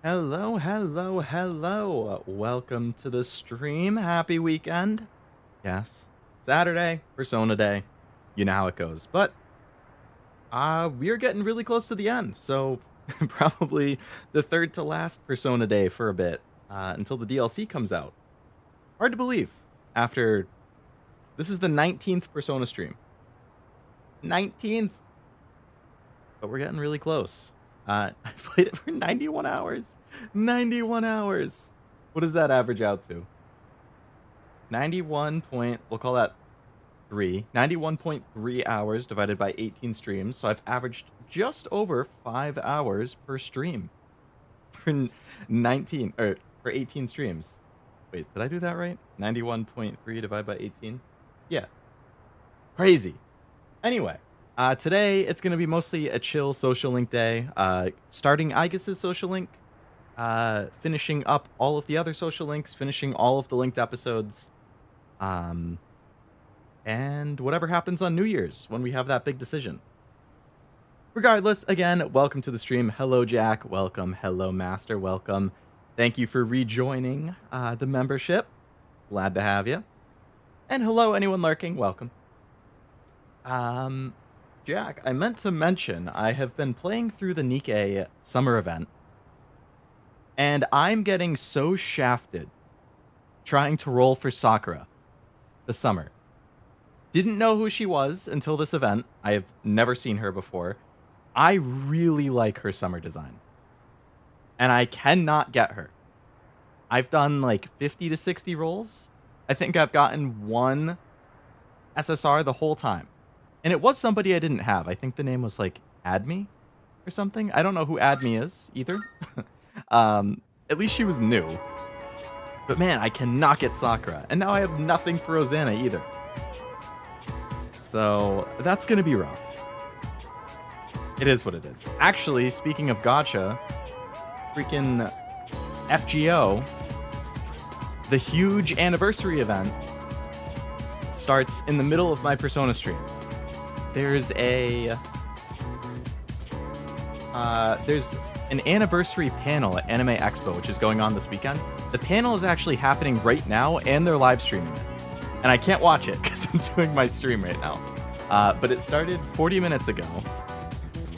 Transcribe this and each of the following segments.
Hello, hello, hello. Welcome to the stream. Happy weekend. Yes. Saturday, Persona Day. You know how it goes. But we're getting really close to the end. So probably the third to last Persona Day for a bit until the DLC comes out. Hard to believe after this is the 19th Persona stream. 19th. But we're getting really close. I played it for 91 hours. 91 hours. What does that average out to? 91 point, we'll call that 3. 91.3 hours divided by 18 streams. So I've averaged just over 5 hours per stream for 19 or for 18 streams. Wait, did I do that right? 91.3 divided by 18? Yeah. Crazy. Anyway. Today, it's going to be mostly a chill social link day. Starting Aigis' social link, finishing up all of the other social links, finishing all of the linked episodes, and whatever happens on New Year's when we have that big decision. Regardless, again, welcome to the stream. Hello, Jack. Welcome. Hello, Master. Welcome. Thank you for rejoining the membership. Glad to have you. And hello, anyone lurking. Welcome. Jack, I meant to mention I have been playing through the Nikkei summer event, and I'm getting so shafted trying to roll for Sakura this summer. Didn't know who she was until this event. I have never seen her before. I really like her summer design, and I cannot get her. I've done like 50 to 60 rolls. I think I've gotten one SSR the whole time. And it was somebody I didn't have. I think the name was like Adme or something. I don't know who Adme is either. At least she was new. But man, I cannot get Sakura. And now I have nothing for Rosanna either. So that's going to be rough. It is what it is. Actually, speaking of gacha, freaking FGO, the huge anniversary event starts in the middle of my Persona stream. There's an anniversary panel at Anime Expo, which is going on this weekend. The panel is actually happening right now, and they're live streaming it. And I can't watch it because I'm doing my stream right now. But it started 40 minutes ago.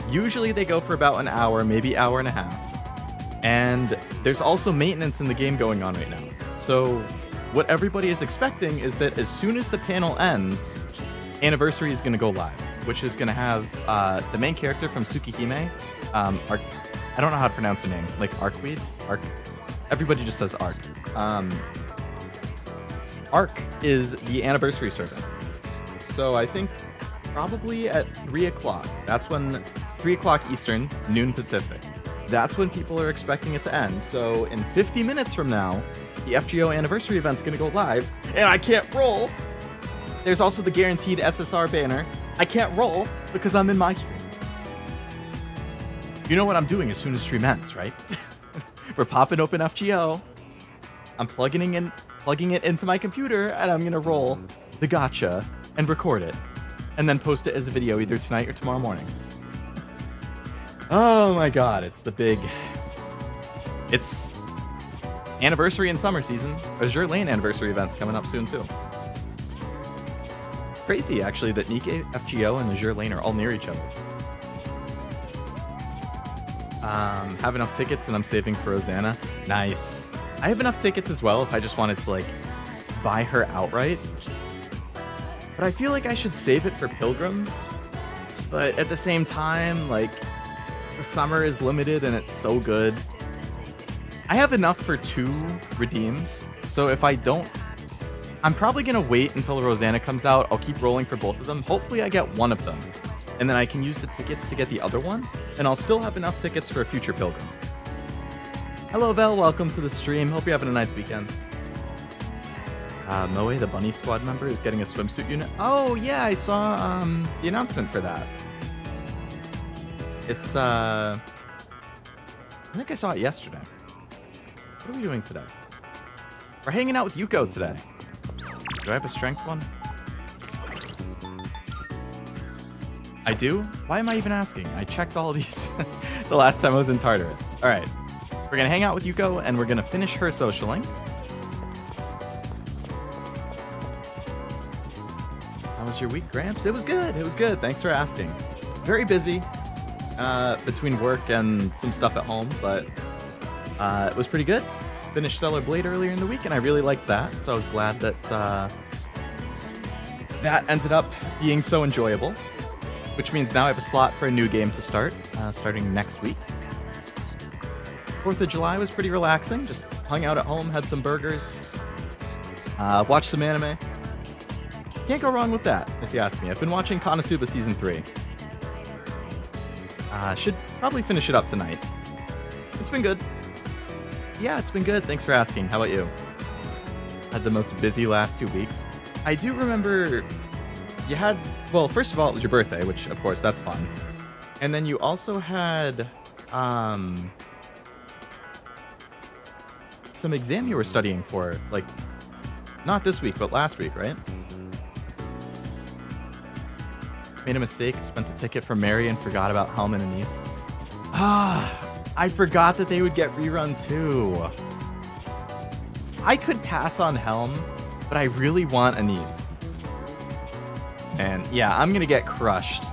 Usually they go for about an hour, maybe hour and a half. And there's also maintenance in the game going on right now. So what everybody is expecting is that as soon as the panel ends, Anniversary is going to go live, which is going to have the main character from Tsukihime. I don't know how to pronounce her name. Like Arkweed? Everybody just says Ark. Ark is the anniversary servant. So I think probably at 3 o'clock. That's when 3 o'clock Eastern, noon Pacific. That's when people are expecting it to end. So in 50 minutes from now, the FGO anniversary event's going to go live, and I can't roll. There's also the guaranteed SSR banner. I can't roll because I'm in my stream. You know what I'm doing as soon as stream ends, right? We're popping open FGO. I'm plugging it into my computer, and I'm gonna roll the gacha and record it, and then post it as a video either tonight or tomorrow morning. Oh my god, it's anniversary and summer season. Azure Lane anniversary event's coming up soon too. Crazy, actually, that Nikkei, FGO, and Azure Lane are all near each other. Have enough tickets, and I'm saving for Rosanna. Nice. I have enough tickets as well if I just wanted to, like, buy her outright. But I feel like I should save it for Pilgrims. But at the same time, like, the summer is limited, and it's so good. I have enough for 2 redeems, so if I don't... I'm probably going to wait until the Rosanna comes out. I'll keep rolling for both of them. Hopefully I get one of them. And then I can use the tickets to get the other one. And I'll still have enough tickets for a future Pilgrim. Hello, Vel. Welcome to the stream. Hope you're having a nice weekend. Moe, the Bunny Squad member, is getting a swimsuit unit. Oh, yeah. I saw the announcement for that. It's, I think I saw it yesterday. What are we doing today? We're hanging out with Yuko today. Do I have a strength one? I do? Why am I even asking? I checked all these the last time I was in Tartarus. Alright. We're gonna hang out with Yuko, and we're gonna finish her socialing. How was your week, Gramps? It was good. It was good. Thanks for asking. Very busy between work and some stuff at home, but it was pretty good. Finished Stellar Blade earlier in the week, and I really liked that, so I was glad that that ended up being so enjoyable, which means now I have a slot for a new game to start, starting next week. 4th of July was pretty relaxing. Just hung out at home, had some burgers, watched some anime. Can't go wrong with that, if you ask me. I've been watching Konosuba Season 3. Should probably finish it up tonight. It's been good. Yeah, it's been good. Thanks for asking. How about you? Had the most busy last 2 weeks. I do remember you had... Well, first of all, it was your birthday, which, of course, that's fun. And then you also had... some exam you were studying for, like, not this week, but last week, right? Made a mistake, spent the ticket for Mary and forgot about Helm and Anise. I forgot that they would get rerun too. I could pass on Helm, but I really want Anise. And yeah, I'm gonna get crushed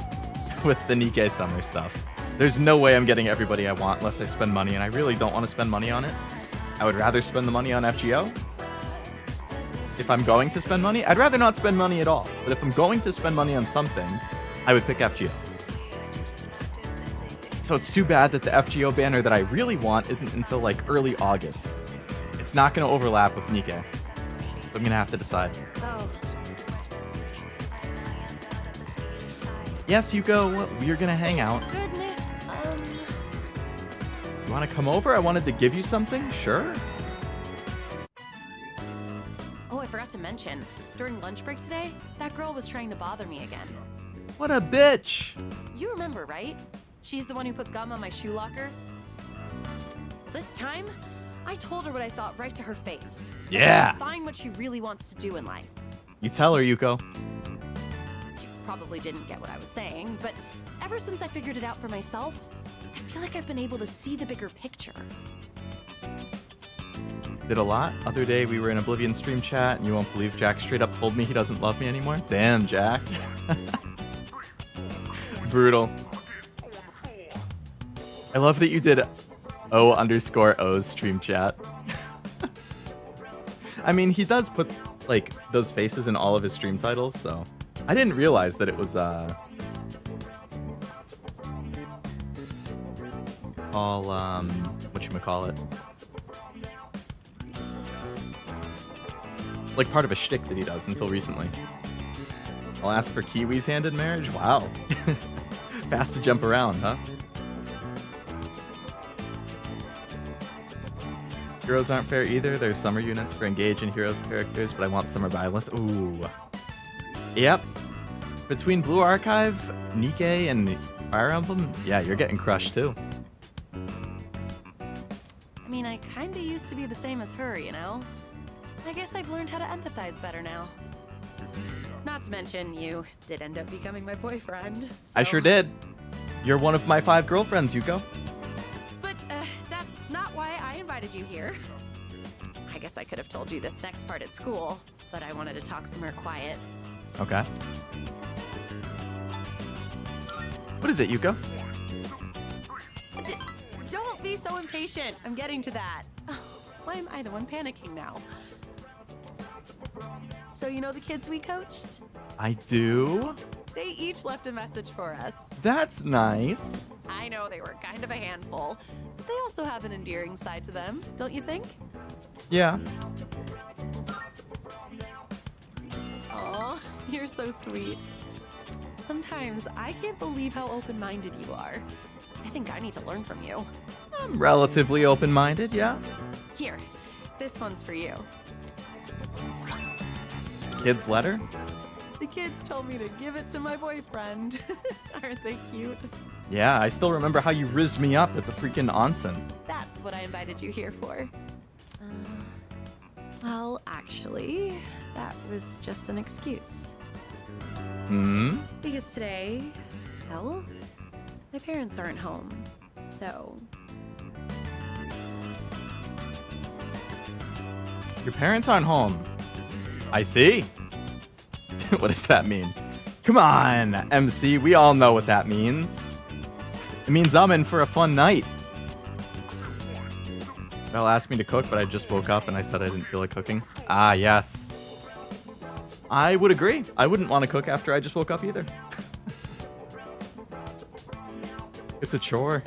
with the Nikkei Summer stuff. There's no way I'm getting everybody I want unless I spend money, and I really don't want to spend money on it. I would rather spend the money on FGO. If I'm going to spend money, I'd rather not spend money at all. But if I'm going to spend money on something, I would pick FGO. So it's too bad that the FGO banner that I really want isn't until like early August. It's not going to overlap with Nikkei. So I'm going to have to decide. Oh. Yes, Yuko, we're going to hang out. Goodness. You want to come over? I wanted to give you something? Sure. Oh, I forgot to mention. During lunch break today, that girl was trying to bother me again. What a bitch. You remember, right? She's the one who put gum on my shoe locker. This time, I told her what I thought right to her face. Yeah. She should find what she really wants to do in life. You tell her, Yuko. She probably didn't get what I was saying, but ever since I figured it out for myself, I feel like I've been able to see the bigger picture. Did a lot. Other day we were in Oblivion stream chat, and you won't believe Jack straight up told me he doesn't love me anymore. Damn, Jack. Brutal. I love that you did O_O's stream chat. I mean, he does put, like, those faces in all of his stream titles, so... I didn't realize that it was, all, whatchamacallit. Like, part of a shtick that he does until recently. I'll ask for Kiwi's hand in marriage? Wow. Fast to jump around, huh? Heroes aren't fair either. There's summer units for Engage and Heroes characters, but I want Summer Violence. Ooh. Yep. Between Blue Archive, Nikkei, and Fire Emblem, yeah, you're getting crushed too. I mean, I kinda used to be the same as her, you know? I guess I've learned how to empathize better now. Not to mention, you did end up becoming my boyfriend. So. I sure did. You're one of my 5 girlfriends, Yuko. But that's not why I invited you here. I guess I could have told you this next part at school, but I wanted to talk somewhere quiet. Okay. What is it, Yuko? Don't be so impatient. I'm getting to that. Why am I the one panicking now? So you know the kids we coached? I do. They each left a message for us. That's nice. I know they were kind of a handful, but they also have an endearing side to them, don't you think? Yeah. Aw, you're so sweet. Sometimes I can't believe how open-minded you are. I think I need to learn from you. I'm relatively open-minded, yeah. Here, this one's for you. Kid's letter? The kids told me to give it to my boyfriend. Aren't they cute? Yeah, I still remember how you rizzed me up at the freaking onsen. That's what I invited you here for. Well, actually, that was just an excuse. Because today, well, my parents aren't home, so Your parents aren't home. I see. What does that mean? Come on, MC. We all know what that means. It means I'm in for a fun night. Belle asked me to cook, but I just woke up and I said I didn't feel like cooking. Ah, yes. I would agree. I wouldn't want to cook after I just woke up either. It's a chore.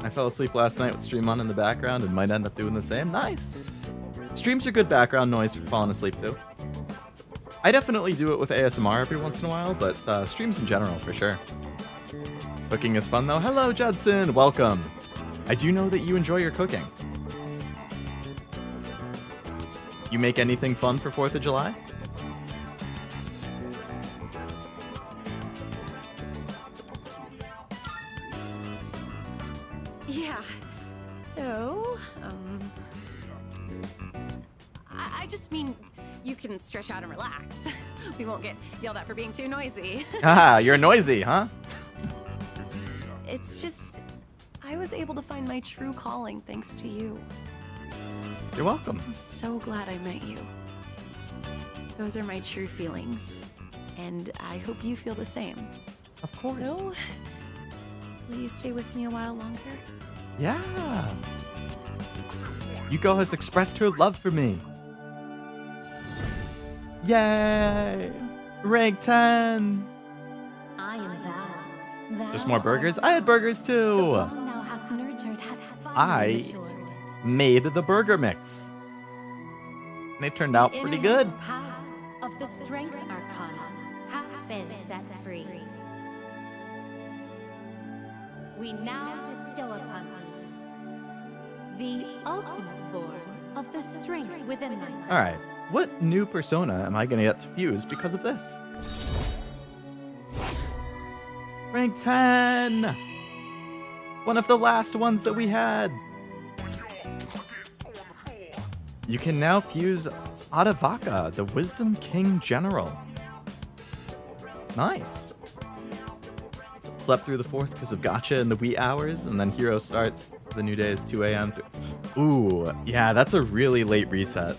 I fell asleep last night with stream on in the background and might end up doing the same. Nice. Streams are good background noise for falling asleep too. I definitely do it with ASMR every once in a while, but streams in general for sure. Cooking is fun though. Hello, Judson. Welcome. I do know that you enjoy your cooking. You make anything fun for 4th of July? Yeah. So, I just mean you can stretch out and relax. We won't get yelled at for being too noisy. Ah, you're noisy, huh? It's just, I was able to find my true calling thanks to you. You're welcome. I'm so glad I met you. Those are my true feelings, and I hope you feel the same. Of course. So, will you stay with me a while longer? Yeah. Yuko has expressed her love for me. Yay! Rank 10! I am thou. Just more burgers? I had burgers too! Thou hast nurtured had I matured. made the burger mix. They turned out pretty good. Inner power of the strength arcana hath been set free. We now bestow upon thee the ultimate form of the strength within thyself. Alright, what new persona am I gonna get to fuse because of this? Rank 10! One of the last ones that we had. You can now fuse Adavaka, the Wisdom King General. Nice. Slept through the 4th because of gacha in the wee hours, and then hero starts. The new day is 2 a.m. Ooh, yeah, that's a really late reset.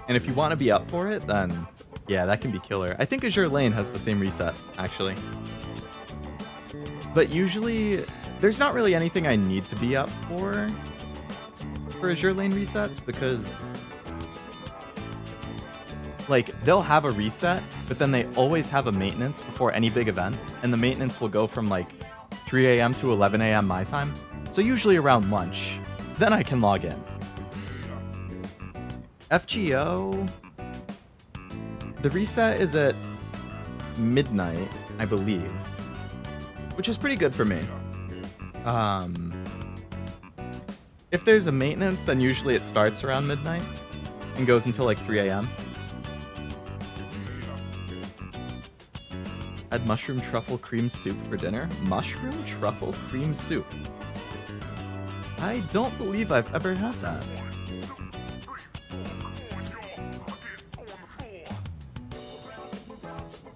And if you want to be up for it, then yeah, that can be killer. I think Azure Lane has the same reset, actually. But usually, there's not really anything I need to be up for Azure Lane resets, because like, they'll have a reset, but then they always have a maintenance before any big event, and the maintenance will go from like 3 a.m. to 11 a.m. my time, so usually around lunch. Then I can log in. FGO, the reset is at midnight, I believe, which is pretty good for me. If there's a maintenance, then usually it starts around midnight and goes until like 3 a.m. Had mushroom truffle cream soup for dinner. Mushroom truffle cream soup. I don't believe I've ever had that.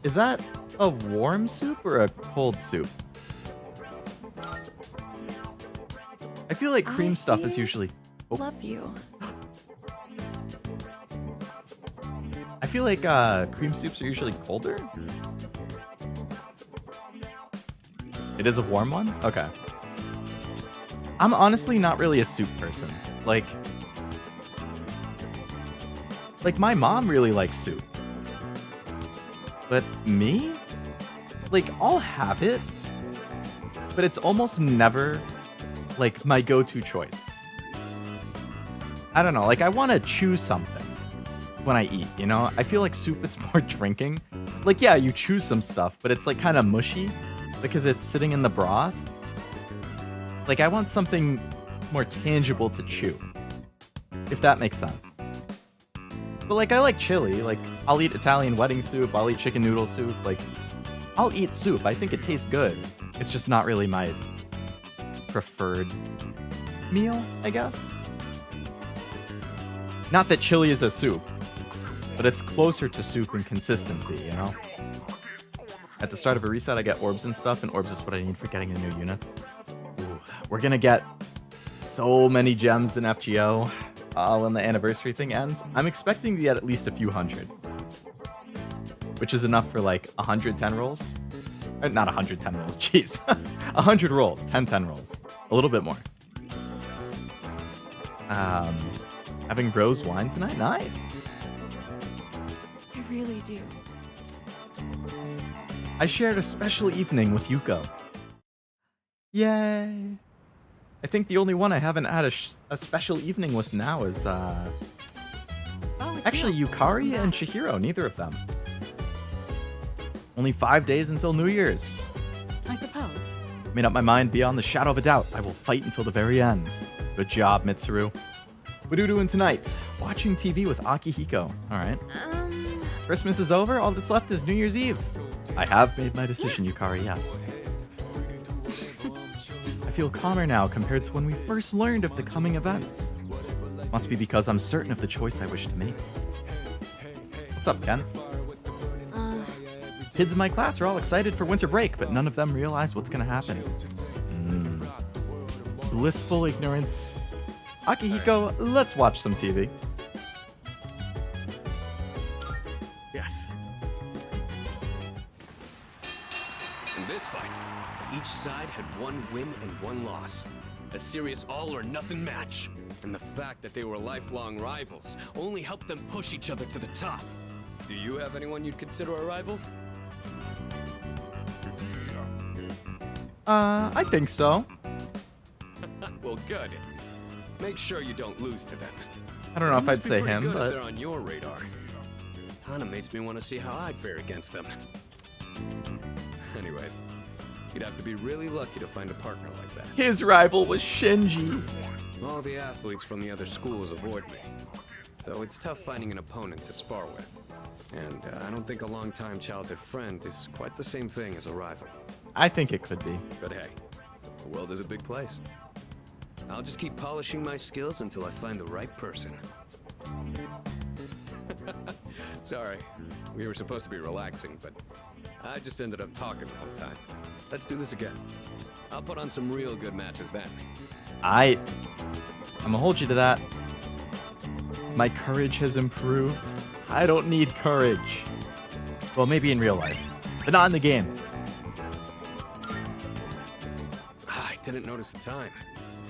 Is that a warm soup or a cold soup? I feel like cream stuff is usually... Oh. Love you. I feel like cream soups are usually colder. It is a warm one? Okay. I'm honestly not really a soup person. Like my mom really likes soup. But me? Like, I'll have it, but it's almost never like my go-to choice. I don't know, like I want to choose something when I eat, you know? I feel like soup it's more drinking. Like, yeah, you choose some stuff, but it's like kind of mushy because it's sitting in the broth. Like, I want something more tangible to chew, if that makes sense. But like, I like chili. Like, I'll eat Italian wedding soup, I'll eat chicken noodle soup. Like, I'll eat soup. I think it tastes good. It's just not really my preferred meal, I guess. Not that chili is a soup, but it's closer to soup in consistency, you know? At the start of a reset, I get orbs and stuff, and orbs is what I need for getting the new units. Ooh, we're gonna get so many gems in FGO when the anniversary thing ends. I'm expecting to get at least a few hundred, which is enough for like 110 rolls. Not 110 rolls, jeez. 100 rolls, 10 rolls. A little bit more. Having rose wine tonight? Nice. I really do. I shared a special evening with Yuko. Yay. I think the only one I haven't had a special evening with now is, Oh, it's actually you. Yukari and Chihiro, neither of them. Only 5 days until New Year's. I suppose. Made up my mind beyond the shadow of a doubt. I will fight until the very end. Good job, Mitsuru. What are you doing tonight? Watching TV with Akihiko. Alright. Christmas is over. All that's left is New Year's Eve. I have made my decision, Yukari, yes. I feel calmer now compared to when we first learned of the coming events. Must be because I'm certain of the choice I wish to make. What's up, Ken? Kids in my class are all excited for winter break, but none of them realize what's gonna happen. Blissful ignorance. Akihiko, let's watch some TV. Yes. In this fight, each side had one win and one loss. A serious all-or-nothing match. And the fact that they were lifelong rivals only helped them push each other to the top. Do you have anyone you'd consider a rival? I think so. Well, good. Make sure you don't lose to them. I don't know if Must I'd be say pretty him, good if but they're on your radar. Kinda makes me want to see how I'd fare against them. Anyways, you'd have to be really lucky to find a partner like that. his rival was Shinji. All the athletes from the other schools avoid me, so it's tough finding an opponent to spar with. And I don't think a long-time childhood friend is quite the same thing as a rival. I think it could be. But hey, the world is a big place. I'll just keep polishing my skills until I find the right person. Sorry, we were supposed to be relaxing, but I just ended up talking the whole time. Let's do this again. I'll put on some real good matches then. I'm gonna hold you to that. My courage has improved. I don't need courage. Well, maybe in real life, but not in the game. I didn't notice the time.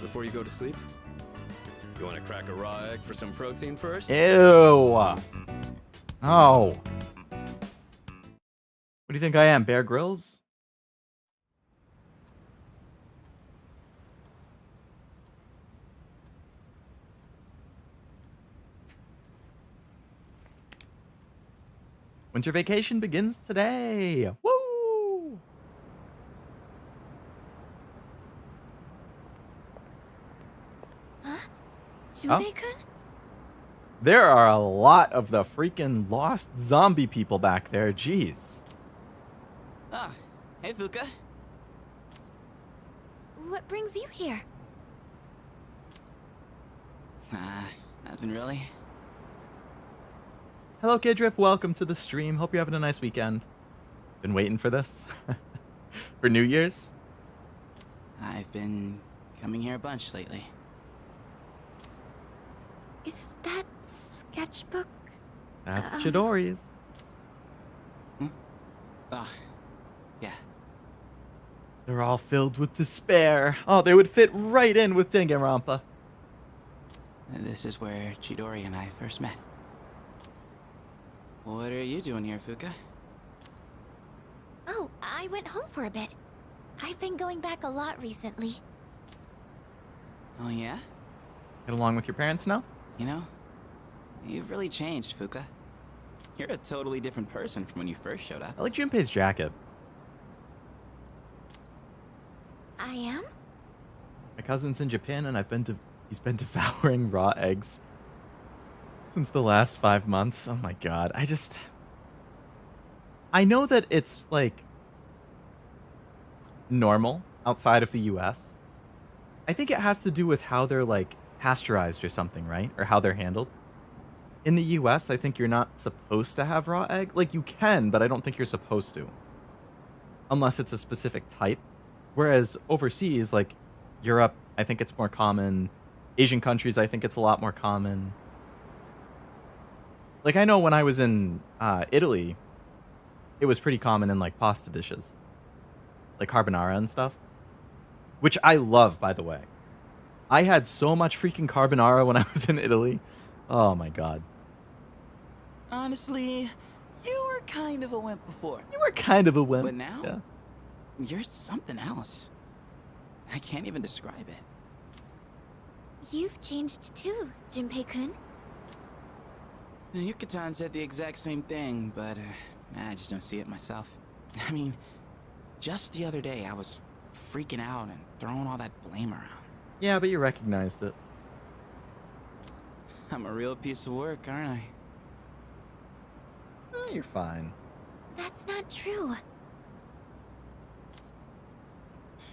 Before you go to sleep, you want to crack a raw egg for some protein first? Ew. Oh. What do you think I am, Bear Grylls? Winter vacation begins today. Woo! Junpei-kun? There are a lot of the freaking lost zombie people back there. Jeez. Ah, hey Fuka. What brings you here? Nothing really. Hello, Kidriff. Welcome to the stream. Hope you're having a nice weekend. Been waiting for this. For New Year's? I've been coming here a bunch lately. Is that sketchbook? That's Chidori's. Ah, yeah. They're all filled with despair. Oh, they would fit right in with Danganronpa. This is where Chidori and I first met. What are you doing here, Fuka? Oh, I went home for a bit. I've been going back a lot recently. Oh yeah? Get along with your parents now? You know, you've really changed, Fuka. You're a totally different person from when you first showed up. I like Junpei's jacket. I am? My cousin's in Japan and he's been devouring raw eggs since the last 5 months. Oh my god. I know that it's like normal outside of the US. I think it has to do with how they're like pasteurized or something, right? Or how they're handled. In the US, I think you're not supposed to have raw egg. Like you can, but I don't think you're supposed to. Unless it's a specific type. Whereas overseas, like Europe, I think it's more common. Asian countries, I think it's a lot more common. Like, I know when I was in Italy, it was pretty common in, like, pasta dishes. Like carbonara and stuff. Which I love, by the way. I had so much freaking carbonara when I was in Italy. Oh my god. Honestly, you were kind of a wimp before. You were kind of a wimp. But now, Yeah. you're something else. I can't even describe it. You've changed too, Junpei-kun. Yuka-tan said the exact same thing, but I just don't see it myself. I mean, just the other day I was freaking out and throwing all that blame around. Yeah, but you recognized it. I'm a real piece of work, aren't I? You're fine. That's not true.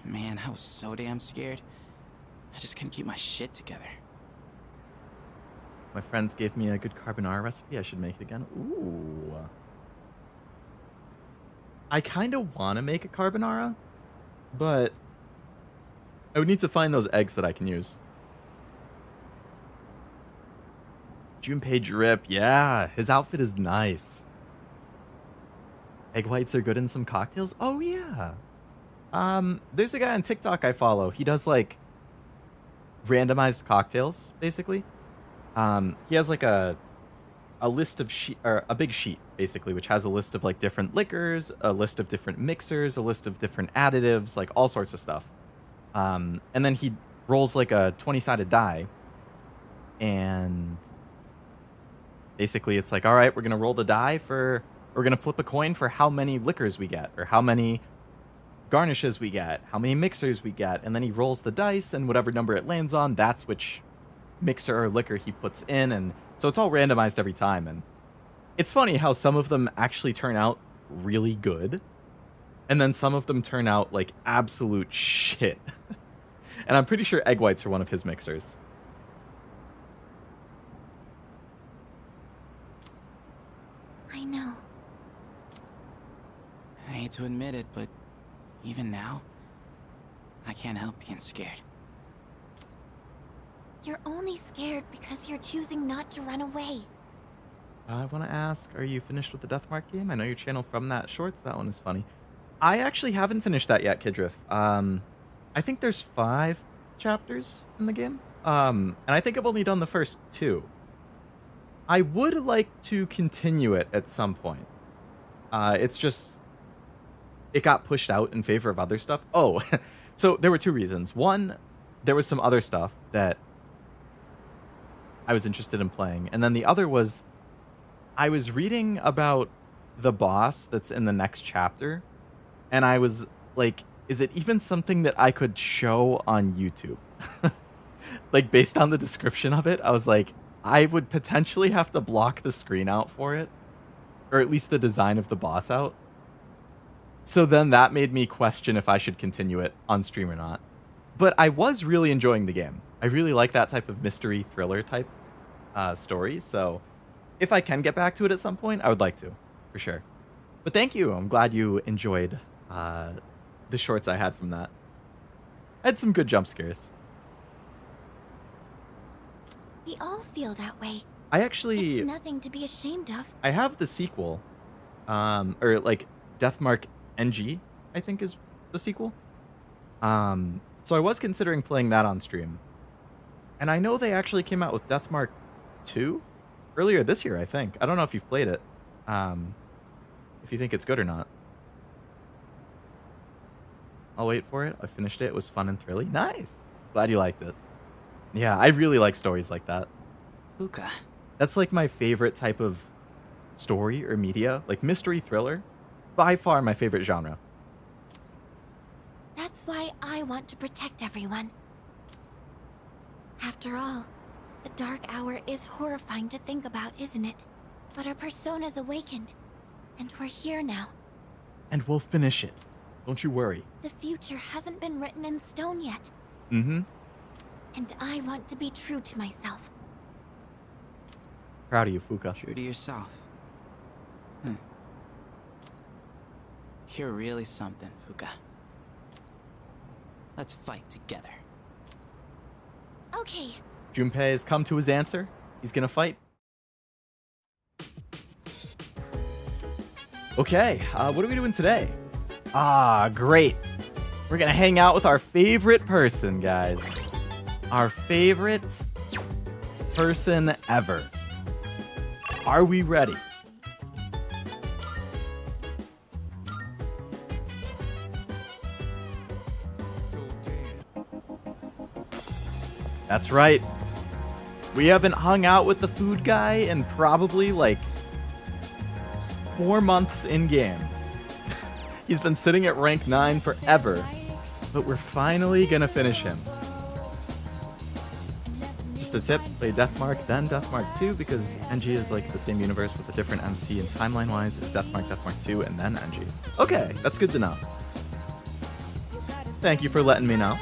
Man, I was so damn scared. I just couldn't keep my shit together. My friends gave me a good carbonara recipe. I should make it again. Ooh. I kind of want to make a carbonara, but I would need to find those eggs that I can use. Junpei Drip. Yeah, his outfit is nice. Egg whites are good in some cocktails. Oh, yeah. There's a guy on TikTok I follow. He does, like, randomized cocktails, basically. He has, like, a list of or a big sheet, basically, which has a list of, like, different liquors, a list of different mixers, a list of different additives, like, all sorts of stuff. And then he rolls, like, a 20-sided die. And basically, it's like, all right, we're going to roll the die for... We're going to flip a coin for how many liquors we get, or how many garnishes we get, how many mixers we get, and then he rolls the dice, and whatever number it lands on, that's which mixer or liquor he puts in, and so it's all randomized every time, and it's funny how some of them actually turn out really good, and then some of them turn out like absolute shit. And I'm pretty sure egg whites are one of his mixers. I know. I hate to admit it, but even now, I can't help being scared. You're only scared because you're choosing not to run away. I want to ask, are you finished with the Deathmark game? I know your channel from that shorts. That one is funny. I actually haven't finished that yet, Kidriff. I think there's 5 chapters in the game. And I think I've only done the first 2. I would like to continue it at some point. It's just... It got pushed out in favor of other stuff. Oh, so there were 2 reasons. One, there was some other stuff that I was interested in playing. And then the other was, I was reading about the boss that's in the next chapter. And I was like, is it even something that I could show on YouTube? Like, based on the description of it, I was like, I would potentially have to block the screen out for it. Or at least the design of the boss out. So then that made me question if I should continue it on stream or not. But I was really enjoying the game. I really like that type of mystery thriller type story. So if I can get back to it at some point, I would like to, for sure. But thank you. I'm glad you enjoyed the shorts I had from that. I had some good jump scares. We all feel that way. I actually... It's nothing to be ashamed of. I have the sequel. Or like Deathmark NG, I think is the sequel. So I was considering playing that on stream. And I know they actually came out with Deathmark 2 earlier this year, I think. I don't know if you've played it. If you think it's good or not. I'll wait for it. I finished it. It was fun and thrilly. Nice. Glad you liked it. Yeah, I really like stories like that. Fuka. That's like my favorite type of story or media. Like mystery thriller. By far my favorite genre. That's why I want to protect everyone. After all, the dark hour is horrifying to think about, isn't it? But our persona's awakened, and we're here now. And we'll finish it. Don't you worry. The future hasn't been written in stone yet. Mm-hmm. And I want to be true to myself. Proud of you, Fuka. True to yourself. You're really something, Fuka. Let's fight together. Okay. Junpei has come to his answer. He's gonna fight. Okay, what are we doing today? Ah, great. We're gonna hang out with our favorite person, guys. Our favorite person ever. Are we ready? That's right. We haven't hung out with the food guy in probably like 4 months in game. He's been sitting at rank 9 forever, but we're finally gonna finish him. Just a tip, play Deathmark, then Deathmark 2, because NG is like the same universe with a different MC, and timeline-wise is Deathmark, Deathmark 2, and then NG. Okay, that's good to know. Thank you for letting me know.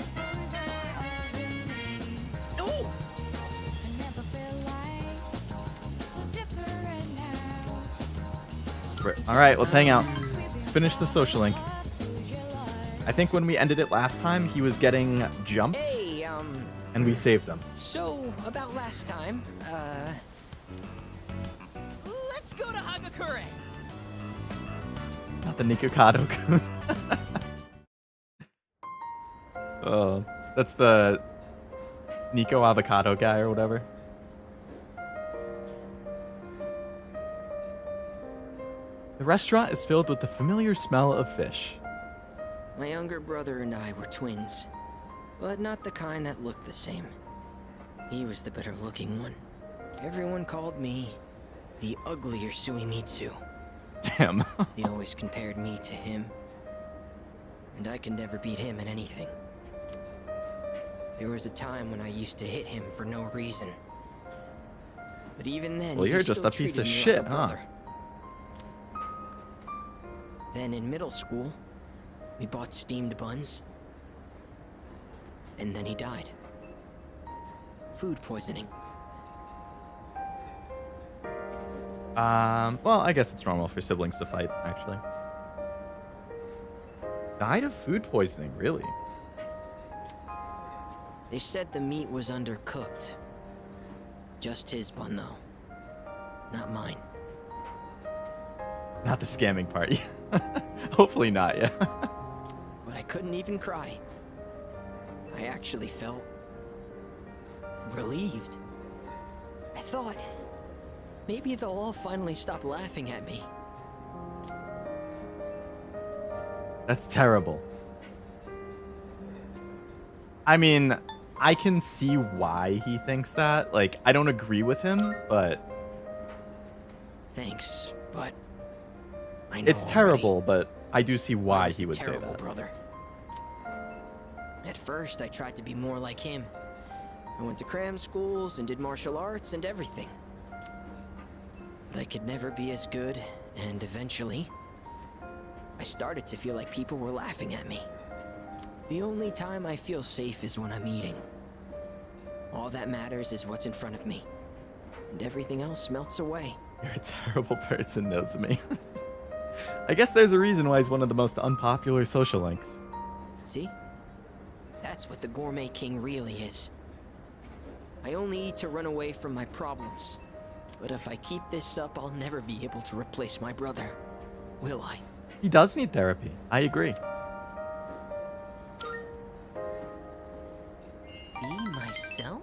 Alright, let's hang out. Let's finish the social link. I think when we ended it last time, he was getting jumped, Hey, and we saved him. so about last time, let's go to Hagakure. Not the Nikocado-kun. Oh, that's the Nico Avocado guy or whatever. The restaurant is filled with the familiar smell of fish. My younger brother and I were twins, but not the kind that looked the same. He was the better looking one. Everyone called me the uglier Suimitsu. Damn. They always compared me to him, and I could never beat him in anything. There was a time when I used to hit him for no reason. But even then, Well, he you're just still a piece of treated me shit, like a huh? brother. Then in middle school, we bought steamed buns. And then he died. Food poisoning. Well, I guess it's normal for siblings to fight, actually. Died of food poisoning, really? They said the meat was undercooked. Just his bun, though. Not mine. Not the scamming part. Hopefully not, yeah. But I couldn't even cry. I actually felt relieved. I thought maybe they'll all finally stop laughing at me. That's terrible. I mean, I can see why he thinks that. Like, I don't agree with him, but Thanks, but I know it's terrible, already. but I do see I why was he a would say terrible that. brother. At first, I tried to be more like him. I went to cram schools and did martial arts and everything. But I could never be as good, and eventually, I started to feel like people were laughing at me. The only time I feel safe is when I'm eating. All that matters is what's in front of me, and everything else melts away. You're a terrible person, knows me. I guess there's a reason why he's one of the most unpopular social links. See? That's what the Gourmet King really is. I only eat to run away from my problems. But if I keep this up, I'll never be able to replace my brother. Will I? He does need therapy. I agree. Be myself?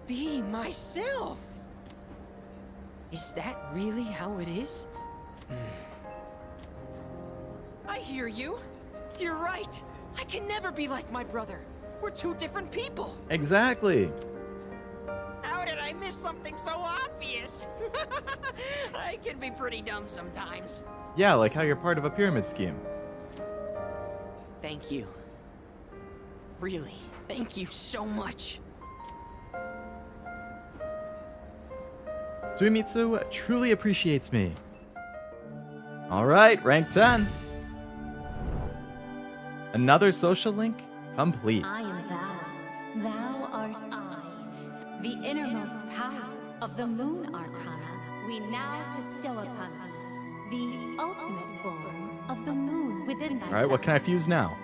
Be myself! Is that really how it is? I hear you. You're right. I can never be like my brother. We're two different people. Exactly. How did I miss something so obvious? I can be pretty dumb sometimes. Yeah, like how you're part of a pyramid scheme. Thank you. Really, thank you so much. Suimitsu truly appreciates me. Alright, rank 10. Another social link complete. I am thou. Thou art I. The innermost power of the Moon Arcana we now bestow upon thee. The ultimate form of the moon within thyself. Alright, what can I fuse now?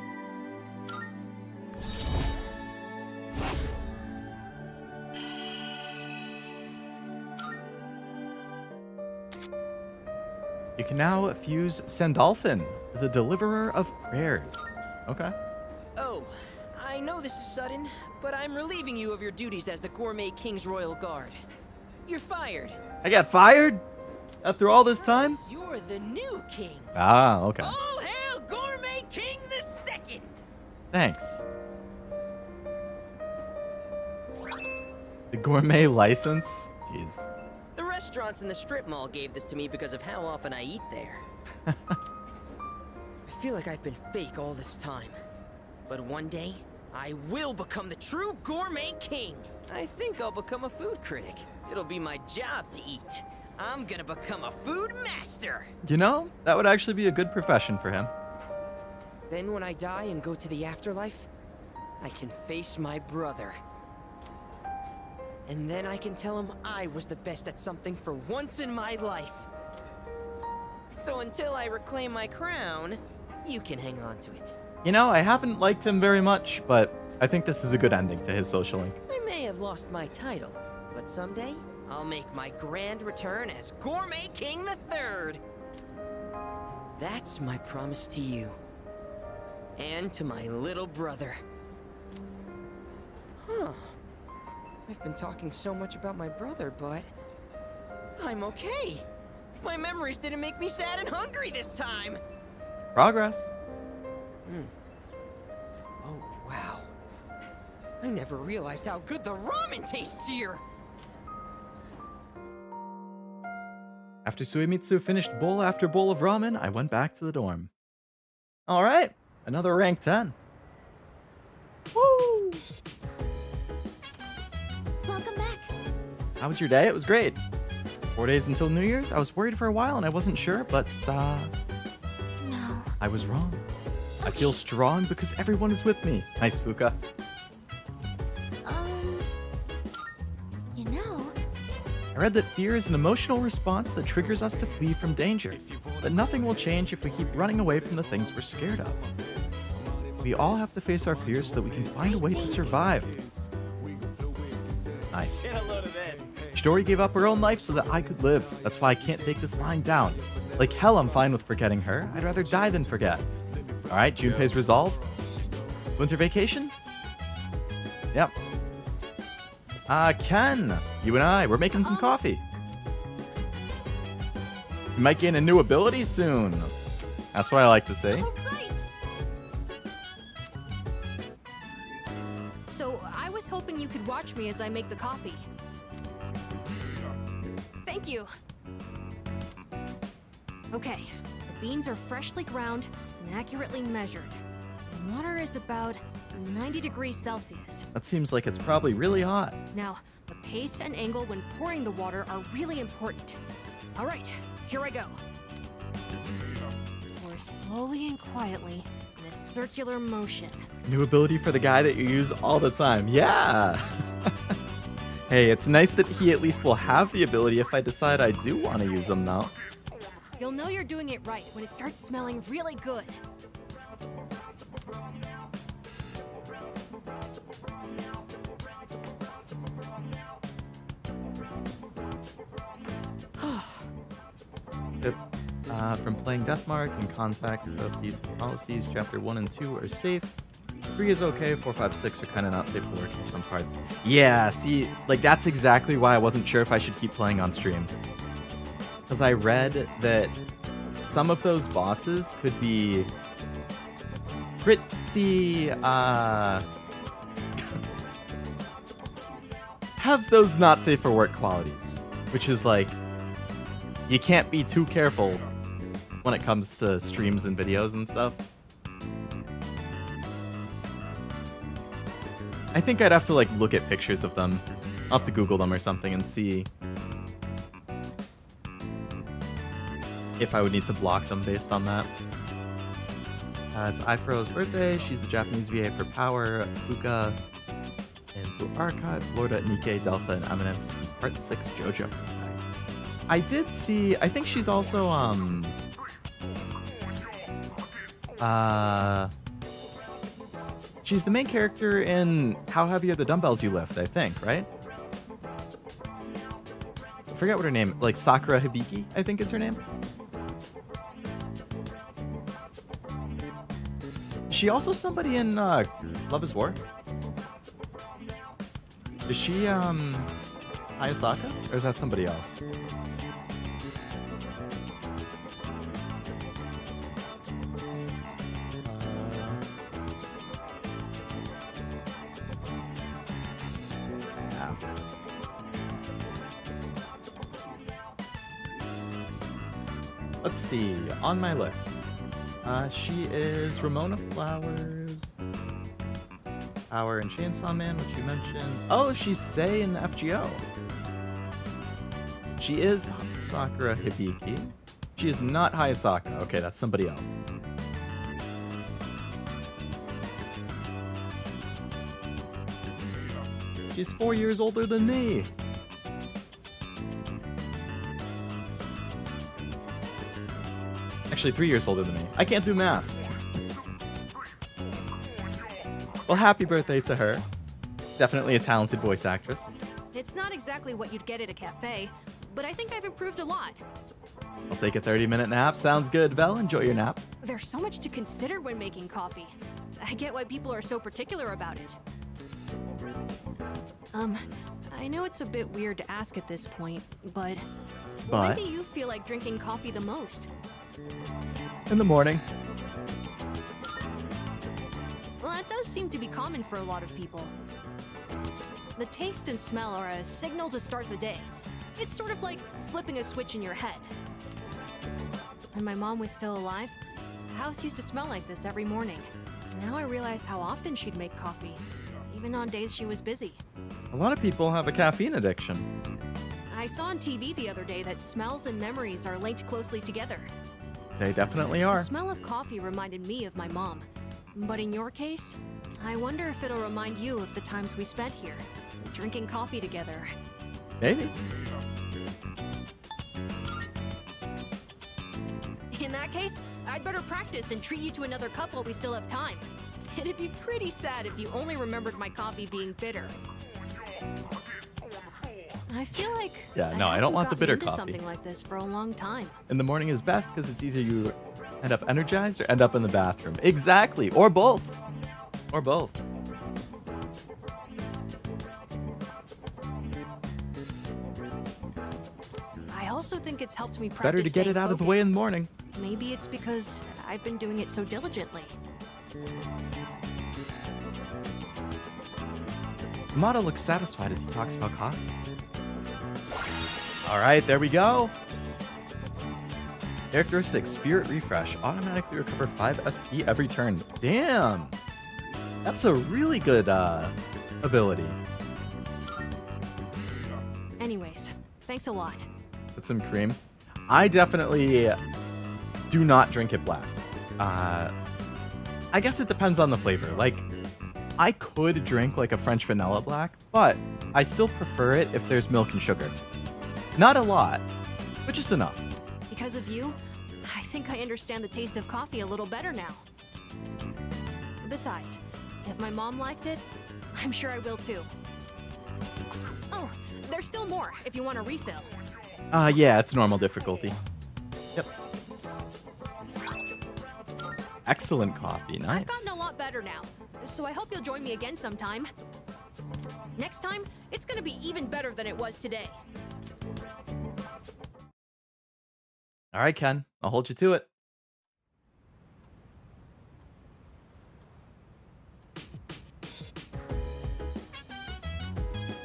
can now fuse Sandalphon, the deliverer of prayers. Okay. Oh, I know this is sudden, but I'm relieving you of your duties as the Gourmet King's Royal Guard. You're fired. I got fired? After all this time? You're the new king. Ah, okay. All hail Gourmet King the Second! Thanks. The gourmet license? Jeez. The restaurants in the strip mall gave this to me because of how often I eat there. I feel like I've been fake all this time. But one day, I will become the true Gourmet King. I think I'll become a food critic. It'll be my job to eat. I'm gonna become a food master. You know, that would actually be a good profession for him. Then when I die and go to the afterlife, I can face my brother. And then I can tell him I was the best at something for once in my life. So until I reclaim my crown, you can hang on to it. You know, I haven't liked him very much, but I think this is a good ending to his social link. I may have lost my title, but someday I'll make my grand return as Gourmet King the Third. That's my promise to you. And to my little brother. Huh. I've been talking so much about my brother, but I'm okay. My memories didn't make me sad and hungry this time. Progress. Oh, wow. I never realized how good the ramen tastes here. After Suemitsu finished bowl after bowl of ramen, I went back to the dorm. Alright, another rank 10. Woo! Welcome back. How was your day? It was great. 4 days until New Year's. I was worried for a while and I wasn't sure, but No. I was wrong. I feel strong because everyone is with me. Nice, Fuka. You know, I read that fear is an emotional response that triggers us to flee from danger, but nothing will change if we keep running away from the things we're scared of. We all have to face our fears so that we can find a way to survive. Nice. Shidori gave up her own life so that I could live. That's why I can't take this lying down. Like hell, I'm fine with forgetting her. I'd rather die than forget. Alright, Junpei's resolve. Winter vacation? Yep. Ken, you and I, we're making some coffee. You might gain a new ability soon. That's what I like to say. Oh, right. So, I was hoping you could watch me as I make the coffee. Thank you. Okay, the beans are freshly ground and accurately measured. The water is about 90 degrees Celsius. That seems like it's probably really hot. Now, the pace and angle when pouring the water are really important. All right, here I go. Pour slowly and quietly in a circular motion. New ability for the guy that you use all the time. Yeah! Hey, it's nice that he at least will have the ability if I decide I do want to use him now. You'll know you're doing it right when it starts smelling really good. From playing Deathmark in context of these policies, chapter 1 and 2 are safe. 3 is okay, 4, 5, 6 are kind of not safe for work in some parts. Yeah, see, like that's exactly why I wasn't sure if I should keep playing on stream. Because I read that some of those bosses could be pretty, have those not safe for work qualities. Which is like, you can't be too careful when it comes to streams and videos and stuff. I think I'd have to like look at pictures of them. I'll have to Google them or something and see if I would need to block them based on that. It's Ifuro's birthday. She's the Japanese VA for Power, Fuka, and Blue Archive, Florida, Nikkei, Delta, and Eminence, and Part 6 JoJo. I did see, I think she's also, she's the main character in How Heavy Are the Dumbbells You Lift, I think, right? I forget what her name, like Sakura Hibiki, I think is her name. she also somebody in Love is War? Is she Hayasaka? Or is that somebody else? Let's see, on my list. She is Ramona Flowers, Power and Chainsaw Man, which you mentioned. Oh, she's Sei in FGO. She is Sakura Hibiki. She is not Hayasaka. Okay, that's somebody else. She's 4 years older than me. Actually, 3 years older than me. I can't do math. Well, happy birthday to her. Definitely a talented voice actress. It's not exactly what you'd get at a cafe, but I think I've improved a lot. I'll take a 30-minute nap. Sounds good, Vel. Enjoy your nap. There's so much to consider when making coffee. I get why people are so particular about it. I know it's a bit weird to ask at this point, but when do you feel like drinking coffee the most? In the morning. Well, that does seem to be common for a lot of people. The taste and smell are a signal to start the day. It's sort of like flipping a switch in your head. When my mom was still alive, the house used to smell like this every morning. Now I realize how often she'd make coffee, even on days she was busy. A lot of people have a caffeine addiction. I saw on TV the other day that smells and memories are linked closely together. They definitely The are. smell of coffee reminded me of my mom. But in your case, I wonder if it'll remind you of the times we spent here, drinking coffee together. Maybe. In that case, I'd better practice and treat you to another cup while we still have time. It'd be pretty sad if you only remembered my coffee being bitter. I feel like Yeah, no, I don't want the bitter into coffee. something like this for a long time. In the morning is best because it's either you end up energized or end up in the bathroom. Exactly. Or both. Or both. I also think it's helped me practice Better to get staying it out of the way in the focused. morning. Maybe it's because I've been doing it so diligently. Mata looks satisfied as he talks about coffee. All right, there we go. Characteristic, Spirit Refresh. Automatically recover 5 SP every turn. Damn. That's a really good ability. Anyways, thanks a lot. With some cream. I definitely do not drink it black. I guess it depends on the flavor. Like, I could drink like a French vanilla black, but I still prefer it if there's milk and sugar. Not a lot, but just enough. Because of you, I think I understand the taste of coffee a little better now. Besides, if my mom liked it, I'm sure I will too. Oh, there's still more if you want a refill. Yeah, it's normal difficulty. Yep. Excellent coffee, nice. I've gotten a lot better now, so I hope you'll join me again sometime. Next time, it's gonna be even better than it was today. All right, Ken, I'll hold you to it.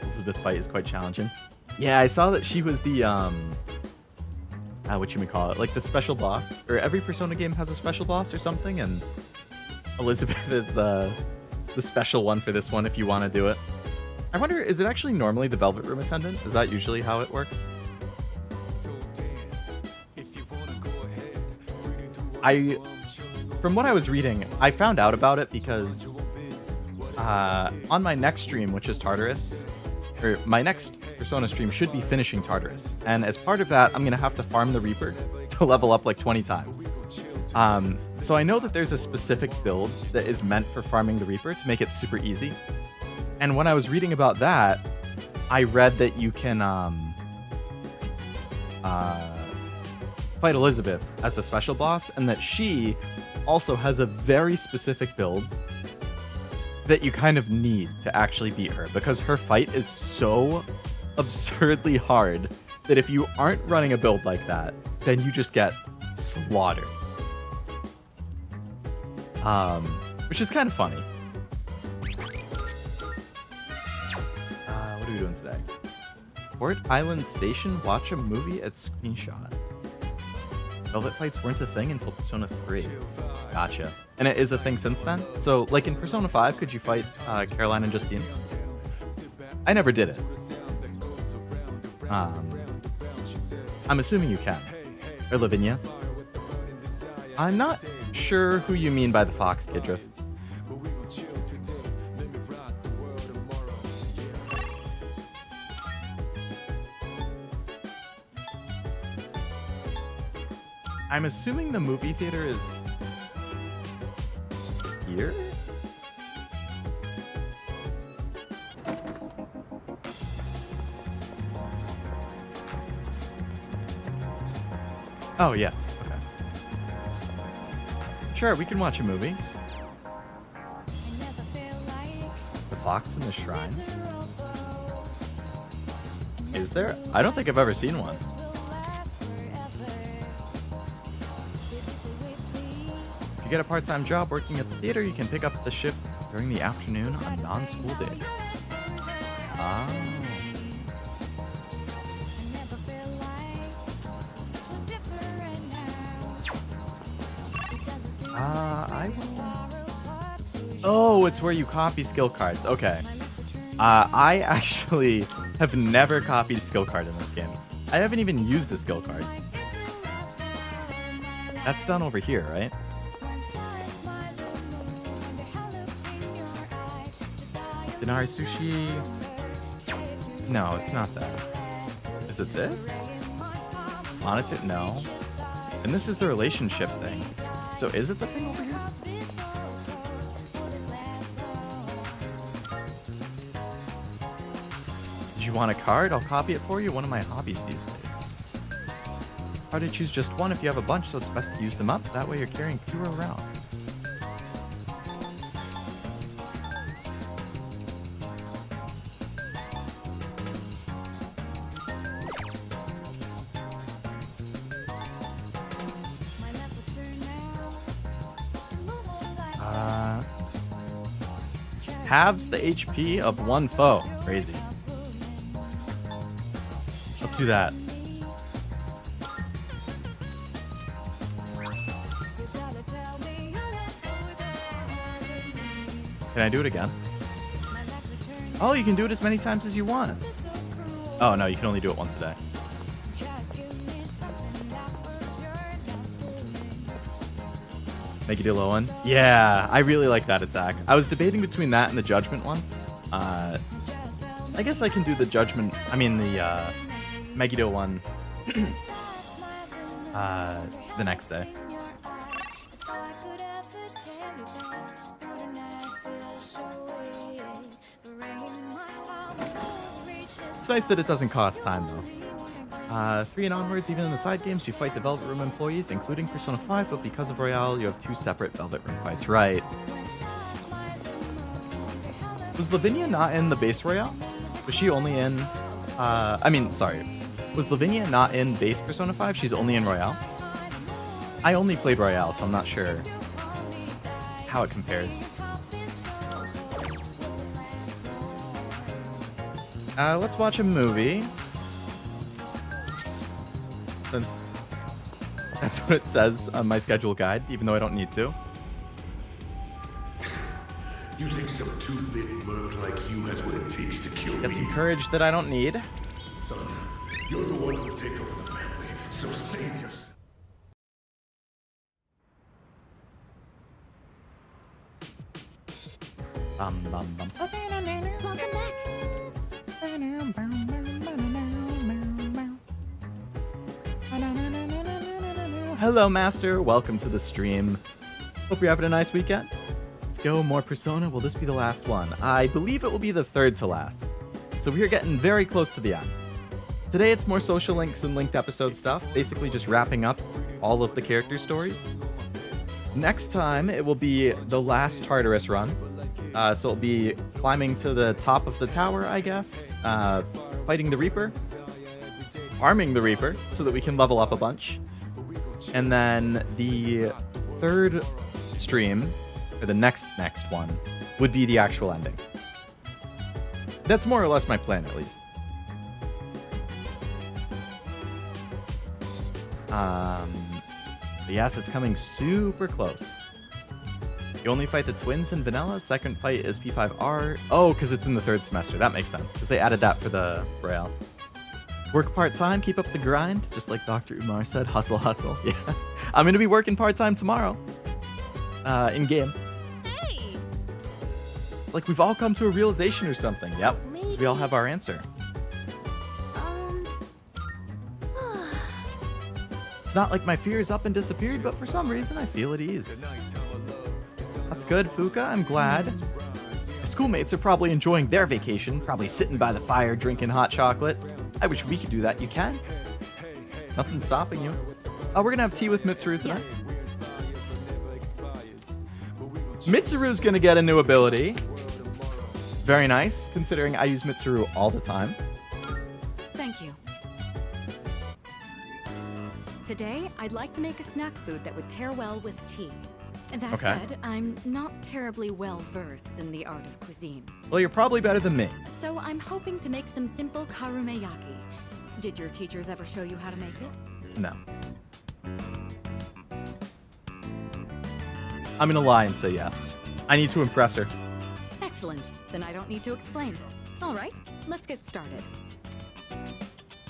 Elizabeth fight is quite challenging. Yeah, I saw that she was the whatchamacallit, like the special boss, or every Persona game has a special boss or something, and Elizabeth is the special one for this one if you want to do it. I wonder, is it actually normally the Velvet Room attendant? Is that usually how it works? From what I was reading, I found out about it because on my next stream, which is Tartarus, or my next Persona stream should be finishing Tartarus, and as part of that, I'm gonna have to farm the Reaper to level up like 20 times. So I know that there's a specific build that is meant for farming the Reaper to make it super easy. And when I was reading about that, fight Elizabeth as the special boss, and that she also has a very specific build that you kind of need to actually beat her, because her fight is so absurdly hard that if you aren't running a build like that, then you just get slaughtered. Which is kind of funny. What are we doing today? Port Island Station, watch a movie at Screenshot. Velvet fights weren't a thing until Persona 3. Gotcha. And it is a thing since then? So, like in Persona 5, could you fight Caroline and Justine? I never did it. I'm assuming you can. Or Lavinia. I'm not sure who you mean by the fox, Kidra. I'm assuming the movie theater is here? Oh, yeah. Okay. Sure, we can watch a movie. The Fox in the Shrine? Is there? I don't think I've ever seen one. If you get a part-time job working at the theater, you can pick up the shift during the afternoon on non-school days. Oh. Oh, it's where you copy skill cards. Okay. I actually have never copied a skill card in this game. I haven't even used a skill card. That's done over here, right? Denari Sushi... No, it's not that. Is it this? Monotone? No. And this is the relationship thing. So is it the thing over here? Did you want a card? I'll copy it for you. One of my hobbies these days. Hard to choose just one if you have a bunch, so it's best to use them up. That way you're carrying fewer around. Halves the HP of one foe. Crazy. Let's do that. Can I do it again? Oh, you can do it as many times as you want. Oh, no, you can only do it once a day. Make it a low one. Yeah, I really like that attack. I was debating between that and the Judgment one. I guess I can do the Judgment... I mean, the Megiddo one the next day. It's nice that it doesn't cost time, though. 3 and onwards, even in the side games, you fight the Velvet Room employees, including Persona 5, but because of Royale, you have 2 separate Velvet Room fights. Right. Was Lavinia not in the base Royale? Was she only in... Was Lavinia not in base Persona 5? She's only in Royale? I only played Royale, so I'm not sure how it compares. Let's watch a movie. Since that's what it says on my schedule guide, even though I don't need to. You think some 2-bit merc like you has what it takes to kill Get me? some courage that I don't need. Son, you're the one who'll take over the family, so save yourself. Welcome back. Hello, Master. Welcome to the stream. Hope you're having a nice weekend. Let's go. More Persona. Will this be the last one? I believe it will be the third to last. So we're getting very close to the end. Today it's more social links and linked episode stuff, basically just wrapping up all of the character stories. Next time, it will be the last Tartarus run. So it'll be climbing to the top of the tower, I guess, fighting the Reaper, farming the Reaper so that we can level up a bunch. And then the third stream, or the next one, would be the actual ending. That's more or less my plan, at least. But yes, it's coming super close. You only fight the twins in vanilla. Second fight is P5R. Oh, because it's in the third semester. That makes sense, because they added that for the Braille. Work part-time, keep up the grind. Just like Dr. Umar said, hustle, hustle. Yeah. I'm going to be working part-time tomorrow. In-game. Hey! Like we've all come to a realization or something. Yep. So we all have our answer. It's not like my fear is up and disappeared, but for some reason I feel at ease. That's good, Fuka. I'm glad. My schoolmates are probably enjoying their vacation, probably sitting by the fire drinking hot chocolate. I wish we could do that. You can. Nothing's stopping you. Oh, we're gonna have tea with Mitsuru tonight. Yes. Mitsuru's gonna get a new ability. Very nice, considering I use Mitsuru all the time. Thank you. Today, I'd like to make a snack food that would pair well with tea. That Okay. said, I'm not terribly well versed in the art of cuisine. Well, you're probably better than me. So I'm hoping to make some simple karumeyaki. Did your teachers ever show you how to make it? No. I'm gonna lie and say yes. I need to impress her. Excellent. Then I don't need to explain. All right, let's get started.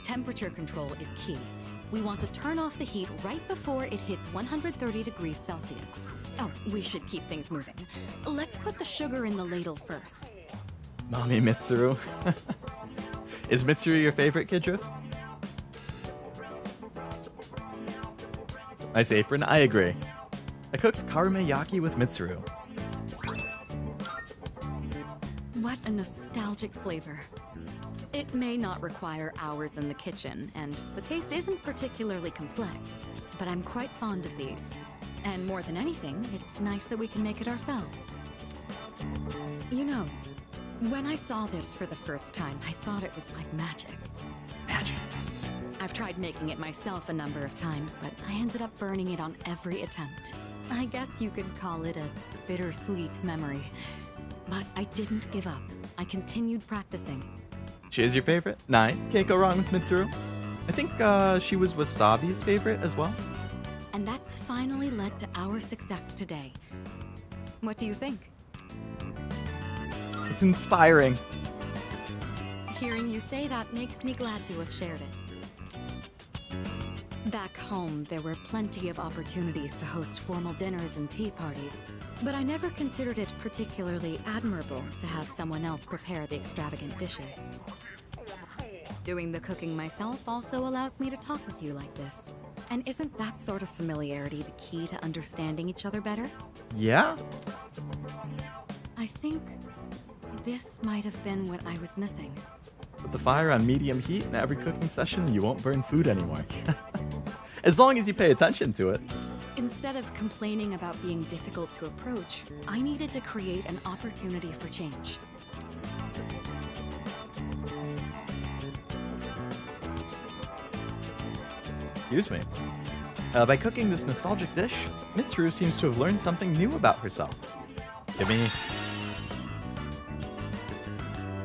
Temperature control is key. We want to turn off the heat right before it hits 130 degrees Celsius. Oh, we should keep things moving. Let's put the sugar in the ladle first. Mommy Mitsuru. Is Mitsuru your favorite, Kidra? Nice apron. I agree. I cooked karumeyaki with Mitsuru. What a nostalgic flavor. It may not require hours in the kitchen, and the taste isn't particularly complex, but I'm quite fond of these. And more than anything, it's nice that we can make it ourselves. You know, when I saw this for the first time, I thought it was like magic. Magic. I've tried making it myself a number of times, but I ended up burning it on every attempt. I guess you could call it a bittersweet memory. But I didn't give up. I continued practicing. She is your favorite? Nice. Can't go wrong with Mitsuru. I think she was Wasabi's favorite as well. And that's finally led to our success today. What do you think? It's inspiring. Hearing you say that makes me glad to have shared it. Back home, there were plenty of opportunities to host formal dinners and tea parties, but I never considered it particularly admirable to have someone else prepare the extravagant dishes. Doing the cooking myself also allows me to talk with you like this. And isn't that sort of familiarity the key to understanding each other better? Yeah? I think this might have been what I was missing. Put the fire on medium heat in every cooking session and you won't burn food anymore. As long as you pay attention to it. Instead of complaining about being difficult to approach, I needed to create an opportunity for change. Excuse me. By cooking this nostalgic dish, Mitsuru seems to have learned something new about herself. Give me...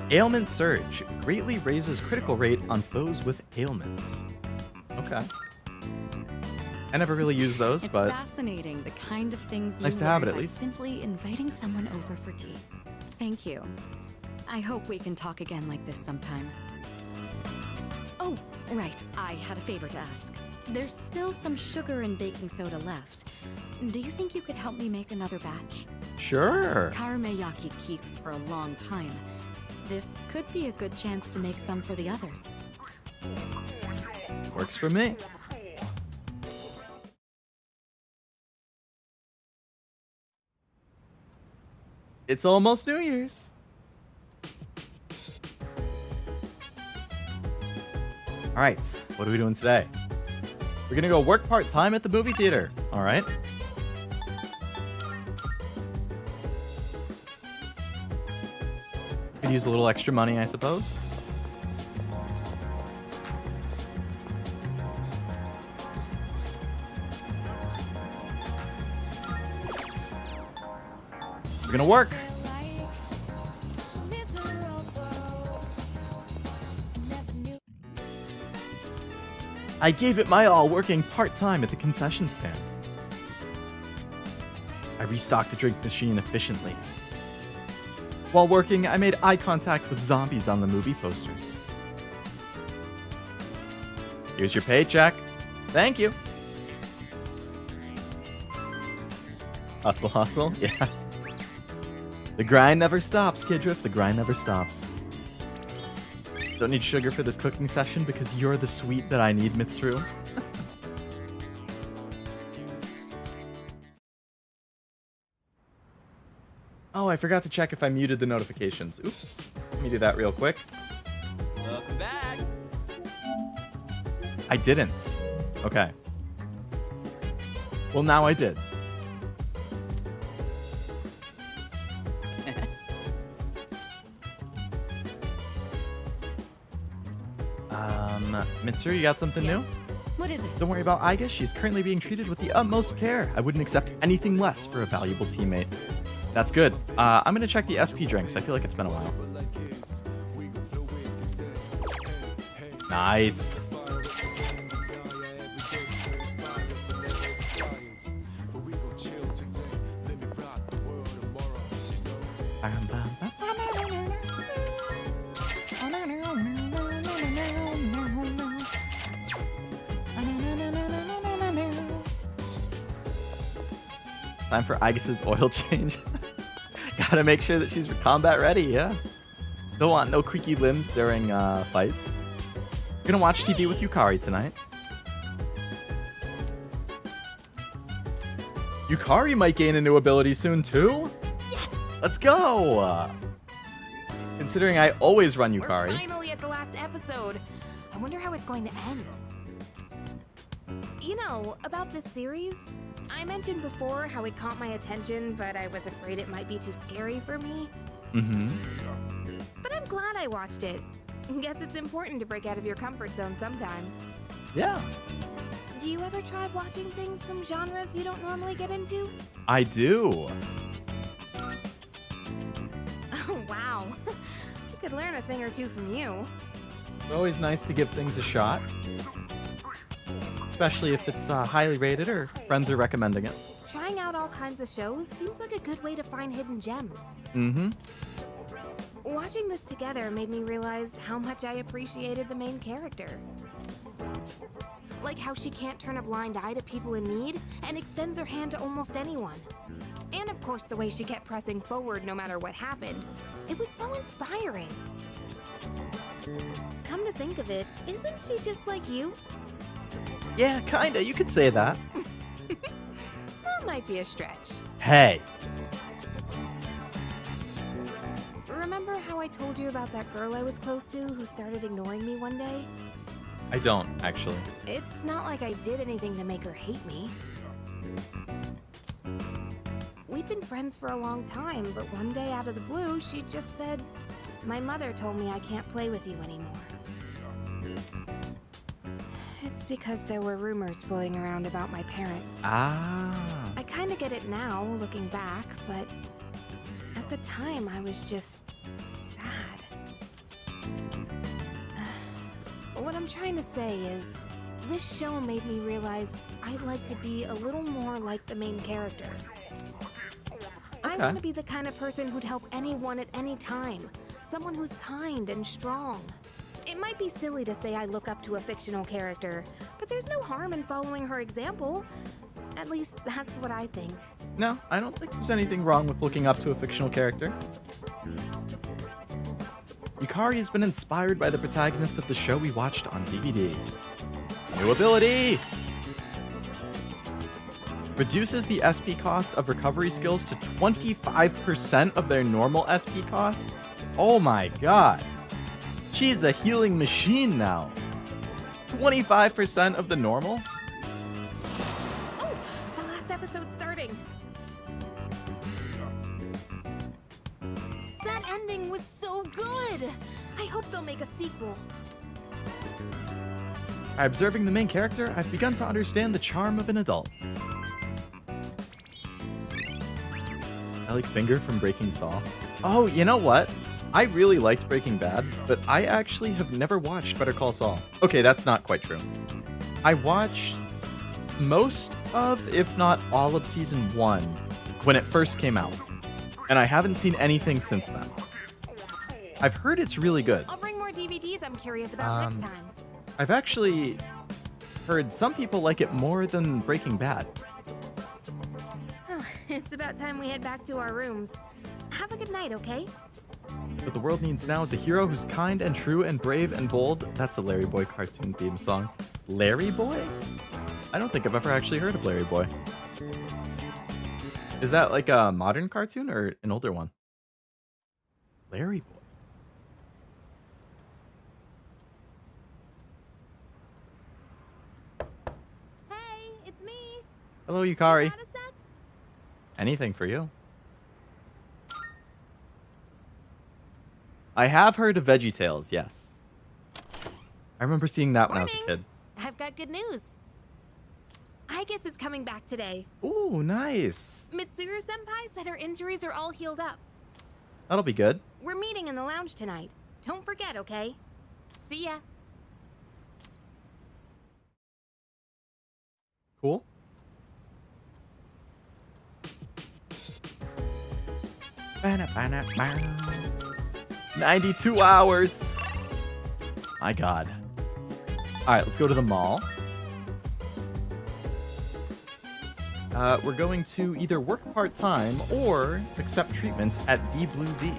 Ailment Surge greatly raises critical rate on foes with ailments. Okay. I never really used those, It's but fascinating the kind of things you nice to have learn it at by least. simply inviting someone over for tea. Thank you. I hope we can talk again like this sometime. Oh, right. I had a favor to ask. There's still some sugar and baking soda left. Do you think you could help me make another batch? Sure. Karumeyaki keeps for a long time. This could be a good chance to make some for the others. Works for me. It's almost New Year's. All right, what are we doing today? We're gonna go work part-time at the movie theater. All right. Could use a little extra money, I suppose. We're gonna work. I gave it my all working part-time at the concession stand. I restocked the drink machine efficiently. While working, I made eye contact with zombies on the movie posters. Here's your paycheck. Thank you. Hustle, hustle. Yeah. The grind never stops, Kidriff. The grind never stops. Don't need sugar for this cooking session because you're the sweet that I need, Mitsuru. Oh, I forgot to check if I muted the notifications. Oops. Let me do that real quick. Welcome back. I didn't. Okay. Well, now I did. Mitsuru, you got something new? What is it? Don't worry about Aigis. She's currently being treated with the utmost care. I wouldn't accept anything less for a valuable teammate. That's good. I'm gonna check the SP drinks. I feel like it's been a while. Nice. Time for Aigis' oil change. Gotta make sure that she's combat ready, yeah. Don't want no creaky limbs during fights. Gonna watch TV with Yukari tonight. Yukari might gain a new ability soon too. Yes! Let's go! Considering I always run Yukari. We're finally at the last episode. I wonder how it's going to end. You know, about this series, I mentioned before how it caught my attention, but I was afraid it might be too scary for me. Mm-hmm. But I'm glad I watched it. Guess it's important to break out of your comfort zone sometimes. Yeah. Do you ever try watching things from genres you don't normally get into? I do. Oh, wow. I could learn a thing or two from you. It's always nice to give things a shot. Especially if it's highly rated or friends are recommending it. Trying out all kinds of shows seems like a good way to find hidden gems. Mm-hmm. Watching this together made me realize how much I appreciated the main character. Like how she can't turn a blind eye to people in need and extends her hand to almost anyone. And of course the way she kept pressing forward no matter what happened. It was so inspiring. Come to think of it, isn't she just like you? Yeah, kinda. You could say that. That might be a stretch. Hey. Remember how I told you about that girl I was close to who started ignoring me one day? I don't, actually. It's not like I did anything to make her hate me. We'd been friends for a long time, but one day out of the blue, she just said, "My mother told me I can't play with you anymore." It's because there were rumors floating around about my parents. Ah. I kinda get it now, looking back, but at the time I was just sad. What I'm trying to say is, this show made me realize I'd like to be a little more like the main character. I want to be the kind of person who'd help anyone at any time. Someone who's kind and strong. It might be silly to say I look up to a fictional character, but there's no harm in following her example. At least that's what I think. No, I don't think there's anything wrong with looking up to a fictional character. Yukari has been inspired by the protagonist of the show we watched on DVD. New ability! Reduces the SP cost of recovery skills to 25% of their normal SP cost? Oh my god. She's a healing machine now. 25% of the normal? Oh, the last episode's starting. That ending was so good. I hope they'll make a sequel. By observing the main character, I've begun to understand the charm of an adult. I like Finger from Breaking Saw. Oh, you know what? I really liked Breaking Bad, but I actually have never watched Better Call Saul. Okay, that's not quite true. I watched most of, if not all of season 1 when it first came out, and I haven't seen anything since then. I've heard it's really good. I'll bring more DVDs I'm curious about next time. I've actually heard some people like it more than Breaking Bad. It's about time we head back to our rooms. Have a good night, okay? What the world needs now is a hero who's kind and true and brave and bold. That's a Larry Boy cartoon theme song. Larry Boy? I don't think I've ever actually heard of Larry Boy. Is that like a modern cartoon or an older one? Larry Boy. Hey, it's me. Hello, Yukari. Got a sec? Anything for you. I have heard of VeggieTales, yes. I remember seeing that when I was a kid. I've got good news. Aigis is coming back today. Ooh, nice. Mitsuru Senpai said her injuries are all healed up. That'll be good. We're meeting in the lounge tonight. Don't forget, okay? See ya. Cool. Banna, banna, banna. 92 hours. My God. All right, let's go to the mall. We're going to either work part-time or accept treatment at the Blue V.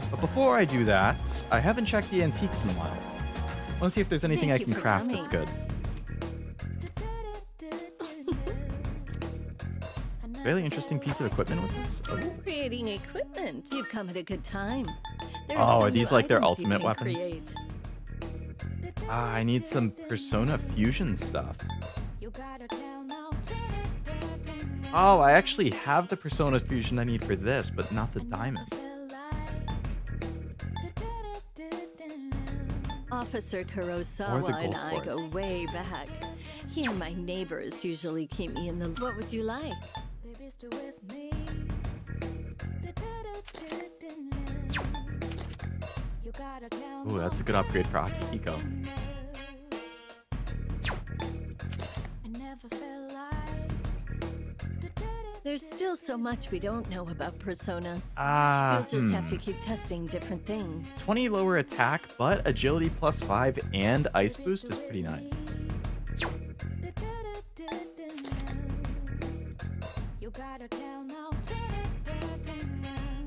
But before I do that, I haven't checked the antiques in a while. I want to see if there's anything I can craft that's good. Really interesting piece of equipment with this. Oh. Creating equipment. You've come at a good time. Oh, are these like their ultimate weapons? I need some Persona Fusion stuff. Oh, I actually have the Persona Fusion I need for this, but not the diamond. Officer Kurosawa and I go way back. He and my neighbors usually keep me in the... What would you like? Ooh, that's a good upgrade for Akihiko. There's still so much we don't know about personas. You'll just have to keep testing different things. 20 lower attack, but agility +5 and ice boost is pretty nice.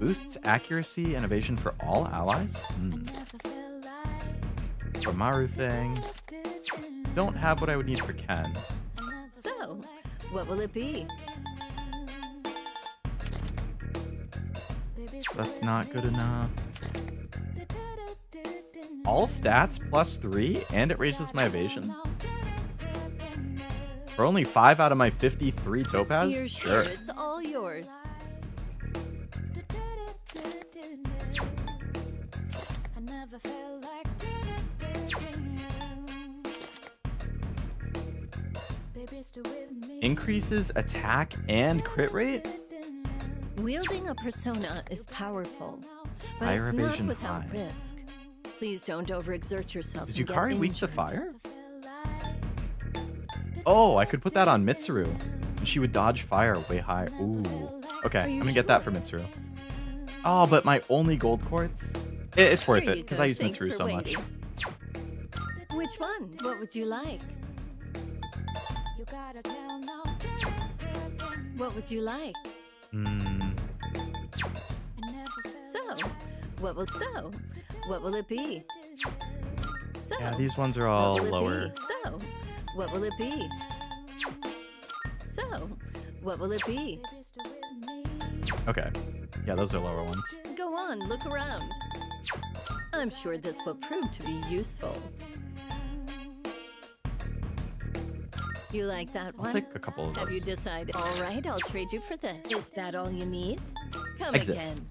Boosts accuracy and evasion for all allies? For Maru thing. Don't have what I would need for Ken. So, what will it be? That's not good enough. All stats +3, and it raises my evasion. For only 5 out of my 53 topaz? You're sure it's all yours. Increases attack and crit rate? Wielding a persona is powerful, but Higher it's not evasion without 5. risk. Please don't overexert yourself. Is and get Yukari weak to injured. fire? Oh, I could put that on Mitsuru. And she would dodge fire way higher. Ooh. Okay, I'm gonna get that for Mitsuru. Oh, but my only gold quartz? It's worth Here it, you because go. I use Thanks Mitsuru for so much. waiting. Which one? What would you like? What would you like? So, what will it be? So, Yeah, these ones are all what will it lower. be? So, what will it be? So, what will it be? Okay. Yeah, those are lower ones. Go on, look around. I'm sure this will prove to be useful. You like that one? I'll take a couple of Have you those. decided? All right, I'll trade you for this. Is that all you need? Come Exit. again.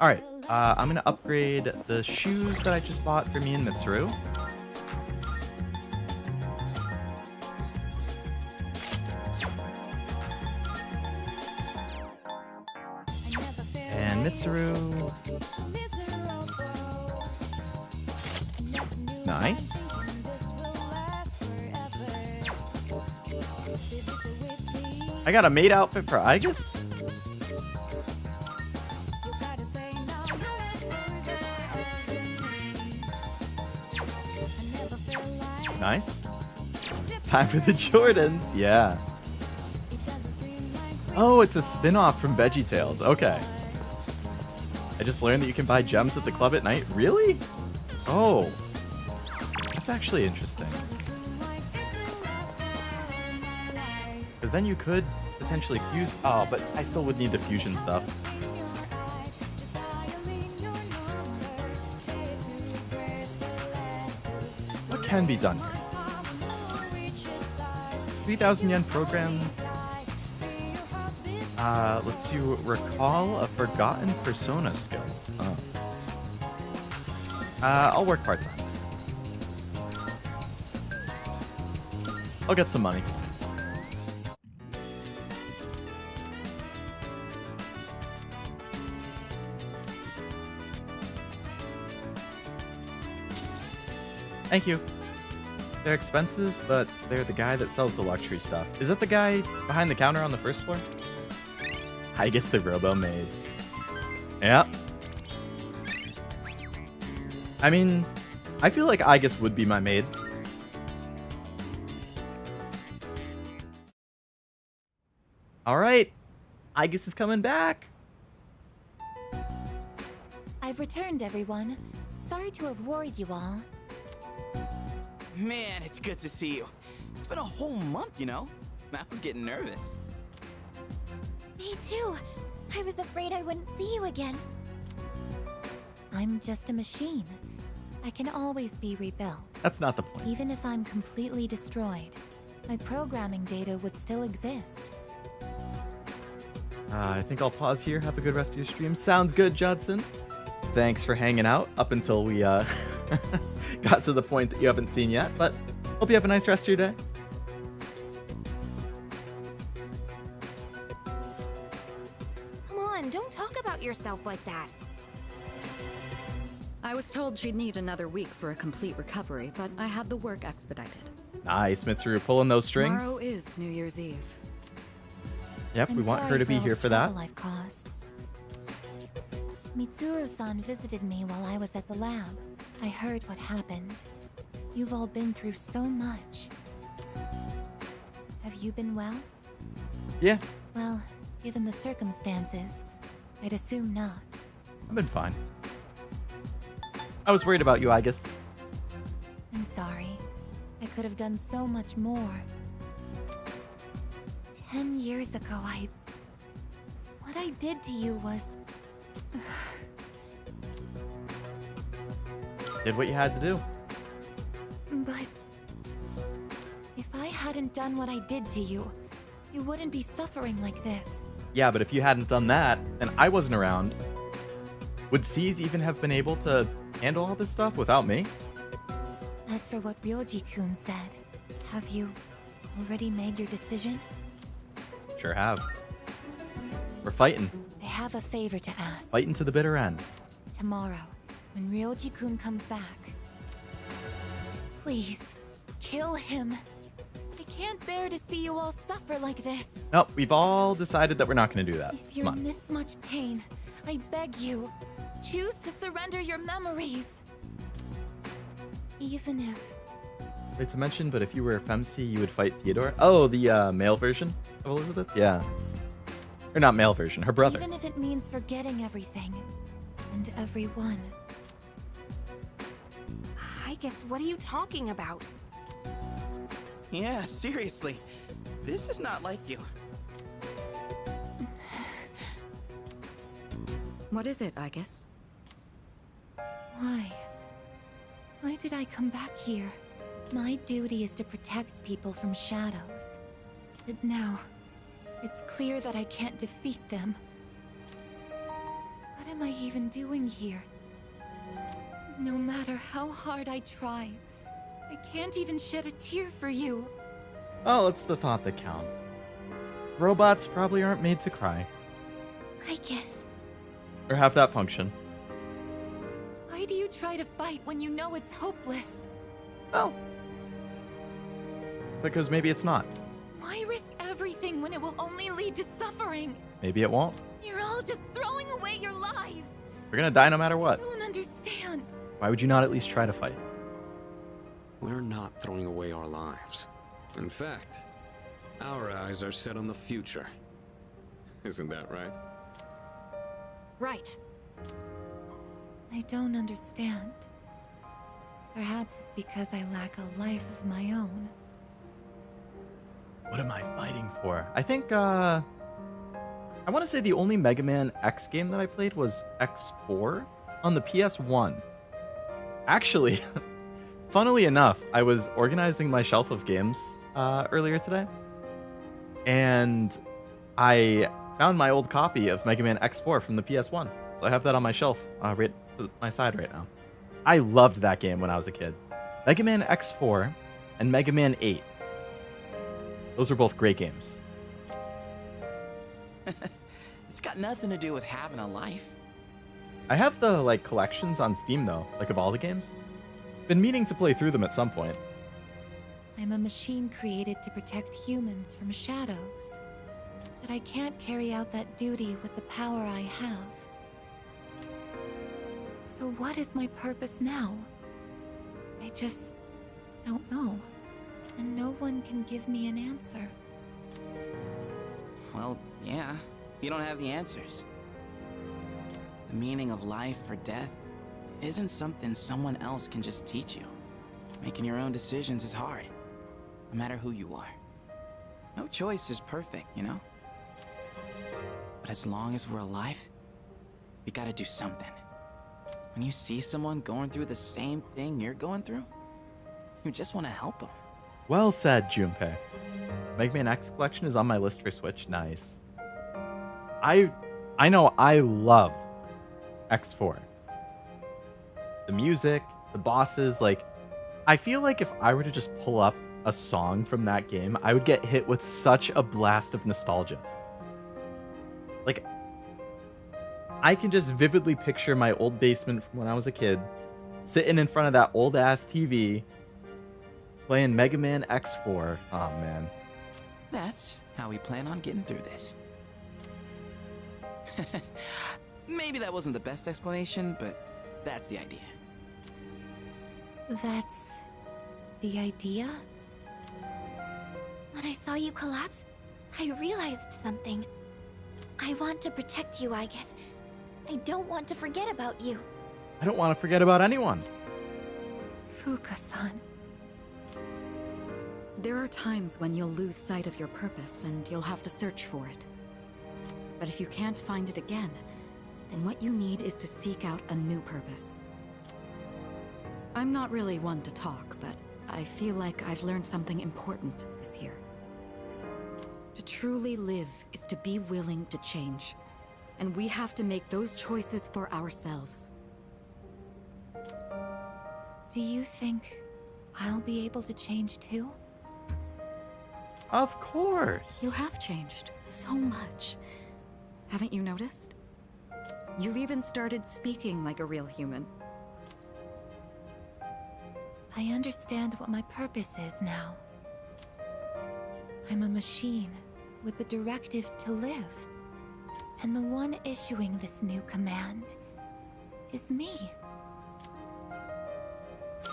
All right, I'm gonna upgrade the shoes that I just bought for me and Mitsuru. And Mitsuru. Nice. I got a maid outfit for Aigis? Nice. Time for the Jordans. Yeah. Oh, it's a spin-off from VeggieTales. Okay. I just learned that you can buy gems at the club at night. Really? Oh. That's actually interesting. Because then you could potentially fuse... Oh, but I still would need the fusion stuff. What can be done here? 3,000 yen program. Lets you recall a forgotten persona skill. Oh. I'll work part-time. I'll get some money. Thank you. They're expensive, but they're the guy that sells the luxury stuff. Is that the guy behind the counter on the first floor? I guess the Robo Maid. Yep. I mean, I feel like Aigis would be my maid. Alright. Aigis is coming back. I've returned, everyone. Sorry to have worried you all. Man, it's good to see you. It's been a whole month, you know? I was getting nervous. Me too. I was afraid I wouldn't see you again. I'm just a machine. I can always be rebuilt. That's not the point. Even if I'm completely destroyed, my programming data would still exist. I think I'll pause here. Have a good rest of your stream. Sounds good, Judson. Thanks for hanging out up until we got to the point that you haven't seen yet, but hope you have a nice rest of your day. Come on, don't talk about yourself like that. I was told she'd need another week for a complete recovery, but I had the work expedited. Nice, Mitsuru, pulling those strings. Tomorrow is New Year's Eve. Yep, we want her to be here for that. I've caused. Mitsuru-san visited me while I was at the lab. I heard what happened. You've all been through so much. Have you been well? Yeah, Well, given the circumstances, I'd assume not. I've been fine. I was worried about you, Aigis. I'm sorry. I could have done so much more. 10 years ago, what I did to you was... Did what you had to do. But... if I hadn't done what I did to you, you wouldn't be suffering like this. Yeah, but if you hadn't done that, and I wasn't around, would C's even have been able to handle all this stuff without me? As for what Ryoji-kun said, have you already made your decision? Sure have. We're fighting. I have a favor to ask. Fighting to the bitter end. Tomorrow, when Ryoji-kun comes back, please, kill him. I can't bear to see you all suffer like this. Nope, we've all decided that we're not going to do that. If you're Come in on. this much pain, I beg you, choose to surrender your memories. Even if... Wait to mention, but if you were a femc, you would fight Theodore? Oh, the male version of Elizabeth? Yeah. Or not male version, her brother. Even if it means forgetting everything and everyone. I guess, what are you talking about? Yeah, seriously. This is not like you. What is it, Aigis? Why? Why did I come back here? My duty is to protect people from shadows. But now, it's clear that I can't defeat them. What am I even doing here? No matter how hard I try, I can't even shed a tear for you. Oh, it's the thought that counts. Robots probably aren't made to cry. I guess. Or have that function. Why do you try to fight when you know it's hopeless? Oh. Because maybe it's not. Why risk everything when it will only lead to suffering? Maybe it won't. You're all just throwing away your lives. We're gonna die no matter I what. don't understand. Why would you not at least try to fight? We're not throwing away our lives. In fact, our eyes are set on the future. Isn't that right? Right. I don't understand. Perhaps it's because I lack a life of my own. What am I fighting for? I think, I want to say the only Mega Man X game that I played was X4 on the PS1. Actually, funnily enough, I was organizing my shelf of games earlier today, and I found my old copy of Mega Man X4 from the PS1. So I have that on my shelf right to my side right now. I loved that game when I was a kid. Mega Man X4 and Mega Man 8. Those were both great games. It's got nothing to do with having a life. I have the collections on Steam though, of all the games. Been meaning to play through them at some point. I'm a machine created to protect humans from shadows. But I can't carry out that duty with the power I have. So what is my purpose now? I just don't know. And no one can give me an answer. Well, yeah, you don't have the answers. The meaning of life or death isn't something someone else can just teach you. Making your own decisions is hard, no matter who you are. No choice is perfect, you know? But as long as we're alive, we gotta do something. When you see someone going through the same thing you're going through, you just want to help them. Well said, Junpei. Mega Man X collection is on my list for Switch. Nice. I know I love X4. The music, the bosses, I feel like if I were to just pull up a song from that game, I would get hit with such a blast of nostalgia. I can just vividly picture my old basement from when I was a kid, sitting in front of that old ass TV, playing Mega Man X4. Oh man. That's how we plan on getting through this. Maybe that wasn't the best explanation, but that's the idea. That's the idea? When I saw you collapse, I realized something. I want to protect you, Aigis. I don't want to forget about you. I don't want to forget about anyone. Fuka-san. There are times when you'll lose sight of your purpose and you'll have to search for it. But if you can't find it again, then what you need is to seek out a new purpose. I'm not really one to talk, but I feel like I've learned something important this year. To truly live is to be willing to change, and we have to make those choices for ourselves. Do you think I'll be able to change too? Of course. You have changed so much. Haven't you noticed? You've even started speaking like a real human. I understand what my purpose is now. I'm a machine with the directive to live. And the one issuing this new command is me.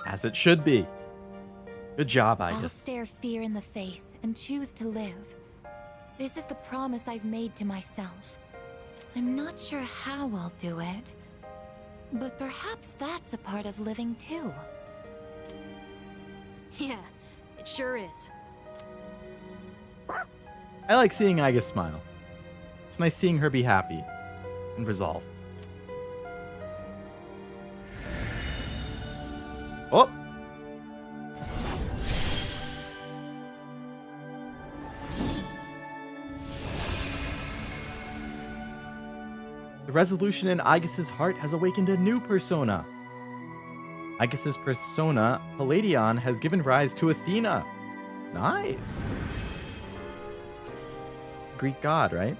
As it should be. Good job, I'll Aigis. stare fear in the face and choose to live. This is the promise I've made to myself. I'm not sure how I'll do it, but perhaps that's a part of living too. Yeah, it sure is. I like seeing Aigis smile. It's nice seeing her be happy and resolved. Oh! The resolution in Aigis' heart has awakened a new persona. Aigis' persona, Palladion, has given rise to Athena. Nice. Greek god, right?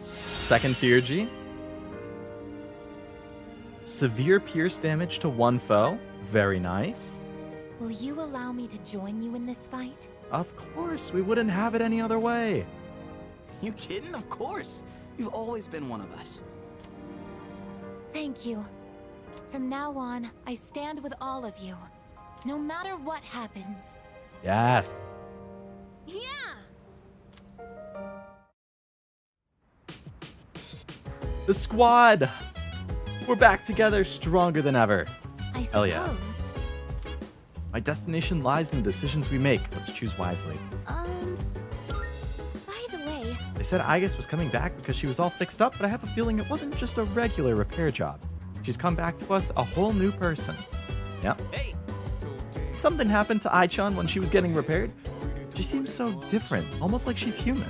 Second theurgy. Severe pierce damage to one foe. Very nice. Will you allow me to join you in this fight? Of course, we wouldn't have it any other way. You kidding? Of course. You've always been one of us. Thank you. From now on, I stand with all of you, no matter what happens. Yes. Yeah! The squad! We're back together, stronger than ever. I suppose. Hell yeah. My destination lies in the decisions we make. Let's choose wisely. By the way, They said Aigis was coming back because she was all fixed up, but I have a feeling it wasn't just a regular repair job. She's come back to us a whole new person. Yep. Hey! Something happened to Ai-chan when she was getting repaired. She seems so different, almost like she's human.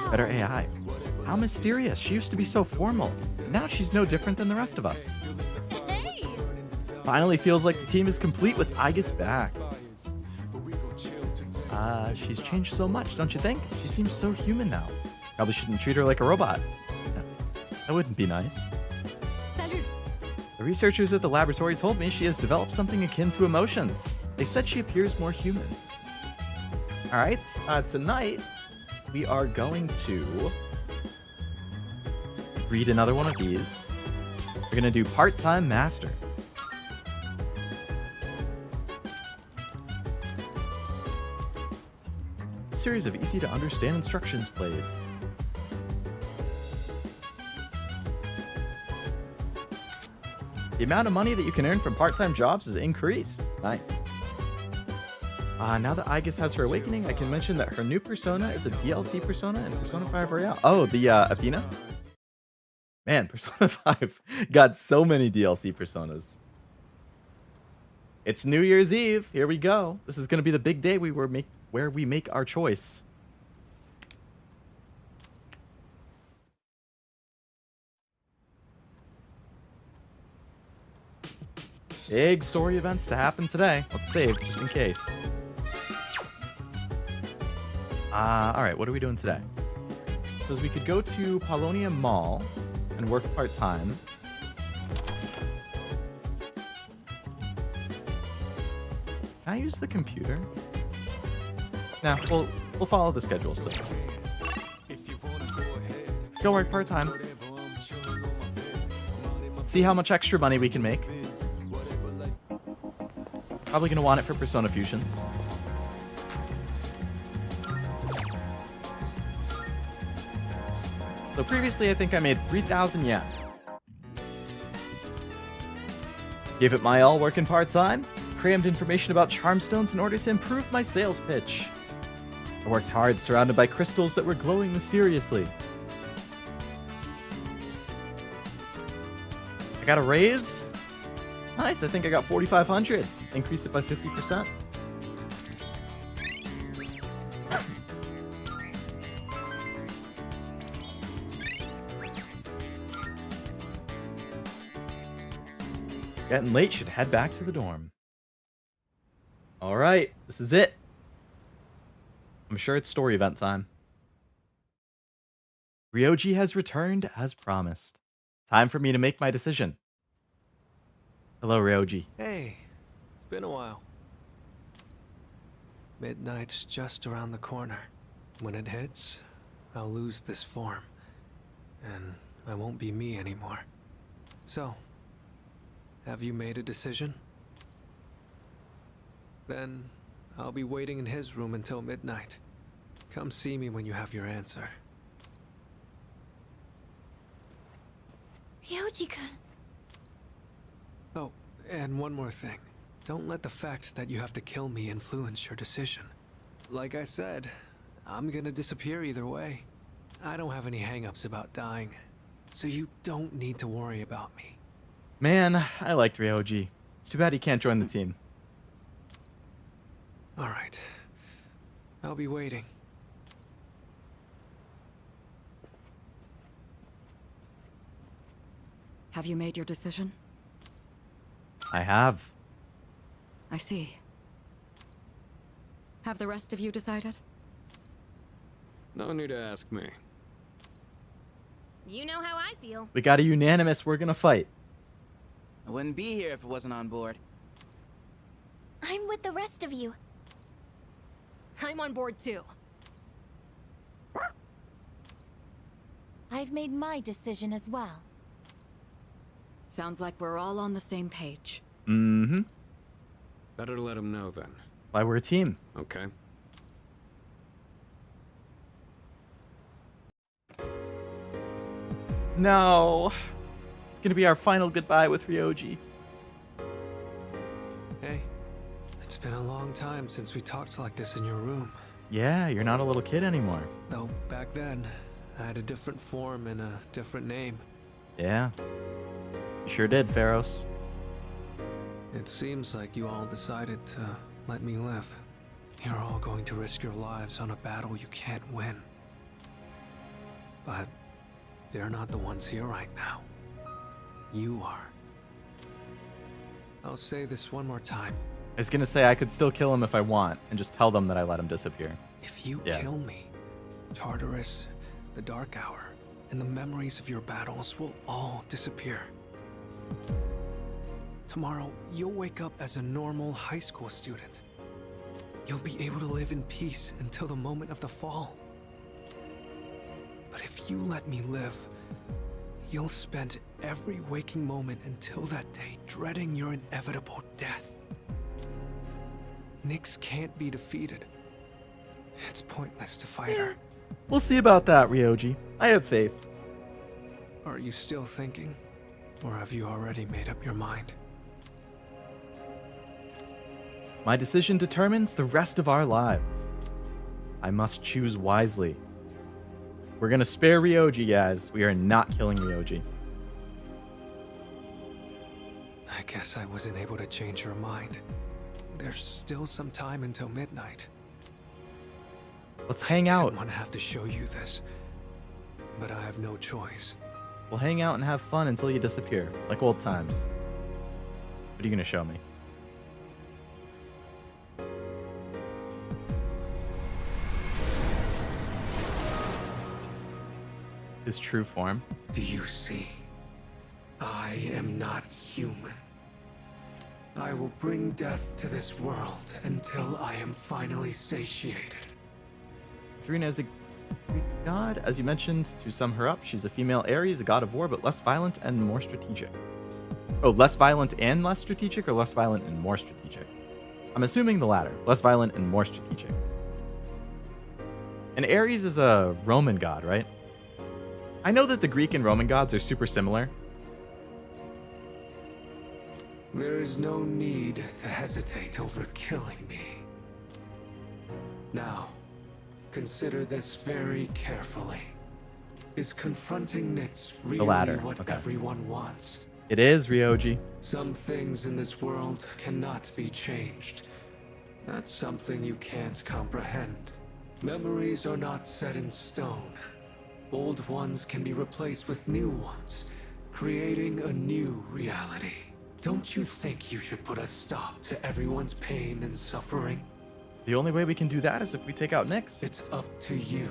Better AI. How mysterious. She used to be so formal. Now she's no different than the rest of us. hey! Finally feels like the team is complete with Aigis back. She's changed so much, don't you think? She seems so human now. Probably shouldn't treat her like a robot. That wouldn't be nice. Salut. The researchers at the laboratory told me she has developed something akin to emotions. They said she appears more human. Alright, tonight we are going to read another one of these. We're going to do Part-Time Master. A series of easy-to-understand instructions plays. The amount of money that you can earn from part-time jobs is increased. Nice. Now that Aigis has her awakening, I can mention that her new persona is a DLC persona in Persona 5 Royale. Oh, the Athena? Man, Persona 5 got so many DLC personas. It's New Year's Eve. Here we go. This is going to be the big day where we make our choice. Big story events to happen today. Let's save just in case. Alright, what are we doing today? Says we could go to Polonia Mall and work part-time. Can I use the computer? Nah, we'll follow the schedule still. Go work part-time. See how much extra money we can make. Probably gonna want it for Persona Fusions. So previously, I think I made 3,000 yen. Gave it my all working part-time. Crammed information about charm stones in order to improve my sales pitch. I worked hard, surrounded by crystals that were glowing mysteriously. I got a raise. Nice, I think I got 4,500. Increased it by 50%. Getting late, should head back to the dorm. Alright, this is it. I'm sure it's story event time. Ryoji has returned as promised. Time for me to make my decision. Hello, Ryoji. Hey, it's been a while. Midnight's just around the corner. When it hits, I'll lose this form. And I won't be me anymore. So, have you made a decision? Then, I'll be waiting in his room until midnight. Come see me when you have your answer. Ryoji-kun. Oh, and one more thing. Don't let the fact that you have to kill me influence your decision. Like I said, I'm gonna disappear either way. I don't have any hang-ups about dying, so you don't need to worry about me. Man, I liked Ryoji. It's too bad he can't join the team. Alright. I'll be waiting. Have you made your decision? I have. I see. Have the rest of you decided? No need to ask me. You know how I feel. We got a unanimous, we're gonna fight. I wouldn't be here if it wasn't on board. I'm with the rest of you. I'm on board too. I've made my decision as well. Sounds like we're all on the same page. Mm-hmm. Better let him know then. Why we're a team. Okay. No. It's gonna be our final goodbye with Ryoji. Hey, it's been a long time since we talked like this in your room. Yeah, you're not a little kid anymore. Though back then, I had a different form and a different name. Yeah. You sure did, Pharos. It seems like you all decided to let me live. You're all going to risk your lives on a battle you can't win. But they're not the ones here right now. You are. I'll say this one more time. I was gonna say I could still kill him if I want, and just tell them that I let him disappear. If you kill me, Tartarus, the Dark Hour, and the memories of your battles will all disappear. Tomorrow, you'll wake up as a normal high school student. You'll be able to live in peace until the moment of the fall. But if you let me live, you'll spend every waking moment until that day dreading your inevitable death. Nyx can't be defeated. It's pointless to fight her. We'll see about that, Ryoji. I have faith. Are you still thinking? Or have you already made up your mind? My decision determines the rest of our lives. I must choose wisely. We're gonna spare Ryoji, guys. We are not killing Ryoji. I guess I wasn't able to change your mind. There's still some time until midnight. Let's hang I out. didn't want to have to show you this, but I have no choice. We'll hang out and have fun until you disappear, like old times. What are you gonna show me? His true form. Do you see? I am not human. I will bring death to this world until I am finally satiated. Thrina is a Greek god. As you mentioned, to sum her up, she's a female Ares, a god of war, but less violent and more strategic. Oh, less violent and less strategic, or less violent and more strategic? I'm assuming the latter. Less violent and more strategic. And Ares is a Roman god, right? I know that the Greek and Roman gods are super similar. There is no need to hesitate over killing me. Now, consider this very carefully. Is confronting Nyx really what everyone wants? It is, Ryoji. Some things in this world cannot be changed. That's something you can't comprehend. Memories are not set in stone. Old ones can be replaced with new ones, creating a new reality. Don't you think you should put a stop to everyone's pain and suffering? The only way we can do that is if we take out Nyx. It's up to you.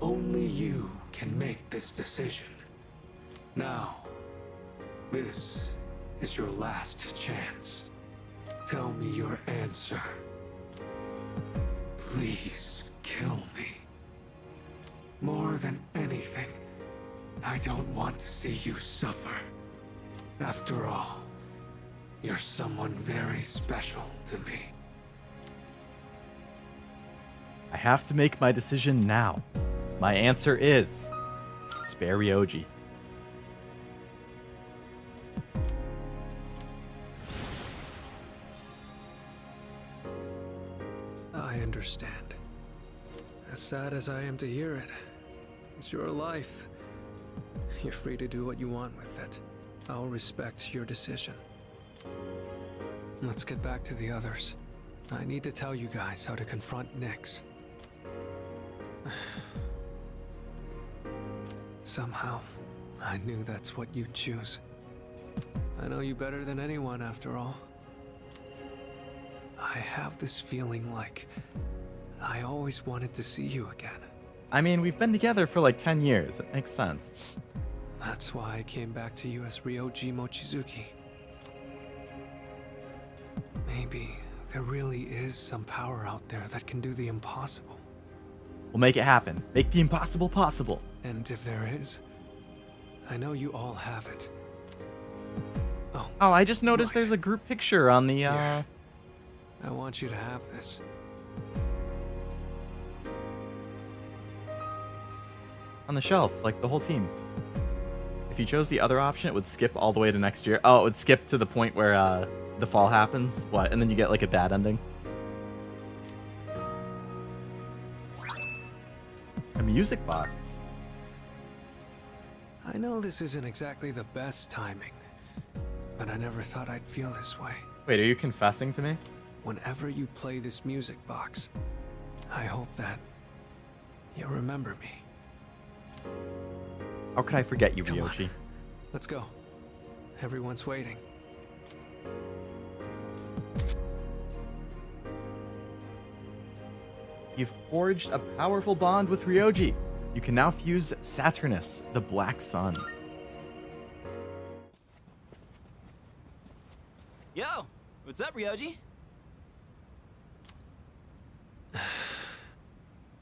Only you can make this decision. Now, this is your last chance. Tell me your answer. Please kill me. More than anything, I don't want to see you suffer. After all, you're someone very special to me. I have to make my decision now. My answer is spare Ryoji. I understand. As sad as I am to hear it, it's your life. You're free to do what you want with it. I'll respect your decision. Let's get back to the others. I need to tell you guys how to confront Nyx. Somehow, I knew that's what you'd choose. I know you better than anyone, after all. I have this feeling like I always wanted to see you again. I mean, we've been together for like 10 years. It makes sense. That's why I came back to you as Ryoji Mochizuki. Maybe there really is some power out there that can do the impossible. We'll make it happen. Make the impossible possible. And if there is, I know you all have it. Oh, I just noticed right. there's a group picture on the, Here. I want you to have this. on the shelf, like the whole team. If you chose the other option, it would skip all the way to next year. Oh, it would skip to the point where the fall happens. What? And then you get like a bad ending. A music box. I know this isn't exactly the best timing, but I never thought I'd feel this way. Wait, are you confessing to me? Whenever you play this music box, I hope that you remember me. How could I forget you, Come on. Ryoji? Let's go. Everyone's waiting. You've forged a powerful bond with Ryoji. You can now fuse Saturnus, the Black Sun. Yo, what's up, Ryoji?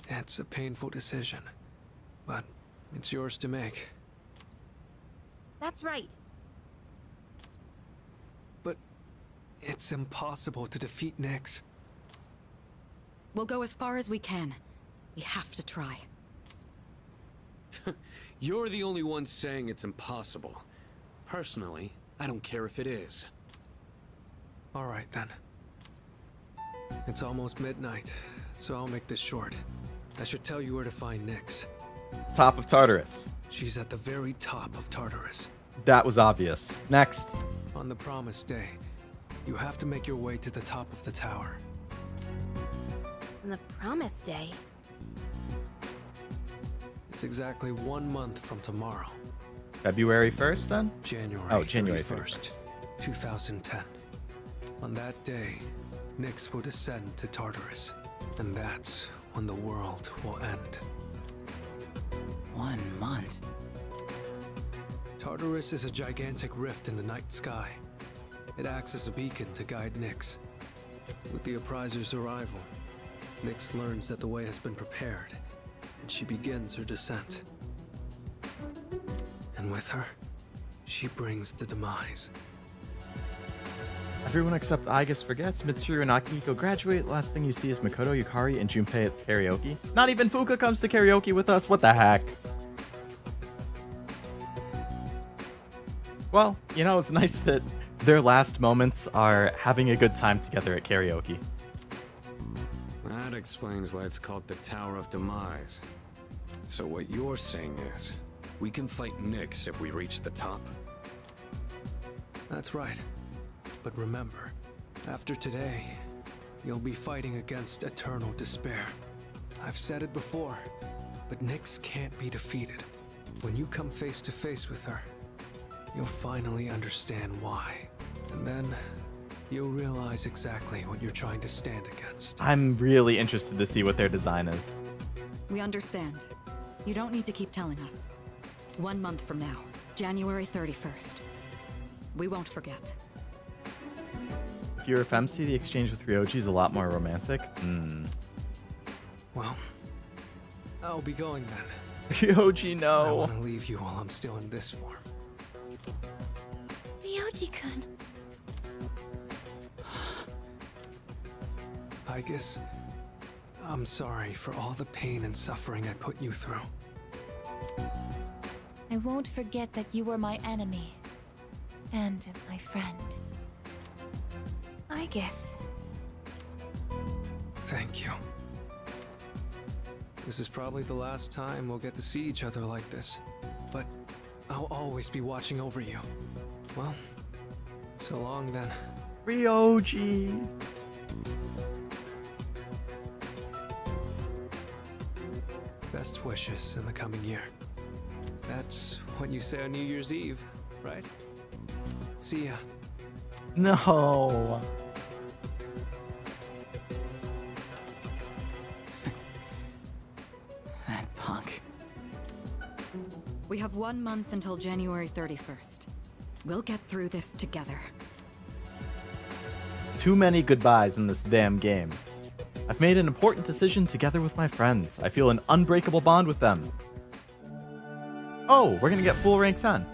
It's a painful decision, but it's yours to make. That's right. But it's impossible to defeat Nyx. We'll go as far as we can. We have to try. You're the only one saying it's impossible. Personally, I don't care if it is. All right, then. It's almost midnight, so I'll make this short. I should tell you where to find Nyx. Top of Tartarus. She's at the very top of Tartarus. That was obvious. Next. On the promised day, you have to make your way to the top of the tower. On the promise day. It's exactly 1 month from tomorrow. February 1st, then? January January 2010. On that day, Nyx will descend to Tartarus, and that's when the world will end. 1 month. Tartarus is a gigantic rift in the night sky. It acts as a beacon to guide Nyx. With the Appriser's arrival, Nyx learns that the way has been prepared, and she begins her descent. And with her, she brings the demise. Everyone except Aigis forgets. Mitsuru and Akihiko graduate. Last thing you see is Makoto, Yukari, and Junpei at karaoke. Not even Fuka comes to karaoke with us. What the heck? Well, you know, it's nice that their last moments are having a good time together at karaoke. That explains why it's called the Tower of Demise. So what you're saying is, we can fight Nyx if we reach the top? That's right. But remember, after today, you'll be fighting against eternal despair. I've said it before, but Nyx can't be defeated. When you come face to face with her, you'll finally understand why. And then, you'll realize exactly what you're trying to stand against. I'm really interested to see what their design is. We understand. You don't need to keep telling us. 1 month from now, January 31st. We won't forget. If you're a femc, the exchange with Ryoji is a lot more romantic. Well, I'll be going then. Ryoji, I no. want to leave you while I'm still in this form. Ryoji-kun. Aigis, I'm sorry for all the pain and suffering I put you through. I won't forget that you were my enemy. And my friend. I guess. Thank you. This is probably the last time we'll get to see each other like this, but I'll always be watching over you. Well, so long then. Ryoji. Best wishes in the coming year. That's what you say on New Year's Eve, right? See ya. No. That punk. We have 1 month until January 31st. We'll get through this together. Too many goodbyes in this damn game. I've made an important decision together with my friends. I feel an unbreakable bond with them. Oh, we're gonna get full rank 10.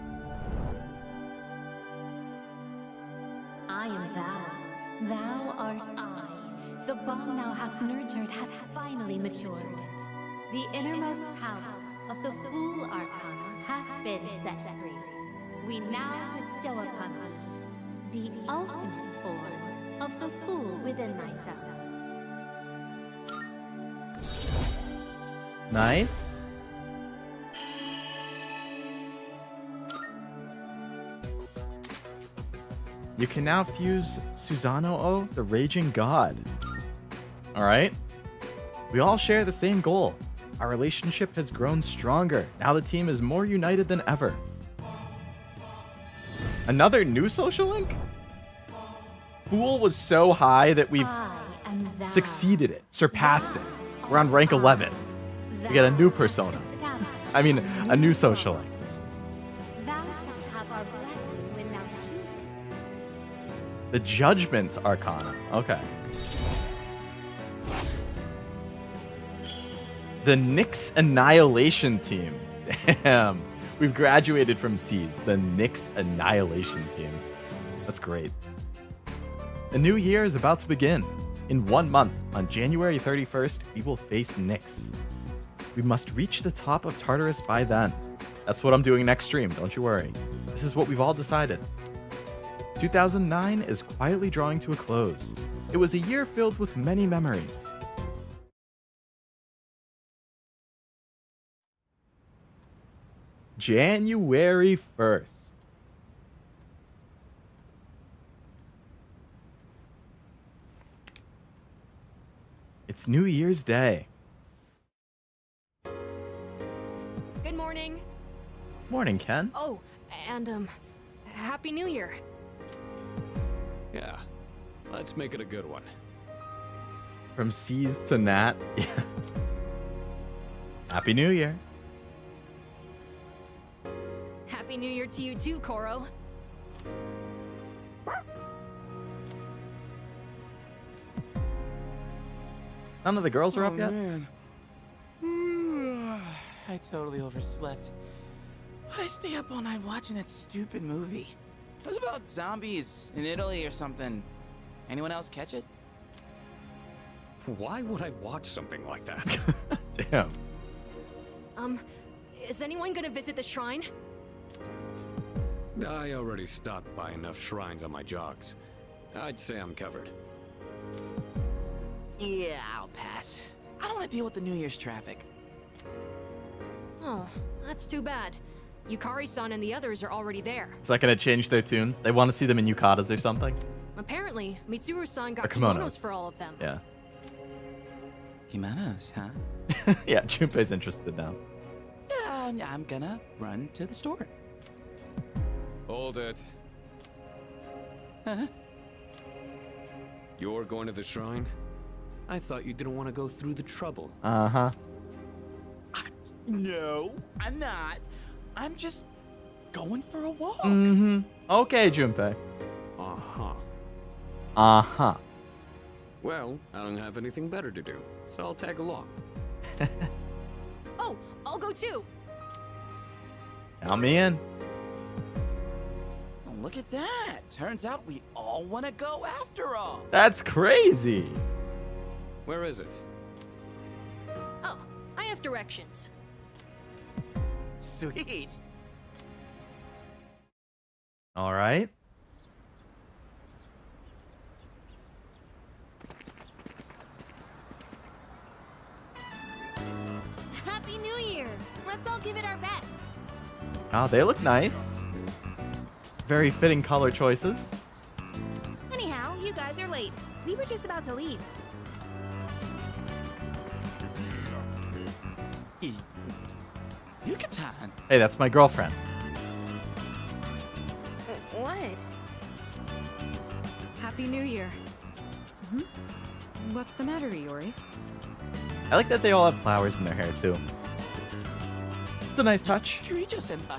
I am thou. Thou art I. The bond thou hast nurtured hath finally matured. The innermost power of the Fool Arcana hath been set free. We now bestow upon thee the ultimate form of the Fool within thyself. Nice. You can now fuse Susanoo, the Raging God. Alright. We all share the same goal. Our relationship has grown stronger. Now the team is more united than ever. Another new social link? Fool was so high that we've succeeded it, surpassed it. We're on rank 11. We got a new persona. I mean, a new social link. Thou shalt have our blessing when thou choosest. The Judgment Arcana. Okay. The Nyx Annihilation Team. Damn. We've graduated from C's. The Nyx Annihilation Team. That's great. The new year is about to begin. In 1 month, on January 31st, we will face Nyx. We must reach the top of Tartarus by then. That's what I'm doing next stream, don't you worry. This is what we've all decided. 2009 is quietly drawing to a close. It was a year filled with many memories. January 1st. It's New Year's Day. Good morning. Morning, Ken. Oh, and Happy New Year. Yeah, let's make it a good one. From C's to Nat. Happy New Year. Happy New Year to you too, Koro. None of the girls are up yet? Man. I totally overslept. Why'd I stay up all night watching that stupid movie? It was about zombies in Italy or something. Anyone else catch it? Why would I watch something like that? Damn. Is anyone gonna visit the shrine? I already stopped by enough shrines on my jogs. I'd say I'm covered. Yeah, I'll pass. I don't want to deal with the New Year's traffic. Oh, that's too bad. Yukari-san and the others are already there. Is that going to change their tune? They want to see them in yukatas or something? Apparently, Mitsuru-san got kimonos. kimonos for all of them. Yeah. Kimonos, huh? Yeah, Junpei's interested now. Yeah, I'm gonna run to the store. Hold it. Huh? You're going to the shrine? I thought you didn't want to go through the trouble. Uh-huh. No, I'm not. I'm just going for a walk. Mm-hmm. Okay, Junpei. Uh-huh. Uh-huh. Well, I don't have anything better to do, so I'll tag along. Oh, I'll go too. Count me in. Oh, look at that. Turns out we all want to go after all. That's crazy. Where is it? Oh, I have directions. Sweet. All right. Happy New Year! Let's all give it our best. Oh, they look nice. Very fitting color choices. Anyhow, you guys are late. We were just about to leave. Yucatan. Hey, that's my girlfriend. What? Happy New Year. Hmm? What's the matter, Iori? I like that they all have flowers in their hair, too. It's a nice touch. Kirijo-senpai,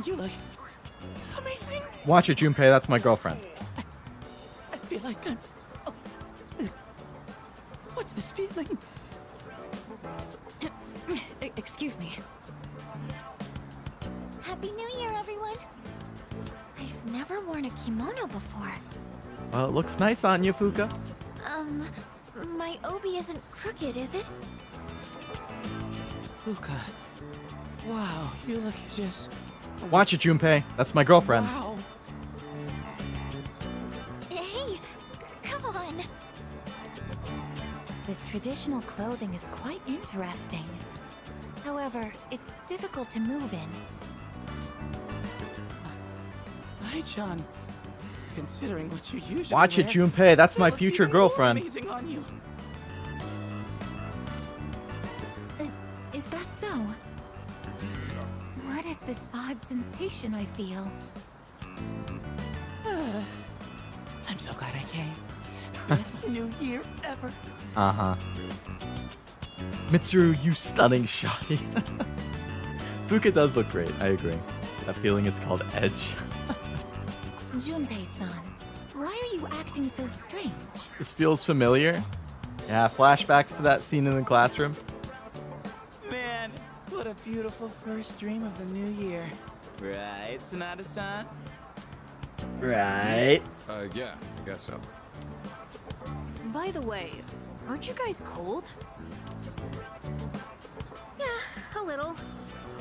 you look amazing. Watch it, Junpei. That's my girlfriend. I feel like I'm... Oh. What's this feeling? Excuse me. Happy New Year, everyone! I've never worn a kimono before. Well, it looks nice on you, Fuka. My obi isn't crooked, is it? Luca. Wow, you look just... Watch it, Junpei. That's my girlfriend. Wow. Hey, come on! This traditional clothing is quite interesting. However, it's difficult to move in. Hi-chan. Considering what you usually Watch it, wear, Junpei. That's it my looks future even more girlfriend. Amazing on you. Is that so? What is this odd sensation I feel? I'm so glad I came. Best New Year ever. Uh-huh. Mitsuru, you stunning shotty. Fuka does look great. I agree. That feeling, it's called edge. Junpei-san, why are you acting so strange? This feels familiar. Yeah, flashbacks to that scene in the classroom. Man, what a beautiful first dream of the new year. Right, Sonata-san? Right. Yeah, I guess so. By the way, aren't you guys cold? Yeah, a little.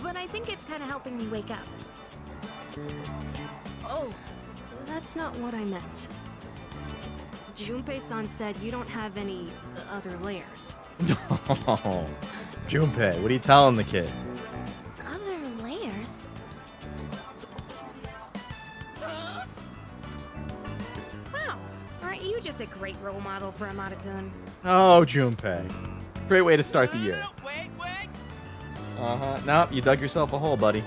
But I think it's kind of helping me wake up. Oh, that's not what I meant. Junpei-san said you don't have any other layers. Oh, Junpei, what are you telling the kid? Other layers? Wow, aren't you just a great role model for Amada-kun? Oh, Junpei. Great way to start the year. Wait. Uh-huh. Nope, you dug yourself a hole, buddy.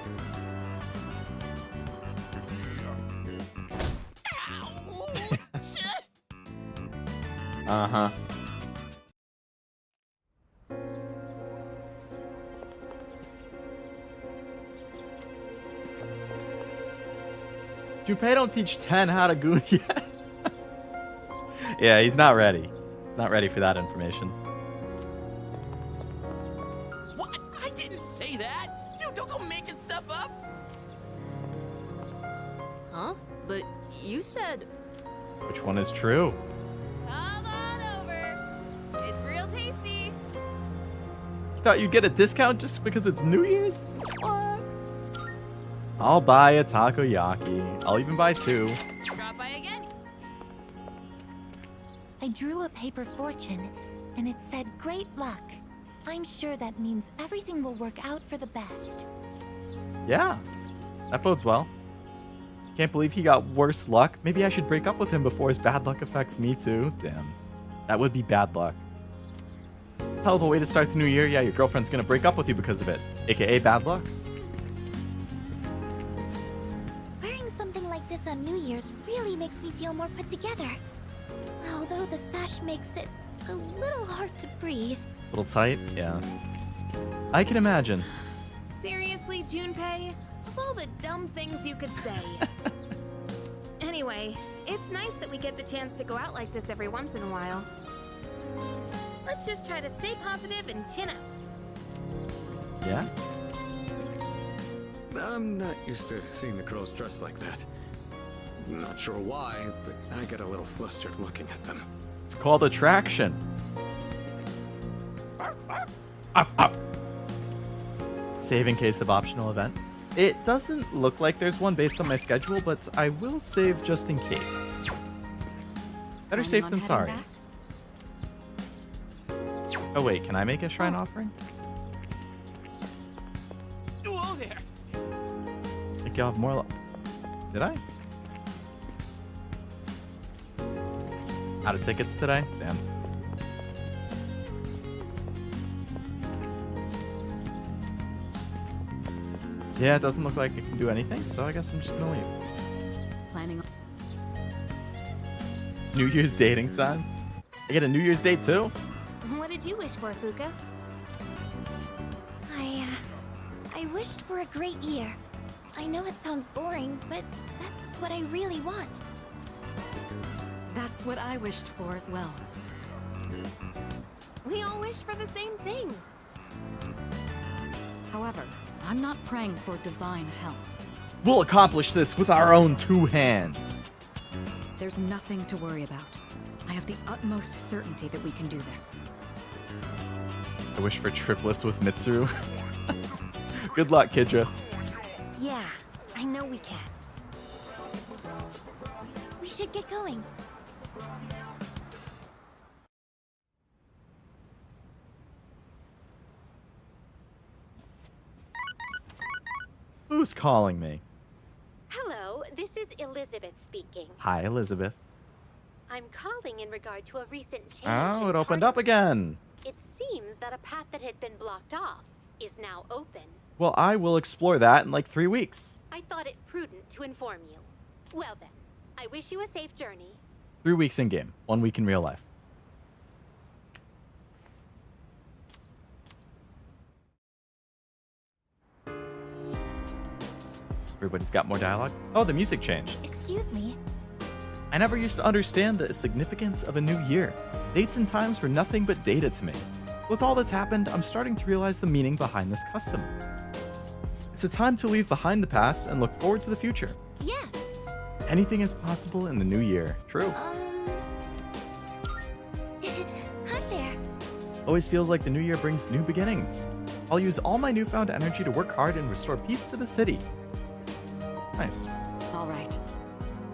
Uh-huh. Junpei don't teach 10 how to goon yet. Yeah, he's not ready. He's not ready for that information. What? I didn't say that. Dude, don't go making stuff up. Huh? But you said... Which one is true? Come on over. It's real tasty. You thought you'd get a discount just because it's New Year's? What? I'll buy a takoyaki. I'll even buy 2. Drop by again. I drew a paper fortune, and it said great luck. I'm sure that means everything will work out for the best. Yeah, that bodes well. Can't believe he got worse luck. Maybe I should break up with him before his bad luck affects me too. Damn, that would be bad luck. Hell of a way to start the new year. Yeah, your girlfriend's gonna break up with you because of it, aka bad luck. Wearing something like this on New Year's really makes me feel more put together. Although the sash makes it a little hard to breathe. Little tight, yeah. I can imagine. Seriously, Junpei? Of all the dumb things you could say. Anyway, it's nice that we get the chance to go out like this every once in a while. Let's just try to stay positive and chin up. Yeah? I'm not used to seeing the girls dressed like that. Not sure why, but I get a little flustered looking at them. It's called attraction. Up. Save in case of optional event. It doesn't look like there's one based on my schedule, but I will save just in case. Better safe than sorry. Oh wait, can I make a shrine offering? Whoa there. I think you'll have more luck. Did I? Out of tickets today? Damn. Yeah, it doesn't look like it can do anything, so I guess I'm just gonna leave. Planning on... It's New Year's dating time. I get a New Year's date too? What did you wish for, Fuka? I wished for a great year. I know it sounds boring, but that's what I really want. That's what I wished for as well. We all wished for the same thing. However, I'm not praying for divine help. We'll accomplish this with our own 2 hands. There's nothing to worry about. I have the utmost certainty that we can do this. I wish for triplets with Mitsuru. Good luck, Kidra. Yeah, I know we can. We should get going. Who's calling me? Hello, this is Elizabeth speaking. Hi, Elizabeth. I'm calling in regard to a recent change. Oh, in it opened up again. It seems that a path that had been blocked off is now open. Well, I will explore that in like 3 weeks. I thought it prudent to inform you. Well then, I wish you a safe journey. 3 weeks in game, 1 week in real life. Everybody's got more dialogue. Oh, the music changed. Excuse me. I never used to understand the significance of a new year. Dates and times were nothing but data to me. With all that's happened, I'm starting to realize the meaning behind this custom. It's a time to leave behind the past and look forward to the future. Yes. Anything is possible in the new year. True. Hi there. Always feels like the new year brings new beginnings. I'll use all my newfound energy to work hard and restore peace to the city. Nice. All right.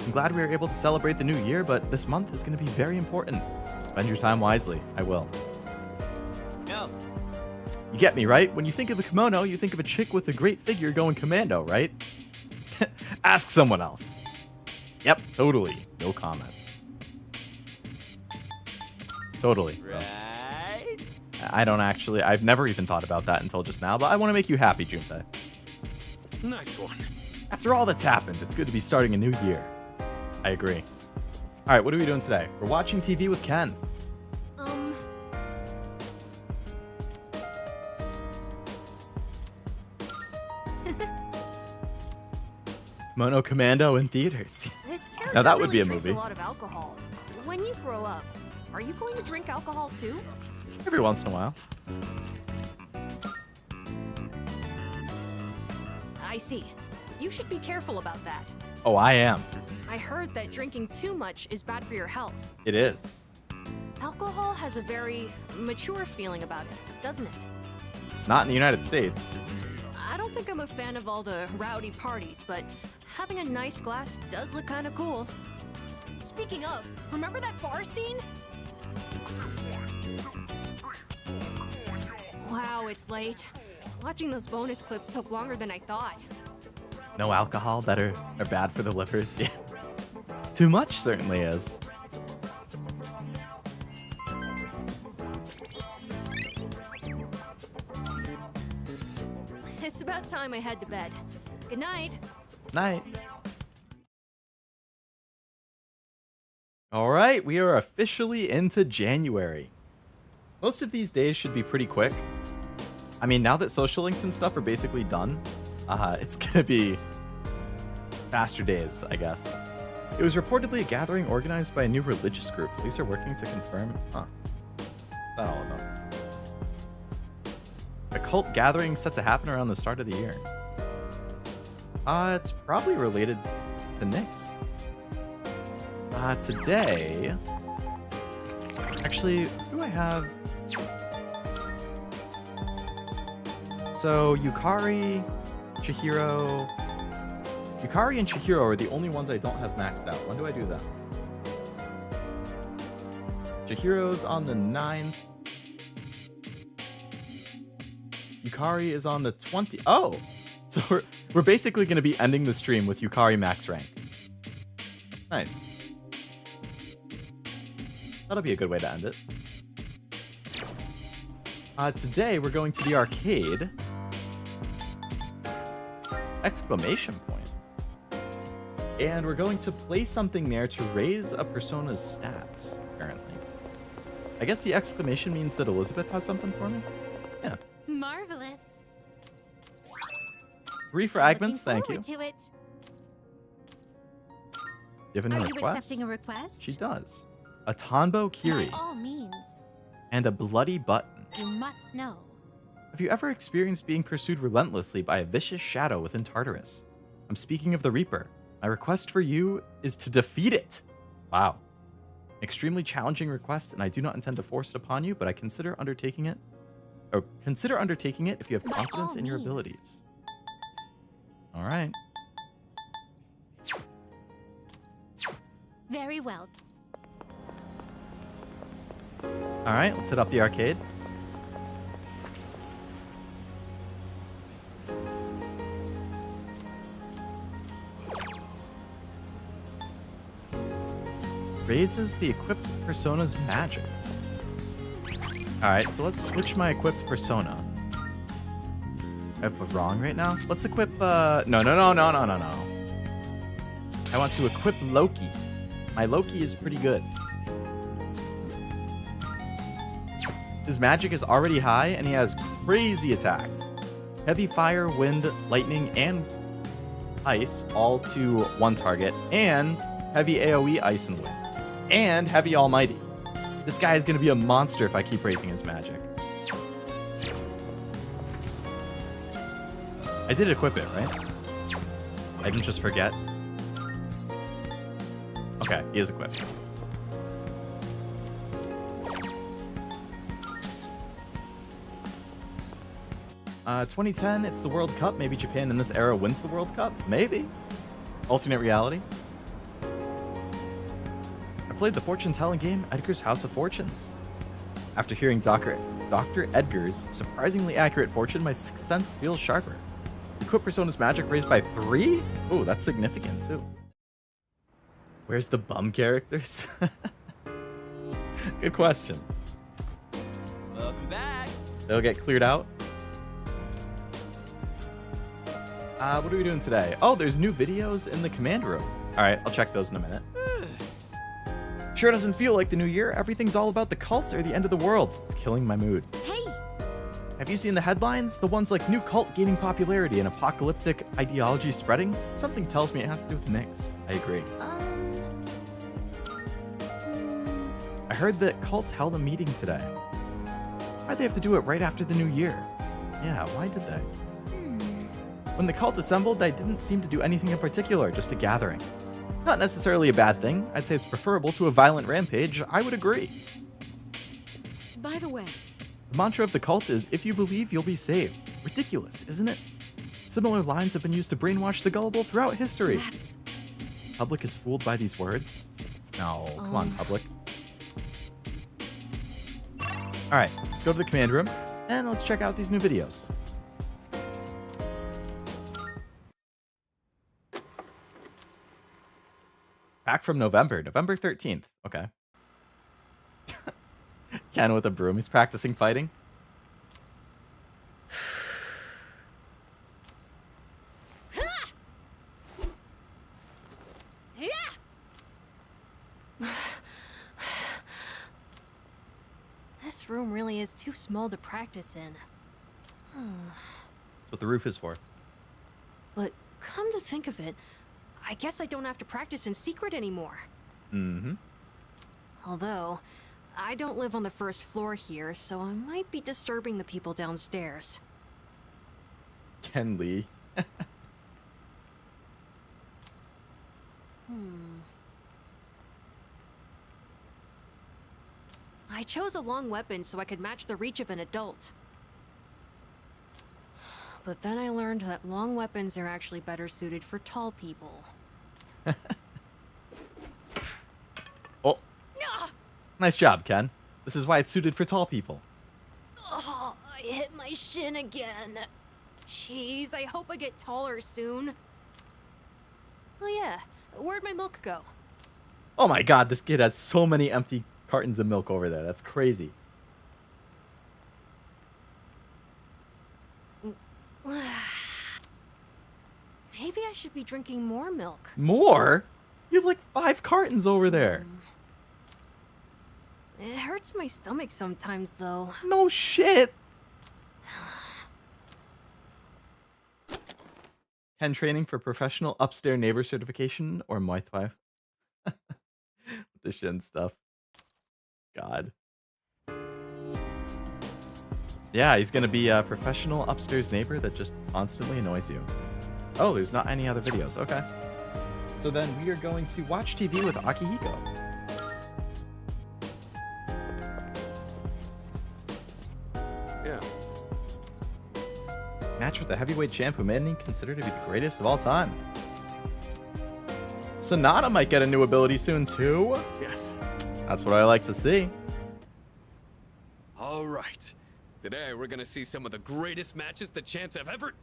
I'm glad we were able to celebrate the new year, but this month is going to be very important. Spend your time wisely. I will. No. You get me, right? When you think of a kimono, you think of a chick with a great figure going commando, right? Ask someone else. Yep, totally. No comment. Totally. Right? I don't actually. I've never even thought about that until just now, but I want to make you happy, Junpei. Nice one. After all that's happened, it's good to be starting a new year. I agree. All right, what are we doing today? We're watching TV with Ken. Mono Commando in theaters. This character Now that would really be a drinks movie. a lot of alcohol. When you grow up, are you going to drink alcohol too? Every once in a while. I see. You should be careful about that. Oh, I am. I heard that drinking too much is bad for your health. It is. Alcohol has a very mature feeling about it, doesn't it? Not in the United States. I don't think I'm a fan of all the rowdy parties, but having a nice glass does look kind of cool. Speaking of, remember that bar scene? Wow, it's late. Watching those bonus clips took longer than I thought. No alcohol that are bad for the livers. Yeah. Too much certainly is. It's about time I head to bed. Good night. Night. All right, we are officially into January. Most of these days should be pretty quick. I mean, now that social links and stuff are basically done, it's gonna be faster days, I guess. It was reportedly a gathering organized by a new religious group. Police are working to confirm. Huh. What's that all about? A cult gathering set to happen around the start of the year. It's probably related to Nyx. Today... Actually, who do I have? So, Yukari, Chihiro... Yukari and Chihiro are the only ones I don't have maxed out. When do I do that? Chihiro's on the 9th. Yukari is on the 20th. Oh! So we're basically going to be ending the stream with Yukari max rank. Nice. That'll be a good way to end it. Today we're going to the arcade. exclamation point. And we're going to place something there to raise a persona's stats, apparently. I guess the exclamation means that Elizabeth has something for me? Yeah. Marvelous. 3 for Looking Agments, thank you. forward to it. You have a new Are you request? accepting a request? She does. A Tanbo Kiri By all means, and a bloody button. you must know. Have you ever experienced being pursued relentlessly by a vicious shadow within Tartarus? I'm speaking of the Reaper. My request for you is to defeat it. Wow. Extremely challenging request, and I do not intend to force it upon you, but I consider undertaking it. Or consider undertaking it if you have By confidence all in your means. abilities. All right. Very well. All right, let's hit up the arcade. Raises the equipped persona's magic. Alright, so let's switch my equipped persona. I have it wrong right now. Let's equip, no. I want to equip Loki. My Loki is pretty good. His magic is already high, and he has crazy attacks. Heavy fire, wind, lightning, and ice, all to one target, and heavy AoE, ice, and wind. And heavy almighty. This guy is going to be a monster if I keep raising his magic. I did equip it, right? I didn't just forget. Okay, he is equipped. Uh, 2010, it's the World Cup. Maybe Japan in this era wins the World Cup. Maybe. Alternate reality. I played the fortune-telling game, Edgar's House of Fortunes. After hearing Dr. Edgar's surprisingly accurate fortune, my sixth sense feels sharper. Equip Persona's magic raised by 3? Ooh, that's significant, too. Where's the bum characters? Good question. Welcome back. They'll get cleared out. What are we doing today? Oh, there's new videos in the command room. All right, I'll check those in a minute. Sure doesn't feel like the new year. Everything's all about the cult or the end of the world. It's killing my mood. Hey! Have you seen the headlines? The ones like new cult gaining popularity and apocalyptic ideology spreading? Something tells me it has to do with Nyx. I agree. I heard that cults held a meeting today. Why'd they have to do it right after the new year? Yeah, why did they? When the cult assembled, they didn't seem to do anything in particular, just a gathering. Not necessarily a bad thing. I'd say it's preferable to a violent rampage. I would agree. By the way, The mantra of the cult is, if you believe, you'll be saved. Ridiculous, isn't it? Similar lines have been used to brainwash the gullible throughout history. Public is fooled by these words? No, come on, public. Alright, go to the command room, and let's check out these new videos. Back from November 13th. Okay. Ken with a broom. He's practicing fighting. This room really is too small to practice in. That's what the roof is for. But come to think of it, I guess I don't have to practice in secret anymore. Mm-hmm. Although, I don't live on the first floor here, so I might be disturbing the people downstairs. Ken Lee. I chose a long weapon so I could match the reach of an adult. But then I learned that long weapons are actually better suited for tall people. Oh. Nice job, Ken. This is why it's suited for tall people. Oh, I hit my shin again. Jeez, I hope I get taller soon. Oh yeah, where'd my milk go? Oh my god, this kid has so many empty cartons of milk over there. That's crazy. Maybe I should be drinking more milk. More? You have like 5 cartons over there. It hurts my stomach sometimes, though. No shit. Ken training for professional upstairs neighbor certification or Muay Thai. The Shin stuff. God. Yeah, he's gonna be a professional upstairs neighbor that just constantly annoys you. Oh, there's not any other videos. Okay. So then we are going to watch TV with Akihiko. Yeah. Match with the heavyweight champ who many consider to be the greatest of all time. Sonata might get a new ability soon too. Yes. That's what I like to see. All right. Today we're gonna see some of the greatest matches the champs have ever...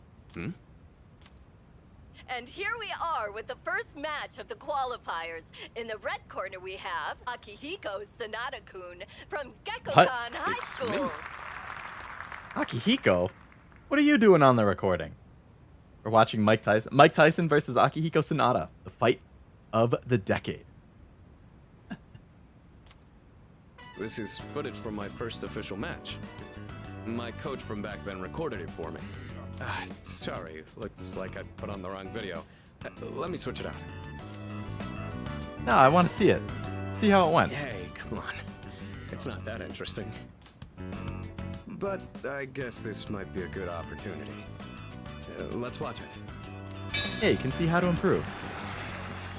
And here we are with the first match of the qualifiers. In the red corner we have Akihiko Sonata-kun from Gekkokan High It's School. me. Akihiko? What are you doing on the recording? We're watching Mike Tyson versus Akihiko Sonata, the fight of the decade. This is footage from my first official match. My coach from back then recorded it for me. Sorry, looks like I put on the wrong video. Let me switch it out. No, I want to see it. See how it went. Hey, come on. It's not that interesting. But I guess this might be a good opportunity. Let's watch it. Hey, you can see how to improve.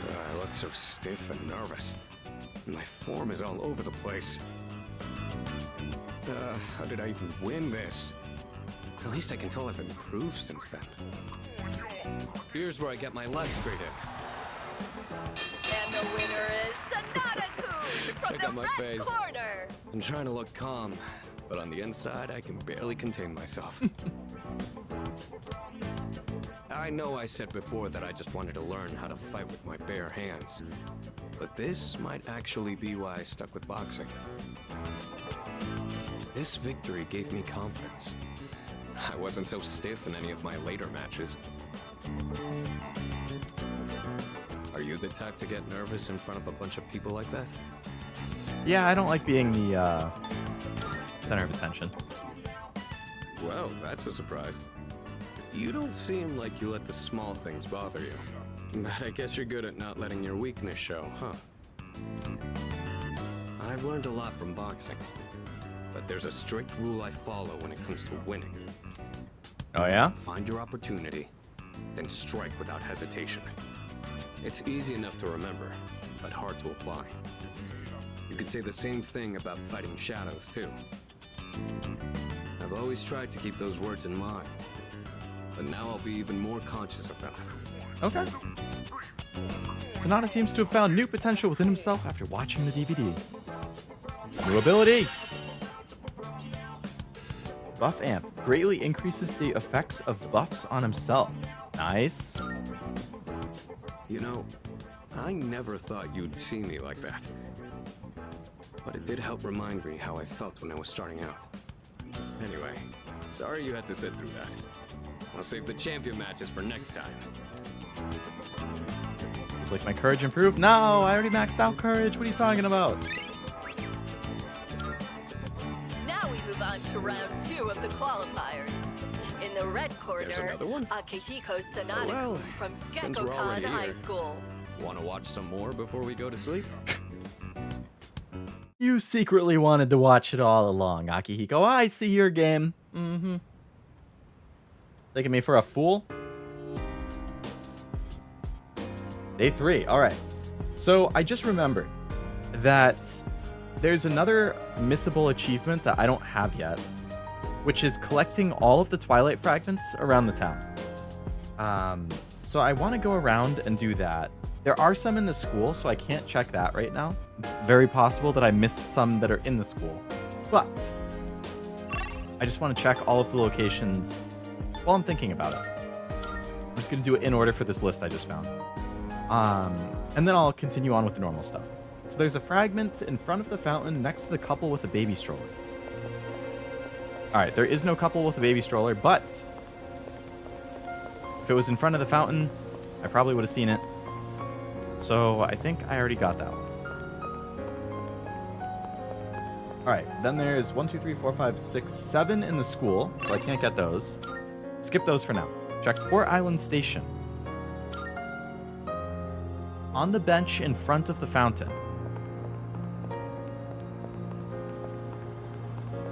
I look so stiff and nervous. My form is all over the place. How did I even win this? At least I can tell I've improved since then. Here's where I get my left straight in. And the winner is Sonata-kun from Check the out my red face. corner. I'm trying to look calm, but on the inside, I can barely contain myself. I know I said before that I just wanted to learn how to fight with my bare hands, but this might actually be why I stuck with boxing. This victory gave me confidence. I wasn't so stiff in any of my later matches. Are you the type to get nervous in front of a bunch of people like that? Yeah, I don't like being the center of attention. Well, that's a surprise. You don't seem like you let the small things bother you. But I guess you're good at not letting your weakness show, huh? I've learned a lot from boxing, but there's a strict rule I follow when it comes to winning. Oh yeah? Find your opportunity, then strike without hesitation. It's easy enough to remember, but hard to apply. You could say the same thing about fighting shadows, too. I've always tried to keep those words in mind, but now I'll be even more conscious of them. Okay. Sonata seems to have found new potential within himself after watching the DVD. New ability! Buff Amp greatly increases the effects of buffs on himself. Nice. You know, I never thought you'd see me like that. But it did help remind me how I felt when I was starting out. Anyway, sorry you had to sit through that. I'll save the champion matches for next time. It's like my courage improved. No, I already maxed out courage. What are you talking about? Now we move on to round 2 of the qualifiers. In the red corner, another one. Akihiko Sonata-kun Well, from since we're Gekkokan already High here. School. Want to watch some more before we go to sleep? You secretly wanted to watch it all along, Akihiko. I see your game. Mm-hmm. Taking me for a fool? Day 3. All right. So I just remembered that there's another missable achievement that I don't have yet, which is collecting all of the Twilight fragments around the town. So I want to go around and do that. There are some in the school, so I can't check that right now. It's very possible that I missed some that are in the school. But I just want to check all of the locations while I'm thinking about it. I'm just going to do it in order for this list I just found. And then I'll continue on with the normal stuff. So there's a fragment in front of the fountain next to the couple with a baby stroller. Alright, there is no couple with a baby stroller, but if it was in front of the fountain, I probably would have seen it. So I think I already got that one. Alright, then there's 1, 2, 3, 4, 5, 6, 7 in the school, so I can't get those. Skip those for now. Check Port Island Station. On the bench in front of the fountain.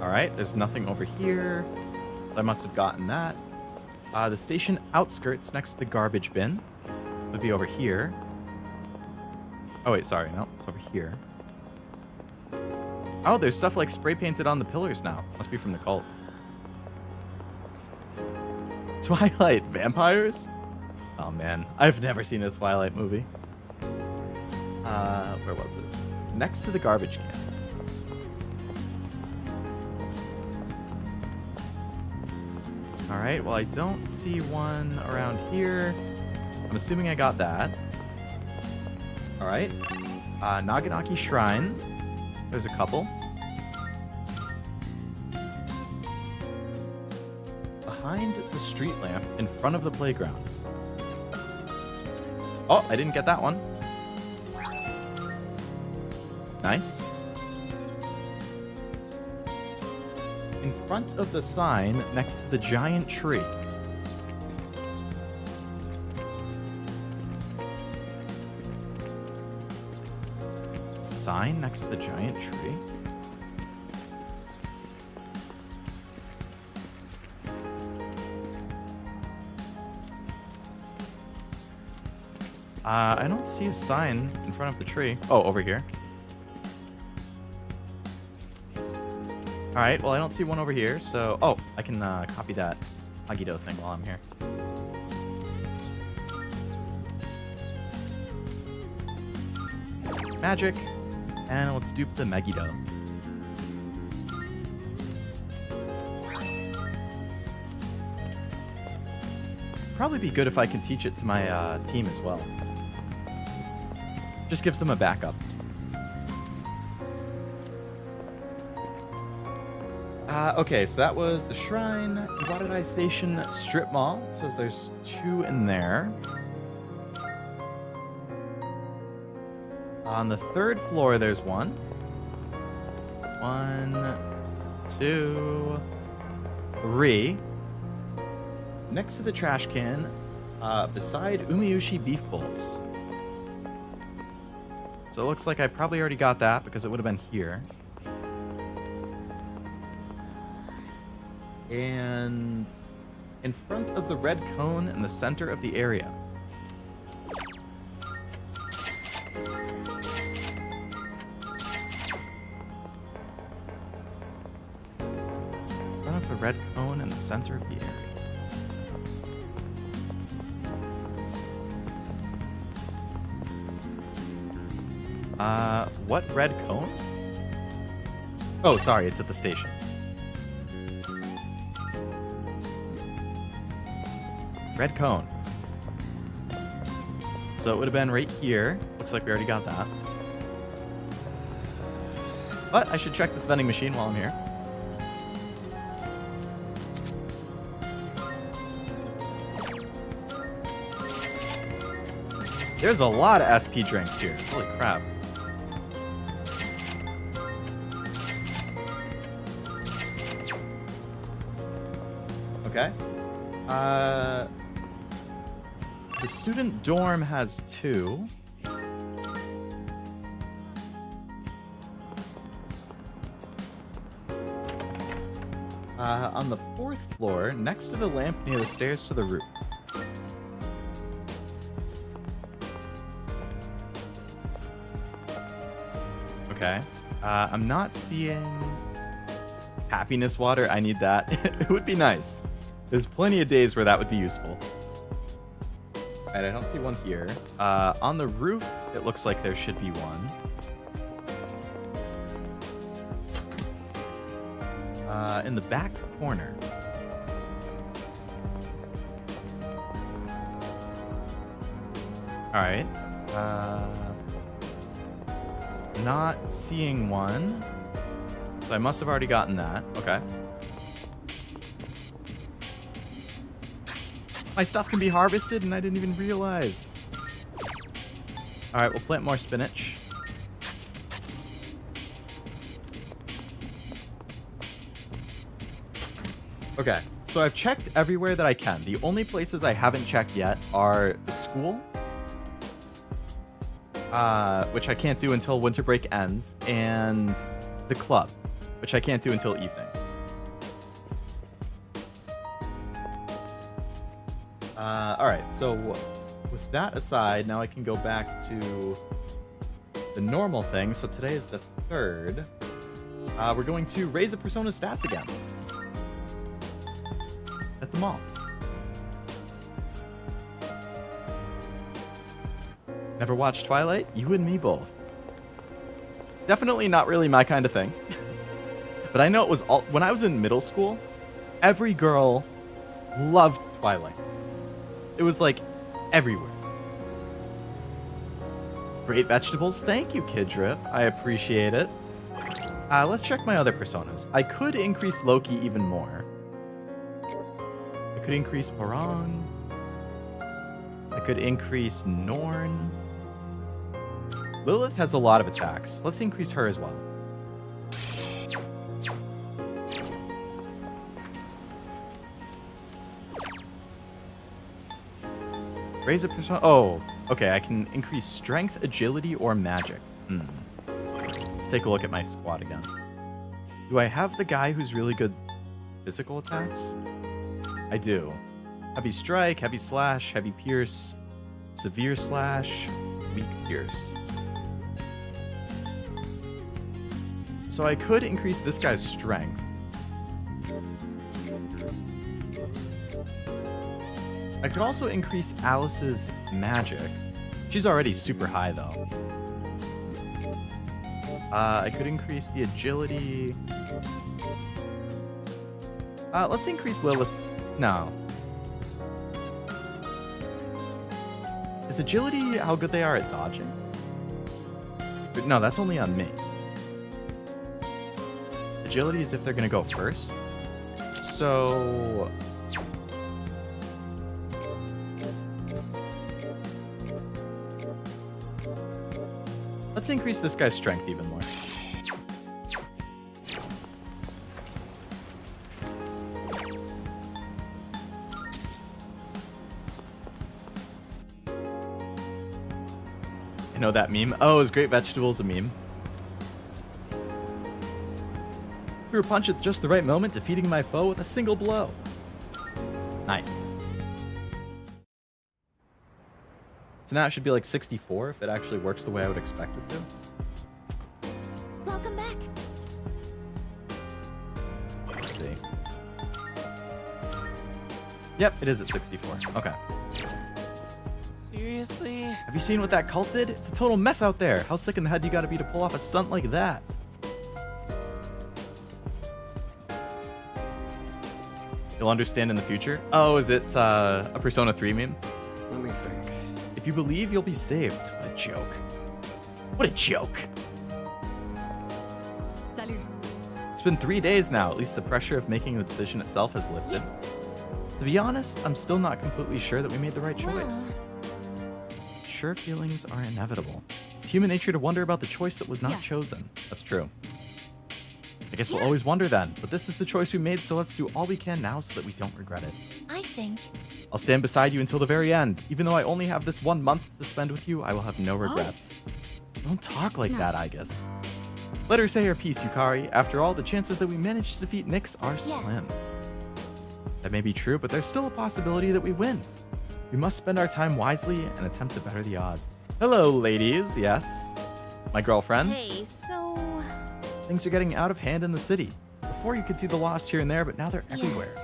Alright, there's nothing over here. I must have gotten that. The station outskirts next to the garbage bin would be over here. Oh wait, sorry, no, it's over here. Oh, there's stuff like spray painted on the pillars now. Must be from the cult. Twilight vampires? Oh man, I've never seen a Twilight movie. Where was it? Next to the garbage can. Alright, well I don't see one around here. I'm assuming I got that. Alright. Naganaki Shrine. There's a couple. Behind the street lamp in front of the playground. Oh, I didn't get that one. Nice. In front of the sign next to the giant tree. Sign next to the giant tree? I don't see a sign in front of the tree. Oh, over here. Alright, well I don't see one over here, so... Oh, I can copy that Agido thing while I'm here. Magic. And let's dupe the Megiddo. Probably be good if I can teach it to my team as well. Just gives them a backup. Okay, so that was the Shrine, Iwadai Station, Strip Mall. It says there's 2 in there. On the 3rd floor, there's 1. 1, 2, 3. Next to the trash can, beside Umiyushi beef bowls. So it looks like I probably already got that because it would have been here. And in front of the red cone in the center of the area. In front of the red cone in the center of the area. What red cone? Oh, sorry, it's at the station. Red cone. So it would have been right here. Looks like we already got that. But I should check this vending machine while I'm here. There's a lot of SP drinks here. Holy crap. Okay. The student dorm has 2. On the 4th floor, next to the lamp near the stairs to the roof. Okay. I'm not seeing happiness water. I need that. It would be nice. There's plenty of days where that would be useful. Alright, I don't see one here. On the roof, it looks like there should be one. In the back corner. Alright. Not seeing one. So I must have already gotten that. Okay. My stuff can be harvested and I didn't even realize. Alright, we'll plant more spinach. Okay, so I've checked everywhere that I can. The only places I haven't checked yet are the school, which I can't do until winter break ends, and the club, which I can't do until evening. Alright, so with that aside, now I can go back to the normal thing. So today is the 3rd. We're going to raise a Persona stats again. At the mall. Never watched Twilight? You and me both. Definitely not really my kind of thing. But I know it was all... When I was in middle school, every girl loved Twilight. It was like everywhere. Great vegetables. Thank you, Kidriff. I appreciate it. Let's check my other personas. I could increase Loki even more. I could increase Paran. I could increase Norn. Lilith has a lot of attacks. Let's increase her as well. Raise a persona. Oh, okay. I can increase strength, agility, or magic. Let's take a look at my squad again. Do I have the guy who's really good physical attacks? I do. Heavy strike, heavy slash, heavy pierce, severe slash, weak pierce. So I could increase this guy's strength. I could also increase Alice's magic. She's already super high, though. I could increase the agility. Let's increase Lilith's... No. Is agility how good they are at dodging? But no, that's only on me. Agility is if they're going to go first. So... let's increase this guy's strength even more. I know that meme. Oh, is Great Vegetables a meme? Threw a punch at just the right moment, defeating my foe with a single blow. Nice. So now it should be like 64 if it actually works the way I would expect it to. Welcome back. Let's see. Yep, it is at 64. Okay. Seriously? Have you seen what that cult did? It's a total mess out there. How sick in the head you gotta be to pull off a stunt like that? You'll understand in the future. Oh, is it a Persona 3 meme? Let me think. If you believe, you'll be saved. What a joke. What a joke. Salut. It's been 3 days now. At least the pressure of making the decision itself has lifted. Yes. To be honest, I'm still not completely sure that we made the right choice. Sure, feelings are inevitable. It's human nature to wonder about the choice that was not chosen. That's true. I guess we'll always wonder then, but this is the choice we made, so let's do all we can now so that we don't regret it. I think... I'll stand beside you until the very end. Even though I only have this 1 month to spend with you, I will have no regrets. Don't talk like that, Aigis. Let her say her piece, Yukari. After all, the chances that we manage to defeat Nyx are slim. That may be true, but there's still a possibility that we win. We must spend our time wisely and attempt to better the odds. Hello, ladies. Yes. My girlfriends. Hey, so... Things are getting out of hand in the city. Before you could see the lost here and there, but now they're everywhere.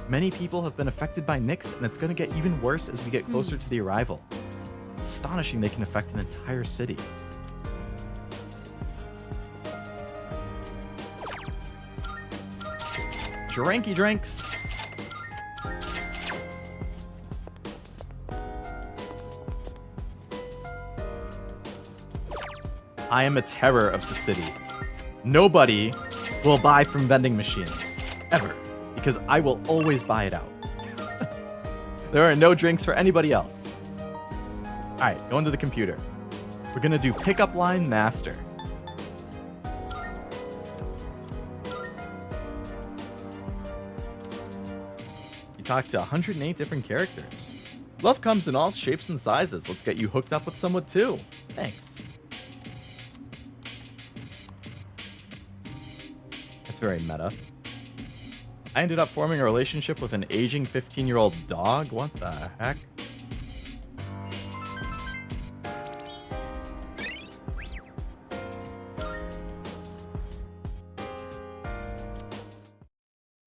Many people have been affected by Nyx, and it's going to get even worse as we get closer to the arrival. It's astonishing they can affect an entire city. Drinky drinks. I am a terror of the city. Nobody will buy from vending machines. Ever. Because I will always buy it out. There are no drinks for anybody else. Alright, go into the computer. We're gonna do pickup line master. You talk to 108 different characters. Love comes in all shapes and sizes. Let's get you hooked up with someone too. Thanks. That's very meta. I ended up forming a relationship with an aging 15-year-old dog. What the heck?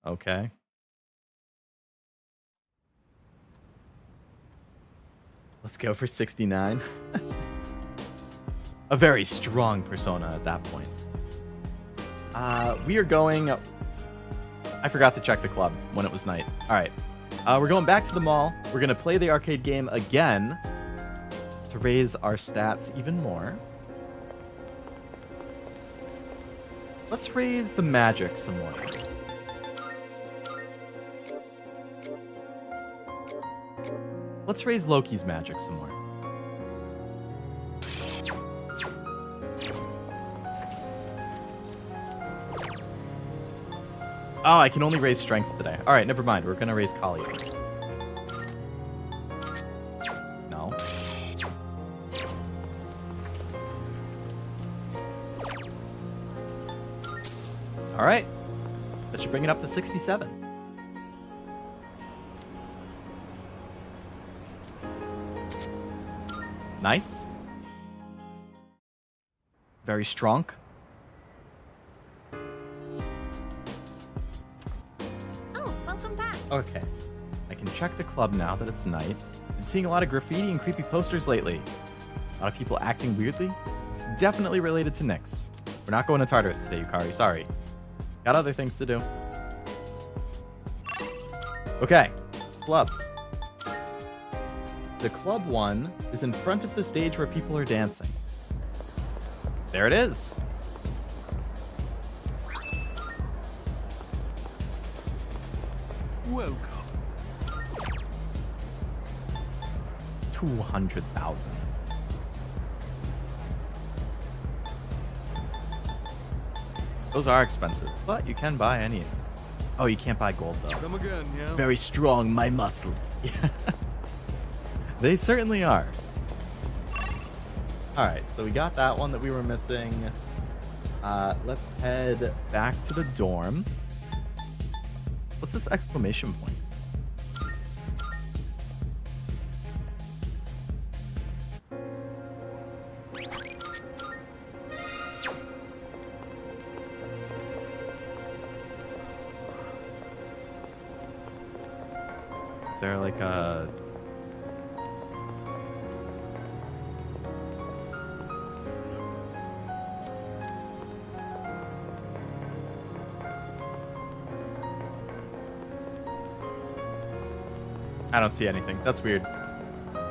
Okay. Let's go for 69. A very strong persona at that point. We are going... I forgot to check the club when it was night. Alright. We're going back to the mall. We're going to play the arcade game again to raise our stats even more. Let's raise the magic some more. Let's raise Loki's magic some more. Oh, I can only raise strength today. Alright, never mind. We're gonna raise Kali. No. Alright. That should bring it up to 67. Nice. Very strong. Oh, welcome back. Okay. I can check the club now that it's night. Been seeing a lot of graffiti and creepy posters lately. A lot of people acting weirdly. It's definitely related to Nyx. We're not going to Tartarus today, Yukari. Sorry. Got other things to do. Okay. Club. The club one is in front of the stage where people are dancing. There it is. Welcome. 200,000. Those are expensive, but you can buy any. Oh, you can't buy gold though. Come again, yeah. Very strong, my muscles. They certainly are. Alright, so we got that one that we were missing. Let's head back to the dorm. What's this exclamation point? Is there like a... I don't see anything. That's weird.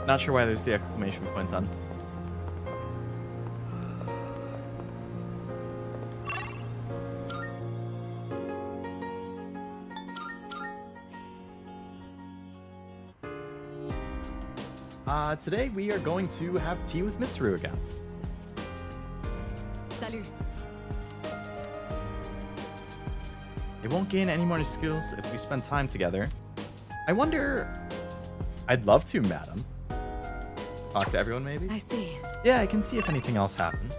Not sure why there's the exclamation point on. Today we are going to have tea with Mitsuru again. Salut. It won't gain any more skills if we spend time together. I wonder... I'd love to, madam. Talk to everyone, maybe? I see. Yeah, I can see if anything else happens.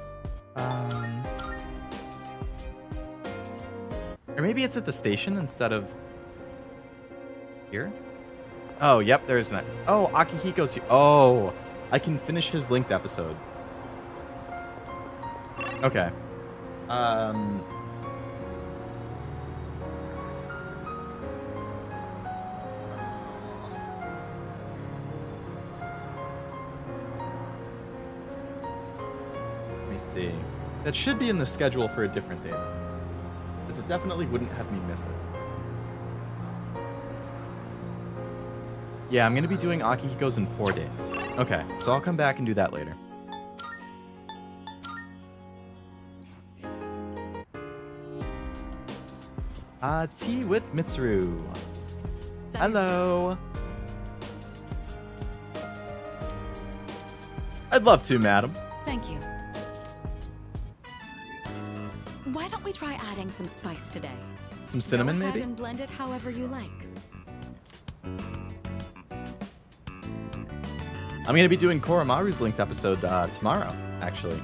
Or maybe it's at the station instead of... here? Oh, yep, there's an... Oh, Akihiko's here. Oh, I can finish his linked episode. Okay. Let me see. That should be in the schedule for a different day. Because it definitely wouldn't have me miss it. Yeah, I'm going to be doing Akihiko's in 4 days. Okay, so I'll come back and do that later. Tea with Mitsuru. Hello. I'd love to, madam. Thank you. Why don't we try adding some spice today? Some cinnamon, Go ahead maybe? and blend it however you like. I'm going to be doing Koromaru's linked episode tomorrow, actually.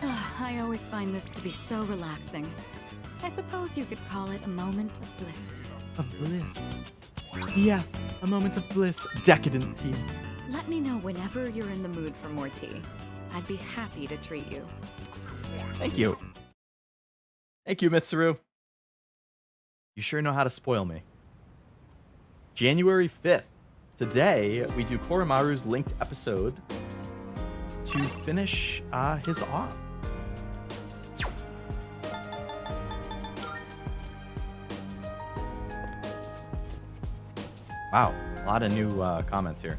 I always find this to be so relaxing. I suppose you could call it a moment of bliss. Of bliss. Yes, a moment of bliss. Decadent tea. Let me know whenever you're in the mood for more tea. I'd be happy to treat you. Thank you. Thank you, Mitsuru. You sure know how to spoil me. January 5th. Today, we do Koromaru's linked episode to finish his off. Wow, a lot of new comments here.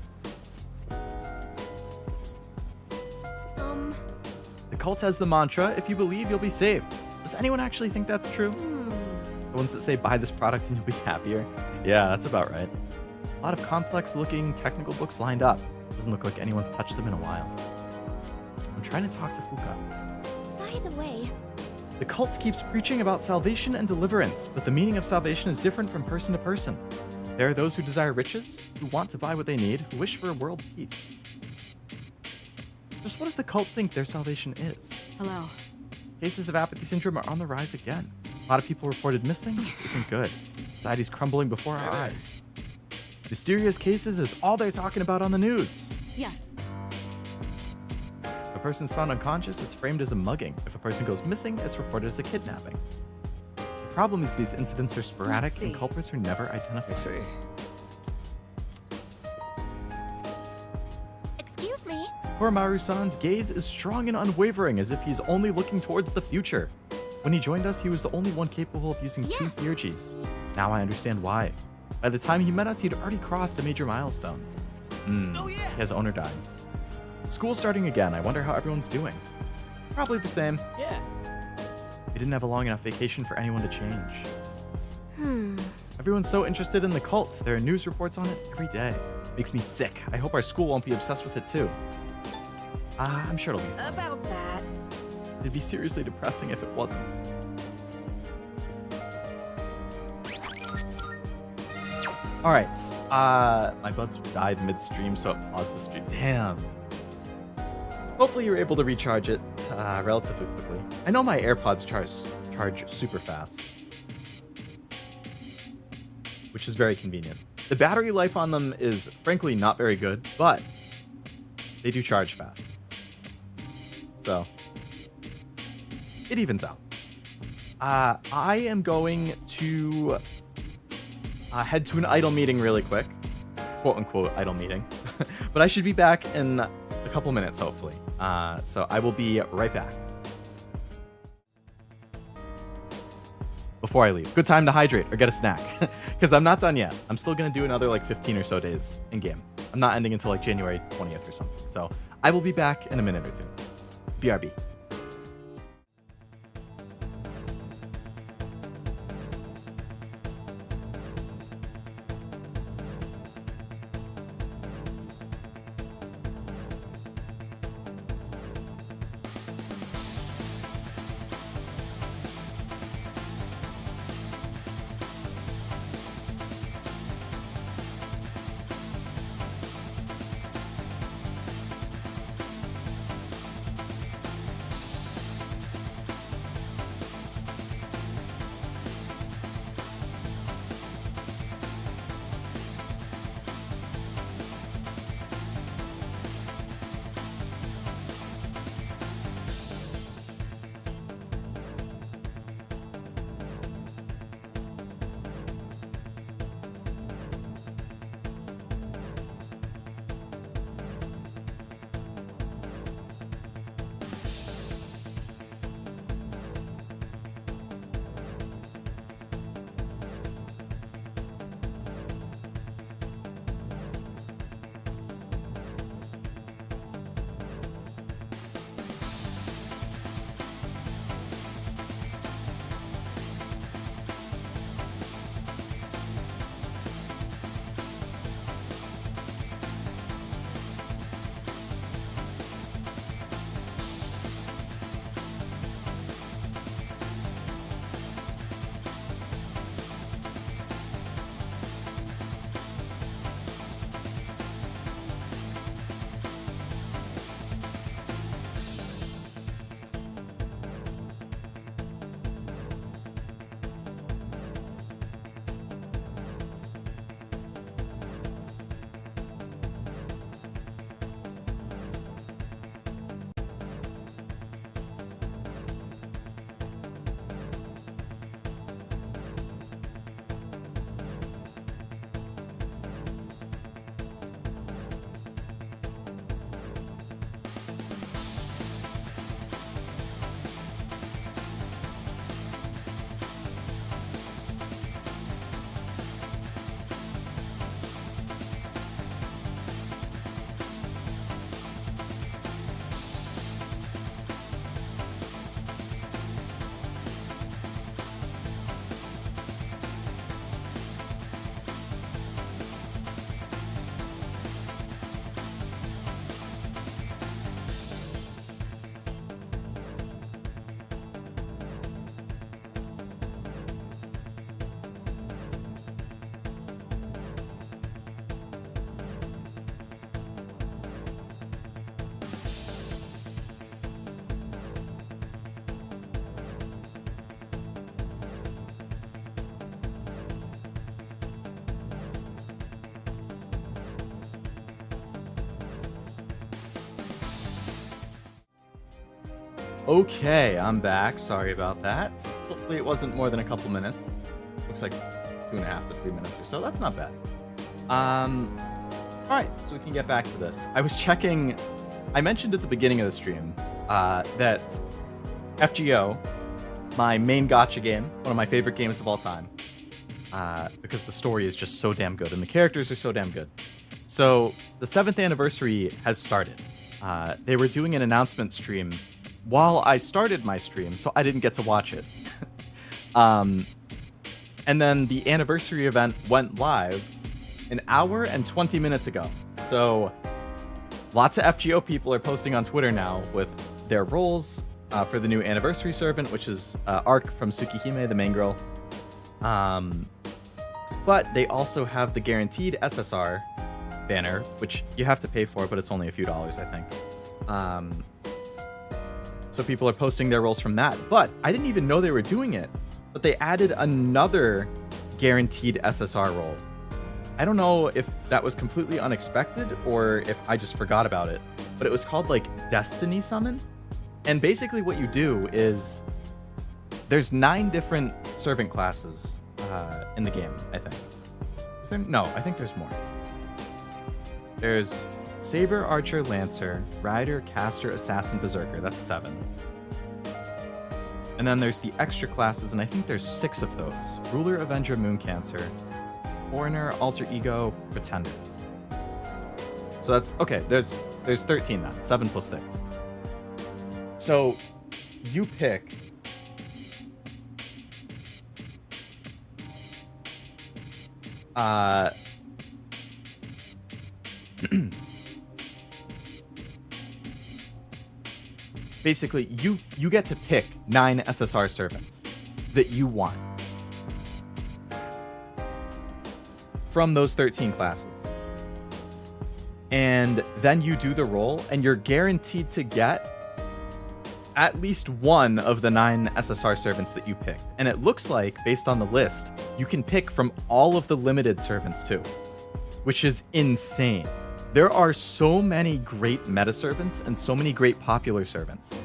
The cult has the mantra, if you believe, you'll be saved. Does anyone actually think that's true? The ones that say buy this product and you'll be happier? Yeah, that's about right. A lot of complex looking technical books lined up. Doesn't look like anyone's touched them in a while. I'm trying to talk to Fuka. By the way, The cult keeps preaching about salvation and deliverance, but the meaning of salvation is different from person to person. There are those who desire riches, who want to buy what they need, who wish for a world peace. Just what does the cult think their salvation is? Hello. Cases of apathy syndrome are on the rise again. A lot of people reported missing. This isn't good. Society's crumbling before our eyes. Mysterious cases is all they're talking about on the news. Yes. If a person's found unconscious, it's framed as a mugging. If a person goes missing, it's reported as a kidnapping. The problem is these incidents are sporadic and culprits are never identified. excuse me. Koromaru-san's gaze is strong and unwavering, as if he's only looking towards the future. When he joined us, he was the only one capable of using two theurgies. Now I understand why. By the time he met us, he'd already crossed a major milestone. He has owner died. School's starting again. I wonder how everyone's doing. Probably the same. Yeah. We didn't have a long enough vacation for anyone to change. Everyone's so interested in the cult. There are news reports on it every day. Makes me sick. I hope our school won't be obsessed with it too. I'm sure it'll be fun. About that. It'd be seriously depressing if it wasn't. All right. My buds died midstream, so it paused the stream. Damn. Hopefully you're able to recharge it relatively quickly. I know my AirPods charge super fast, which is very convenient. The battery life on them is frankly not very good, but they do charge fast. So it evens out. I am going to head to an idle meeting really quick. Quote unquote idle meeting. But I should be back in a couple minutes, hopefully. So I will be right back. Before I leave, good time to hydrate or get a snack. Because I'm not done yet. I'm still going to do another like 15 or so days in game. I'm not ending until like January 20th or something. So I will be back in a minute or two. BRB. Okay, I'm back. Sorry about that. Hopefully it wasn't more than a couple minutes. Looks like 2.5 to 3 minutes or so. That's not bad. Alright, so we can get back to this. I was checking... I mentioned at the beginning of the stream that FGO, my main gacha game, one of my favorite games of all time, because the story is just so damn good and the characters are so damn good. So the 7th anniversary has started. They were doing an announcement stream while I started my stream, so I didn't get to watch it. And then the anniversary event went live an hour and 20 minutes ago. So lots of FGO people are posting on Twitter now with their roles for the new anniversary servant, which is Arc from Tsukihime, the main girl. But they also have the guaranteed SSR banner, which you have to pay for, but it's only a few dollars, I think. So people are posting their roles from that. But I didn't even know they were doing it. But they added another guaranteed SSR role. I don't know if that was completely unexpected or if I just forgot about it. But it was called, like, Destiny Summon. And basically what you do is... There's 9 different servant classes in the game, I think. Is there? No, I think there's more. There's Saber, Archer, Lancer, Rider, Caster, Assassin, Berserker. That's 7. And then there's the extra classes, and I think there's 6 of those. Ruler, Avenger, Mooncancer, Foreigner, Alter Ego, Pretender. So that's... Okay, there's 13 then. 7 plus 6. So, you pick... Basically, you get to pick 9 SSR servants that you want from those 13 classes. And then you do the roll, and you're guaranteed to get at least one of the 9 SSR servants that you picked. And it looks like, based on the list, you can pick from all of the limited servants too, which is insane. There are so many great meta servants and so many great popular servants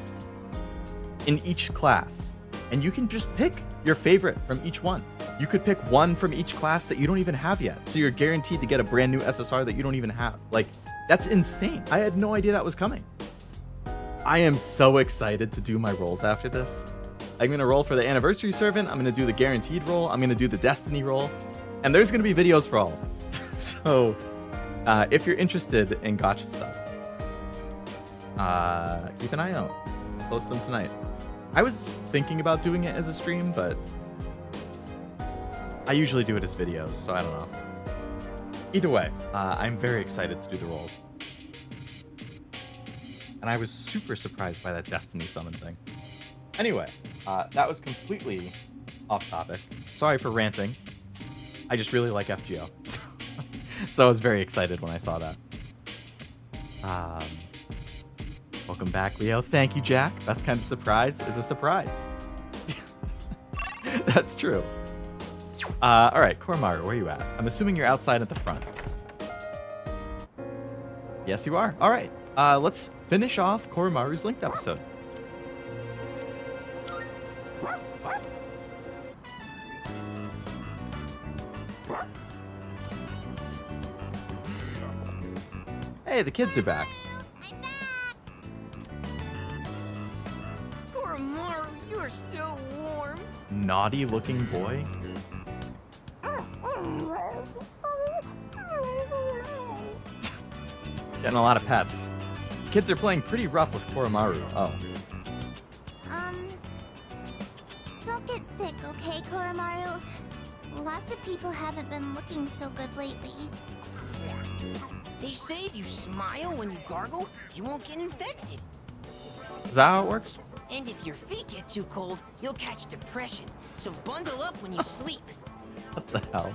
in each class, and you can just pick your favorite from each one. You could pick one from each class that you don't even have yet, so you're guaranteed to get a brand new SSR that you don't even have. Like, that's insane. I had no idea that was coming. I am so excited to do my rolls after this. I'm going to roll for the anniversary servant, I'm going to do the guaranteed roll, I'm going to do the destiny roll, and there's going to be videos for all of them. So... if you're interested in gacha stuff, keep an eye out. I'll post them tonight. I was thinking about doing it as a stream, but I usually do it as videos, so I don't know. Either way, I'm very excited to do the rolls. And I was super surprised by that Destiny Summon thing. Anyway, that was completely off topic. Sorry for ranting. I just really like FGO. So I was very excited when I saw that. Welcome back, Leo. Thank you, Jack. Best kind of surprise is a surprise. That's true. All right, Koromaru, where are you at? I'm assuming you're outside at the front. Yes, you are. All right. Let's finish off Koromaru's linked episode. Hey, the kids are back. Koromaru, you're so warm. Naughty looking boy. Getting a lot of pets. Kids are playing pretty rough with Koromaru. Oh. Don't get sick, okay, Koromaru? Lots of people haven't been looking so good lately. They say if you smile when you gargle, you won't get infected. Is that how it works? And if your feet get too cold, you'll catch depression. So bundle up when you sleep. What the hell?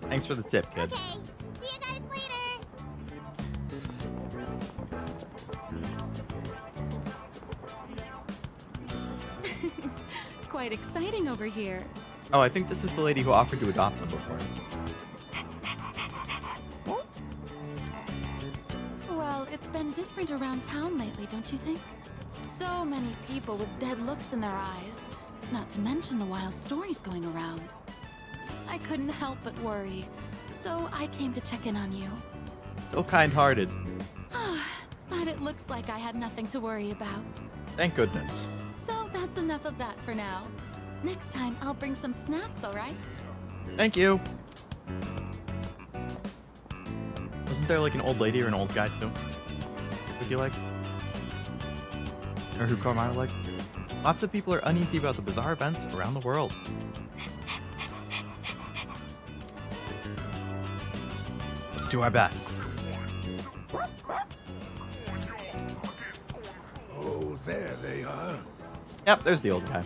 Thanks for the tip, kid. Okay, see you guys later. Quite exciting over here. Oh, I think this is the lady who offered to adopt him before. Well, it's been different around town lately, don't you think? So many people with dead looks in their eyes. Not to mention the wild stories going around. I couldn't help but worry, so I came to check in on you. So kind-hearted. But it looks like I had nothing to worry about. Thank goodness. So that's enough of that for now. Next time, I'll bring some snacks, alright? Thank you. Wasn't there like an old lady or an old guy too? Who you liked? Or who Koromaru liked? Lots of people are uneasy about the bizarre events around the world. Let's do our best. Oh, there they are. Yep, there's the old guy.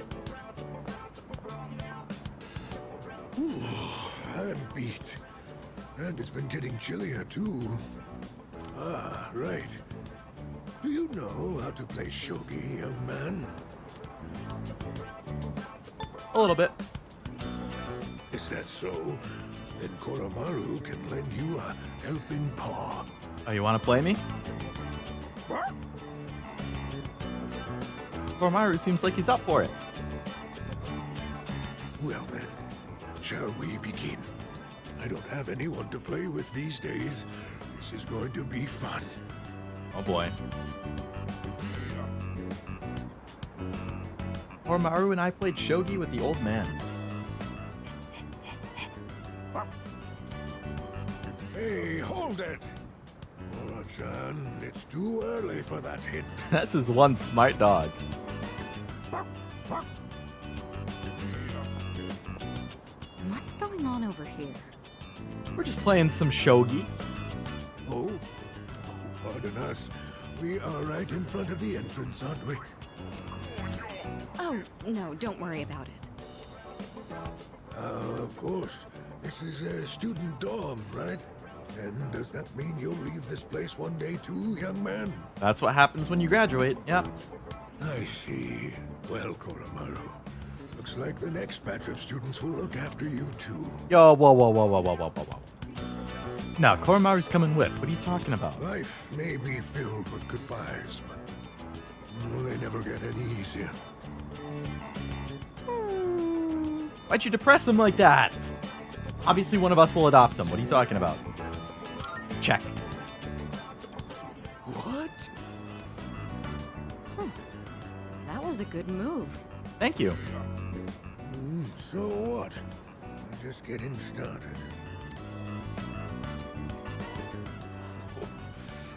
Ooh, I'm beat. And it's been getting chillier, too. Ah, right. Do you know how to play shogi, young man? A little bit. Is that so? Then Koromaru can lend you a helping paw. Oh, you want to play me? Koromaru seems like he's up for it. Well then, shall we begin? I don't have anyone to play with these days. This is going to be fun. Oh boy. Koromaru and I played shogi with the old man. Hey, hold it! Ora-chan, it's too early for that hint. That's his one smart dog. What's going on over here? We're just playing some shogi. Oh, pardon us. We are right in front of the entrance, aren't we? Oh, no, don't worry about it. Of course. This is a student dorm, right? And does that mean you'll leave this place one day too, young man? That's what happens when you graduate, yep. I see. Well, Koromaru, looks like the next batch of students will look after you too. Yo, whoa, whoa, whoa, whoa, whoa, whoa, whoa, whoa. No, Koromaru's coming with. What are you talking about? Life may be filled with goodbyes, but they never get any easier. Why'd you depress him like that? Obviously one of us will adopt him. What are you talking about? Check. What? That was a good move. Thank you. So what? We're just getting started.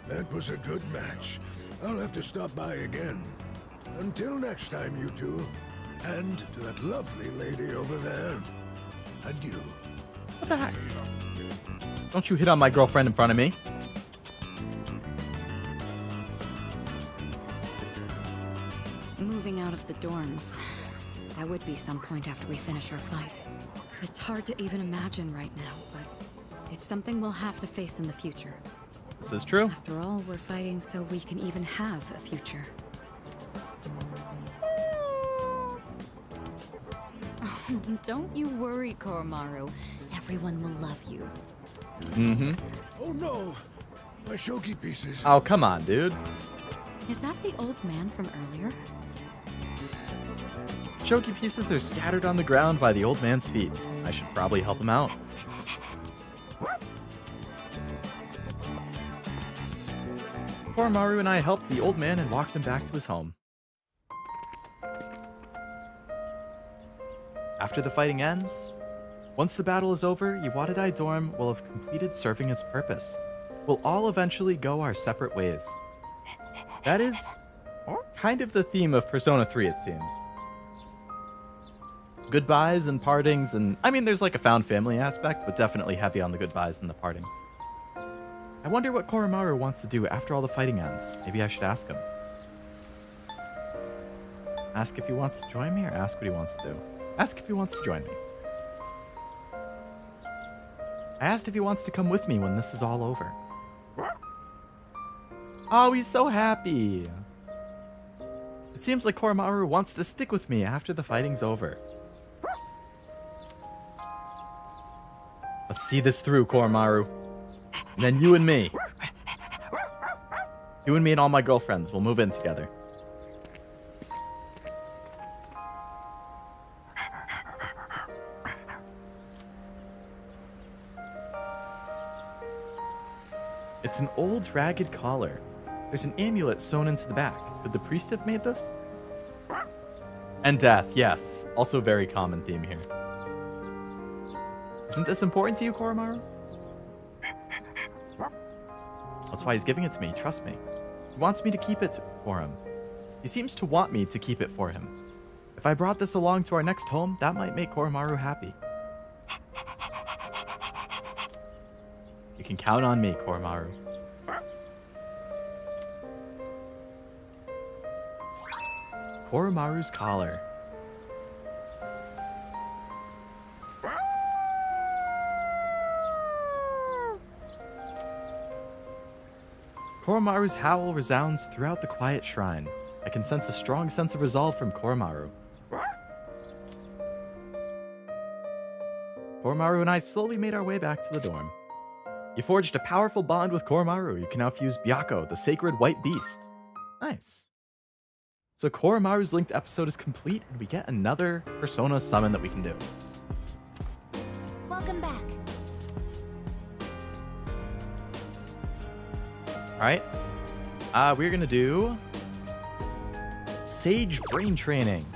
That was a good match. I'll have to stop by again. Until next time, you two. And to that lovely lady over there, adieu. What the heck? Don't you hit on my girlfriend in front of me. Moving out of the dorms. That would be some point after we finish our fight. It's hard to even imagine right now, but it's something we'll have to face in the future. This is true. After all, we're fighting so we can even have a future. Don't you worry, Koromaru. Everyone will love you. Mm-hmm. Oh no! My shogi pieces. Oh, come on, dude. Is that the old man from earlier? Shogi pieces are scattered on the ground by the old man's feet. I should probably help him out. Koromaru and I helped the old man and walked him back to his home. After the fighting ends, once the battle is over, Iwadadai dorm will have completed serving its purpose. We'll all eventually go our separate ways. That is kind of the theme of Persona 3, it seems. Goodbyes and partings, and I mean, there's like a found family aspect, but definitely heavy on the goodbyes and the partings. I wonder what Koromaru wants to do after all the fighting ends. Maybe I should ask him. Ask if he wants to join me, or ask what he wants to do? Ask if he wants to join me. I asked if he wants to come with me when this is all over. Oh, he's so happy. It seems like Koromaru wants to stick with me after the fighting's over. Let's see this through, Koromaru. And then you and me. You and me and all my girlfriends. We'll move in together. It's an old, ragged collar. There's an amulet sewn into the back. Could the priest have made this? And death, yes. Also very common theme here. Isn't this important to you, Koromaru? That's why he's giving it to me, trust me. He wants me to keep it for him. He seems to want me to keep it for him. If I brought this along to our next home, that might make Koromaru happy. You can count on me, Koromaru. Koromaru's collar. Koromaru's howl resounds throughout the quiet shrine. I can sense a strong sense of resolve from Koromaru. Koromaru and I slowly made our way back to the dorm. You forged a powerful bond with Koromaru. You can now fuse Byakko, the sacred white beast. Nice. So Koromaru's linked episode is complete, and we get another Persona summon that we can do. Welcome back. Alright. We're gonna do Sage Brain Training.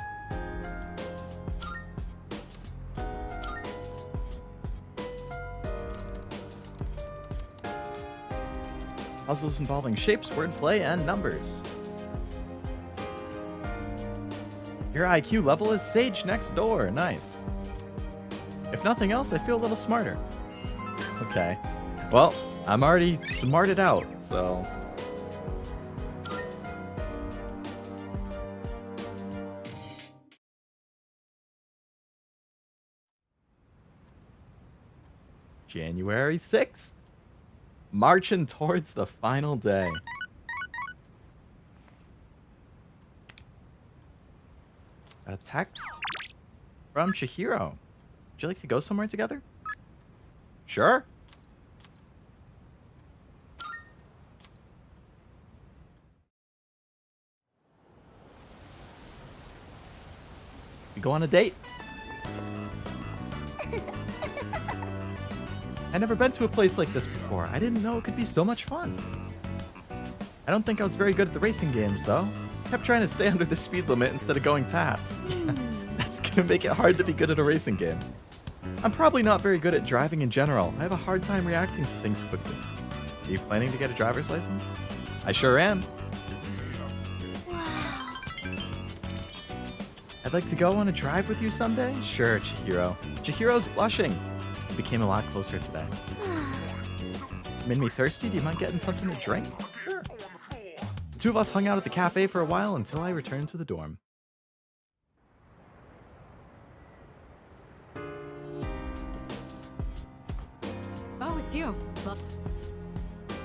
Puzzles involving shapes, wordplay, and numbers. Your IQ level is Sage next door. Nice. If nothing else, I feel a little smarter. Okay. Well, I'm already smarted out, so... January 6th. Marching towards the final day. A text from Chihiro. Would you like to go somewhere together? Sure. We go on a date. I've never been to a place like this before. I didn't know it could be so much fun. I don't think I was very good at the racing games, though. I kept trying to stay under the speed limit instead of going fast. That's gonna make it hard to be good at a racing game. I'm probably not very good at driving in general. I have a hard time reacting to things quickly. Are you planning to get a driver's license? I sure am. I'd like to go on a drive with you someday? Sure, Chihiro. Chihiro's blushing. We became a lot closer today. Made me thirsty? Do you mind getting something to drink? Sure. The two of us hung out at the cafe for a while until I returned to the dorm. Oh, it's you. Well,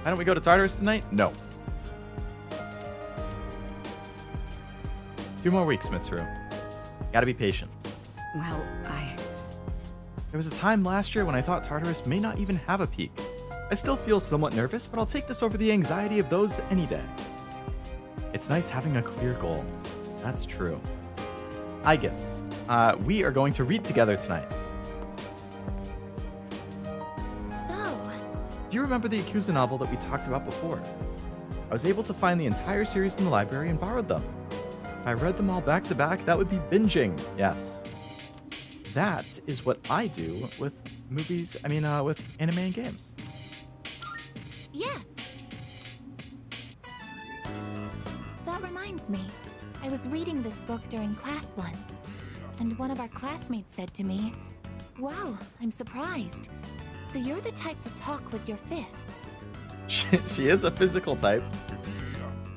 Why don't we go to Tartarus tonight? No. 2 more weeks, Mitsuru. Gotta be patient. well, There was a time last year when I thought Tartarus may not even have a peak. I still feel somewhat nervous, but I'll take this over the anxiety of those any day. It's nice having a clear goal. That's true. Aigis, we are going to read together tonight. So, Do you remember the Yakuza novel that we talked about before? I was able to find the entire series in the library and borrowed them. If I read them all back to back, that would be binging. Yes. That is what I do with movies, with anime and games. yes. That reminds me. I was reading this book during class once, and one of our classmates said to me, "Wow, I'm surprised. So you're the type to talk with your fists. She is a physical type.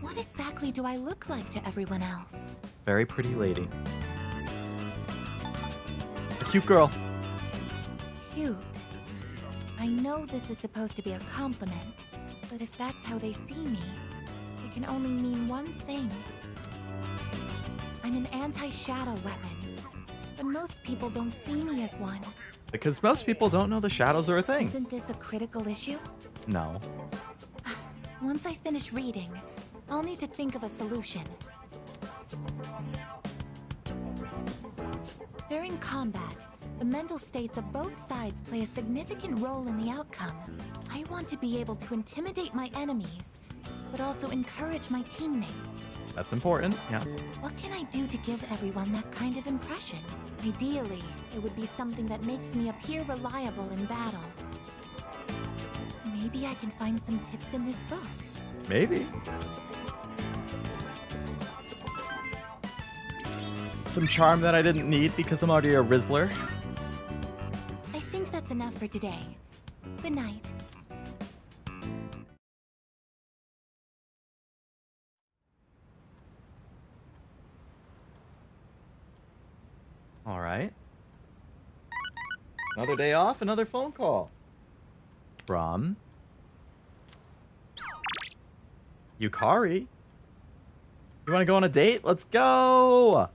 What exactly do I look like to everyone else?" Very pretty lady. A cute girl. Cute. I know this is supposed to be a compliment, but if that's how they see me, it can only mean one thing. I'm an anti-shadow weapon, but most people don't see me as one. Because most people don't know the shadows are a thing. Isn't this a critical issue? No. Once I finish reading, I'll need to think of a solution. During combat, the mental states of both sides play a significant role in the outcome. I want to be able to intimidate my enemies, but also encourage my teammates. That's important, yes. What can I do to give everyone that kind of impression? Ideally, it would be something that makes me appear reliable in battle. Maybe I can find some tips in this book. Maybe. Some charm that I didn't need because I'm already a Rizzler. I think that's enough for today. Good night. All right. Another day off, another phone call. From Yukari. You want to go on a date? Let's go!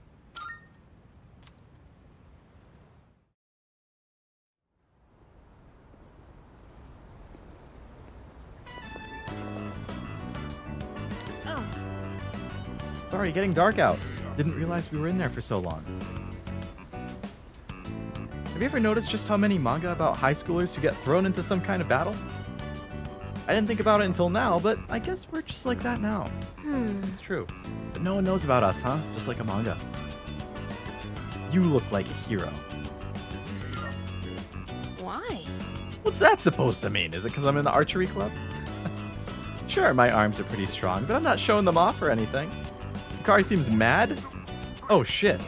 Oh. It's already getting dark out. Didn't realize we were in there for so long. Have you ever noticed just how many manga about high schoolers who get thrown into some kind of battle? I didn't think about it until now, but I guess we're just like that now. It's true. But no one knows about us, huh? Just like a manga. You look like a hero. Why? What's that supposed to mean? Is it because I'm in the archery club? Sure, my arms are pretty strong, but I'm not showing them off or anything. Hikari seems mad. Oh, shit.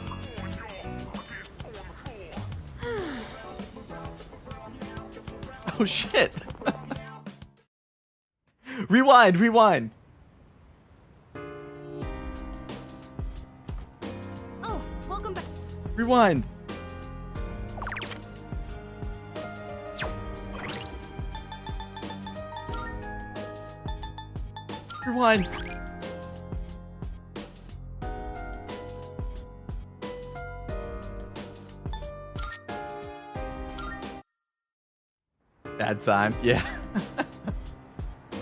Oh, shit. Rewind, rewind. Oh, welcome back. Rewind. Rewind. Bad time. Yeah.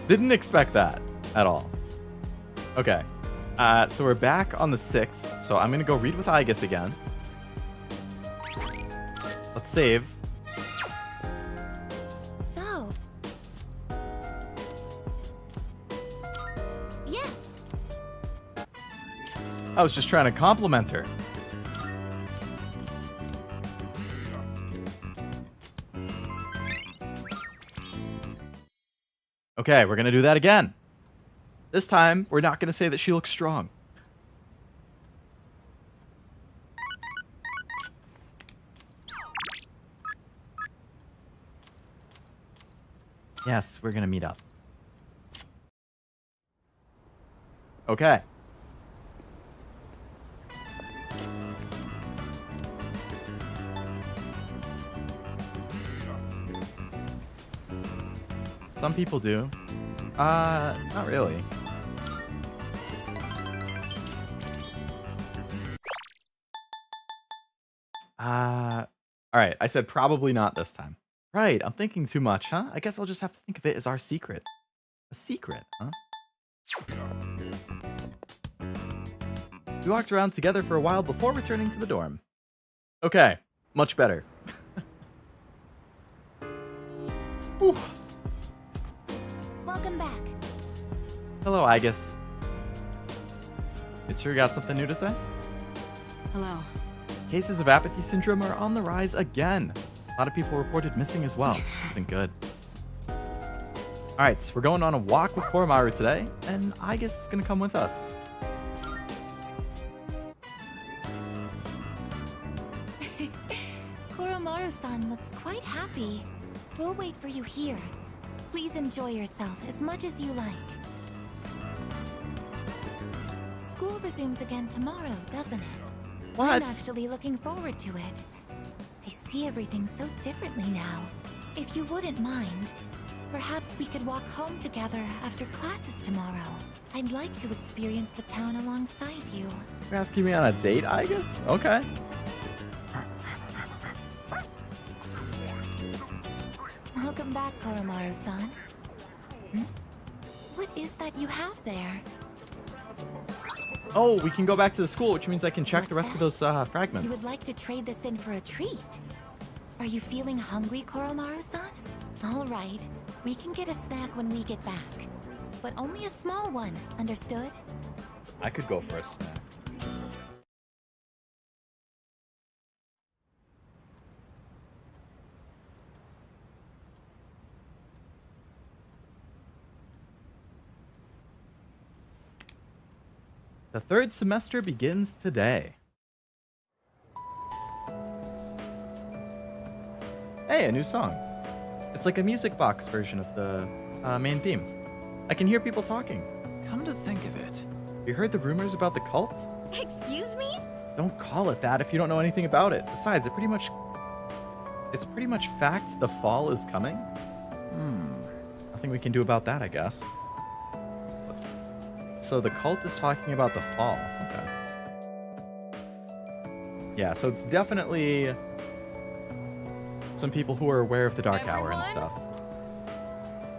Didn't expect that at all. Okay. So we're back on the 6th. So I'm going to go read with Aigis again. Let's save. So. Yes. I was just trying to compliment her. Okay, we're going to do that again. This time, we're not going to say that she looks strong. Yes, we're going to meet up. Okay. Some people do. Not really. Alright, I said probably not this time. Right, I'm thinking too much, huh? I guess I'll just have to think of it as our secret. A secret, huh? We walked around together for a while before returning to the dorm. Okay, much better. Whew. Welcome back. Hello, Aigis. It's sure got something new to say? Hello. Cases of apathy syndrome are on the rise again. A lot of people reported missing as well. Isn't good. Alright, so we're going on a walk with Koromaru today, and Aigis is going to come with us. Koromaru-san looks quite happy. We'll wait for you here. Please enjoy yourself as much as you like. School resumes again tomorrow, doesn't it? What? I'm actually looking forward to it. I see everything so differently now. If you wouldn't mind, perhaps we could walk home together after classes tomorrow. I'd like to experience the town alongside you. You're asking me on a date, Aigis? Okay. Welcome back, Koromaru-san. What is that you have there? Oh, we can go back to the school, which means I can check the rest of those fragments. You would like to trade this in for a treat? Are you feeling hungry, Koromaru-san? All right, we can get a snack when we get back. But only a small one, understood? I could go for a snack. The third semester begins today. Hey, a new song. It's like a music box version of the main theme. I can hear people talking. Come to think of it. You heard the rumors about the cult? Excuse me? Don't call it that if you don't know anything about it. Besides, it's pretty much fact the fall is coming. Nothing we can do about that, I guess. So the cult is talking about the fall. Okay. Yeah, so it's definitely some people who are aware of the dark hour and stuff.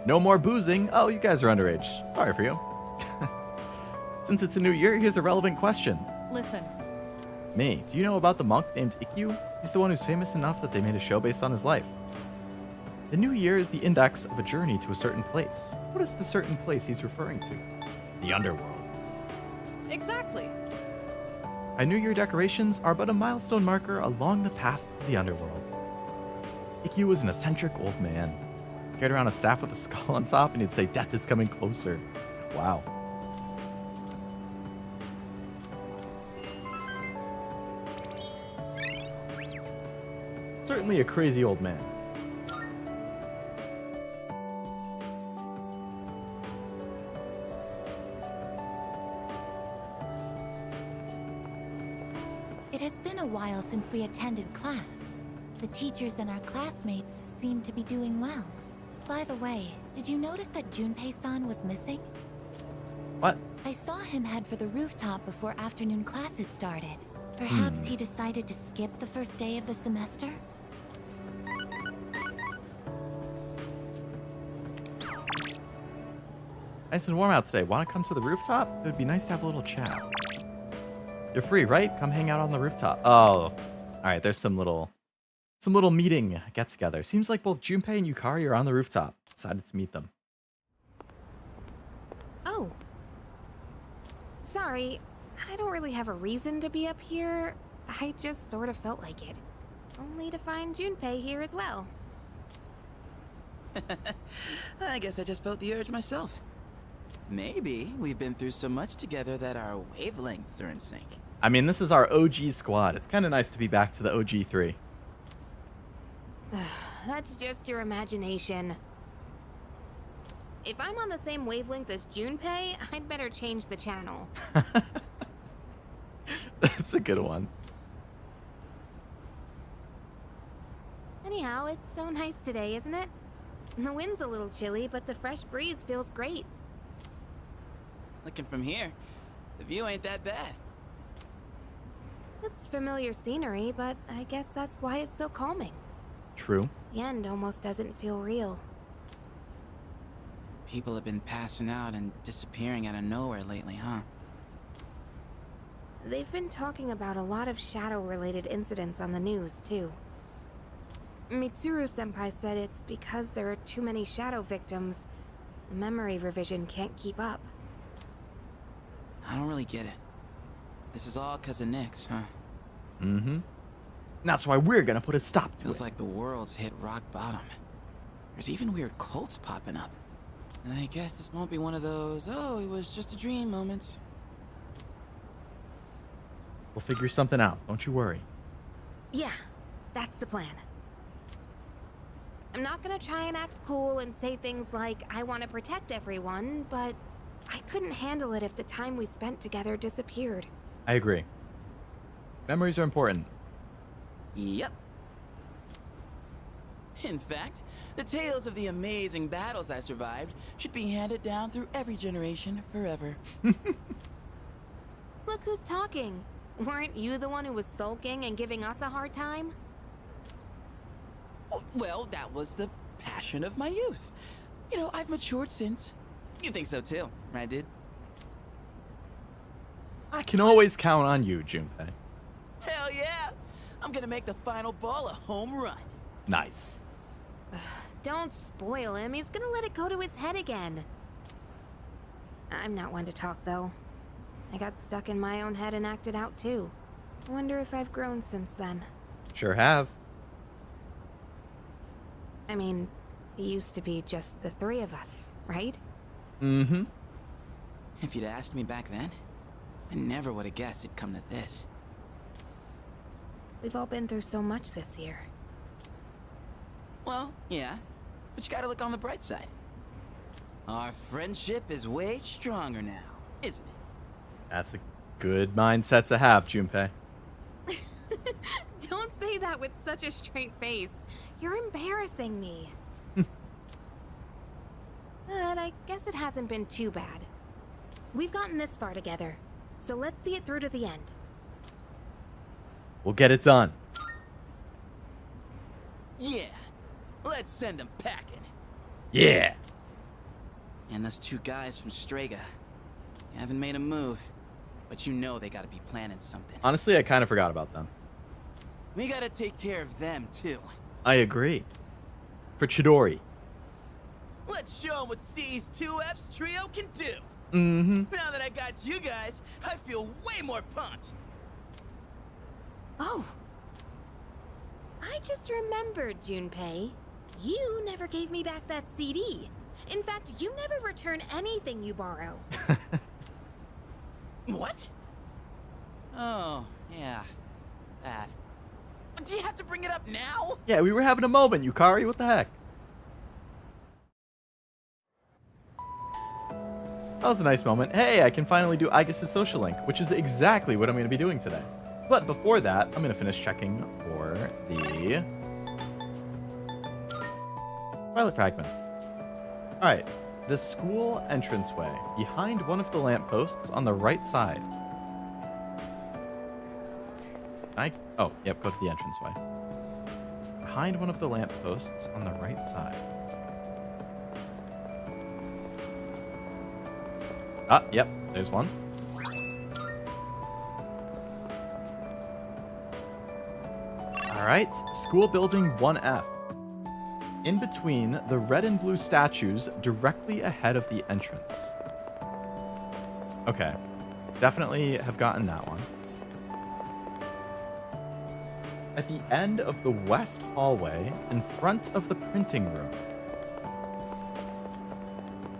No more boozing. Oh, you guys are underage. Sorry for you. Since it's a new year, here's a relevant question. Listen. Me, do you know about the monk named Ikkyu? He's the one who's famous enough that they made a show based on his life. The new year is the index of a journey to a certain place. What is the certain place he's referring to? The underworld. Exactly. My New Year decorations are but a milestone marker along the path to the underworld. Ikkyu was an eccentric old man. He carried around a staff with a skull on top, and he'd say, "Death is coming closer." Wow. Certainly a crazy old man. It has been a while since we attended class. The teachers and our classmates seem to be doing well. By the way, did you notice that Junpei-san was missing? What? I saw him head for the rooftop before afternoon classes started. Perhaps he decided to skip the first day of the semester? Nice and warm out today. Want to come to the rooftop? It would be nice to have a little chat. You're free, right? Come hang out on the rooftop. Oh, all right. There's some little meeting get together. Seems like both Junpei and Yukari are on the rooftop. Decided to meet them. Oh. Sorry, I don't really have a reason to be up here. I just sort of felt like it. Only to find Junpei here as well. I guess I just felt the urge myself. Maybe we've been through so much together that our wavelengths are in sync. I mean, this is our OG squad. It's kind of nice to be back to the OG 3. That's just your imagination. If I'm on the same wavelength as Junpei, I'd better change the channel. That's a good one. Anyhow, it's so nice today, isn't it? The wind's a little chilly, but the fresh breeze feels great. Looking from here, the view ain't that bad. It's familiar scenery, but I guess that's why it's so calming. True. The end almost doesn't feel real. People have been passing out and disappearing out of nowhere lately, huh? They've been talking about a lot of shadow-related incidents on the news, too. Mitsuru-senpai said it's because there are too many shadow victims. The memory revision can't keep up. I don't really get it. This is all because of Nyx, huh? Mm-hmm. That's why we're gonna put a stop to it. Feels like the world's hit rock bottom. There's even weird cults popping up. I guess this won't be one of those, oh, it was just a dream moments. We'll figure something out, don't you worry. Yeah, that's the plan. I'm not gonna try and act cool and say things like, I want to protect everyone, but I couldn't handle it if the time we spent together disappeared. I agree. Memories are important. Yep. In fact, the tales of the amazing battles I survived should be handed down through every generation forever. Look who's talking. Weren't you the one who was sulking and giving us a hard time? Oh, well, that was the passion of my youth. You know, I've matured since. You think so too, right, dude? I can always count on you, Junpei. Hell yeah! I'm gonna make the final ball a home run. Nice. Don't spoil him. He's gonna let it go to his head again. I'm not one to talk, though. I got stuck in my own head and acted out, too. I wonder if I've grown since then. Sure have. I mean, it used to be just the three of us, right? Mm-hmm. If you'd asked me back then, I never would have guessed it'd come to this. We've all been through so much this year. Well, yeah, but you gotta look on the bright side. Our friendship is way stronger now, isn't it? That's a good mindset to have, Junpei. Don't say that with such a straight face. You're embarrassing me. But I guess it hasn't been too bad. We've gotten this far together, so let's see it through to the end. We'll get it done. Yeah, let's send them packing. Yeah. And those two guys from Strega haven't made a move, but you know they gotta be planning something. Honestly, I kind of forgot about them. We gotta take care of them, too. I agree. For Chidori. Let's show them what C's 2F's trio can do. Mm-hmm. Now that I got you guys, I feel way more pumped. Oh. I just remembered, Junpei. You never gave me back that CD. In fact, you never return anything you borrow. What? Oh, yeah. That. Do you have to bring it up now? Yeah, we were having a moment, Yukari. What the heck? That was a nice moment. Hey, I can finally do Aigis' social link, which is exactly what I'm going to be doing today. But before that, I'm going to finish checking for the Violet Fragments. Alright, the school entranceway, behind one of the lampposts on the right side. Oh, yep, go to the entranceway. Behind one of the lampposts on the right side. Ah, yep, there's one. Alright, school building 1F. In between the red and blue statues directly ahead of the entrance. Okay, definitely have gotten that one. At the end of the west hallway, in front of the printing room.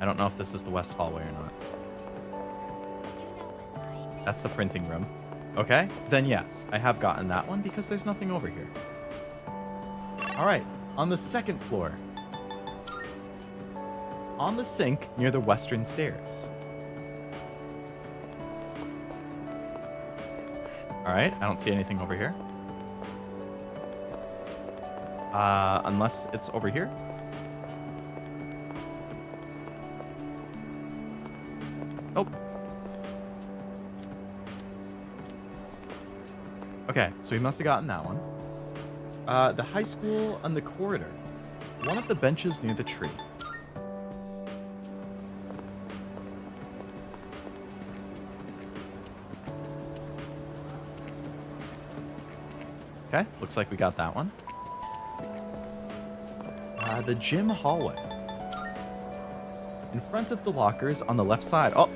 I don't know if this is the west hallway or not. That's the printing room. Okay, then yes, I have gotten that one because there's nothing over here. Alright, on the second floor. On the sink near the western stairs. Alright, I don't see anything over here. Unless it's over here. Nope. Okay, so we must have gotten that one. The high school on the corridor. One of the benches near the tree. Okay, looks like we got that one. The gym hallway. In front of the lockers on the left side. Oh,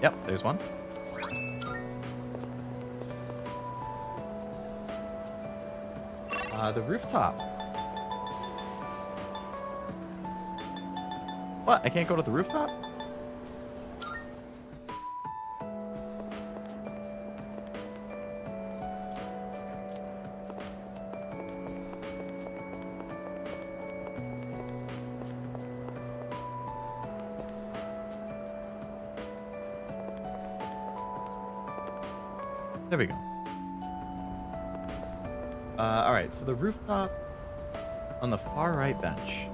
yep, there's one. The rooftop. What? I can't go to the rooftop? There we go. Alright, so the rooftop on the far right bench.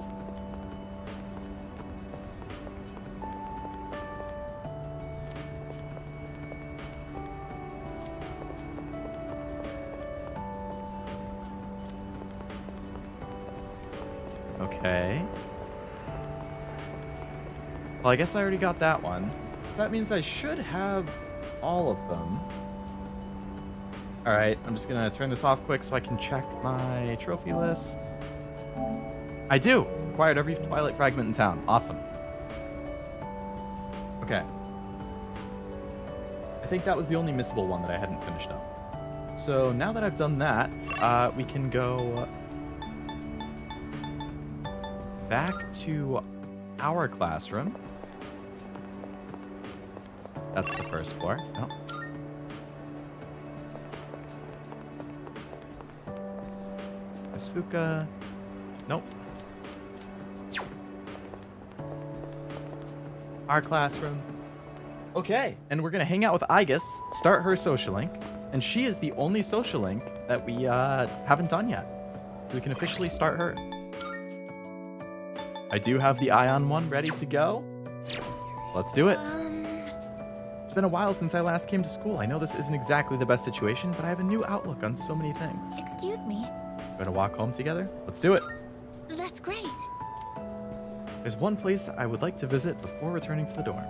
Okay. Well, I guess I already got that one. So that means I should have all of them. Alright, I'm just gonna turn this off quick so I can check my trophy list. I do! Acquired every Twilight fragment in town. Awesome. Okay. I think that was the only missable one that I hadn't finished up. So now that I've done that, we can go back to our classroom. That's the first floor. Oh. Miss Fuka. Nope. Our classroom. Okay, and we're gonna hang out with Aigis, start her social link, and she is the only social link that we haven't done yet. So we can officially start her. I do have the Ion one ready to go. Let's do it. It's been a while since I last came to school. I know this isn't exactly the best situation, but I have a new outlook on so many things. Excuse me. Gonna walk home together? Let's do it. That's great. There's one place I would like to visit before returning to the dorm.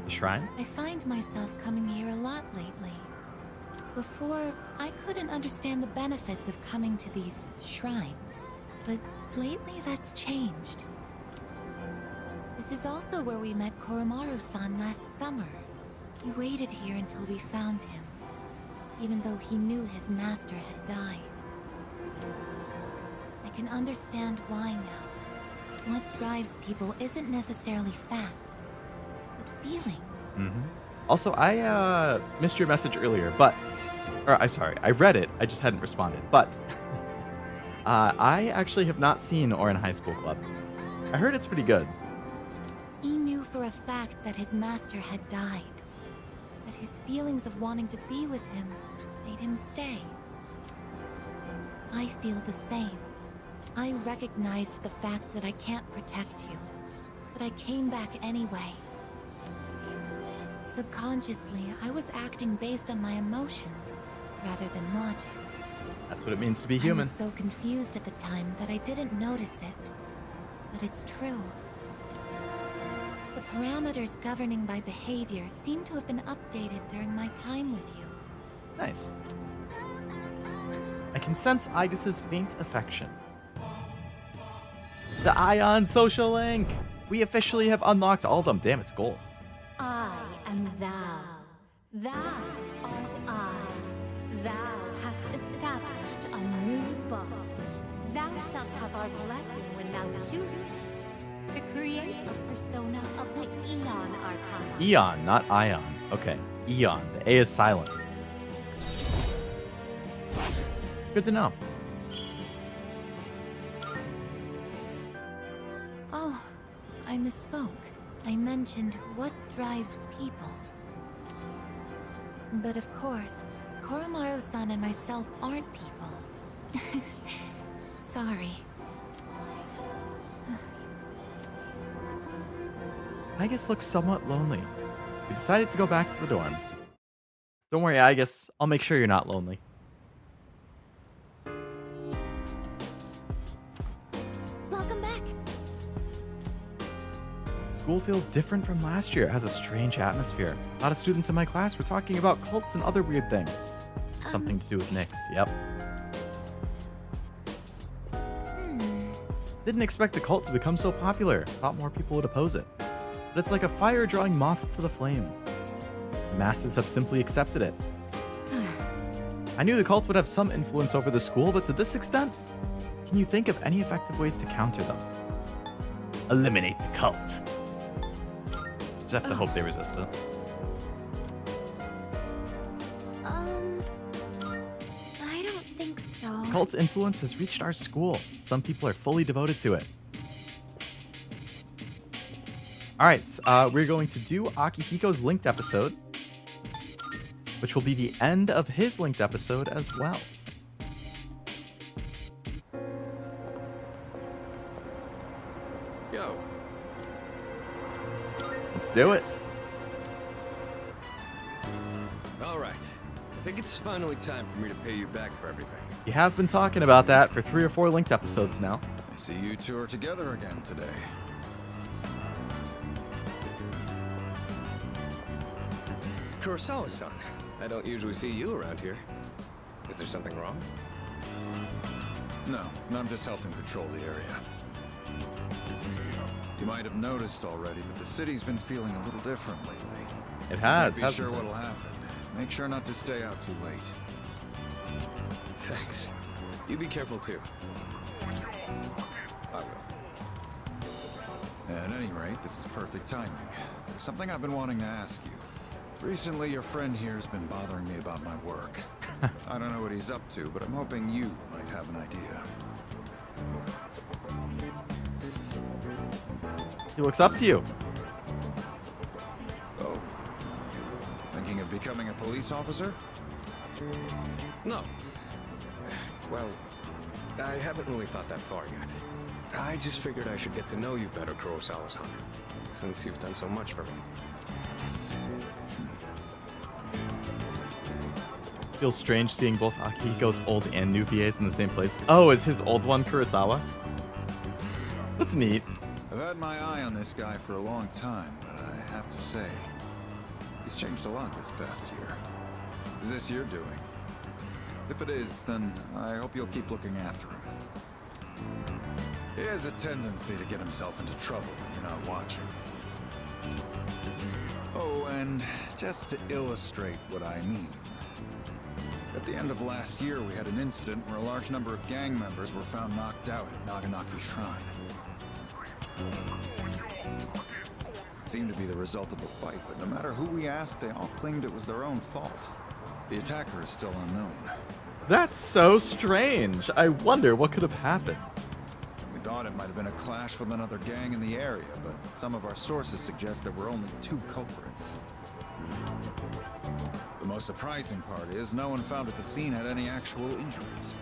The shrine? I find myself coming here a lot lately. Before, I couldn't understand the benefits of coming to these shrines. But lately that's changed. This is also where we met Koromaru-san last summer. He waited here until we found him, even though he knew his master had died. I can understand why now. What drives people isn't necessarily facts, but feelings. Mm-hmm. Also, I missed your message earlier, but... I read it, I just hadn't responded, but... I actually have not seen Ouran High School Club. I heard it's pretty good. He knew for a fact that his master had died, but his feelings of wanting to be with him made him stay. I feel the same. I recognized the fact that I can't protect you, but I came back anyway. Subconsciously, I was acting based on my emotions rather than logic. That's what it means to be human. I was so confused at the time that I didn't notice it, but it's true. The parameters governing my behavior seem to have been updated during my time with you. Nice. I can sense Aigis' faint affection. The Ion social link! We officially have unlocked all of them. Damn, it's gold. I am thou. Thou art I. Thou hast established a new bond. Thou shalt have our blessing when thou choosest to create a persona of the Eon Arcana. Eon, not Ion. Okay, Eon. The A is silent. Good to know. Oh, I misspoke. I mentioned what drives people. But of course, Koromaru-san and myself aren't people. Sorry. Aigis looks somewhat lonely. We decided to go back to the dorm. Don't worry, Aigis. I'll make sure you're not lonely. Welcome back. School feels different from last year. It has a strange atmosphere. A lot of students in my class were talking about cults and other weird things. Something to do with Nyx, yep. Didn't expect the cult to become so popular. Thought more people would oppose it. But it's like a fire drawing moth to the flame. The masses have simply accepted it. I knew the cult would have some influence over the school, but to this extent? Can you think of any effective ways to counter them? Eliminate the cult. Just have to hope they resist it. I don't think so. The cult's influence has reached our school. Some people are fully devoted to it. Alright, we're going to do Akihiko's linked episode, which will be the end of his linked episode as well. Yo. Let's do it. All right. I think it's finally time for me to pay you back for everything. You have been talking about that for 3 or 4 linked episodes now. I see you two are together again today. Kurosawa-san, I don't usually see you around here. Is there something wrong? No, I'm just helping patrol the area. You might have noticed already, but the city's been feeling a little different lately. It has, Can't be hasn't sure it? what'll happen. Make sure not to stay out too late. Thanks. You be careful too. I will. At any rate, this is perfect timing. There's something I've been wanting to ask you. Recently, your friend here has been bothering me about my work. I don't know what he's up to, but I'm hoping you might have an idea. He looks up to you. Oh. Thinking of becoming a police officer? No. Well, I haven't really thought that far yet. I just figured I should get to know you better, Kurosawa-san, since you've done so much for me. Feels strange seeing both Akihiko's old and new VAs in the same place. Oh, is his old one Kurosawa? That's neat. I've had my eye on this guy for a long time, but I have to say, he's changed a lot this past year. Is this your doing? If it is, then I hope you'll keep looking after him. He has a tendency to get himself into trouble when you're not watching. Oh, and just to illustrate what I mean. At the end of last year, we had an incident where a large number of gang members were found knocked out at Naganaki Shrine. It seemed to be the result of a fight, but no matter who we asked, they all claimed it was their own fault. The attacker is still unknown. That's so strange. I wonder what could have happened. We thought it might have been a clash with another gang in the area, but some of our sources suggest there were only 2 culprits. The most surprising part is no one found at the scene had any actual injuries.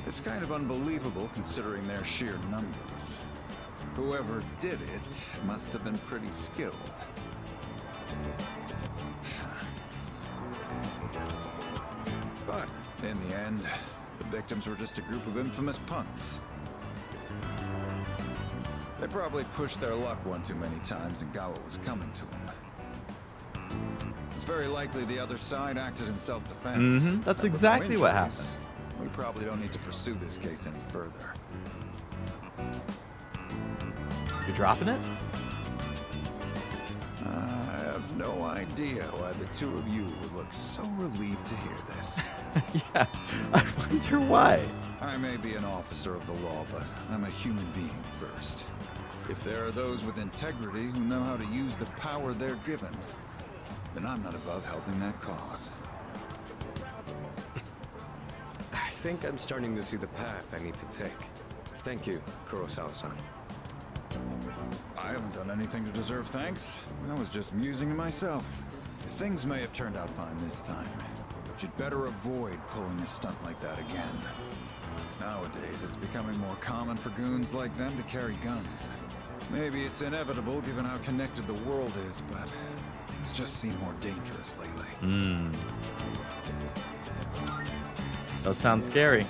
It's kind of unbelievable considering their sheer numbers. Whoever did it must have been pretty skilled. But in the end, the victims were just a group of infamous punks. They probably pushed their luck one too many times and got what was coming to them. It's very likely the other side acted in self-defense. That's And with no exactly what injuries, happened. We probably don't need to pursue this case any further. You dropping it? I have no idea why the 2 of you would look so relieved to hear this. Yeah, I wonder why. I may be an officer of the law, but I'm a human being first. If there are those with integrity who know how to use the power they're given, then I'm not above helping that cause. I think I'm starting to see the path I need to take. Thank you, Kurosawa-san. I haven't done anything to deserve thanks. I was just musing to myself. Things may have turned out fine this time, but you'd better avoid pulling a stunt like that again. Nowadays, it's becoming more common for goons like them to carry guns. Maybe it's inevitable given how connected the world is, but things just seem more dangerous lately. Does sound scary.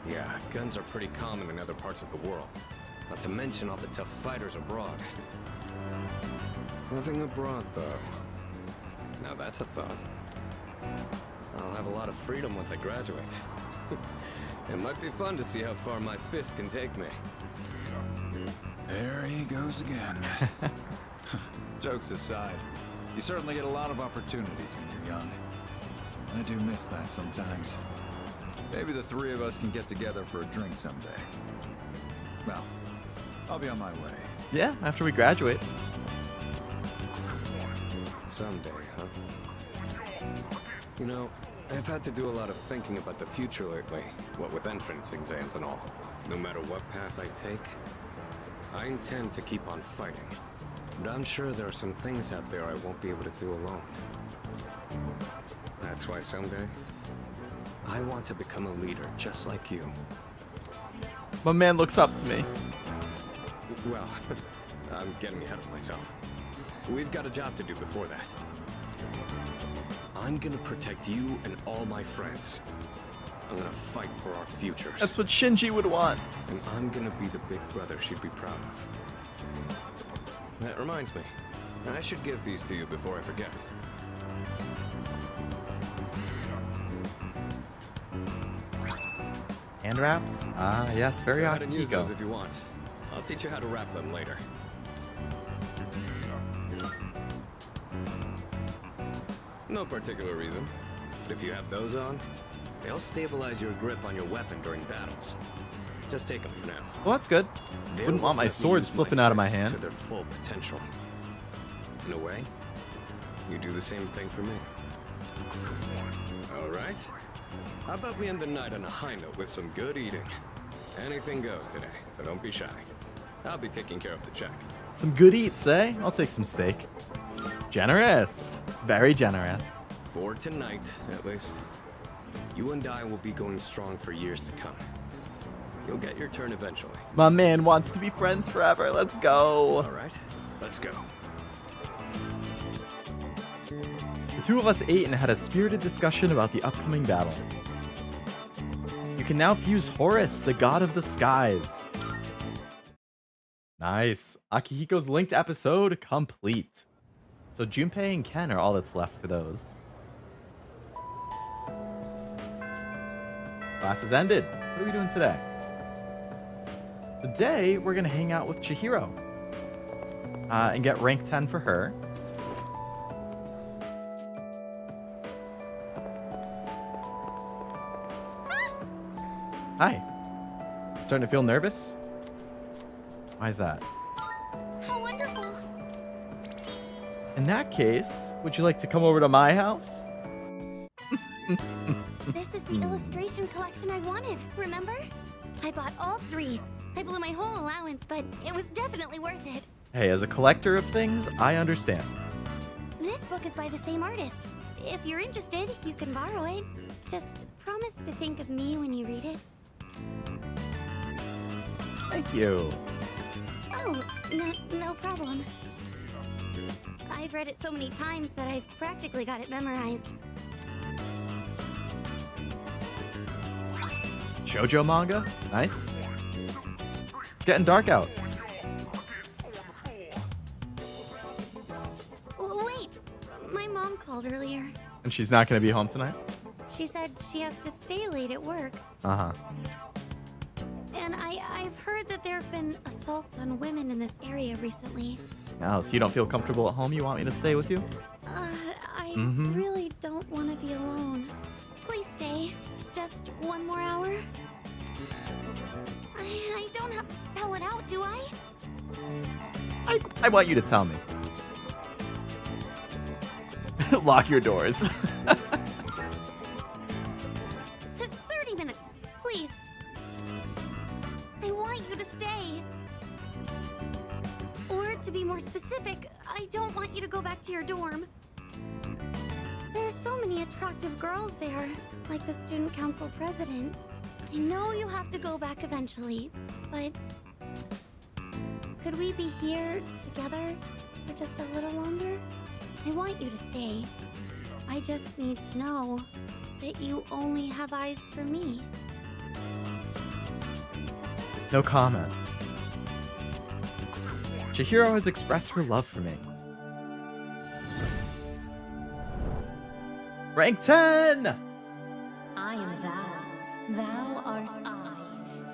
Yeah, guns are pretty common in other parts of the world. Not to mention all the tough fighters abroad. Living abroad, though. Now that's a thought. I'll have a lot of freedom once I graduate. It might be fun to see how far my fist can take me. There he goes again. Jokes aside, you certainly get a lot of opportunities when you're young. I do miss that sometimes. Maybe the 3 of us can get together for a drink someday. Well, I'll be on my way. Yeah, after we graduate. Someday, huh? You know, I've had to do a lot of thinking about the future lately, what with entrance exams and all. No matter what path I take, I intend to keep on fighting. But I'm sure there are some things out there I won't be able to do alone. That's why someday, I want to become a leader just like you. My man looks up to me. Well, I'm getting ahead of myself. We've got a job to do before that. I'm gonna protect you and all my friends. I'm gonna fight for our futures. That's what Shinji would want. And I'm gonna be the big brother she'd be proud of. That reminds me, I should give these to you before I forget. Hand wraps? Ah, yes, very Go ahead and use Akihiko. those if you want. I'll teach you how to wrap them later. No particular reason. But if you have those on, they'll stabilize your grip on your weapon during battles. Just take them for now. Well, that's good. They Wouldn't want won't my let me sword use slipping out of my fists hand. to their full potential. In a way, you do the same thing for me. All right. How about we end the night on a high note with some good eating? Anything goes today, so don't be shy. I'll be taking care of the check. Some good eats, eh? I'll take some steak. Generous. Very generous. For tonight, at least. You and I will be going strong for years to come. You'll get your turn eventually. My man wants to be friends forever. Let's go. All right, let's go. The two of us ate and had a spirited discussion about the upcoming battle. You can now fuse Horus, the god of the skies. Nice. Akihiko's linked episode complete. So Junpei and Ken are all that's left for those. Class has ended. What are we doing today? Today, we're going to hang out with Chihiro. And get rank 10 for her. Hi. Starting to feel nervous? Why is that? How wonderful. In that case, would you like to come over to my house? This is the illustration collection I wanted, remember? I bought all 3. I blew my whole allowance, but it was definitely worth it. Hey, as a collector of things, I understand. This book is by the same artist. If you're interested, you can borrow it. Just promise to think of me when you read it. Thank you. Oh, no problem. I've read it so many times that I've practically got it memorized. Shoujo manga? Nice. It's getting dark out. Wait, my mom called earlier. And she's not going to be home tonight? She said she has to stay late at work. Uh-huh. And I've heard that there have been assaults on women in this area recently. Oh, so you don't feel comfortable at home? You want me to stay with you? I Mhm. really don't want to be alone. Please stay. Just one more hour. I don't have to spell it out, do I? I want you to tell me. Lock your doors. 30 minutes, please. I want you to stay. Or to be more specific, I don't want you to go back to your dorm. There's so many attractive girls there, like the student council president. I know you have to go back eventually, but could we be here together for just a little longer? I want you to stay. I just need to know that you only have eyes for me. No comment. Chihiro has expressed her love for me. Rank 10! I am thou. Thou art I.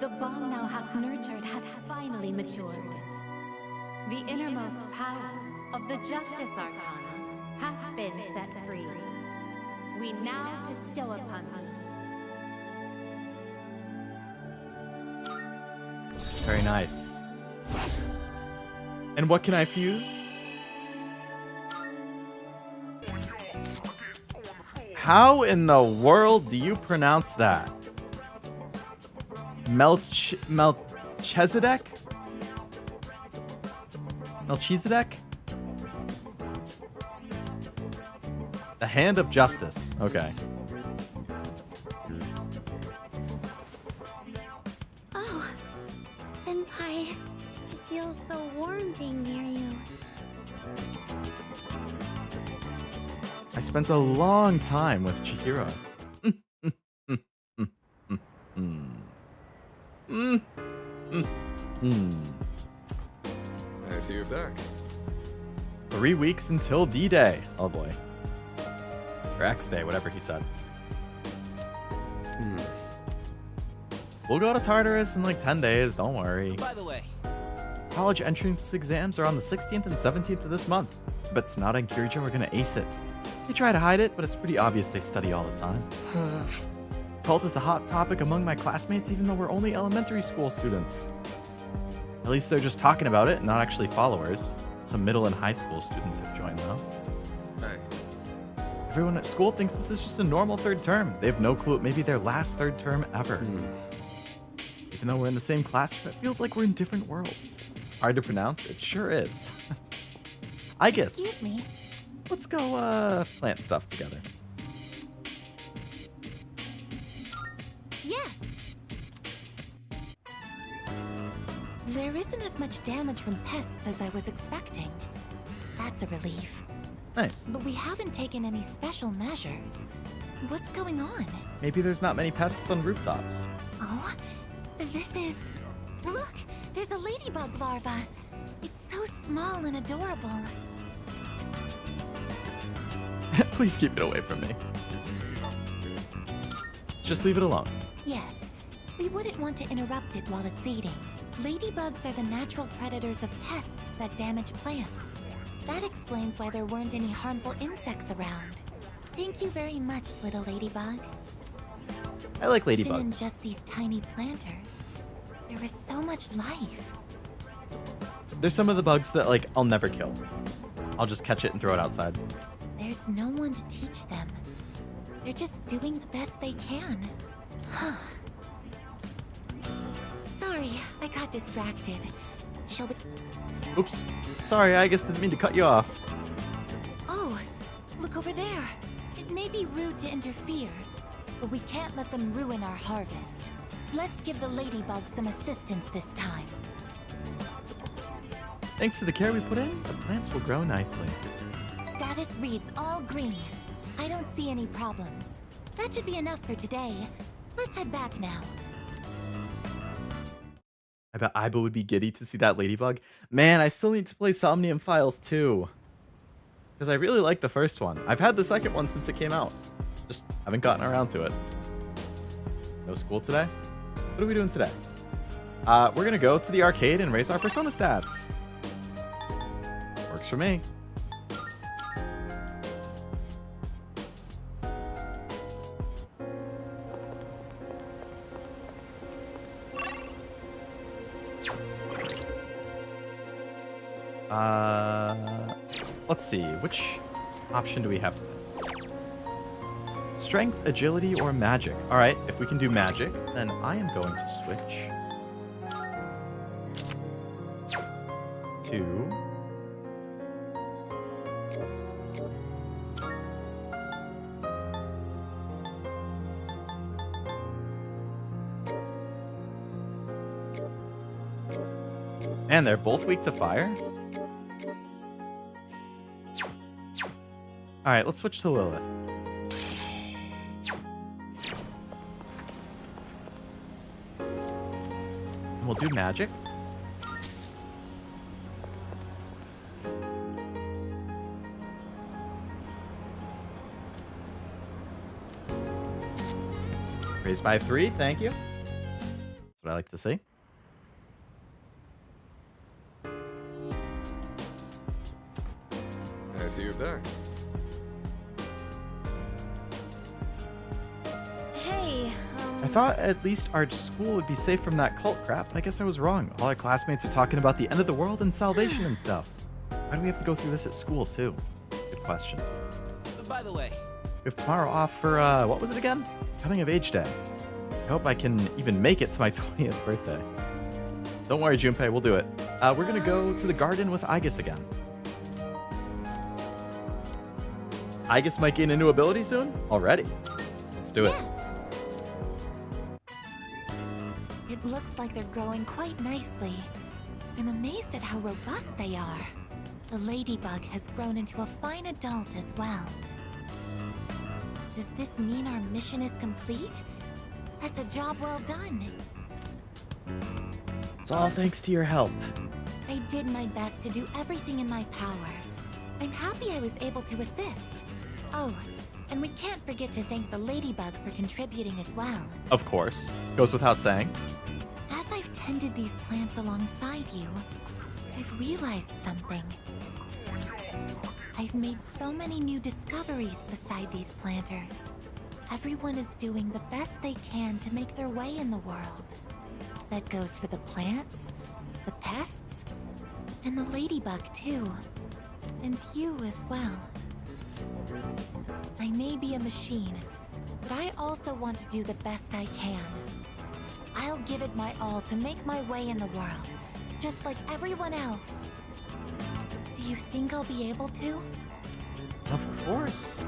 The bond thou hast nurtured hath finally matured. The innermost power of the Justice Arcana hath been set free. We now bestow upon thee. Very nice. And what can I fuse? How in the world do you pronounce that? Melchizedek? Melchizedek? The Hand of Justice. Okay. Oh, Senpai, it feels so warm being near you. I spent a long time with Chihiro. I see you're back. For 3 weeks until D-Day. Oh boy. Or X-Day, whatever he said. We'll go to Tartarus in like 10 days, don't worry. By the way, College entrance exams are on the 16th and 17th of this month. But Sonata and Kirijo are gonna ace it. They try to hide it, but it's pretty obvious they study all the time. Cult is a hot topic among my classmates, even though we're only elementary school students. At least they're just talking about it, not actually followers. Some middle and high school students have joined, though. Hey. Everyone at school thinks this is just a normal third term. They have no clue it may be their last third term ever. Even though we're in the same classroom, it feels like we're in different worlds. Hard to pronounce? It sure is. Aigis. Excuse me. Let's go plant stuff together. Yes. There isn't as much damage from pests as I was expecting. That's a relief. Nice. But we haven't taken any special measures. What's going on? Maybe there's not many pests on rooftops. Oh, this is... Look! There's a ladybug larva. It's so small and adorable. Please keep it away from me. Just leave it alone. Yes, we wouldn't want to interrupt it while it's eating. Ladybugs are the natural predators of pests that damage plants. That explains why there weren't any harmful insects around. Thank you very much, little ladybug. I like Even in ladybugs. just these tiny planters, there is so much life. There's some of the bugs that, like, I'll never kill. I'll just catch it and throw it outside. There's no one to teach them. They're just doing the best they can. Sorry, I got distracted. Shall we... Oops. Sorry, I guess didn't mean to cut you off. Oh, look over there. It may be rude to interfere, but we can't let them ruin our harvest. Let's give the ladybug some assistance this time. Thanks to the care we put in, the plants will grow nicely. Status reads all green. I don't see any problems. That should be enough for today. Let's head back now. I bet Aiba would be giddy to see that ladybug. Man, I still need to play Somnium Files 2. Because I really like the first one. I've had the second one since it came out. Just haven't gotten around to it. No school today? What are we doing today? We're going to go to the arcade and raise our Persona stats. Works for me. Let's see, which option do we have today? Strength, agility, or magic? Alright, if we can do magic, then I am going to switch to... Man, they're both weak to fire? Alright, let's switch to Lilith. And we'll do magic. Raised by 3, thank you. That's what I like to see. I see you're back. Hey, I thought at least our school would be safe from that cult crap, but I guess I was wrong. All our classmates are talking about the end of the world and salvation and stuff. Why do we have to go through this at school, too? Good question. by the way, We have tomorrow off for, what was it again? Coming of age day. I hope I can even make it to my 20th birthday. Don't worry, Junpei, we'll do it. We're gonna go to the garden with Aigis again. Aigis might gain a new ability soon? Already. Let's do it. It looks like they're growing quite nicely. I'm amazed at how robust they are. The ladybug has grown into a fine adult as well. Does this mean our mission is complete? That's a job well done. It's all thanks to your help. I did my best to do everything in my power. I'm happy I was able to assist. Oh, and we can't forget to thank the ladybug for contributing as well. Of course. Goes without saying. As I've tended these plants alongside you, I've realized something. I've made so many new discoveries beside these planters. Everyone is doing the best they can to make their way in the world. That goes for the plants, the pests, and the ladybug too. And you as well. I may be a machine, but I also want to do the best I can. I'll give it my all to make my way in the world, just like everyone else. Do you think I'll be able to? Of course.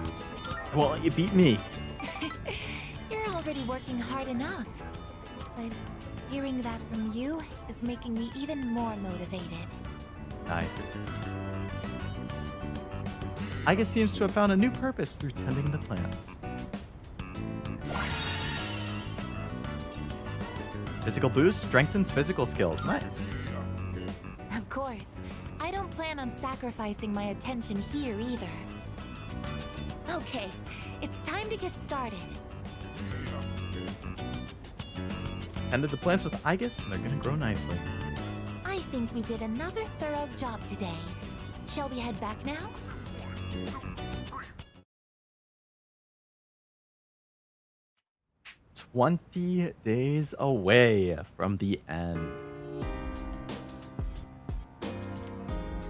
Well, you beat me. You're already working hard enough. But hearing that from you is making me even more motivated. Nice. Aigis seems to have found a new purpose through tending the plants. Physical boost strengthens physical skills. Nice. Of course. I don't plan on sacrificing my attention here either. Okay, it's time to get started. Tended the plants with Aigis, and they're gonna grow nicely. I think we did another thorough job today. Shall we head back now? 20 days away from the end.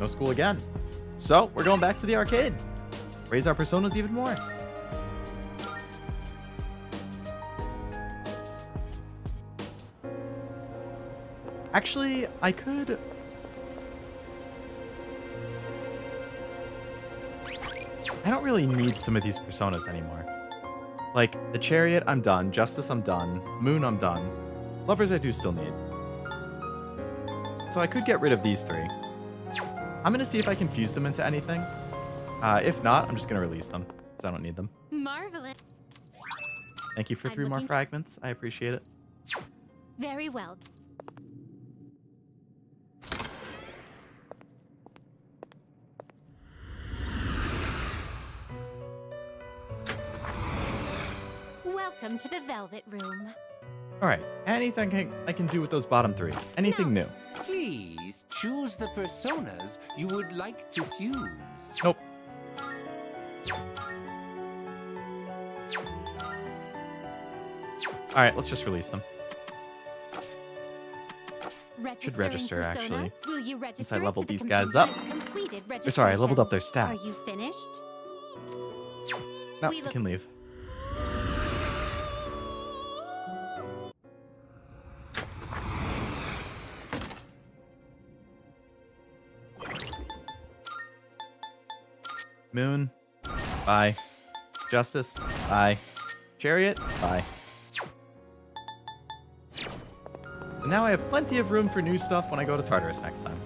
No school again. So, we're going back to the arcade. Raise our personas even more. Actually, I don't really need some of these personas anymore. Like, the Chariot, I'm done. Justice, I'm done. Moon, I'm done. Lovers, I do still need. So I could get rid of these three. I'm gonna see if I can fuse them into anything. If not, I'm just gonna release them, because I don't need them. Marvelous. Thank you for 3 more fragments. I appreciate it. Very well. Welcome to the Velvet Room. Alright, anything I can do with those bottom 3? Anything new? Please choose the personas you would like to fuse. Nope. Alright, let's just release them. Should register, actually. Will you register Since I it leveled to the these guys up. completed Or sorry, I leveled up their registration? stats. Are you finished? No, we can leave. Moon, bye. Justice, bye. Chariot, bye. And now I have plenty of room for new stuff when I go to Tartarus next time.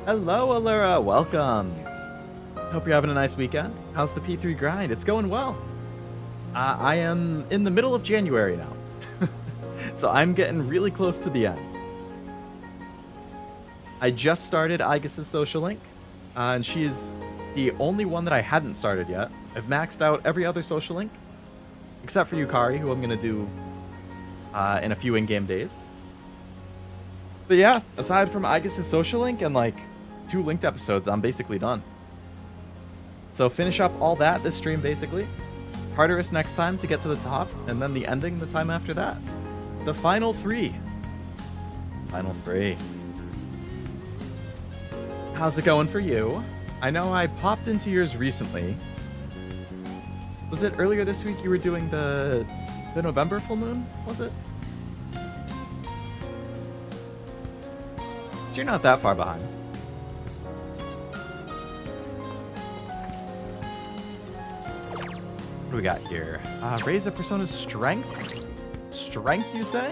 Hello, Allura. Welcome. Hope you're having a nice weekend. How's the P3 grind? It's going well. I am in the middle of January now. So I'm getting really close to the end. I just started Aigis' social link, and she's the only one that I hadn't started yet. I've maxed out every other social link, except for Yukari, who I'm going to do in a few in-game days. But yeah, aside from Aigis' social link and like 2 linked episodes, I'm basically done. So finish up all that this stream, basically. Tartarus next time to get to the top, and then the ending the time after that. The final 3. Final 3. How's it going for you? I know I popped into yours recently. Was it earlier this week you were doing the November full moon? Was it? So you're not that far behind. What do we got here? Raise a persona's strength? Strength, you say?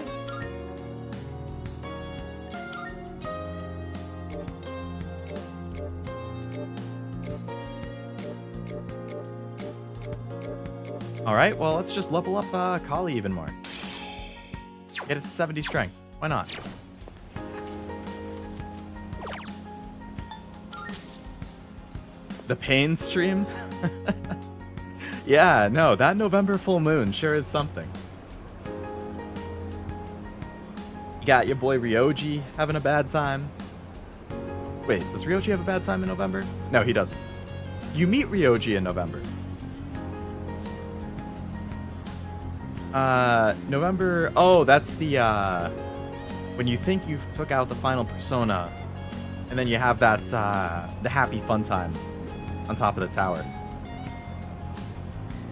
Alright, well, let's just level up Kali even more. Get it to 70 strength. Why not? The pain stream? Yeah, no, that November full moon sure is something. You got your boy Ryoji having a bad time. Wait, does Ryoji have a bad time in November? No, he doesn't. You meet Ryoji in November. November... Oh, that's the, when you think you've took out the final persona, and then you have that, the happy fun time on top of the tower.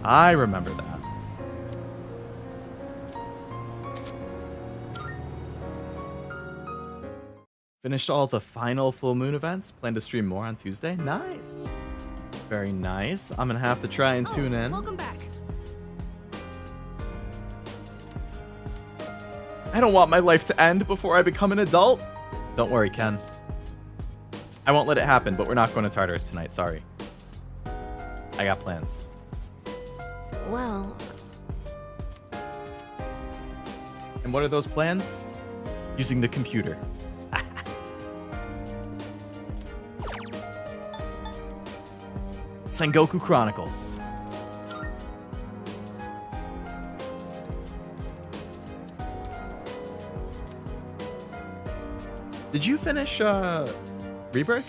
I remember that. Finished all the final full moon events. Plan to stream more on Tuesday. Nice. Very nice. I'm gonna have to try and tune in. Welcome back. I don't want my life to end before I become an adult. Don't worry, Ken. I won't let it happen, but we're not going to Tartarus tonight. Sorry. I got plans. Well, And what are those plans? Using the computer. Sengoku Chronicles. Did you finish Rebirth?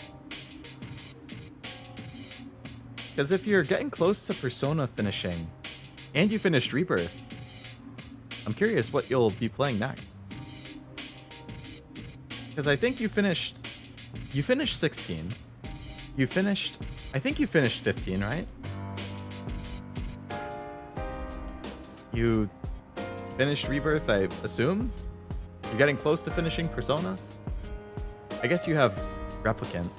Because if you're getting close to Persona finishing, and you finished Rebirth, I'm curious what you'll be playing next. Because I think you finished 16. I think you finished 15, right? You finished Rebirth, I assume? You're getting close to finishing Persona? I guess you have Replicant.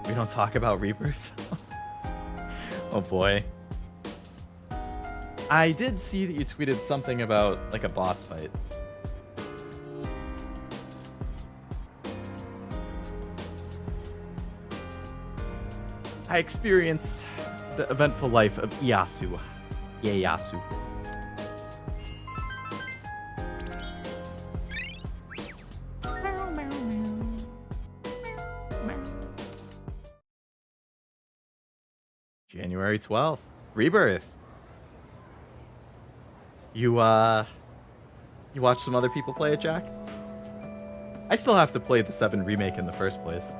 We don't talk about Rebirth? Oh boy. I did see that you tweeted something about, like, a boss fight. I experienced the eventful life of Ieyasu. Ieyasu. January 12th. Rebirth. You watched some other people play it, Jack? I still have to play the 7 remake in the first place.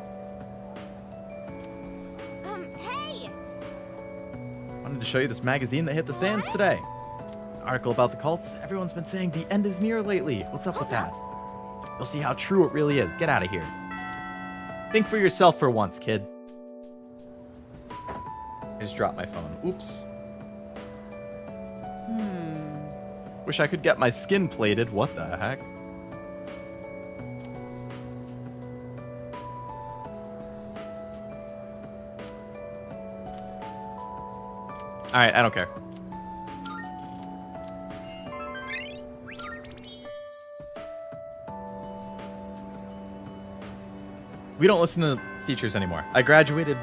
Hey! Wanted to show you this magazine that hit the stands today. An article about the cults. Everyone's been saying the end is near lately. What's up with that? You'll see how true it really is. Get out of here. Think for yourself for once, kid. I just dropped my phone. Oops. Wish I could get my skin plated. What the heck? Alright, I don't care. We don't listen to teachers anymore. I graduated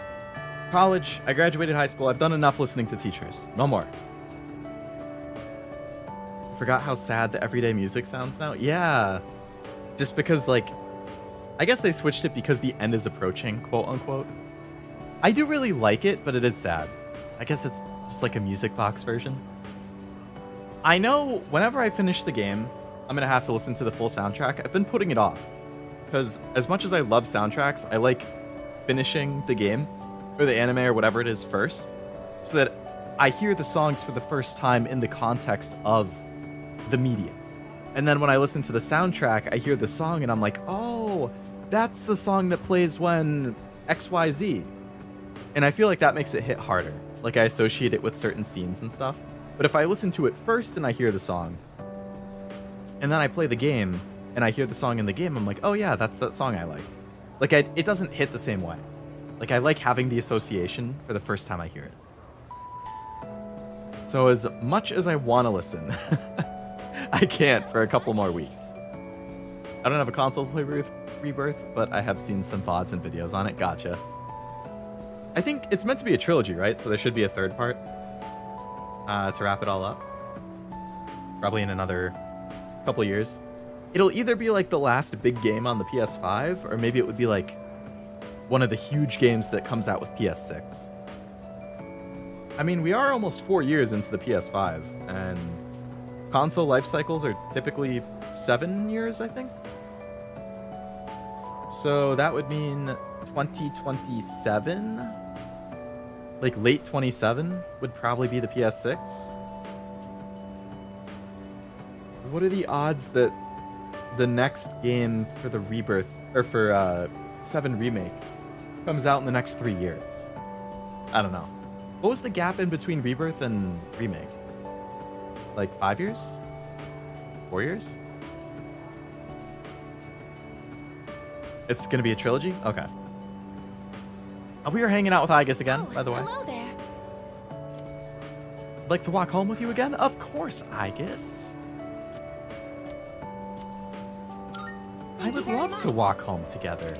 college. I graduated high school. I've done enough listening to teachers. No more. Forgot how sad the everyday music sounds now? Yeah. Just because, like, I guess they switched it because the end is approaching, quote unquote. I do really like it, but it is sad. I guess it's just like a music box version. I know whenever I finish the game, I'm gonna have to listen to the full soundtrack. I've been putting it off. Because as much as I love soundtracks, I like finishing the game, or the anime, or whatever it is first, so that I hear the songs for the first time in the context of the media. And then when I listen to the soundtrack, I hear the song and I'm like, oh, that's the song that plays when XYZ. And I feel like that makes it hit harder. Like I associate it with certain scenes and stuff. But if I listen to it first and I hear the song, and then I play the game and I hear the song in the game, I'm like, oh yeah, that's that song I like. Like it doesn't hit the same way. Like I like having the association for the first time I hear it. So as much as I want to listen, I can't for a couple more weeks. I don't have a console to play Rebirth, but I have seen some VODs and videos on it. Gotcha. I think it's meant to be a trilogy, right? So there should be a third part to wrap it all up. Probably in another couple years. It'll either be like the last big game on the PS5, or maybe it would be like one of the huge games that comes out with PS6. I mean, we are almost 4 years into the PS5, and console life cycles are typically 7 years, I think. So that would mean 2027, like late 27 would probably be the PS6. What are the odds that the next game for the Rebirth, or for 7 Remake, comes out in the next 3 years? I don't know. What was the gap in between Rebirth and Remake? Like 5 years? 4 years? It's gonna be a trilogy? Okay. We are hanging out with Aigis again, by the way. Hello there. Like to walk home with you again? Of course, Aigis. I would love to walk home together.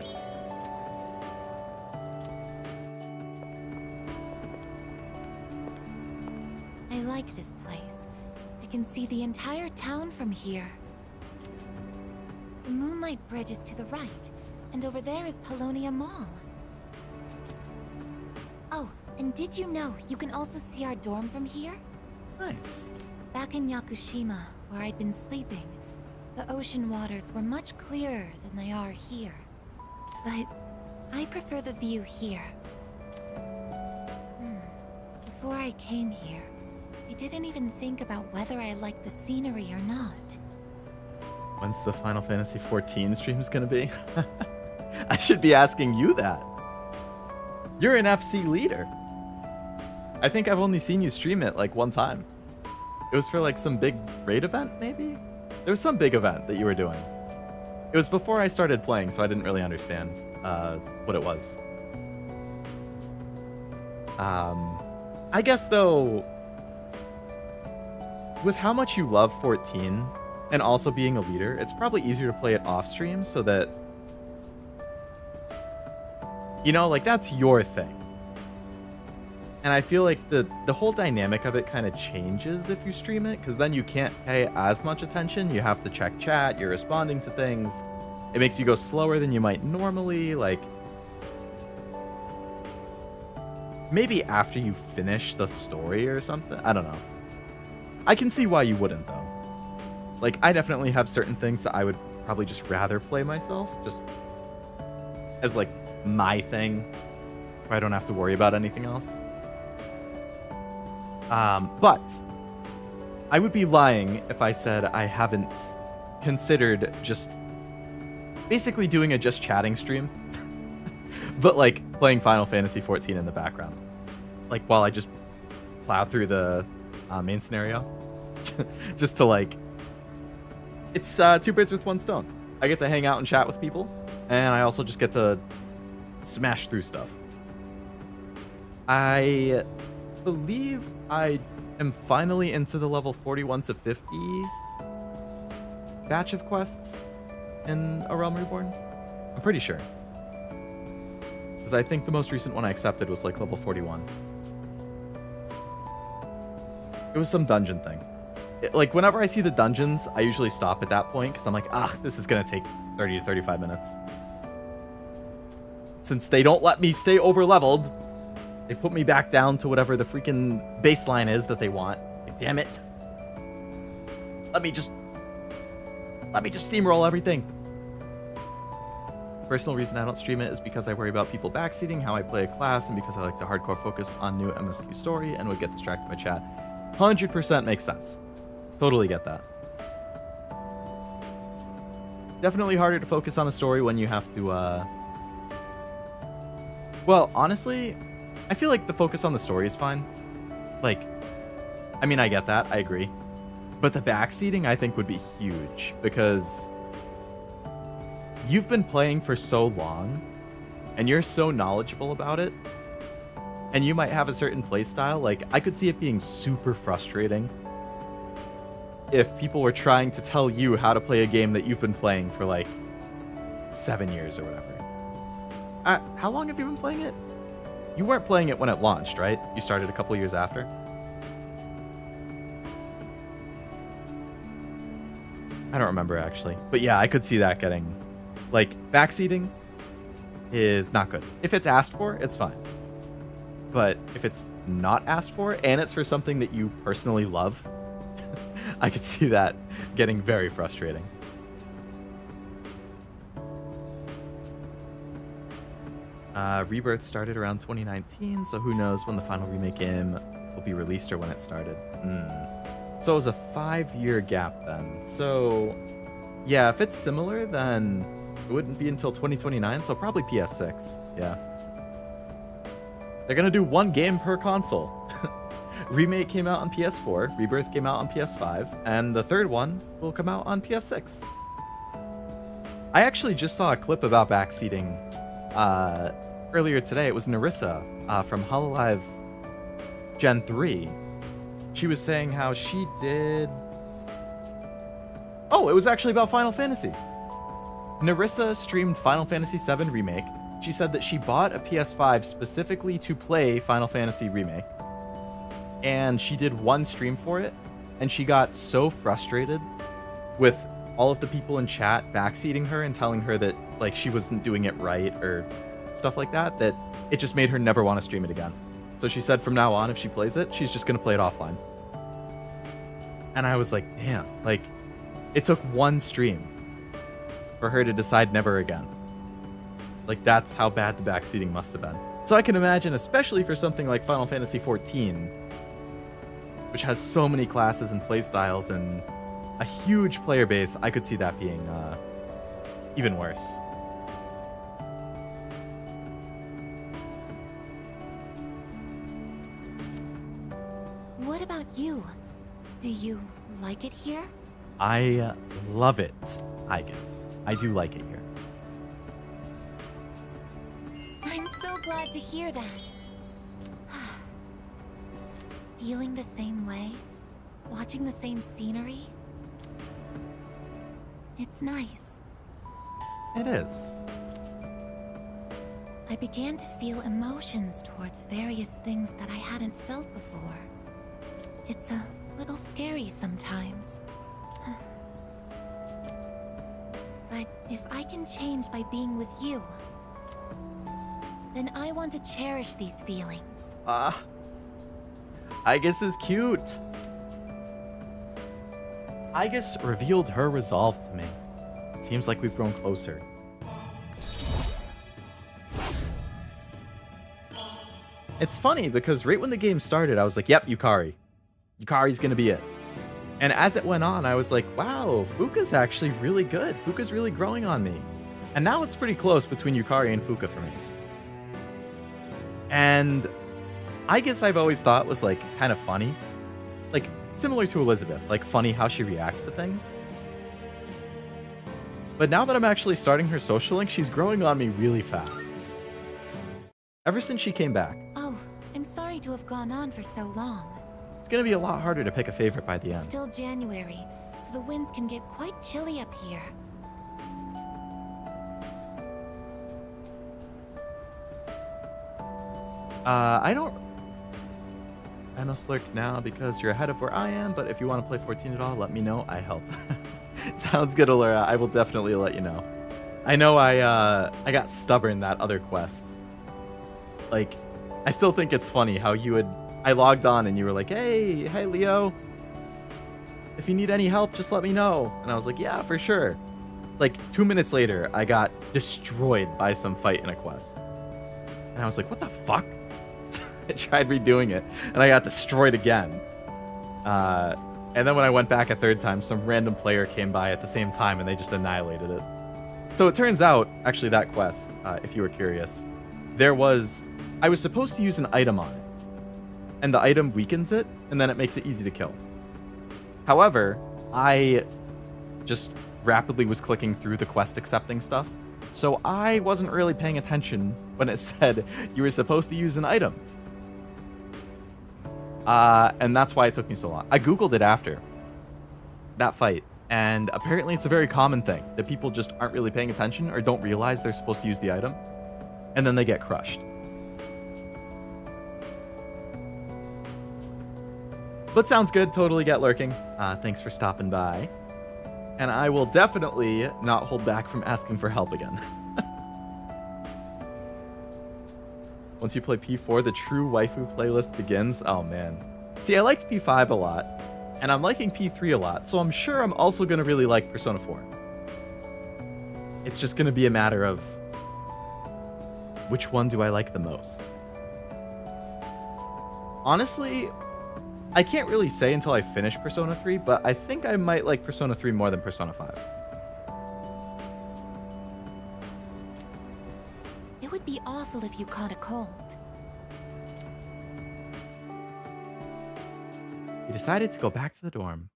I like this place. I can see the entire town from here. The Moonlight Bridge is to the right, and over there is Polonia Mall. Oh, and did you know you can also see our dorm from here? Nice. Back in Yakushima, where I'd been sleeping, the ocean waters were much clearer than they are here. But I prefer the view here. Before I came here, I didn't even think about whether I liked the scenery or not. When's the Final Fantasy XIV streams gonna be? I should be asking you that. You're an FC leader. I think I've only seen you stream it like one time. It was for like some big raid event, maybe? There was some big event that you were doing. It was before I started playing, so I didn't really understand what it was. I guess though, with how much you love 14 and also being a leader, it's probably easier to play it off stream so that, you know, like that's your thing. And I feel like the whole dynamic of it kind of changes if you stream it, because then you can't pay as much attention. You have to check chat, you're responding to things. It makes you go slower than you might normally, like maybe after you finish the story or something. I don't know. I can see why you wouldn't though. Like I definitely have certain things that I would probably just rather play myself, just as like my thing, where I don't have to worry about anything else. But I would be lying if I said I haven't considered just basically doing a just chatting stream, but like playing Final Fantasy XIV in the background, like while I just plow through the main scenario, just to like, it's 2 birds with 1 stone. I get to hang out and chat with people, and I also just get to smash through stuff. I believe I am finally into the level 41 to 50 batch of quests in A Realm Reborn. I'm pretty sure. Because I think the most recent one I accepted was like level 41. It was some dungeon thing. Like whenever I see the dungeons, I usually stop at that point because I'm like, this is going to take 30 to 35 minutes. Since they don't let me stay over leveled, they put me back down to whatever the freaking baseline is that they want. Like, damn it. Let me just steamroll everything. Personal reason I don't stream it is because I worry about people backseating how I play a class, and because I like to hardcore focus on new MSQ story and would get distracted by chat. 100% makes sense. Totally get that. Definitely harder to focus on a story when you have to, well, honestly, I feel like the focus on the story is fine. Like, I mean, I get that. I agree. But the backseating, I think, would be huge because you've been playing for so long and you're so knowledgeable about it, and you might have a certain play style. Like, I could see it being super frustrating if people were trying to tell you how to play a game that you've been playing for like 7 years or whatever. How long have you been playing it? You weren't playing it when it launched, right? You started a couple years after? I don't remember actually. But yeah, I could see that getting, like, backseating. is not good. If it's asked for, it's fine. But if it's not asked for and it's for something that you personally love, I could see that getting very frustrating. Rebirth started around 2019, so who knows when the final remake game will be released or when it started. So it was a 5-year gap then. So yeah, if it's similar, then it wouldn't be until 2029, so probably PS6. Yeah. They're gonna do one game per console. Remake came out on PS4, Rebirth came out on PS5, and the third one will come out on PS6. I actually just saw a clip about backseating earlier today. It was Narissa from Hololive Gen 3. She was saying how she did... Oh, it was actually about Final Fantasy. Narissa streamed Final Fantasy VII Remake. She said that she bought a PS5 specifically to play Final Fantasy Remake. And she did one stream for it, and she got so frustrated with all of the people in chat backseating her and telling her that like she wasn't doing it right or stuff like that, that it just made her never want to stream it again. So she said from now on, if she plays it, she's just going to play it offline. And I was like, damn, like it took one stream for her to decide never again. Like that's how bad the backseating must have been. So I can imagine, especially for something like Final Fantasy XIV, which has so many classes and playstyles and a huge player base, I could see that being even worse. What about you? Do you like it here? I love it, Aigis. I do like it here. I'm so glad to hear that. Feeling the same way? Watching the same scenery? It's nice. It is. I began to feel emotions towards various things that I hadn't felt before. It's a little scary sometimes. But if I can change by being with you, then I want to cherish these feelings. Aigis is cute. Aigis revealed her resolve to me. Seems like we've grown closer. It's funny because right when the game started, I was like, yep, Yukari. Yukari's gonna be it. And as it went on, I was like, wow, Fuka's actually really good. Fuka's really growing on me. And now it's pretty close between Yukari and Fuka for me. And Aigis I've always thought was like kind of funny. Like similar to Elizabeth, like funny how she reacts to things. But now that I'm actually starting her social link, she's growing on me really fast. Ever since she came back. Oh, I'm sorry to have gone on for so long. It's gonna be a lot harder to pick a favorite by the end. It's still January, so the winds can get quite chilly up here. I don't lurk now because you're ahead of where I am, but if you want to play 14 at all, let me know. I help. Sounds good, Allura. I will definitely let you know. I know I got stubborn that other quest. Like, I still think it's funny how I logged on and you were like, hey Leo, if you need any help, just let me know. And I was like, yeah, for sure. Like 2 minutes later, I got destroyed by some fight in a quest. And I was like, what the fuck? I tried redoing it and I got destroyed again. And then when I went back a third time, some random player came by at the same time and they just annihilated it. So it turns out, actually that quest, if you were curious, I was supposed to use an item on it. And the item weakens it, and then it makes it easy to kill. However, I just rapidly was clicking through the quest accepting stuff, so I wasn't really paying attention when it said you were supposed to use an item. And that's why it took me so long. I googled it after that fight, and apparently it's a very common thing that people just aren't really paying attention or don't realize they're supposed to use the item, and then they get crushed. But sounds good, totally get lurking. Thanks for stopping by. And I will definitely not hold back from asking for help again. Once you play P4, the true waifu playlist begins. Oh man. See, I liked P5 a lot, and I'm liking P3 a lot, so I'm sure I'm also gonna really like Persona 4. It's just gonna be a matter of which one do I like the most. Honestly, I can't really say until I finish Persona 3, but I think I might like Persona 3 more than Persona 5. It would be awful if you caught a cold. He decided to go back to the dorm.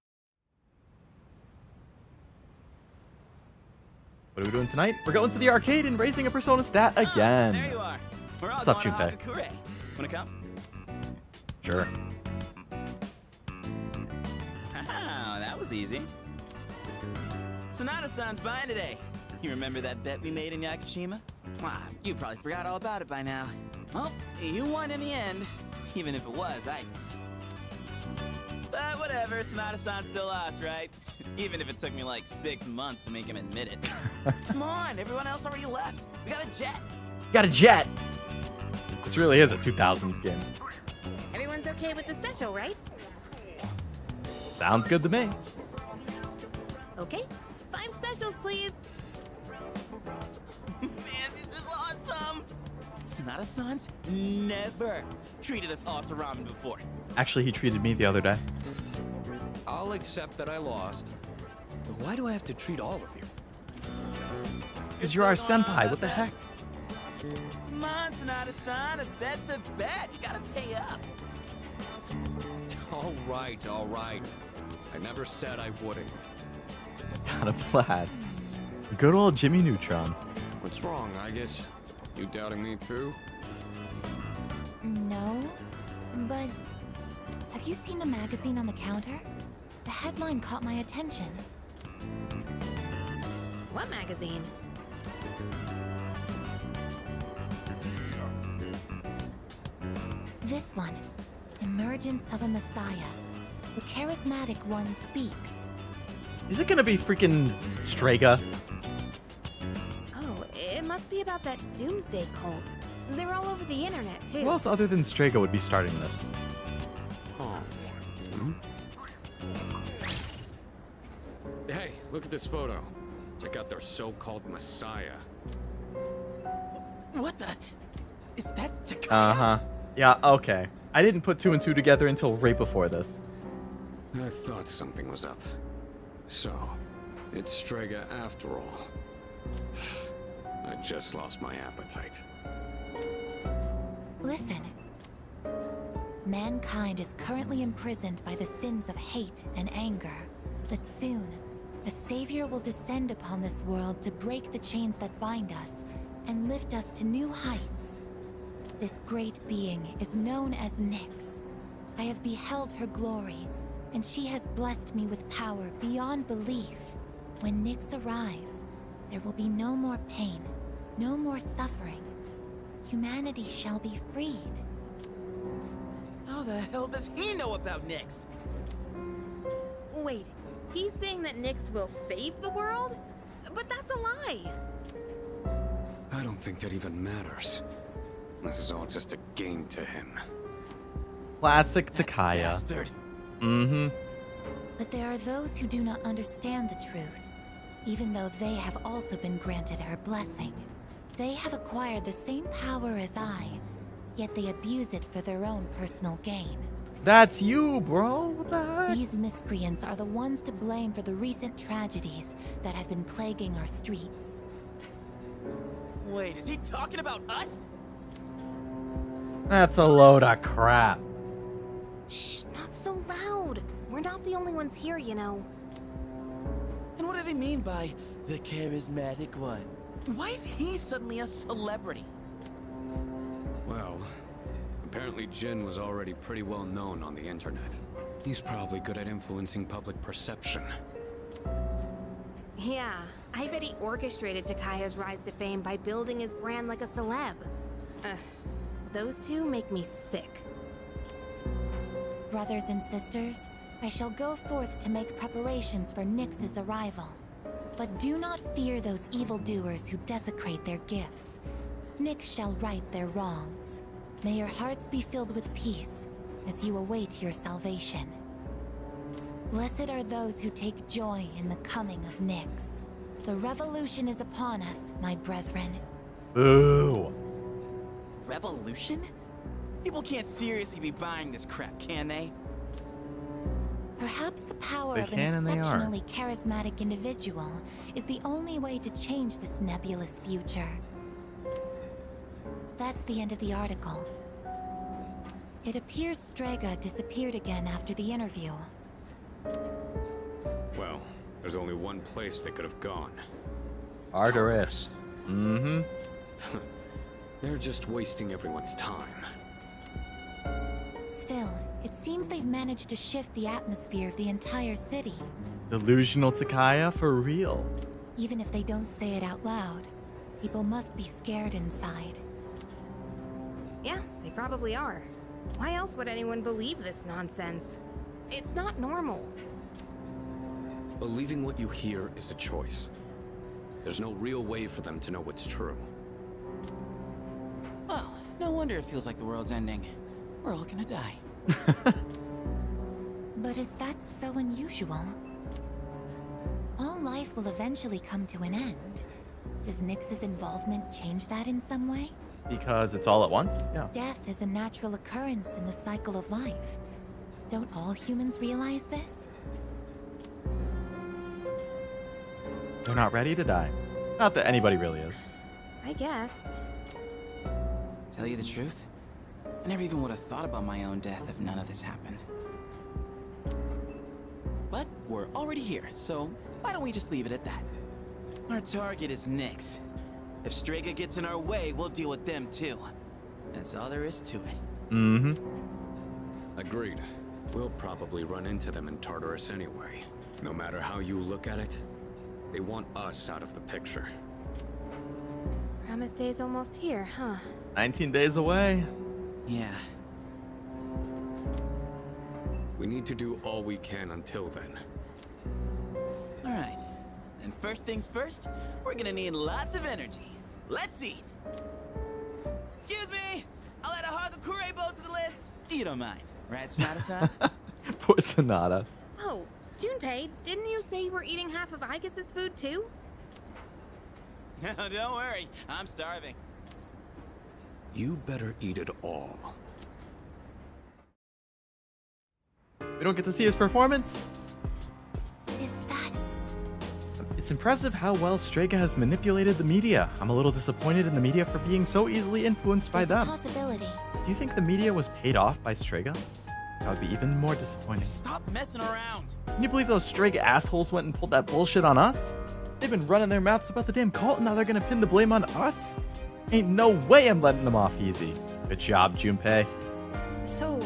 What are we doing tonight? We're going to the arcade and raising a Persona stat again. There you are. We're all What's up, going to Junpei? Hakakure. Wanna come? Sure. Wow, that was easy. Sonata-san's buying today. You remember that bet we made in Yakushima? Ah, you probably forgot all about it by now. Well, you won in the end, even if it was Aigis. But whatever, Sonata-san still lost, right? Even if it took me like 6 months to make him admit it. Come on, everyone else already left. We got a jet. Got a jet! This really is a 2000s game. Everyone's okay with the special, right? Sounds good to me. Okay. 5 specials, please. Man, this is awesome! Sonata-san's never treated us all to ramen before. Actually, he treated me the other day. I'll accept that I lost. But why do I have to treat all of you? Because you're our senpai, what the heck? Come on, Sonata-san, a bet's a bet. You gotta pay up. All right, all right. I never said I wouldn't. Got a blast. Good old Jimmy Neutron. What's wrong, Aigis? You doubting me too? No, but have you seen the magazine on the counter? The headline caught my attention. What magazine? This one, Emergence of a Messiah. The charismatic one speaks. Is it gonna be freaking Strega? Oh, it must be about that doomsday cult. They're all over the internet, too. Who else other than Strega would be starting this? Oh. Hey, look at this photo. Check out their so-called messiah. What the? Is that Takaya? Uh-huh. Yeah, okay. I didn't put 2 and 2 together until right before this. I thought something was up. So, it's Strega after all. I just lost my appetite. Listen. Mankind is currently imprisoned by the sins of hate and anger. But soon, a savior will descend upon this world to break the chains that bind us and lift us to new heights. This great being is known as Nyx. I have beheld her glory, and she has blessed me with power beyond belief. When Nyx arrives, there will be no more pain, no more suffering. Humanity shall be freed. How the hell does he know about Nyx? Wait, he's saying that Nyx will save the world? But that's a lie. I don't think that even matters. This is all just a game to him. Classic Takaya. Bastard. Mm-hmm. But there are those who do not understand the truth, even though they have also been granted her blessing. They have acquired the same power as I, yet they abuse it for their own personal gain. That's you, bro. What the heck? These miscreants are the ones to blame for the recent tragedies that have been plaguing our streets. Wait, is he talking about us? That's a load of crap. Shh, not so loud. We're not the only ones here, you know. And what do they mean by the charismatic one? Why is he suddenly a celebrity? Well, apparently Jin was already pretty well known on the internet. He's probably good at influencing public perception. Yeah, I bet he orchestrated Takaya's rise to fame by building his brand like a celeb. Those two make me sick. Brothers and sisters, I shall go forth to make preparations for Nyx's arrival. But do not fear those evildoers who desecrate their gifts. Nyx shall right their wrongs. May your hearts be filled with peace as you await your salvation. Blessed are those who take joy in the coming of Nyx. The revolution is upon us, my brethren. Boo. Revolution? People can't seriously be buying this crap, can they? Perhaps the power They of can an and they are. exceptionally charismatic individual is the only way to change this nebulous future. That's the end of the article. It appears Strega disappeared again after the interview. Well, there's only one place they could have gone. Tartarus. Mm-hmm. They're just wasting everyone's time. Still, it seems they've managed to shift the atmosphere of the entire city. Delusional Takaya for real. Even if they don't say it out loud, people must be scared inside. Yeah, they probably are. Why else would anyone believe this nonsense? It's not normal. Believing what you hear is a choice. There's no real way for them to know what's true. Well, no wonder it feels like the world's ending. We're all gonna die. But is that so unusual? All life will eventually come to an end. Does Nyx's involvement change that in some way? Because it's all at once? Yeah. Death is a natural occurrence in the cycle of life. Don't all humans realize this? They're not ready to die. Not that anybody really is. I guess. Tell you the truth, I never even would have thought about my own death if none of this happened. But we're already here, so why don't we just leave it at that? Our target is Nyx. If Strega gets in our way, we'll deal with them too. That's all there is to it. Mm-hmm. Agreed. We'll probably run into them in Tartarus anyway. No matter how you look at it, they want us out of the picture. Promise Day's almost here, huh? 19 days away. Yeah. We need to do all we can until then. Alright. And first things first, we're gonna need lots of energy. Let's eat! Excuse me! I'll add a Hagakure bow to the list. You don't mind, right, Sonata-san? Poor Sonata. Oh, Junpei, didn't you say you were eating half of Aigis' food too? Don't worry, I'm starving. You better eat it all. We don't get to see his performance? Is that... It's impressive how well Strega has manipulated the media. I'm a little disappointed in the media for being so easily influenced by There's a them. possibility. Do you think the media was paid off by Strega? That would be even more disappointing. Stop messing around! Can you believe those Strega assholes went and pulled that bullshit on us? They've been running their mouths about the damn cult and now they're gonna pin the blame on us? Ain't no way I'm letting them off easy. Good job, Junpei. So,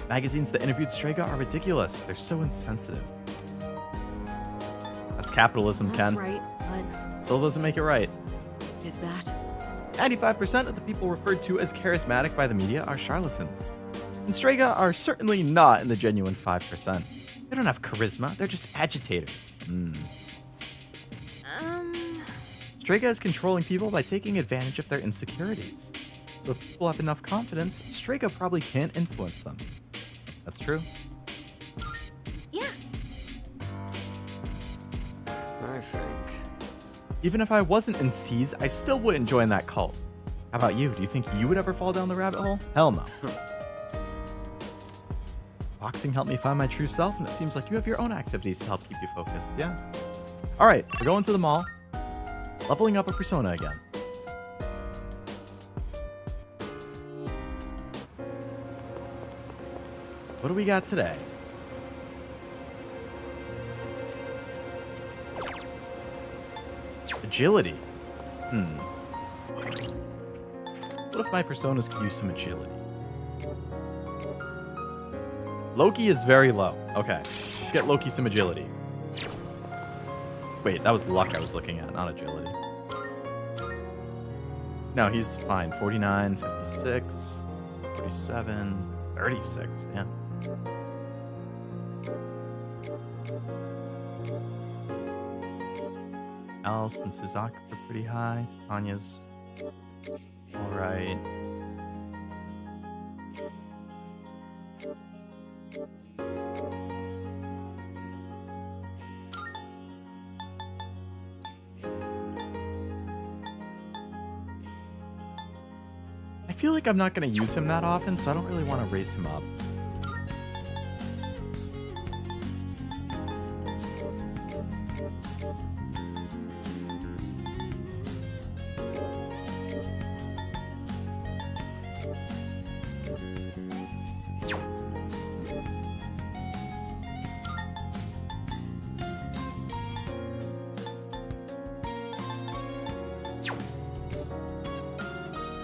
Magazines that interviewed Strega are ridiculous. They're so insensitive. That's capitalism, That's Ken. right, but Still doesn't make it right. is that? 95% of the people referred to as charismatic by the media are charlatans. And Strega are certainly not in the genuine 5%. They don't have charisma, they're just agitators. Strega is controlling people by taking advantage of their insecurities. So if people have enough confidence, Strega probably can't influence them. That's true. Yeah. I think. Even if I wasn't in C's, I still wouldn't join that cult. How about you? Do you think you would ever fall down the rabbit hole? Hell no. Boxing helped me find my true self, and it seems like you have your own activities to help keep you focused, yeah? Alright, we're going to the mall. Leveling up a persona again. What do we got today? Agility. What if my personas could use some agility? Loki is very low. Okay, let's get Loki some agility. Wait, that was luck I was looking at, not agility. No, he's fine. 49, 56, 47, 36. Damn. Alice and Suzaki are pretty high. Tanya's alright. I feel like I'm not going to use him that often, so I don't really want to raise him up.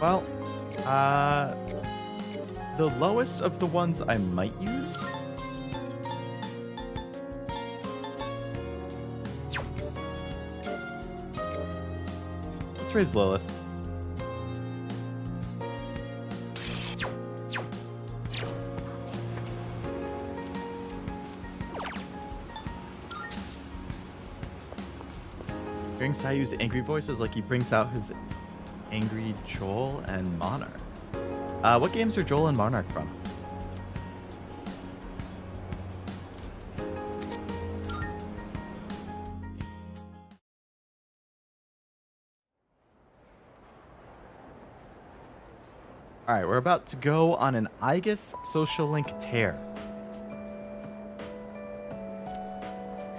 Well, the lowest of the ones I might use. Let's raise Lilith. Hearing Sayu's angry voices like he brings out his angry Joel and Monarch. What games are Joel and Monarch from? Alright, we're about to go on an Aigis social link tear.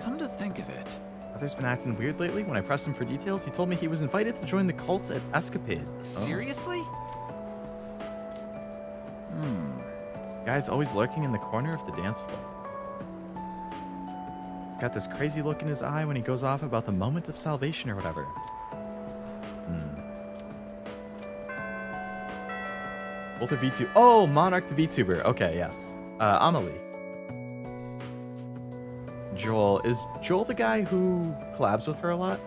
Come to think of it. Arthur's been acting weird lately. When I pressed him for details, he told me he was invited to join the cult at Escapade. Seriously? Guy's always lurking in the corner of the dance floor. He's got this crazy look in his eye when he goes off about the moment of salvation or whatever. Both are VTuber. Oh, Monarch the VTuber. Okay, yes. Amelie. Joel. Is Joel the guy who collabs with her a lot?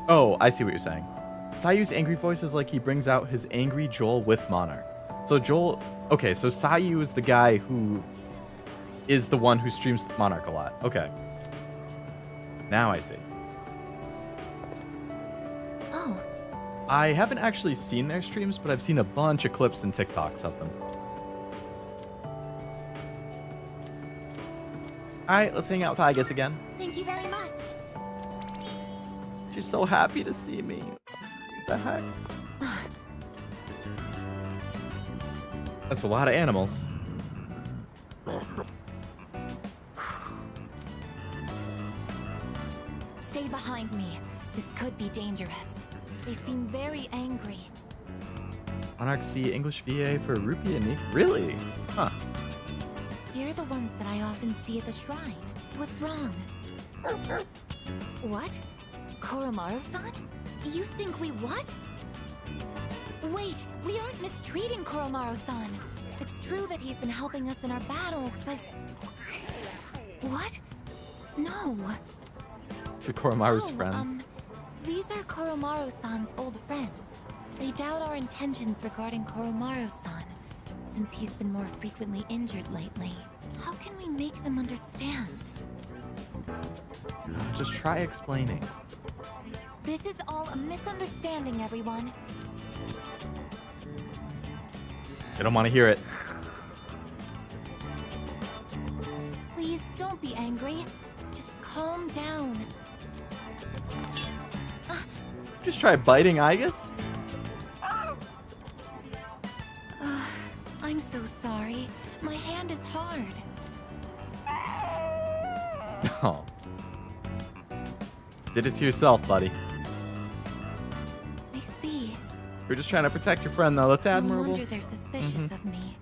Oh, I see what you're saying. Sayu's angry voice is like he brings out his angry Joel with Monarch. So Joel... Okay, so Sayu is the guy who is the one who streams Monarch a lot. Okay. Now I see. Oh. I haven't actually seen their streams, but I've seen a bunch of clips and TikToks of them. Alright, let's hang out with Aigis again. Thank you very much. She's so happy to see me. What the heck? That's a lot of animals. Stay behind me. This could be dangerous. They seem very angry. Monarch's the English VA for Rupee and me. Really? Huh. You're the ones that I often see at the shrine. What's wrong? What? Koromaru-san? You think we what? Wait, we aren't mistreating Koromaru-san. It's true that he's been helping us in our battles, but... What? No. It's Koromaru's friends. These are Koromaru-san's old friends. They doubt our intentions regarding Koromaru-san, since he's been more frequently injured lately. How can we make them understand? Just try explaining. This is all a misunderstanding, everyone. I don't want to hear it. Please don't be angry. Just calm down. Just try biting Aigis? I'm so sorry. My hand is hard. Oh. Did it to yourself, buddy. I see. You're just trying to protect your friend, though. That's admirable. No wonder they're suspicious of me.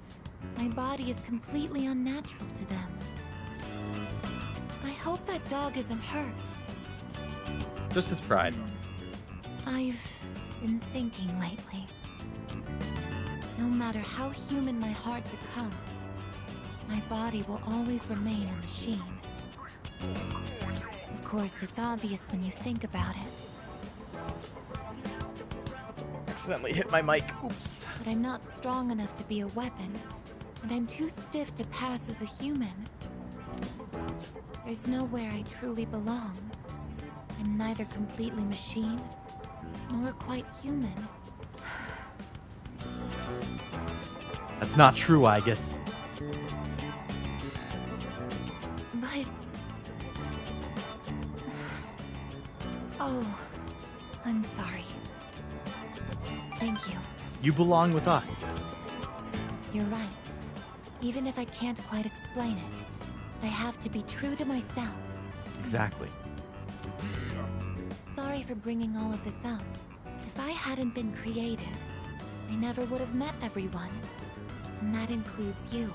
My body is completely unnatural to them. I hope that dog isn't hurt. Just his pride. I've been thinking lately. No matter how human my heart becomes, my body will always remain a machine. Of course, it's obvious when you think about it. Accidentally hit my mic. Oops. But I'm not strong enough to be a weapon, and I'm too stiff to pass as a human. There's nowhere I truly belong. I'm neither completely machine, nor quite human. That's not true, Aigis. But... Oh, I'm sorry. Thank you. You belong with us. You're right. Even if I can't quite explain it, I have to be true to myself. Exactly. Sorry for bringing all of this up. If I hadn't been created, I never would have met everyone. And that includes you.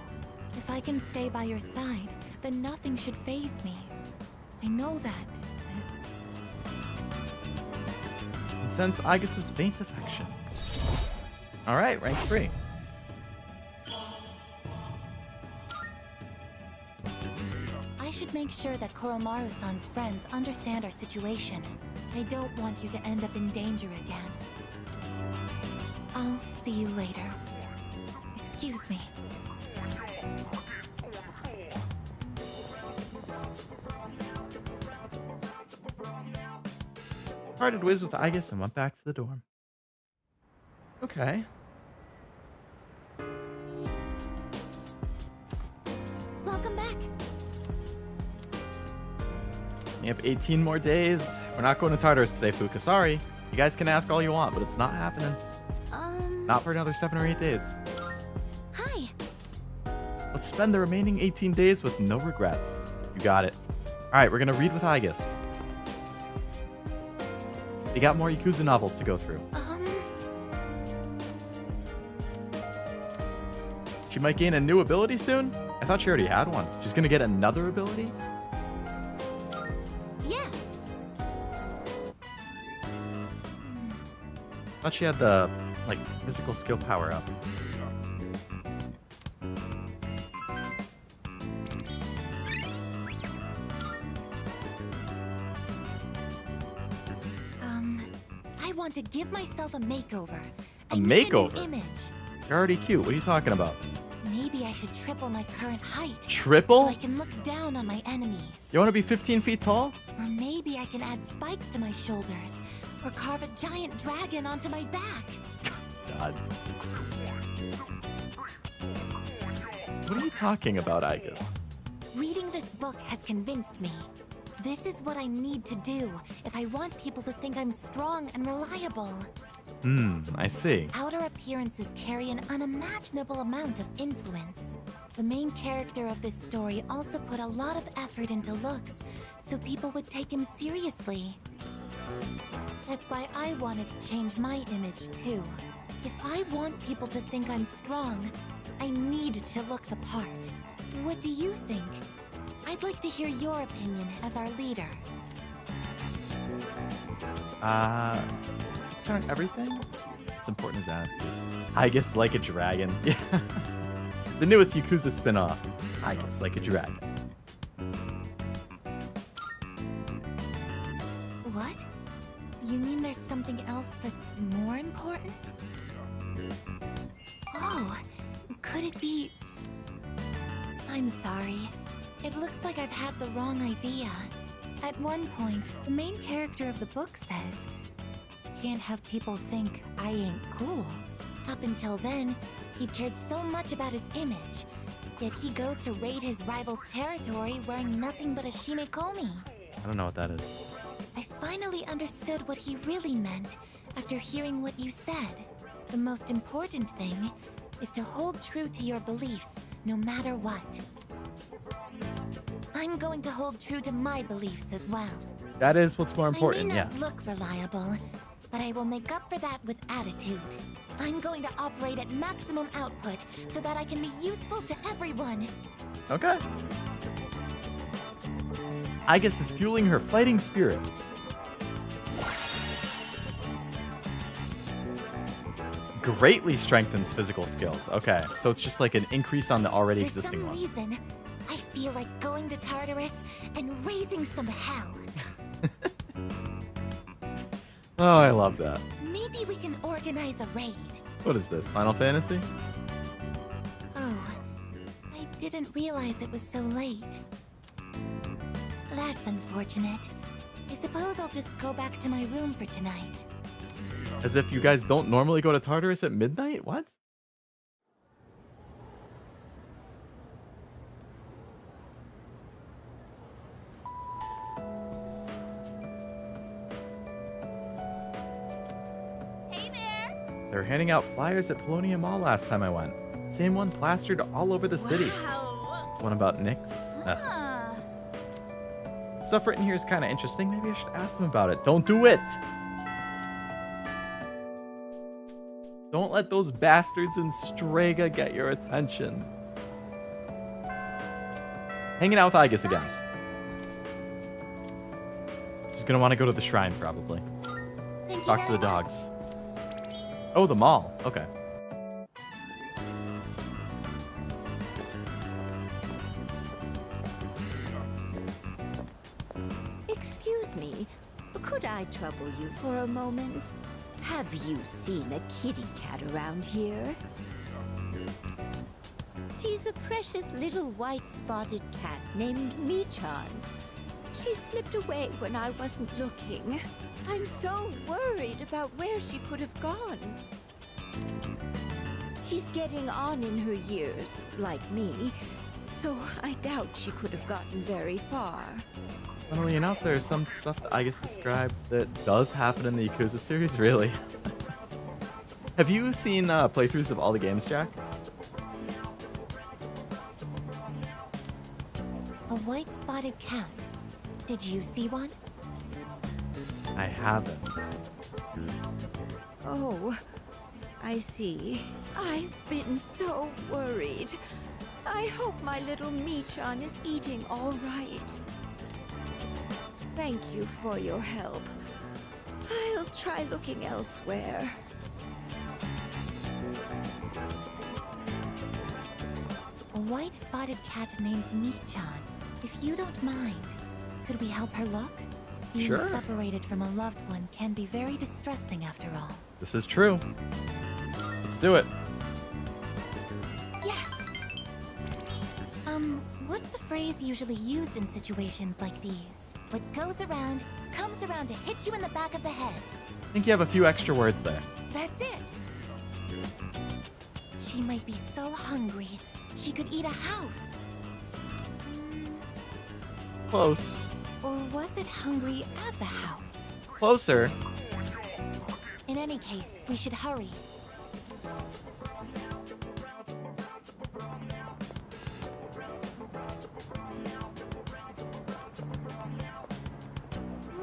If I can stay by your side, then nothing should faze me. I know that. And sense Aigis' faint affection. Alright, rank 3. I should make sure that Koromaru-san's friends understand our situation. I don't want you to end up in danger again. I'll see you later. Excuse me. Parted ways with Aigis and went back to the dorm. Okay. Welcome back. You have 18 more days. We're not going to Tartarus today, Fuka. Sorry. You guys can ask all you want, but it's not happening. Not for another 7 or 8 days. Hi. Let's spend the remaining 18 days with no regrets. You got it. Alright, we're going to read with Aigis. We got more Yakuza novels to go through. She might gain a new ability soon? I thought she already had one. She's going to get another ability? Yes. Thought she had the, like, physical skill power up. I want to give myself a makeover. A I need makeover? a new image. You're already cute. What are you talking about? Maybe I should triple my current height. Triple? So I can look down on my enemies. You want to be 15 feet tall? Or maybe I can add spikes to my shoulders. Or carve a giant dragon onto my back. God. What are you talking about, Aigis? Reading this book has convinced me. This is what I need to do if I want people to think I'm strong and reliable. I see. Outer appearances carry an unimaginable amount of influence. The main character of this story also put a lot of effort into looks, so people would take him seriously. That's why I wanted to change my image too. If I want people to think I'm strong, I need to look the part. What do you think? I'd like to hear your opinion as our leader. Looks aren't everything? It's important as attitude. Aigis like a dragon. Yeah. The newest Yakuza spin-off. Aigis like a dragon. What? You mean there's something else that's more important? Oh, could it be... I'm sorry. It looks like I've had the wrong idea. At one point, the main character of the book says, "Can't have people think I ain't cool." Up until then, he cared so much about his image, yet he goes to raid his rival's territory wearing nothing but a shimekomi. I don't know what that is. I finally understood what he really meant after hearing what you said. The most important thing is to hold true to your beliefs, no matter what. I'm going to hold true to my beliefs as well. That is what's more important, I may not yes. look reliable, but I will make up for that with attitude. I'm going to operate at maximum output so that I can be useful to everyone. Okay. Aigis is fueling her fighting spirit. Greatly strengthens physical skills. Okay, so it's just like an increase on the already existing one. For some reason, I feel like going to Tartarus and raising some hell. Oh, I love that. Maybe we can organize a raid. What is this, Final Fantasy? Oh, I didn't realize it was so late. That's unfortunate. I suppose I'll just go back to my room for tonight. As if you guys don't normally go to Tartarus at midnight? What? were handing out flyers at Polonium Mall last time I went. Same one plastered all over the city. One about Nyx. Ugh. Stuff written here is kind of interesting. Maybe I should ask them about it. Don't do it! Don't let those bastards in Strega get your attention. Hanging out with Aigis again. She's gonna want to go to the shrine, probably. Talk to the dogs. Oh, the mall. Okay. Excuse me, could I trouble you for a moment? Have you seen a kitty cat around here? She's a precious little white spotted cat named Michan. She slipped away when I wasn't looking. I'm so worried about where she could have gone. She's getting on in her years, like me, so I doubt she could have gotten very far. Funnily enough, there's some stuff that Aigis described that does happen in the Yakuza series, really. Have you seen playthroughs of all the games, Jack? A white spotted cat. Did you see one? I haven't. Oh, I see. I've been so worried. I hope my little Michan is eating all right. Thank you for your help. I'll try looking elsewhere. A white spotted cat named Michan. If you don't mind, could we help her look? Being Sure. separated from a loved one can be very distressing after all. This is true. Let's do it. Yes! What's the phrase usually used in situations like these? What goes around, comes around to hit you in the back of the head. I think you have a few extra words there. That's it! She might be so hungry, she could eat a house. Close. Or was it hungry as a house? Closer. In any case, we should hurry.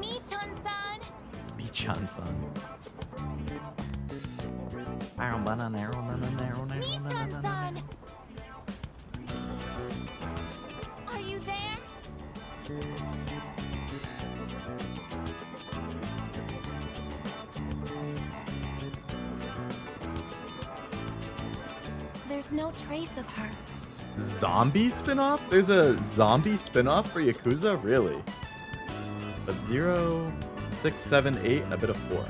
Michan-san! Michan-san. Michan-san! Are you there? There's no trace of her. Zombie spin-off? There's a zombie spin-off for Yakuza? Really? But 0, 6, 7, 8, and a bit of 4.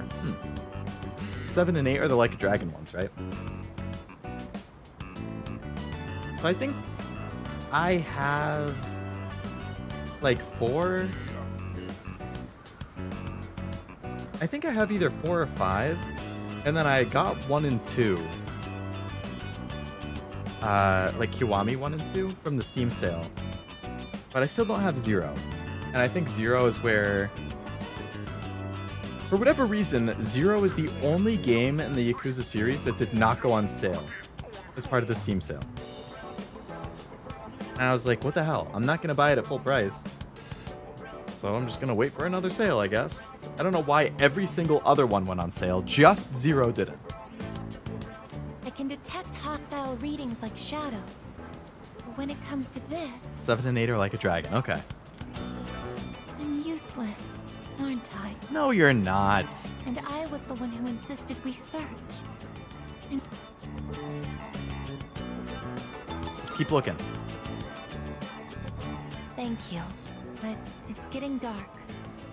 7 and 8 are the Like a Dragon ones, right? So I think I have like 4. I think I have either 4 or 5. And then I got 1 and 2. Like Kiwami 1 and 2 from the Steam sale. But I still don't have 0. And I think 0 is where, for whatever reason, 0 is the only game in the Yakuza series that did not go on sale as part of the Steam sale. And I was like, what the hell? I'm not going to buy it at full price. So I'm just going to wait for another sale, I guess. I don't know why every single other one went on sale. Just 0 didn't. I can detect hostile readings like shadows. But when it comes to this, 7 and 8 are Like a Dragon. Okay. I'm useless, aren't I? No, you're not. And I was the one who insisted we search. And Let's keep looking. thank you. But it's getting dark.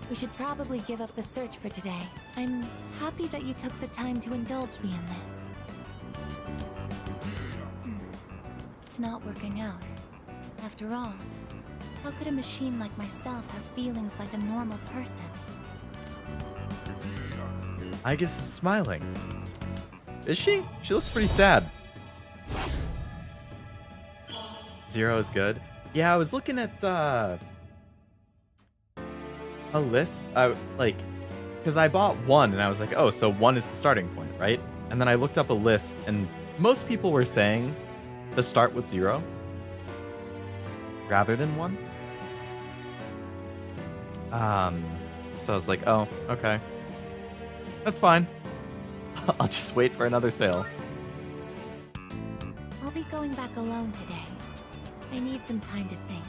We should probably give up the search for today. I'm happy that you took the time to indulge me in this. It's not working out. After all, how could a machine like myself have feelings like a normal person? Aigis is smiling. Is she? She looks pretty sad. 0 is good. Yeah, I was looking at a list. Because I bought 1 and I was like, oh, so 1 is the starting point, right? And then I looked up a list, and most people were saying to start with 0 rather than 1. So I was like, oh, okay. That's fine. I'll just wait for another sale. I'll be going back alone today. I need some time to think.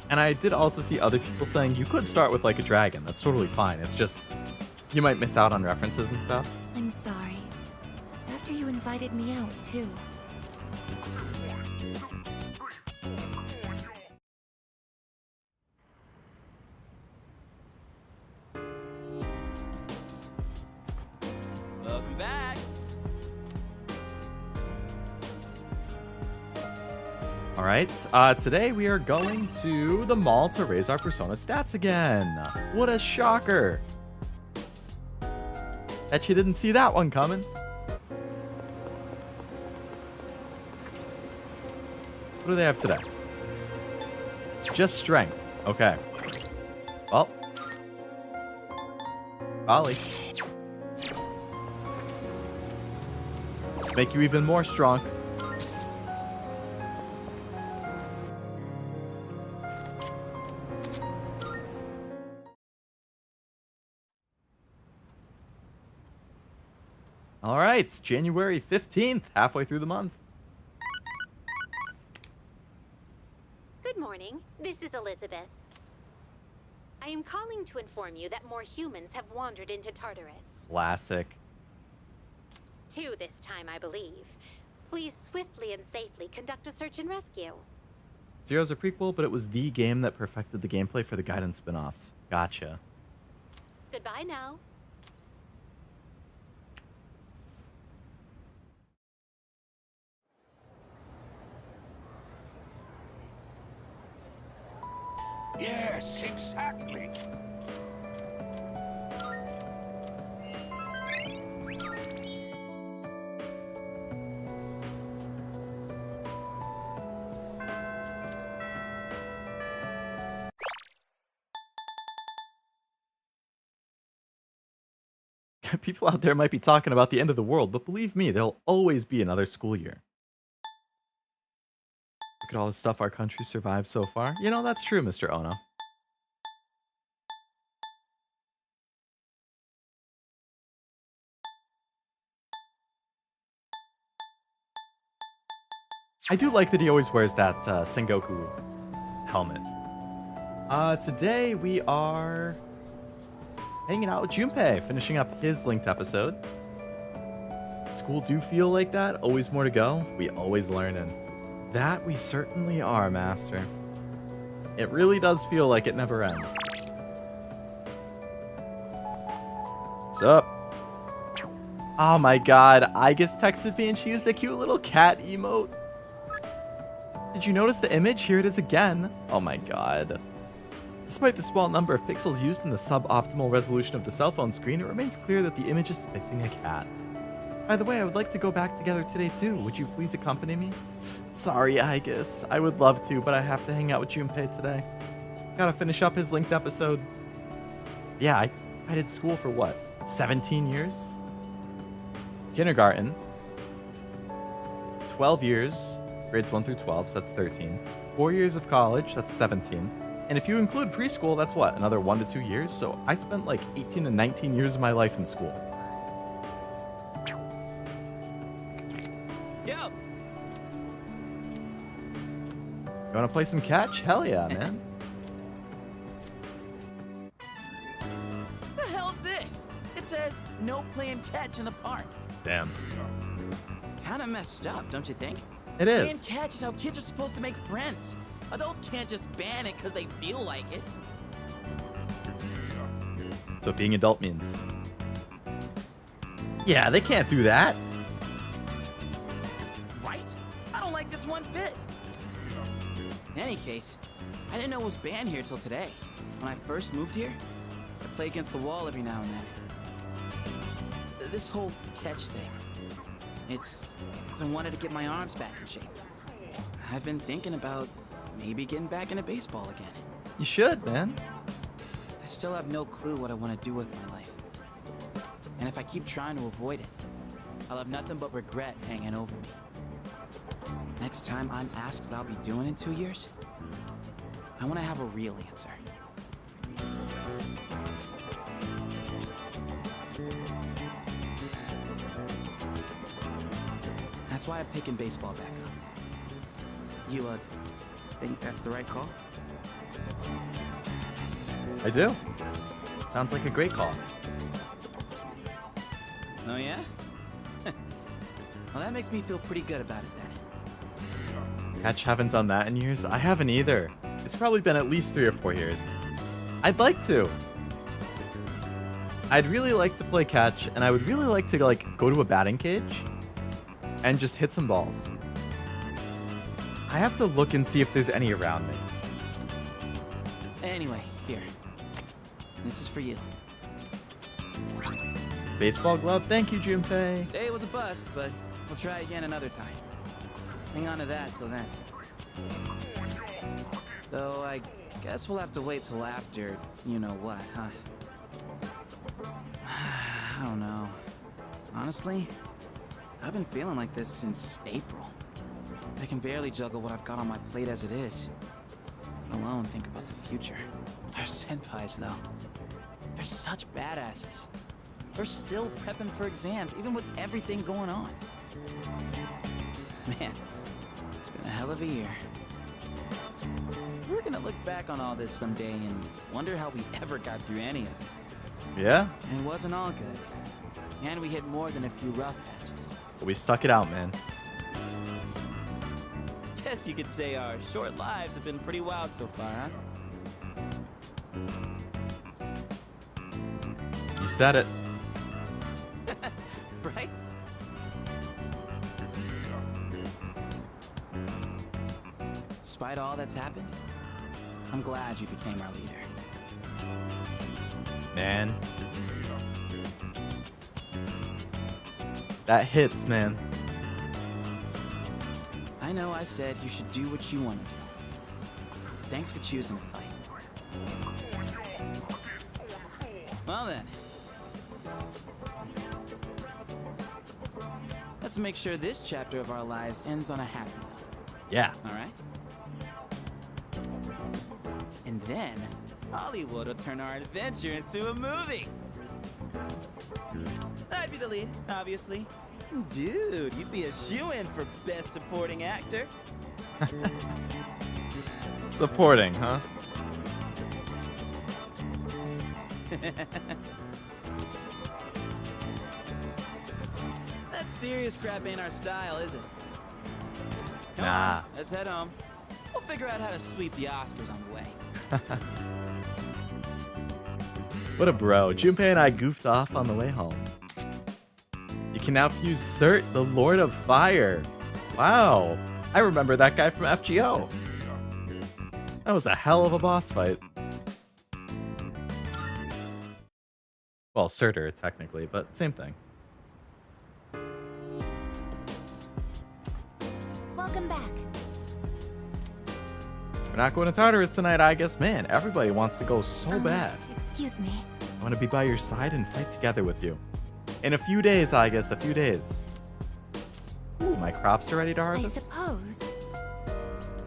And I did also see other people saying you could start with like a dragon. That's totally fine. It's just you might miss out on references and stuff. I'm sorry. After you invited me out, too. Welcome back. All right, today we are going to the mall to raise our Persona stats again. What a shocker. Bet you didn't see that one coming. What do they have today? Just strength. Okay. Well. Ollie. Make you even more strong. All right, it's January 15th, halfway through the month. Good morning. This is Elizabeth. I am calling to inform you that more humans have wandered into Tartarus. Classic. 2 this time, I believe. Please swiftly and safely conduct a search and rescue. Zero's a prequel, but it was the game that perfected the gameplay for the Gaiden spin-offs. Gotcha. Goodbye now. Yes, exactly. People out there might be talking about the end of the world, but believe me, there'll always be another school year. Look at all the stuff our country survived so far. You know, that's true, Mr. Ono. I do like that he always wears that Sengoku helmet. Today we are hanging out with Junpei, finishing up his linked episode. School do feel like that. Always more to go. We always learning. That we certainly are, Master. It really does feel like it never ends. What's up? Oh my god, Aigis texted me and she used a cute little cat emote. Did you notice the image? Here it is again. Oh my god. Despite the small number of pixels used in the suboptimal resolution of the cell phone screen, it remains clear that the image is depicting a cat. By the way, I would like to go back together today too. Would you please accompany me? Sorry, Aigis. I would love to, but I have to hang out with Junpei today. Gotta finish up his linked episode. Yeah, I did school for what? 17 years? Kindergarten. 12 years. Grades 1 through 12, so that's 13. 4 years of college, that's 17. And if you include preschool, that's what? Another 1 to 2 years? So I spent like 18 to 19 years of my life in school. Yo! You wanna play some catch? Hell yeah, man. What the hell's this? It says, no playing catch in the park. Damn. Kinda messed up, don't you think? It is. Playing catch is how kids are supposed to make friends. Adults can't just ban it because they feel like it. That's what being adult means. Yeah, they can't do that. Right? I don't like this one bit. In any case, I didn't know it was banned here till today. When I first moved here, I play against the wall every now and then. This whole catch thing, it's because I wanted to get my arms back in shape. I've been thinking about maybe getting back into baseball again. You should, man. I still have no clue what I want to do with my life. And if I keep trying to avoid it, I'll have nothing but regret hanging over me. Next time I'm asked what I'll be doing in 2 years, I want to have a real answer. That's why I'm picking baseball back up. You, think that's the right call? I do. Sounds like a great call. Oh, yeah? Well, that makes me feel pretty good about it then. Catch, haven't done that in years. I haven't either. It's probably been at least 3 or 4 years. I'd like to. I'd really like to play catch, and I would really like to like go to a batting cage and just hit some balls. I have to look and see if there's any around me. Anyway, here. This is for you. Baseball glove? Thank you, Junpei. Today was a bust, but we'll try again another time. Hang on to that till then. Though I guess we'll have to wait till after you know what, huh? I don't know. Honestly, I've been feeling like this since April. I can barely juggle what I've got on my plate as it is. Let alone think about the future. Our senpais, though. They're such badasses. They're still prepping for exams, even with everything going on. Man, it's been a hell of a year. We're gonna look back on all this someday and wonder how we ever got through any of it. Yeah? And it wasn't all good. And we hit more than a few rough patches. But we stuck it out, man. Guess you could say our short lives have been pretty wild so far, huh? You said it. Right? Despite all that's happened, I'm glad you became our leader. Man. That hits, man. I know I said you should do what you want to do. Thanks for choosing to fight. Well then. Let's make sure this chapter of our lives ends on a happy note. Yeah. Alright? And then, Hollywood will turn our adventure into a movie. I'd be the lead, obviously. Dude, you'd be a shoo-in for Best Supporting Actor. Supporting, huh? That serious crap ain't our style, is it? Come Nah. on, let's head home. We'll figure out how to sweep the Oscars on the way. What a bro. Junpei and I goofed off on the way home. You can now fuse Cert, the Lord of Fire. Wow. I remember that guy from FGO. That was a hell of a boss fight. Well, Surtur, technically, but same thing. Welcome back. We're not going to Tartarus tonight, I guess. Man, everybody wants to go so bad. Excuse me. I want to be by your side and fight together with you. In a few days, I guess, a few days. Ooh, my crops are ready to I harvest. suppose.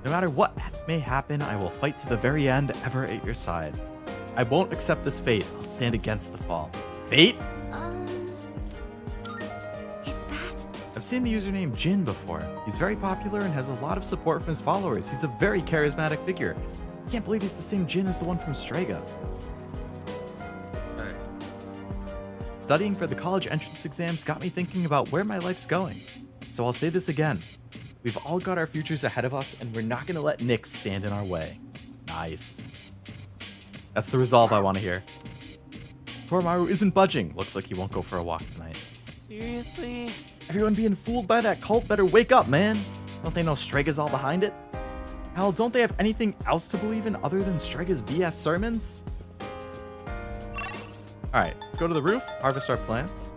No matter what may happen, I will fight to the very end, ever at your side. I won't accept this fate. I'll stand against the fall. Fate? Is that? I've seen the username Jin before. He's very popular and has a lot of support from his followers. He's a very charismatic figure. I can't believe he's the same Jin as the one from Strega. Studying for the college entrance exams got me thinking about where my life's going. So I'll say this again. We've all got our futures ahead of us, and we're not going to let Nyx stand in our way. Nice. That's the resolve I want to hear. Toramaru isn't budging. Looks like he won't go for a walk tonight. Seriously? Everyone being fooled by that cult better wake up, man. Don't they know Strega's all behind it? Hell, don't they have anything else to believe in other than Strega's BS sermons? Alright, let's go to the roof, harvest our plants.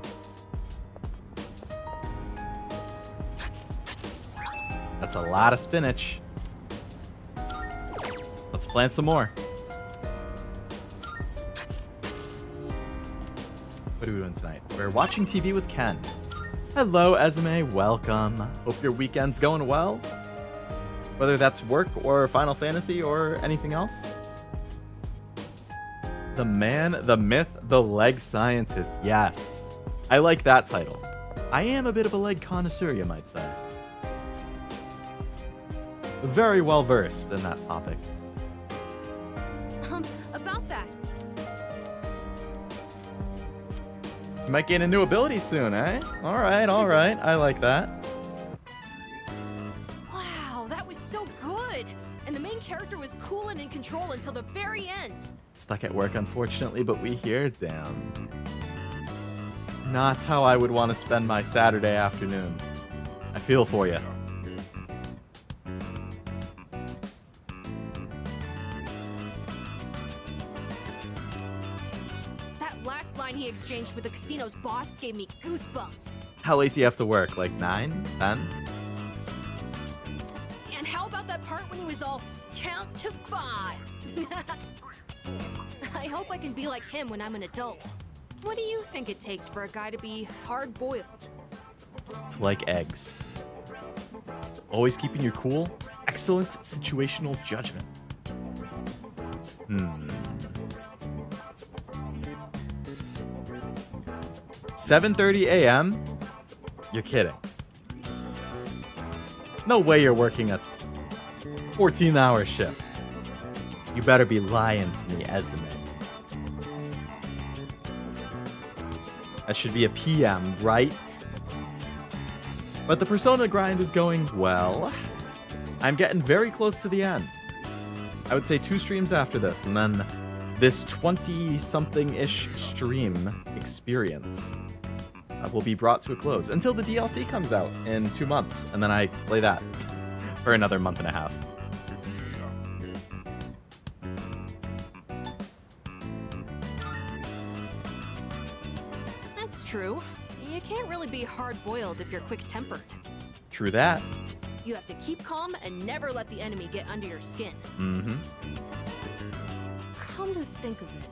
That's a lot of spinach. Let's plant some more. What are we doing tonight? We're watching TV with Ken. Hello, Esme. Welcome. Hope your weekend's going well. Whether that's work or Final Fantasy or anything else. The man, the myth, the leg scientist. Yes. I like that title. I am a bit of a leg connoisseur, you might say. Very well versed in that topic. About that. You might gain a new ability soon, eh? Alright, alright. I like that. Wow, that was so good! And the main character was cool and in control until the very end. Stuck at work, unfortunately, but we here, damn. Not how I would want to spend my Saturday afternoon. I feel for you. That last line he exchanged with the casino's boss gave me goosebumps. How late do you have to work? Like 9? 10? And how about that part when he was all, count to 5? I hope I can be like him when I'm an adult. What do you think it takes for a guy to be hard-boiled? To like eggs. Always keeping your cool. Excellent situational judgment. 7:30 a.m.? You're kidding. No way you're working a 14-hour shift. You better be lying to me, Esme. That should be a PM, right? But the Persona grind is going well. I'm getting very close to the end. I would say 2 streams after this, and then this 20-something-ish stream experience will be brought to a close until the DLC comes out in 2 months, and then I play that for another month and a half. That's true. You can't really be hard-boiled if you're quick-tempered. True that. You have to keep calm and never let the enemy get under your skin. Mm-hmm. Come to think of it,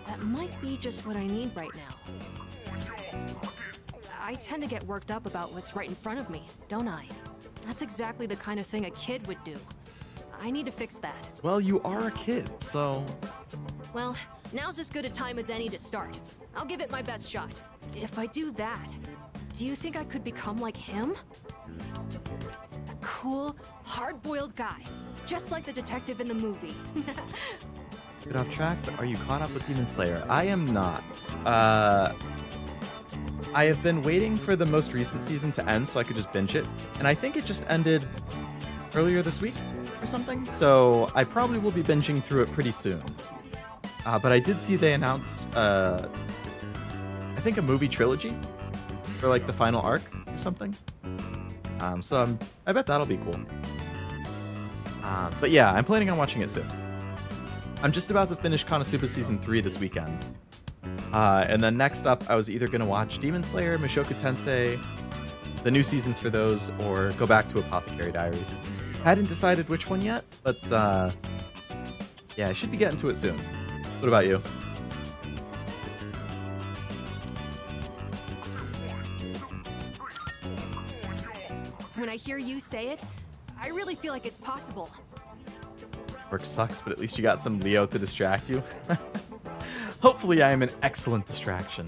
that might be just what I need right now. I tend to get worked up about what's right in front of me, don't I? That's exactly the kind of thing a kid would do. I need to fix that. Well, you are a kid, so... Well, now's as good a time as any to start. I'll give it my best shot. If I do that, do you think I could become like him? A cool, hard-boiled guy, just like the detective in the movie. Get off track, but are you caught up with Demon Slayer? I am not. I have been waiting for the most recent season to end so I could just binge it, and I think it just ended earlier this week or something, so I probably will be binging through it pretty soon. But I did see they announced, I think a movie trilogy for like the final arc or something. So I bet that'll be cool. But yeah, I'm planning on watching it soon. I'm just about to finish Konosuba Season 3 this weekend. And then next up, I was either going to watch Demon Slayer, Mushoku Tensei, the new seasons for those, or go back to Apothecary Diaries. Hadn't decided which one yet, but yeah, I should be getting to it soon. What about you? When I hear you say it, I really feel like it's possible. Work sucks, but at least you got some Leo to distract you. Hopefully I am an excellent distraction.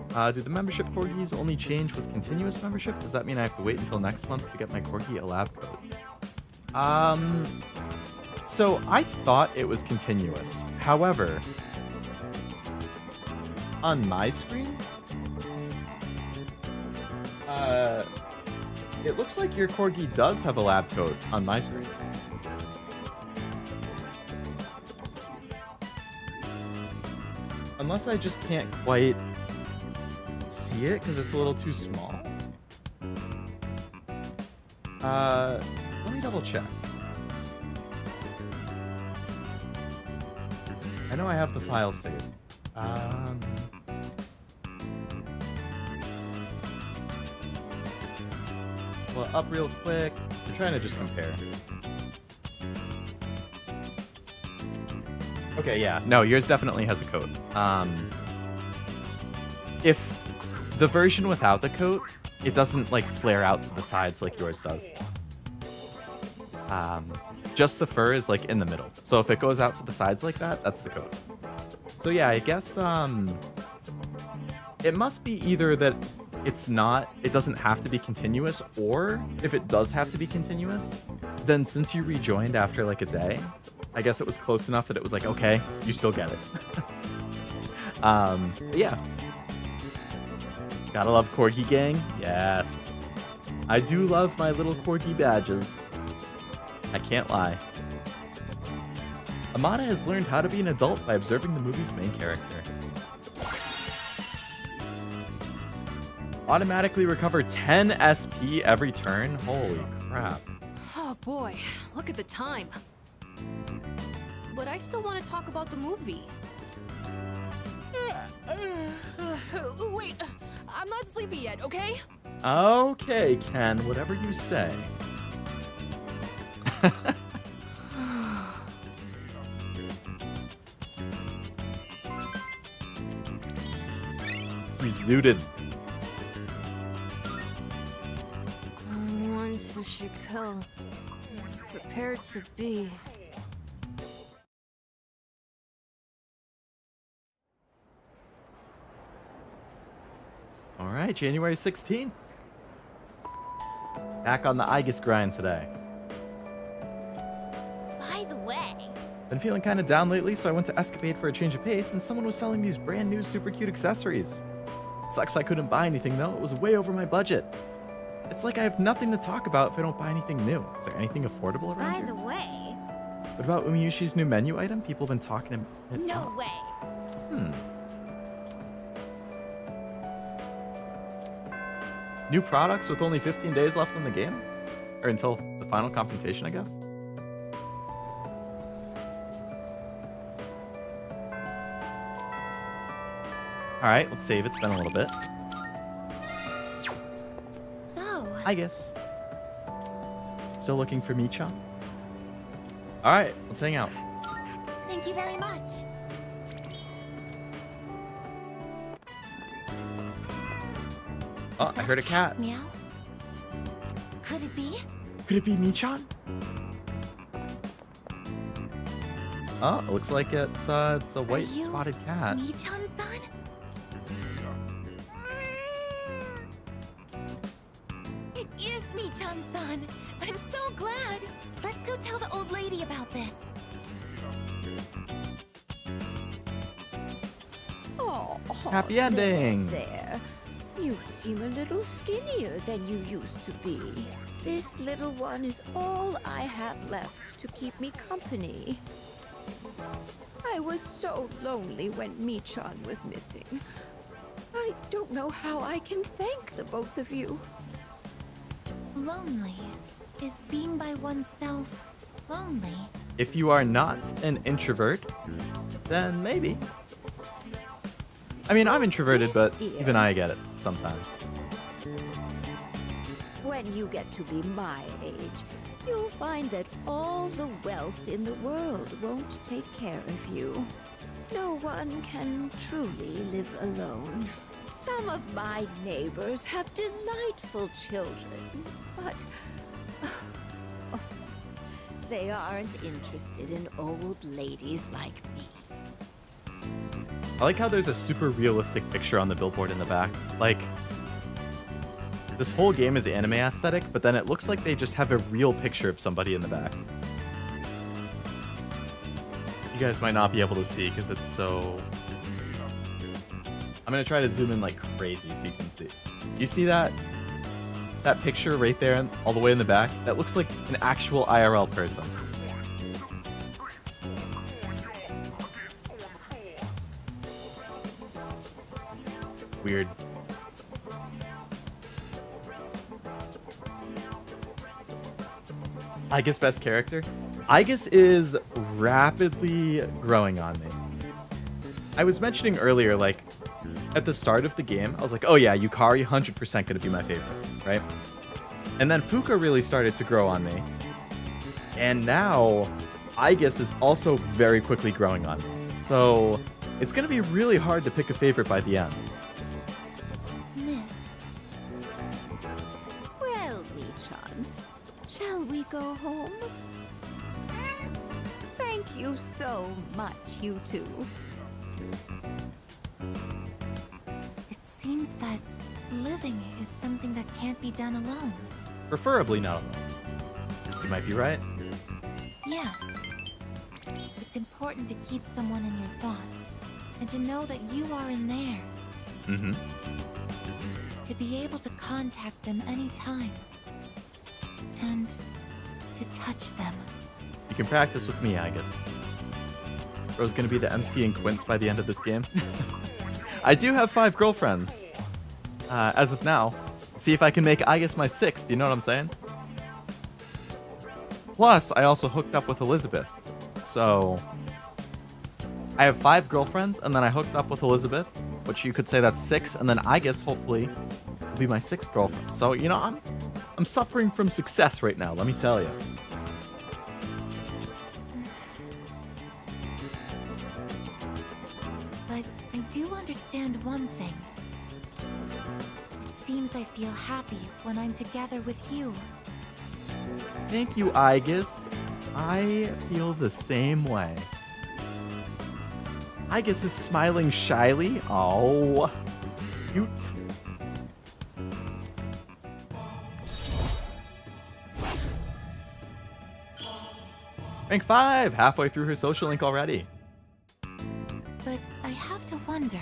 Do the membership corgis only change with continuous membership? Does that mean I have to wait until next month to get my corgi a lab coat? So I thought it was continuous. However, on my screen, it looks like your corgi does have a lab coat on my screen. Unless I just can't quite see it because it's a little too small. Let me double check. I know I have the file saved. Well, up real quick. I'm trying to just compare. Okay, yeah. No, yours definitely has a code. if the version without the coat, it doesn't like flare out to the sides like yours does. Just the fur is like in the middle. So if it goes out to the sides like that, that's the coat. So yeah, I guess it must be either that it doesn't have to be continuous, or if it does have to be continuous, then since you rejoined after like a day, I guess it was close enough that it was like, okay, you still get it. But yeah. Gotta love Corgi Gang. Yes. I do love my little Corgi badges. I can't lie. Amada has learned how to be an adult by observing the movie's main character. Automatically recover 10 SP every turn? Holy crap. Oh boy, look at the time. But I still want to talk about the movie. Wait, I'm not sleepy yet, okay? Okay, Ken, whatever you say. He's zooted. Once who should kill, prepared to be. All right, January 16th. Back on the Aigis grind today. By the way, Been feeling kind of down lately, so I went to Escapade for a change of pace, and someone was selling these brand new super cute accessories. Sucks I couldn't buy anything though, it was way over my budget. It's like I have nothing to talk about if I don't buy anything new. Is there anything affordable around by here? the way. What about Umiyushi's new menu item? People have been talking about it. No way. New products with only 15 days left in the game? Or until the final confrontation, I guess? Alright, let's save. It's been a little bit. So, I guess. Still looking for Michan? Alright, let's hang out. thank you very much. Oh, I heard a cat. Meow. Could it be? Could it be Michan? Oh, it looks like it's a white Are you spotted cat. Michan-san? It is Michan-san. I'm so glad. Let's go tell the old lady about this. Oh, Happy ending. There. You seem a little skinnier than you used to be. This little one is all I have left to keep me company. I was so lonely when Michan was missing. I don't know how I can thank the both of you. Lonely. Is being by oneself lonely? If you are not an introvert, then maybe. I mean, I'm introverted, but dear. even I get it sometimes. When you get to be my age, you'll find that all the wealth in the world won't take care of you. No one can truly live alone. Some of my neighbors have delightful children, but they aren't interested in old ladies like me. I like how there's a super realistic picture on the billboard in the back. Like, this whole game is anime aesthetic, but then it looks like they just have a real picture of somebody in the back. You guys might not be able to see because it's so... I'm going to try to zoom in like crazy so you can see. You see that? That picture right there all the way in the back? That looks like an actual IRL person. Weird. Aigis best character? Aigis is rapidly growing on me. I was mentioning earlier, like, at the start of the game, I was like, oh yeah, Yukari 100% gonna be my favorite, right? And then Fuka really started to grow on me. And now, Aigis is also very quickly growing on me. So, it's gonna be really hard to pick a favorite by the end. Well, Michan, shall we go home? Thank you so much, you two. It seems that living is something that can't be done alone. Preferably not alone. You might be right. Yes. It's important to keep someone in your thoughts, and to know that you are in theirs. Mm-hmm. To be able to contact them anytime. And to touch them. You can practice with me, Aigis. Bro's gonna be the MC in Quince by the end of this game. I do have 5 girlfriends. As of now. See if I can make Aigis my 6th, you know what I'm saying? Plus, I also hooked up with Elizabeth. So, I have 5 girlfriends, and then I hooked up with Elizabeth, which you could say that's 6, and then Aigis, hopefully, will be my 6th girlfriend. So, you know, I'm suffering from success right now, let me tell you. But I do understand one thing. It seems I feel happy when I'm together with you. Thank you, Aigis. I feel the same way. Aigis is smiling shyly. Oh, cute. Rank 5, halfway through her social link already. But I have to wonder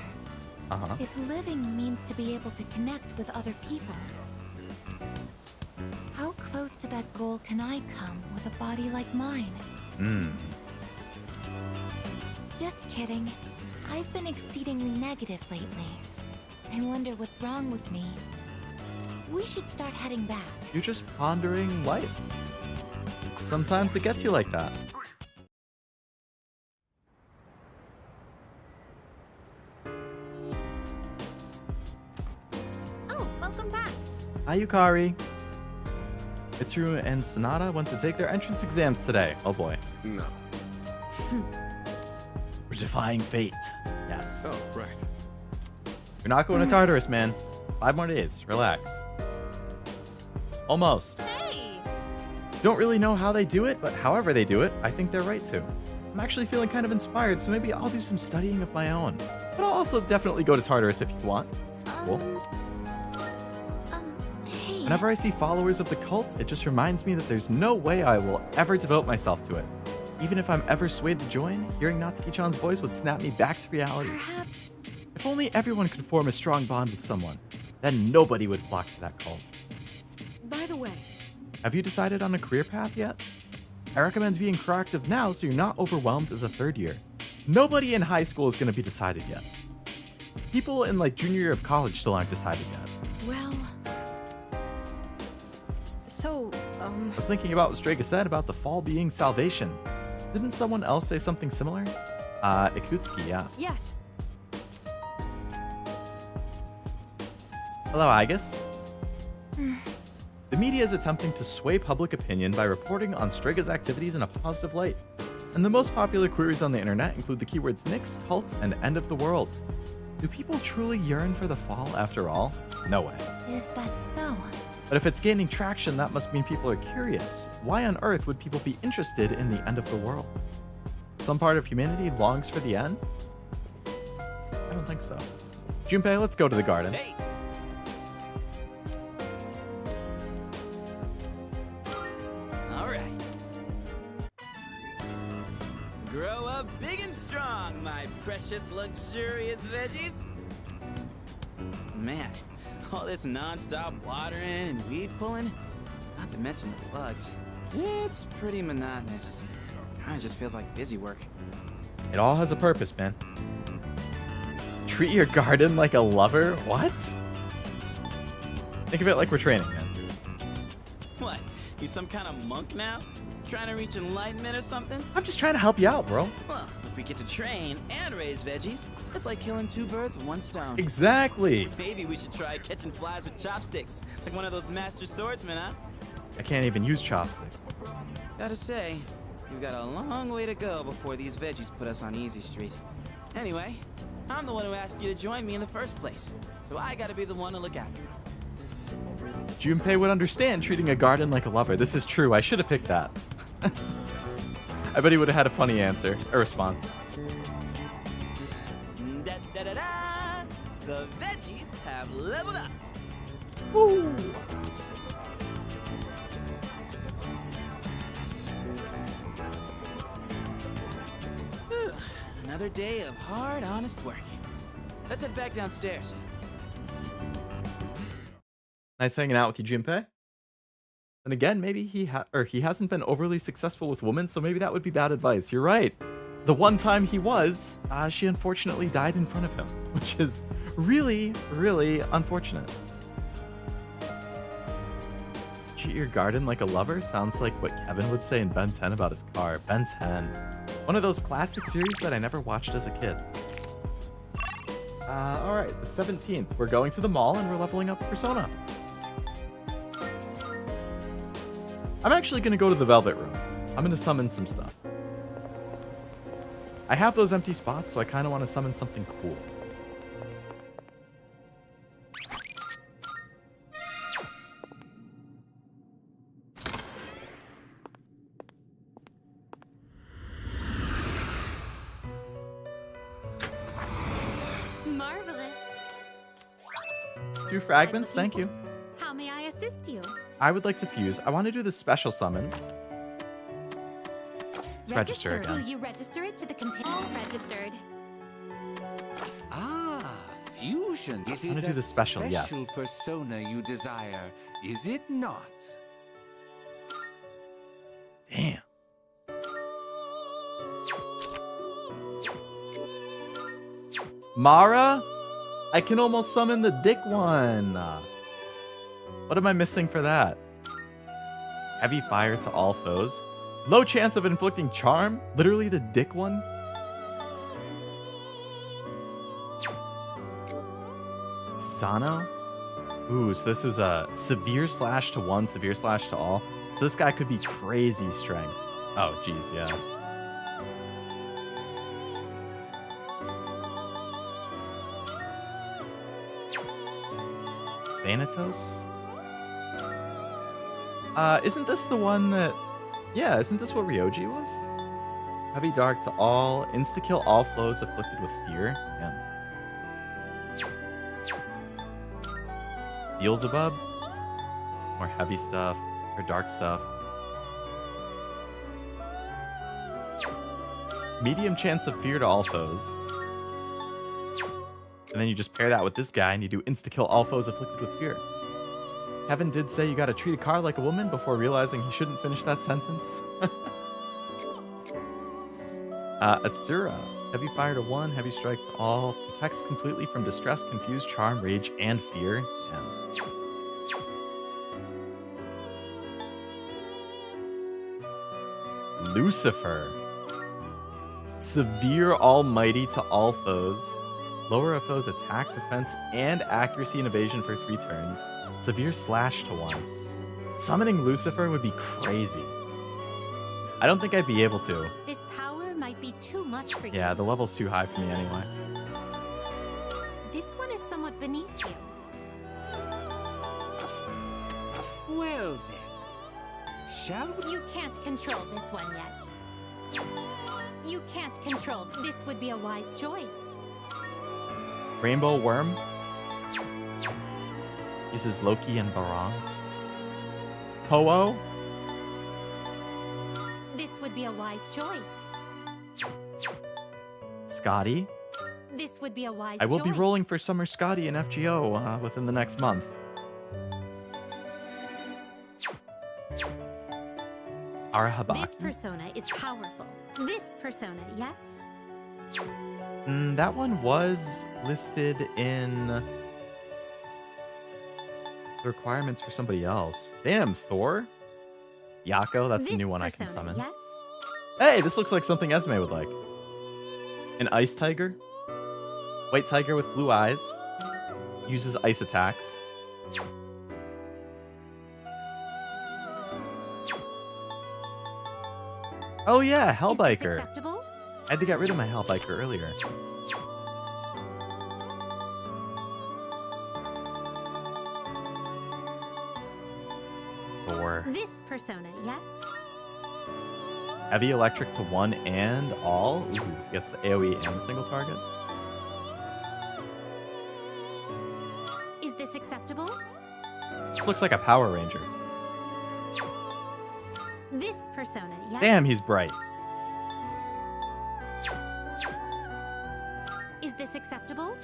if living means to be able to connect with other people. How close to that goal can I come with a body like mine? Just kidding. I've been exceedingly negative lately. I wonder what's wrong with me. We should start heading back. You're just pondering life. Sometimes it gets you like that. Oh, welcome back. Hi, Yukari. Mitsuru and Sonata went to take their entrance exams today. Oh boy. No. We're defying fate. Yes. Oh, right. You're not going to Tartarus, man. 5 more days. Relax. Almost. Hey! Don't really know how they do it, but however they do it, I think they're right to. I'm actually feeling kind of inspired, so maybe I'll do some studying of my own. But I'll also definitely go to Tartarus if you want. Cool. Hey. Whenever I see followers of the cult, it just reminds me that there's no way I will ever devote myself to it. Even if I'm ever swayed to join, hearing Natsuki-chan's voice would snap me back to reality. Perhaps. If only everyone could form a strong bond with someone, then nobody would flock to that cult. By the way, Have you decided on a career path yet? I recommend being proactive now so you're not overwhelmed as a 3rd year. Nobody in high school is going to be decided yet. People in like junior year of college still aren't decided yet. well... So, I was thinking about what Strega said about the fall being salvation. Didn't someone else say something similar? Ikutsuki, yes. Yes. Hello, Aigis. The media is attempting to sway public opinion by reporting on Strega's activities in a positive light. And the most popular queries on the internet include the keywords Nyx, cult, and end of the world. Do people truly yearn for the fall after all? No way. Is that so? But if it's gaining traction, that must mean people are curious. Why on earth would people be interested in the end of the world? Some part of humanity longs for the end? I don't think so. Junpei, let's go to the garden. Hey! Alright. Grow up big and strong, my precious, luxurious veggies. Man, all this non-stop watering and weed pulling, not to mention the bugs, it's pretty monotonous. Kinda just feels like busy work. It all has a purpose, man. Treat your garden like a lover? What? Think of it like we're training, man. What? You some kind of monk now? Trying to reach enlightenment or something? I'm just trying to help you out, bro. Well, if we get to train and raise veggies, it's like killing 2 birds with 1 stone. Exactly. Maybe we should try catching flies with chopsticks, like one of those master swordsmen, huh? I can't even use chopsticks. Gotta say, we've got a long way to go before these veggies put us on easy street. Anyway, I'm the one who asked you to join me in the first place, so I gotta be the one to look after them. Junpei would understand treating a garden like a lover. This is true. I should have picked that. I bet he would have had a funny answer, a response. Da, da, da, da. The veggies have leveled up. Woo! Another day of hard, honest work. Let's head back downstairs. Nice hanging out with you, Junpei. And again, maybe he hasn't been overly successful with women, so maybe that would be bad advice. You're right. The one time he was, she unfortunately died in front of him, which is really, really unfortunate. Treat your garden like a lover sounds like what Kevin would say in Ben 10 about his car. Ben 10. One of those classic series that I never watched as a kid. Alright, the 17th. We're going to the mall and we're leveling up Persona. I'm actually going to go to the Velvet Room. I'm going to summon some stuff. I have those empty spots, so I kind of want to summon something cool. Marvelous. 2 fragments, thank you. How may I assist you? I would like to fuse. I want to do the special summons. Let's register Will again. you register it to the companion? All registered. Ah, fusion. It wanna is do a the special, yes. persona you desire, is it not? Damn. Mara? I can almost summon the dick one. What am I missing for that? Heavy fire to all foes. Low chance of inflicting charm? Literally the dick one? Sano? Ooh, so this is a severe slash to one, severe slash to all. So this guy could be crazy strength. Oh, geez, yeah. Thanatos? Isn't this the one that... Yeah, isn't this what Ryoji was? Heavy dark to all, insta-kill all flows afflicted with fear. Yeah. Beelzebub? More heavy stuff, or dark stuff. Medium chance of fear to all foes. And then you just pair that with this guy and you do insta-kill all foes afflicted with fear. Kevin did say you gotta treat a car like a woman before realizing he shouldn't finish that sentence. Asura. Heavy fire to one, heavy strike to all. Protects completely from distress, confuse, charm, rage, and fear. Yeah. Lucifer. Severe almighty to all foes. Lower a foe's attack, defense, and accuracy and evasion for 3 turns. Severe slash to 1. Summoning Lucifer would be crazy. I don't think I'd be able to. This power might be too much for you. Yeah, the level's too high for me anyway. This one is somewhat beneath you. Well then, shall we? You can't control this one yet. You can't control. This would be a wise choice. Rainbow Worm. Uses Loki and Barong. Ho-Oh. This would be a wise choice. Scotty. This would be a wise I will be choice. rolling for Summer Scotty in FGO within the next month. Arahabaki. This persona is powerful. This persona, yes? That one was listed in the requirements for somebody else. Damn, Thor? Yako, that's the This new one I can persona, summon. yes? Hey, this looks like something Esme would like. An ice tiger. White tiger with blue eyes. Uses ice attacks. Oh yeah, Hellbiker. Acceptable? I had to get rid of my Hellbiker earlier. Thor. This persona, yes? Heavy electric to 1 and all. Ooh, gets the AoE and the single target. Is this acceptable? This looks like a Power Ranger. This persona, yes? Damn, he's bright. Is this acceptable?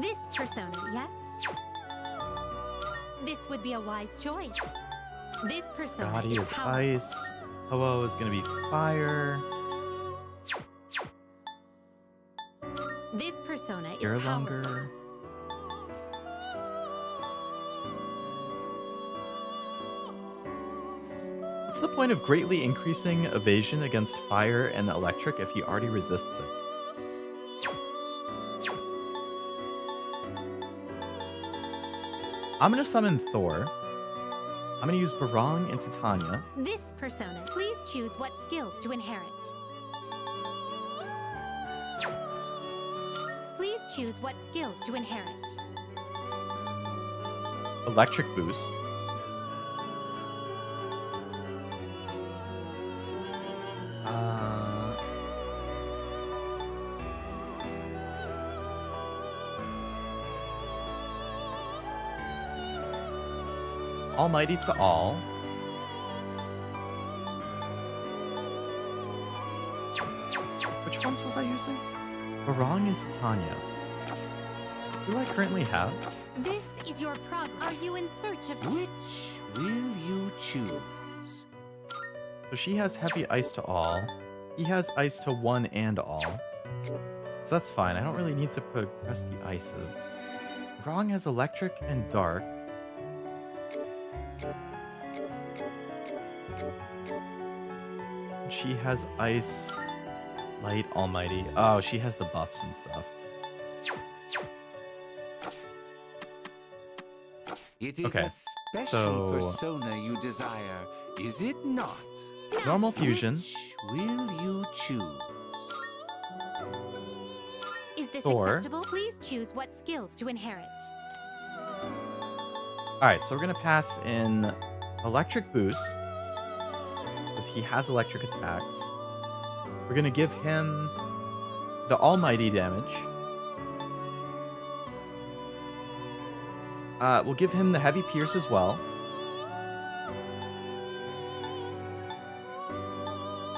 This persona, yes? This would be a wise choice. This persona Scotty is powerful. ice. Ho-Oh is gonna be fire. This persona is Air powerful. longer. What's the point of greatly increasing evasion against fire and electric if he already resists it? I'm gonna summon Thor. I'm gonna use Barong and Titania. This persona, please choose what skills to inherit. Please choose what skills to inherit. Electric boost. Almighty to all. Which ones was I using? Barong and Titania. Who do I currently have? This is your prog. Are you in search of Which will you choose? So she has heavy ice to all. He has ice to 1 and all. So that's fine. I don't really need to progress the ices. Barong has electric and dark. She has ice, light, almighty. Oh, she has the buffs and stuff. It is Okay, a special so- persona you desire, is it not? Normal fusion. Which will you choose? Is this Thor. acceptable? Please choose what skills to inherit. Alright, so we're going to pass in electric boost. Because he has electric attacks. We're going to give him the almighty damage. We'll give him the heavy pierce as well.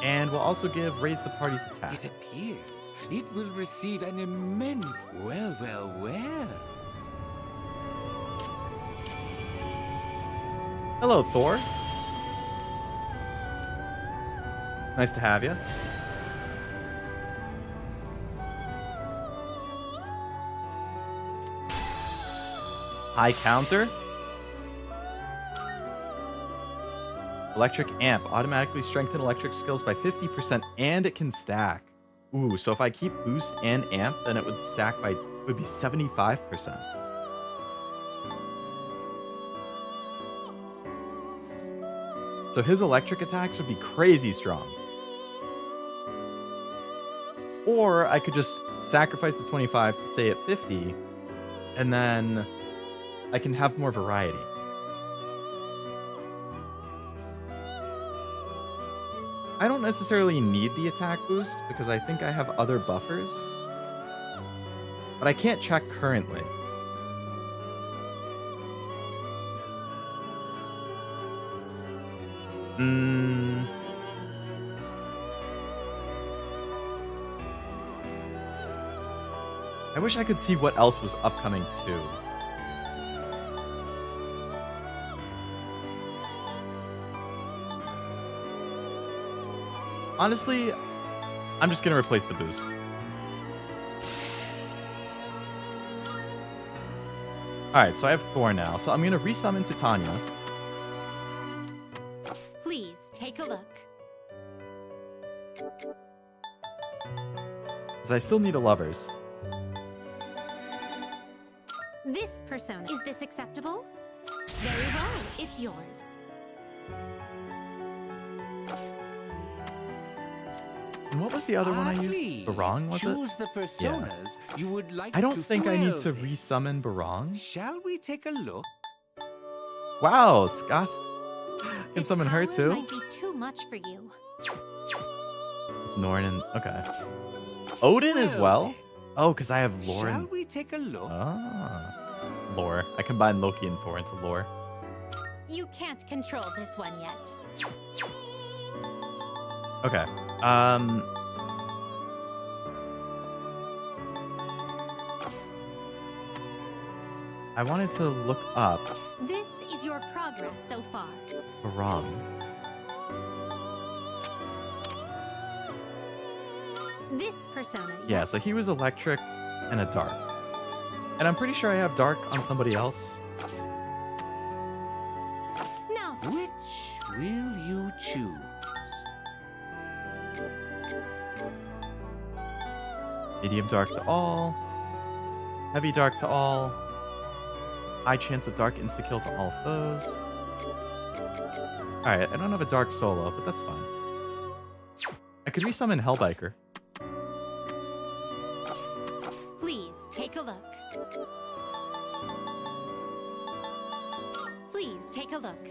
And we'll also give raise the party's attack. It appears it will receive an immense... Well, well, well. Hello, Thor. Nice to have you. High counter. Electric amp. Automatically strengthen electric skills by 50% and it can stack. Ooh, so if I keep boost and amp, then it would stack by, it would be 75%. So his electric attacks would be crazy strong. Or I could just sacrifice the 25 to stay at 50, and then I can have more variety. I don't necessarily need the attack boost because I think I have other buffers, but I can't check currently. I wish I could see what else was upcoming too. Honestly, I'm just gonna replace the boost. Alright, so I have Thor now. So I'm gonna resummon Titania. Please take a look. Because I still need a lovers. This persona. Is this acceptable? Very well. It's yours. And what was the other one I used? Please Barong, was it? choose the personas you would like I don't to think I need to thrill with. resummon Barong. Shall we take a look? Wow, Scott can Its summon her power too. might be too much for you. Norn and okay. Odin as well. Oh, because I have lore. Shall And... we take a look? Lore. I combined Loki and Thor into lore. You can't control this one yet. Okay. I wanted to look up This is your progress so far. Barong. This persona. Yeah, so he was electric and a dark. And I'm pretty sure I have dark on somebody else. Now, Which will you choose? Medium dark to all. Heavy dark to all. High chance of dark insta-kill to all foes. Alright, I don't have a dark solo, but that's fine. I could resummon Hellbiker. please take a look. Please take a look.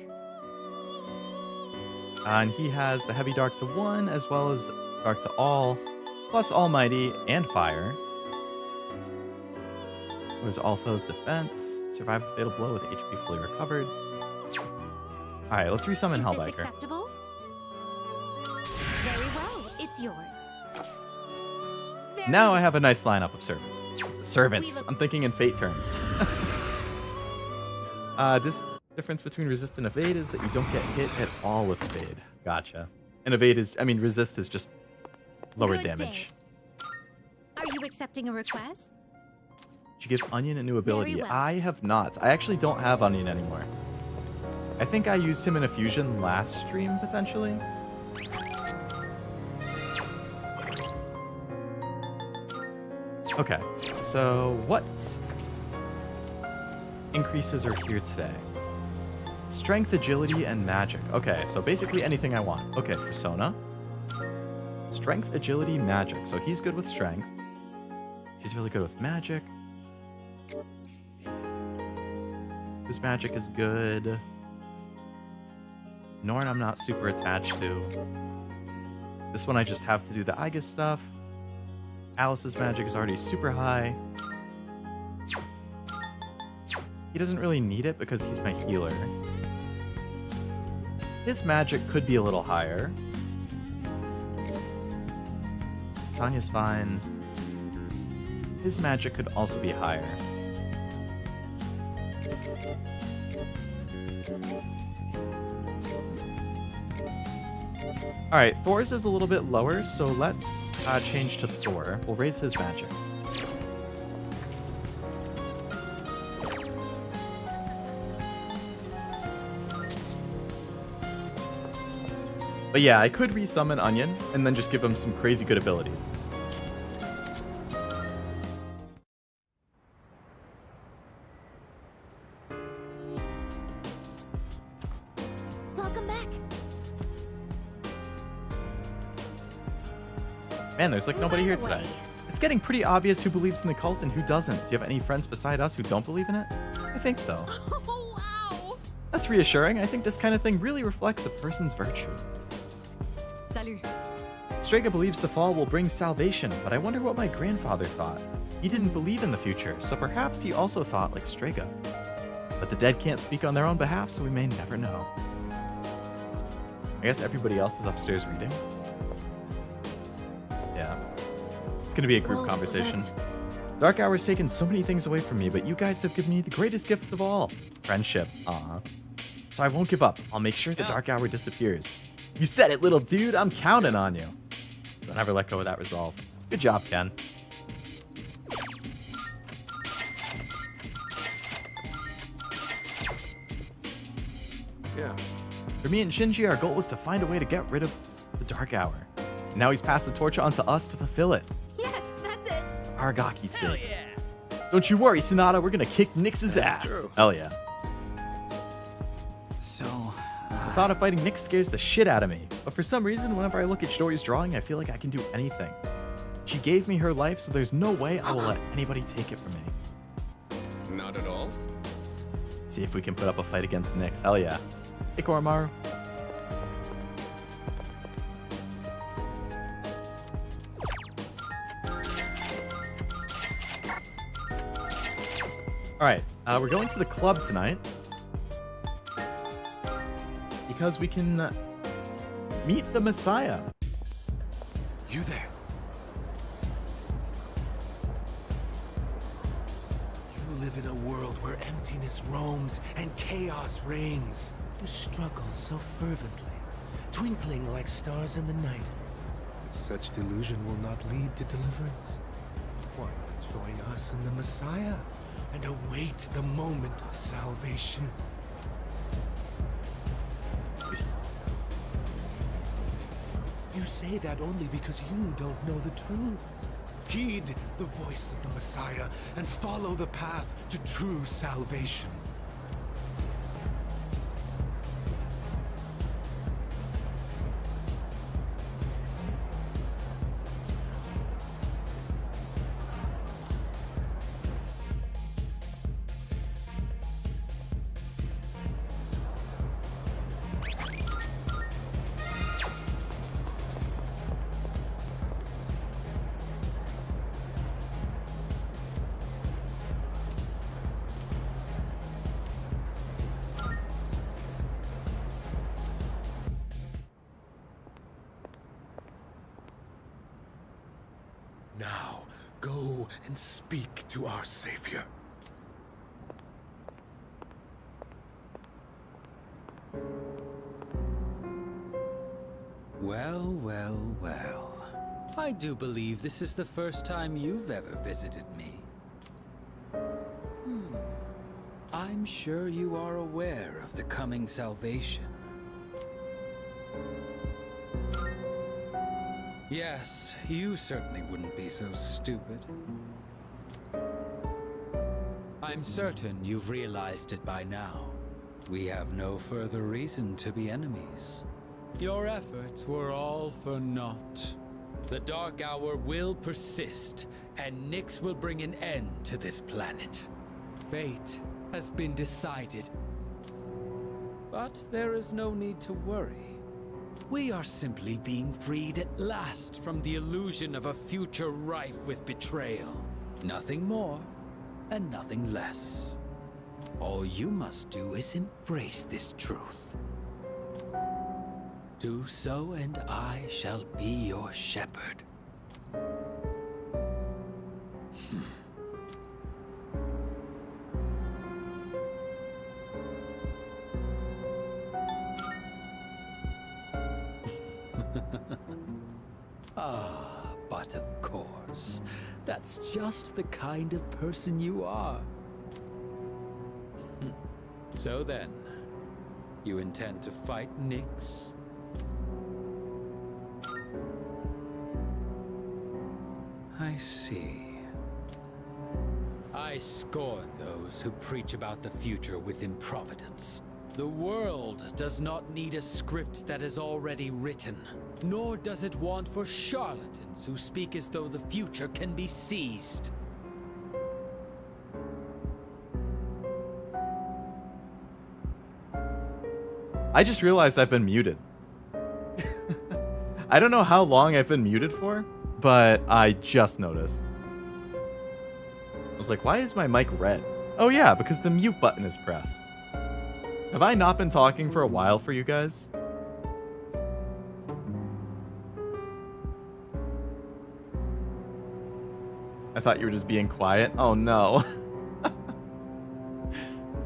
And he has the heavy dark to 1 as well as dark to all, plus almighty and fire. It was all foes defense. Survive a fatal blow with HP fully recovered. Alright, let's resummon Is this Hellbiker. acceptable? Very well, it's yours. Now I have a nice lineup of servants. Servants. I'm thinking in fate terms. Difference between resist and evade is that you don't get hit at all with evade. Gotcha. And evade is, I mean, resist is just lower Good damage. day. Are you accepting a request? Did you give Onion a new ability? well. I have not. I actually don't have Onion anymore. I think I used him in a fusion last stream, potentially. Okay, so what increases are here today? Strength, agility, and magic. Okay, so basically anything I want. Okay, persona. Strength, agility, magic. So he's good with strength. She's really good with magic. His magic is good. Norn I'm not super attached to. This one I just have to do the Aigis stuff. Alice's magic is already super high. He doesn't really need it because he's my healer. His magic could be a little higher. Tanya's fine. His magic could also be higher. Alright, Thor's is a little bit lower, so let's change to Thor. We'll raise his magic. But yeah, I could resummon Onion and then just give him some crazy good abilities. Welcome back. Man, there's like nobody here today. It's getting pretty obvious who believes in the cult and who doesn't. Do you have any friends beside us who don't believe in it? I think so. Oh, wow! That's reassuring. I think this kind of thing really reflects a person's virtue. Salut. Strega believes the fall will bring salvation, but I wonder what my grandfather thought. He didn't believe in the future, so perhaps he also thought like Strega. But the dead can't speak on their own behalf, so we may never know. I guess everybody else is upstairs reading. Yeah. It's gonna be a group conversation. Dark Hour's taken so many things away from me, but you guys have given me the greatest gift of all. Friendship. So I won't give up. I'll make sure the Dark Hour disappears. You said it, little dude. I'm counting on you. Don't ever let go of that resolve. Good job, Ken. Yeah. For me and Shinji, our goal was to find a way to get rid of the Dark Hour. Now he's passed the torch on to us to fulfill it. Yes, that's it. Aragaki's sake. Don't you worry, Sonata. We're gonna kick Nyx's ass. True. Hell yeah. So, thought of fighting Nyx scares the shit out of me, but for some reason, whenever I look at Chidori's drawing, I feel like I can do anything. She gave me her life, so there's no way I will let anybody take it from me. Not at all. See if we can put up a fight against Nyx. Hell yeah. Hey, Koromaru. Alright, we're going to the club tonight. Because we can meet the Messiah. You there? You live in a world where emptiness roams and chaos reigns. You struggle so fervently, twinkling like stars in the night. But such delusion will not lead to deliverance. Why not join us in the Messiah and await the moment of salvation? You say that only because you don't know the truth. Heed the voice of the Messiah and follow the path to true salvation. Now, go and speak to our Savior. Well, well, well. I do believe this is the first time you've ever visited me. I'm sure you are aware of the coming salvation. Yes, you certainly wouldn't be so stupid. I'm certain you've realized it by now. We have no further reason to be enemies. Your efforts were all for naught. The Dark Hour will persist, and Nyx will bring an end to this planet. Fate has been decided. But there is no need to worry. We are simply being freed at last from the illusion of a future rife with betrayal. Nothing more, and nothing less. All you must do is embrace this truth. Do so, and I shall be your shepherd. But of course, that's just the kind of person you are. So then, you intend to fight Nyx? I see. I scorn those who preach about the future with improvidence. The world does not need a script that is already written, nor does it want for charlatans who speak as though the future can be seized. I just realized I've been muted. I don't know how long I've been muted for, but I just noticed. I was like, why is my mic red? Oh yeah, because the mute button is pressed. Have I not been talking for a while for you guys? I thought you were just being quiet. Oh no.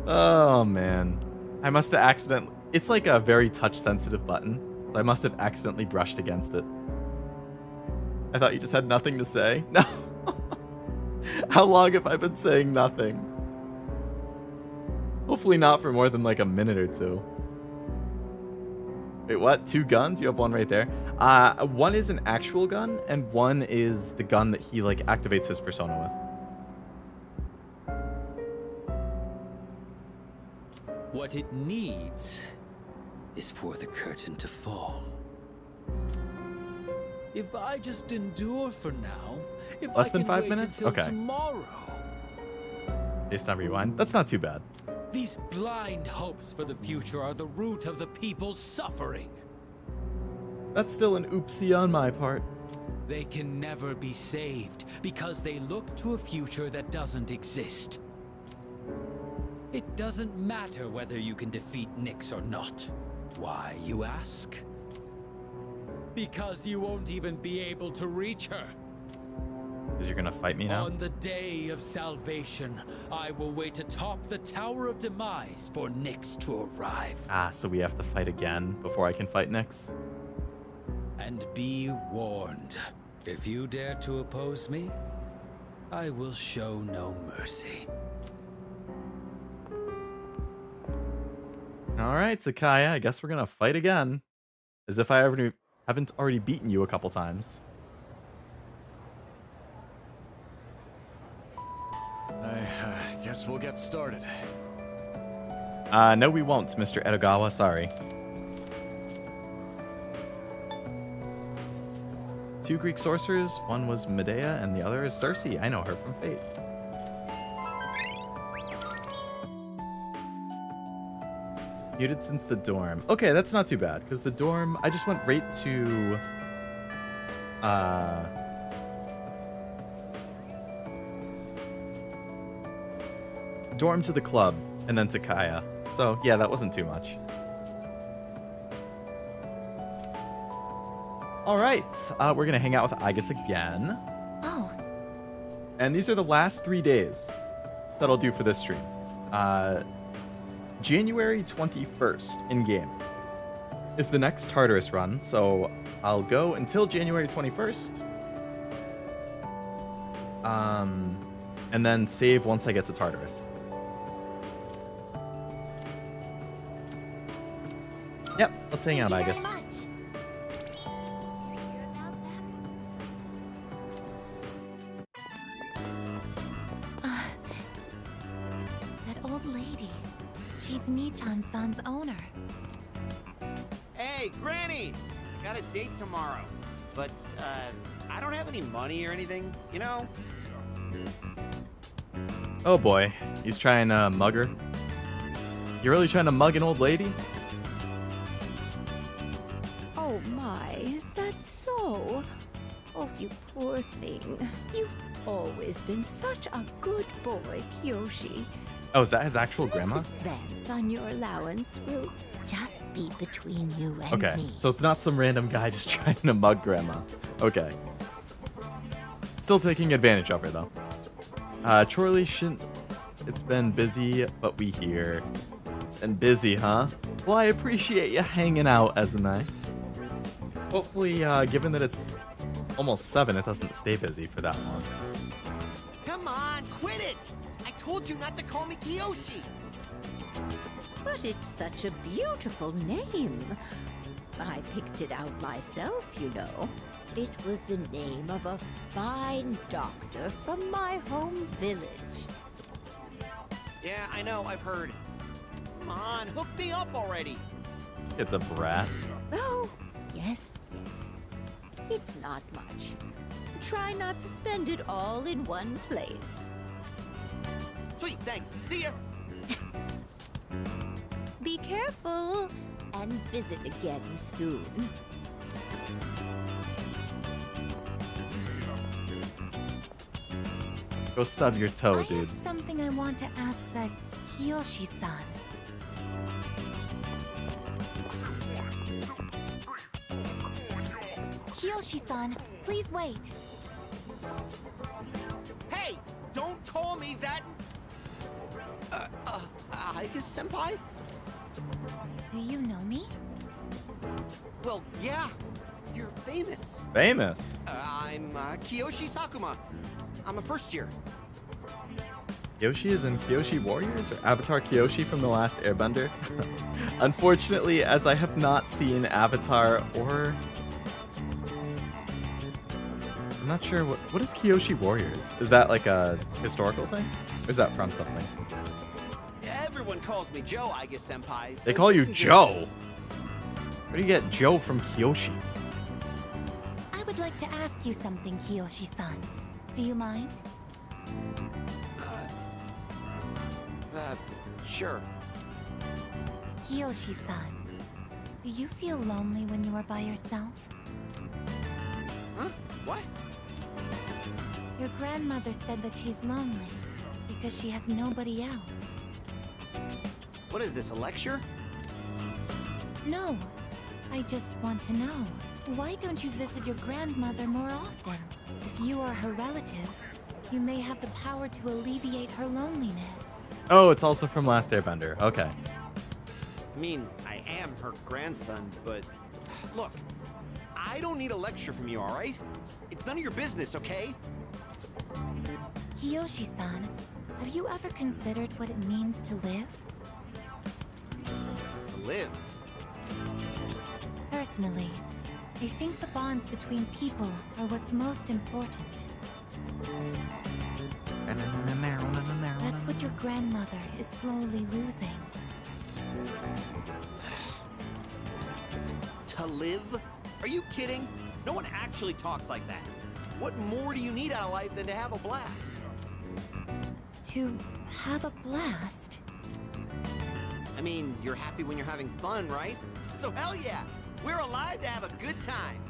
Oh man. I must have accidentally... It's like a very touch-sensitive button, so I must have accidentally brushed against it. I thought you just had nothing to say. No. How long have I been saying nothing? Hopefully not for more than like a minute or two. Wait, what? 2 guns? You have one right there. One is an actual gun, and one is the gun that he like activates his persona with. What it needs is for the curtain to fall. If I just endure for now, if Less I than can 5 wait minutes? until Okay. tomorrow. Based on rewind. That's not too bad. These blind hopes for the future are the root of the people's suffering. That's still an oopsie on my part. They can never be saved because they look to a future that doesn't exist. It doesn't matter whether you can defeat Nyx or not. Why, you ask? Because you won't even be able to reach her. Because you're gonna fight me now? On the day of salvation, I will wait atop the Tower of Demise for Nyx to arrive. Ah, so we have to fight again before I can fight Nyx? And be warned, if you dare to oppose me, I will show no mercy. Alright, Sakaya, I guess we're gonna fight again. As if I haven't already beaten you a couple times. I guess we'll get started. No we won't, Mr. Edogawa, sorry. 2 Greek sorcerers, one was Medea and the other is Circe. I know her from Fate. Muted since the dorm. Okay, that's not too bad, because the dorm, I just went right to... dorm to the club, and then to Kaya. So, yeah, that wasn't too much. Alright, we're gonna hang out with Aigis again. Oh. And these are the last 3 days that I'll do for this stream. January 21st in-game is the next Tartarus run, so I'll go until January 21st. And then save once I get to Tartarus. Yep, let's hang out, Aigis. That old lady. She's Michan-san's owner. Hey, Granny! I got a date tomorrow. But, I don't have any money or anything, you know? Oh boy, he's trying to mug her. You really trying to mug an old lady? Oh my, is that so? Oh, you poor thing. You've always been such a good boy, Kyoshi. Oh, is that his actual grandma? Advance on your allowance will just be between you and Okay, me. so it's not some random guy just trying to mug grandma. Okay. Still taking advantage of her, though. Chorley shouldn't... It's been busy, but we here. And busy, huh? Well, I appreciate you hanging out, Esme. Hopefully, given that it's almost 7, it doesn't stay busy for that long. Come on, quit it! I told you not to call me Kiyoshi! But it's such a beautiful name. I picked it out myself, you know. It was the name of a fine doctor from my home village. Yeah, I know, I've heard. Come on, hook me up already! It's a brat. Oh, yes, yes. It's not much. Try not to spend it all in one place. Sweet, thanks. See ya! Be careful, and visit again soon. Go stub your toe, I dude. have something I want to ask the Kiyoshi-san. Kiyoshi-san, please wait. Hey! Don't call me that! Aigis-senpai? Do you know me? Well, yeah. You're famous. Famous? I'm Kiyoshi Sakuma. I'm a first year. Kyoshi is in Kyoshi Warriors or Avatar Kyoshi from The Last Airbender? Unfortunately, as I have not seen Avatar or... I'm not sure, what is Kyoshi Warriors? Is that like a historical thing? Or is that from something? Everyone calls me Joe, Aigis-senpai. They call you Joe? Where do you get Joe from Kyoshi? I would like to ask you something, Kiyoshi-san. Do you mind? Sure. Kiyoshi-san, do you feel lonely when you are by yourself? Huh? What? Your grandmother said that she's lonely because she has nobody else. What is this, a lecture? No, I just want to know. Why don't you visit your grandmother more often? If you are her relative, you may have the power to alleviate her loneliness. Oh, it's also from Last Airbender. Okay. I mean, I am her grandson, but look, I don't need a lecture from you, all right? It's none of your business, okay? Kiyoshi-san, have you ever considered what it means to live? To live? Personally, I think the bonds between people are what's most important. That's what your grandmother is slowly losing. To live? Are you kidding? No one actually talks like that. What more do you need out of life than to have a blast? To have a blast? I mean, you're happy when you're having fun, right? So hell yeah! We're alive to have a good time!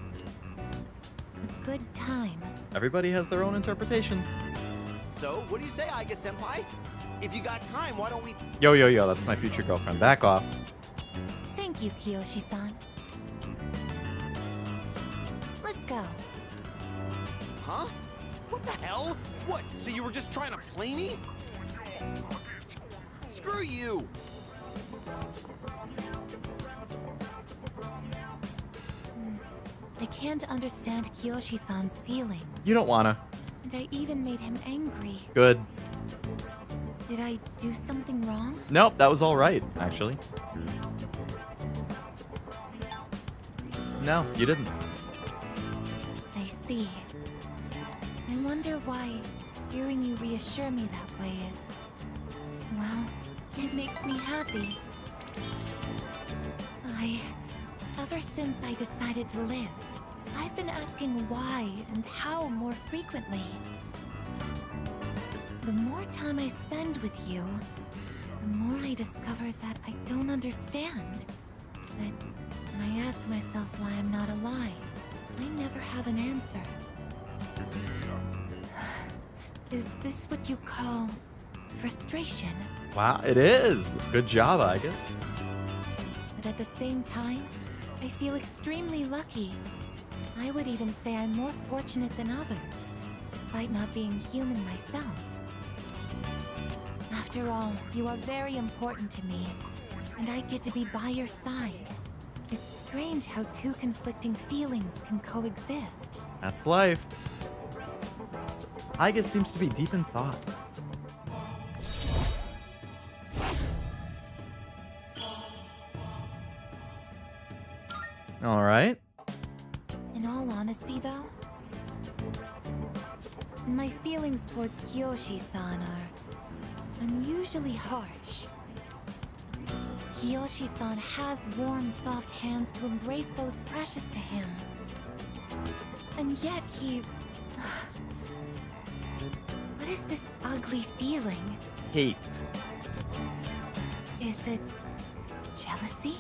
A good time? Everybody has their own interpretations. So, what do you say, Aigis senpai? If you got time, why don't we... Yo, yo, yo, that's my future girlfriend. Back off. Thank you, Kiyoshi-san. Let's go. Huh? What the hell? What, so you were just trying to play me? Screw you! I can't understand Kiyoshi-san's feelings. You don't wanna. And I even made him angry. Good. Did I do something wrong? Nope, that was all right, actually. No, you didn't. I see. I wonder why hearing you reassure me that way is... well, it makes me happy. Ever since I decided to live, I've been asking why and how more frequently. The more time I spend with you, the more I discover that I don't understand. That when I ask myself why I'm not alive, I never have an answer. Is this what you call frustration? Wow, it is. Good job, I guess. But at the same time, I feel extremely lucky. I would even say I'm more fortunate than others, despite not being human myself. After all, you are very important to me, and I get to be by your side. It's strange how two conflicting feelings can coexist. That's life. Aigis seems to be deep in thought. All right. In all honesty, though, my feelings towards Kiyoshi-san are unusually harsh. Kiyoshi-san has warm, soft hands to embrace those precious to him. And yet he... What is this ugly feeling? Hate. Is it... jealousy?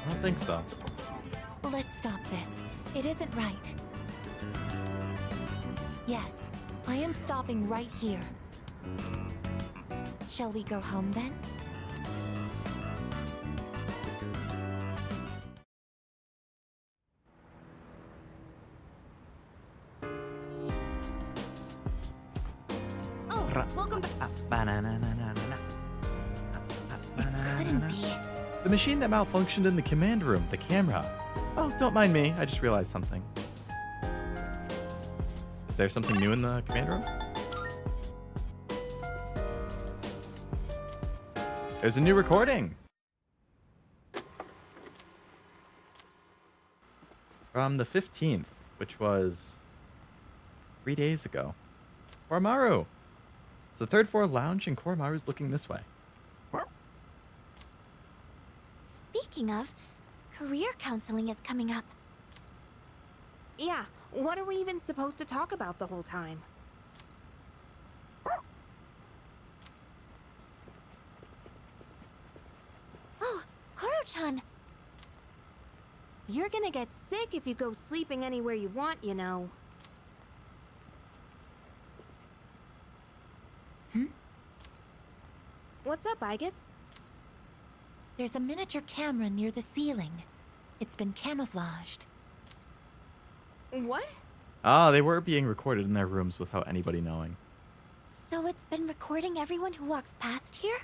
I don't think so. Let's stop this. It isn't right. Yes, I am stopping right here. Shall we go home then? Oh, welcome back. Couldn't be. The machine that malfunctioned in the command room, the camera. Oh, don't mind me. I just realized something. Is there something new in the command room? There's a new recording. From the 15th, which was 3 days ago. Koromaru. It's the third floor lounge and Koromaru's looking this way. Speaking of, Career counseling is coming up. Yeah, what are we even supposed to talk about the whole time? Oh, Koro-chan! You're gonna get sick if you go sleeping anywhere you want, you know. What's up, Aigis? There's a miniature camera near the ceiling. It's been camouflaged. What? Ah, they were being recorded in their rooms without anybody knowing. So it's been recording everyone who walks past here?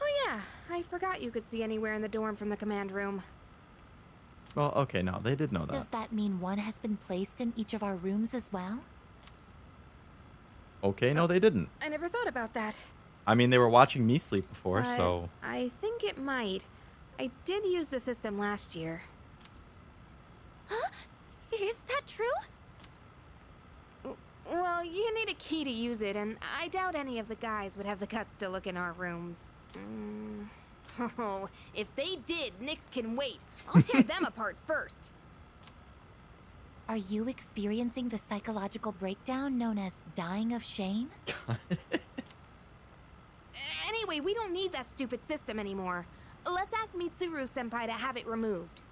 Oh yeah, I forgot you could see anywhere in the dorm from the command room. Well, okay, no, they did know that. Does that mean one has been placed in each of our rooms as well? Okay, no, they didn't. I never thought about that. I mean, they were watching me sleep before, But so... I think it might. I did use the system last year. Huh? Is that true? Well, you need a key to use it, and I doubt any of the guys would have the guts to look in our rooms. Oh, if they did, Nyx can wait. I'll tear them apart first. Are you experiencing the psychological breakdown known as dying of shame? Anyway, we don't need that stupid system anymore. Let's ask Mitsuru-senpai to have it removed.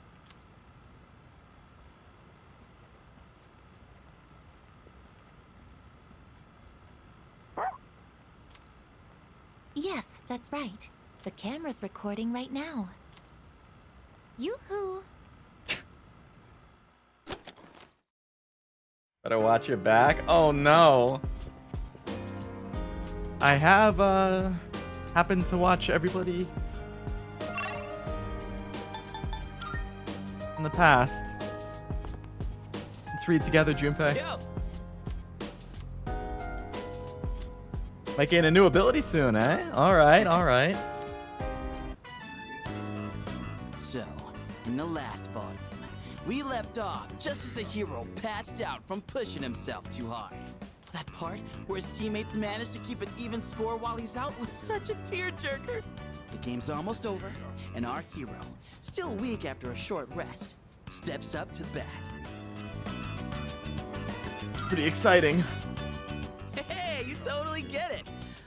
Yes, that's right. The camera's recording right now. Yoo-hoo! Better watch your back. Oh no. I have happened to watch everybody in the past. Let's read together, Junpei. Yo. Might gain a new ability soon, eh? Alright, alright. So, in the last volume, we left off just as the hero passed out from pushing himself too hard. That part where his teammates managed to keep an even score while he's out was such a tearjerker. The game's almost over, and our hero, still weak after a short rest, steps up to the bat. It's pretty exciting. Hey, you totally get it.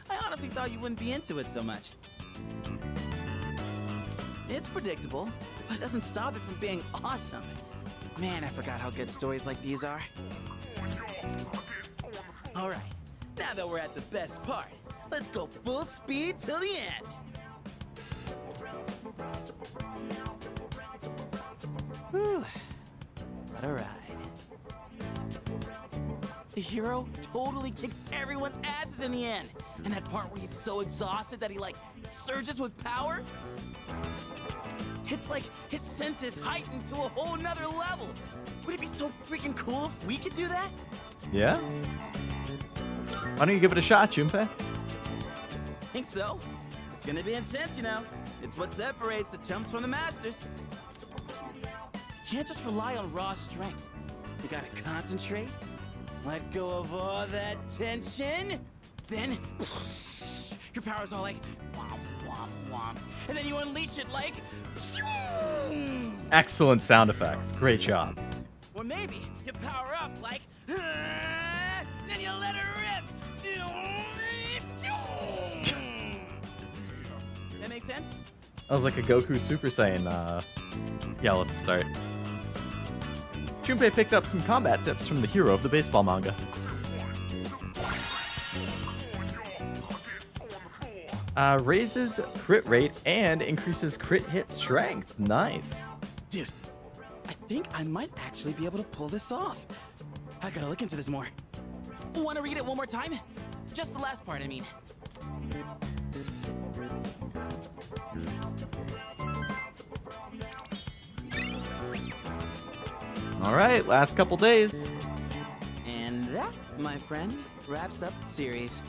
I honestly thought you wouldn't be into it so much. It's predictable, but it doesn't stop it from being awesome. Man, I forgot how good stories like these are. All right, now that we're at the best part, let's go full speed till the end. Whew, what a ride. The hero totally kicks everyone's asses in the end. And that part where he's so exhausted that he, like, surges with power? It's like his senses heightened to a whole nother level. Would it be so freaking cool if we could do that? Yeah? Why don't you give it a shot, Junpei? Think so? It's gonna be intense, you know. It's what separates the chumps from the masters. You can't just rely on raw strength. You gotta concentrate, let go of all that tension, then your power's all like womp womp womp, and then you unleash it like Excellent sound effects. Great job. or maybe you power up like then you let her rip. That make sense? That was like a Goku Super Saiyan yell at the start. Junpei picked up some combat tips from the hero of the baseball manga. Raises crit rate and increases crit hit strength. Nice. Dude, I think I might actually be able to pull this off. I gotta look into this more. Want to read it one more time? Just the last part, I mean. All right, last couple days. And that, my friend, wraps up the series.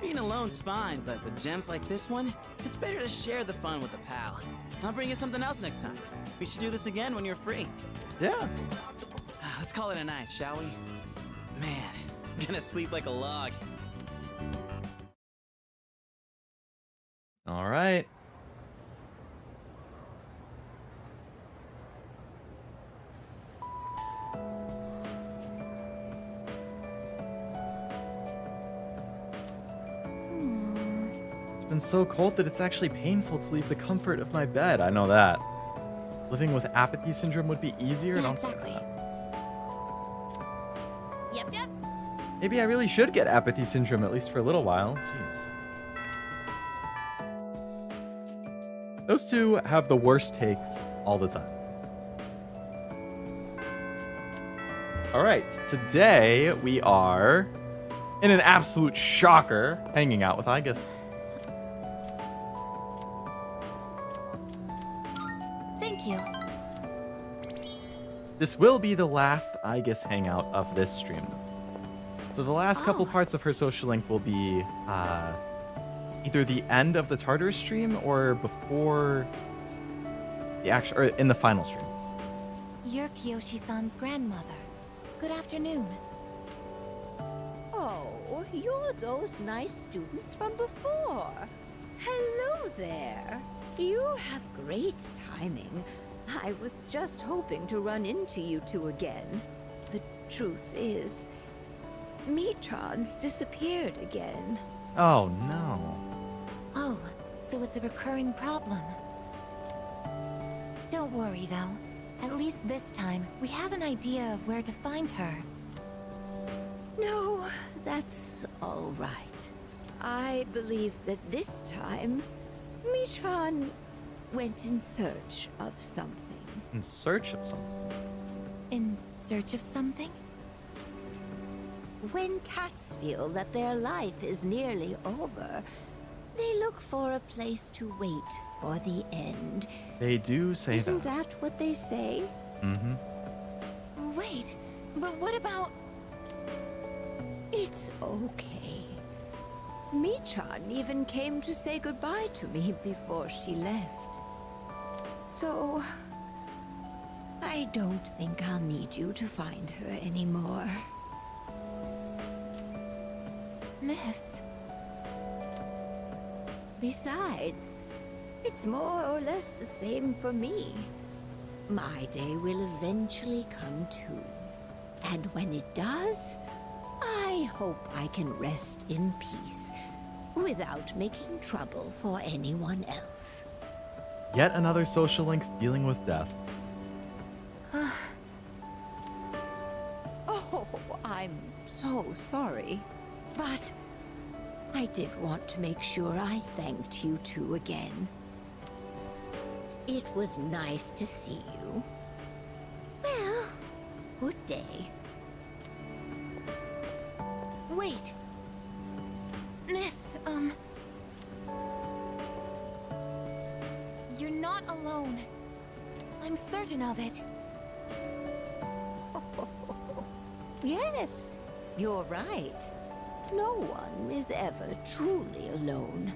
Being alone's fine, but with gems like this one, it's better to share the fun with a pal. I'll bring you something else next time. We should do this again when you're free. Yeah. Let's call it a night, shall we? Man, I'm gonna sleep like a log. All right. been so cold that it's actually painful to leave the comfort of my bed. I know that. Living with apathy syndrome would be easier? Yeah, Don't say exactly. that. Yep. Maybe I really should get apathy syndrome, at least for a little while. Jeez. Those two have the worst takes all the time. Alright, today we are, in an absolute shocker, hanging out with Aigis. Thank you. This will be the last Aigis hangout of this stream. So the last couple parts of her social link will be either the end of the Tartarus stream or before the actual, or in the final stream. You're Kiyoshi-san's grandmother. Good afternoon. Oh, you're those nice students from before. Hello there. You have great timing. I was just hoping to run into you two again. The truth is, Michan's disappeared again. Oh no. Oh, so it's a recurring problem. Don't worry, though. At least this time, we have an idea of where to find her. No, that's all right. I believe that this time, Michan went in search of something. In search of something? In search of something? When cats feel that their life is nearly over, they look for a place to wait for the end. They do say Isn't that. that what they say? Mm-hmm. Wait, but what about... It's okay. Michan even came to say goodbye to me before she left. So, I don't think I'll need you to find her anymore. Miss... Besides, it's more or less the same for me. My day will eventually come too. And when it does, I hope I can rest in peace without making trouble for anyone else. Yet another social link dealing with death. Oh, I'm so sorry. But I did want to make sure I thanked you two again. It was nice to see you. Well, good day. Wait! Miss, You're not alone. I'm certain of it. Yes, you're right. No one is ever truly alone.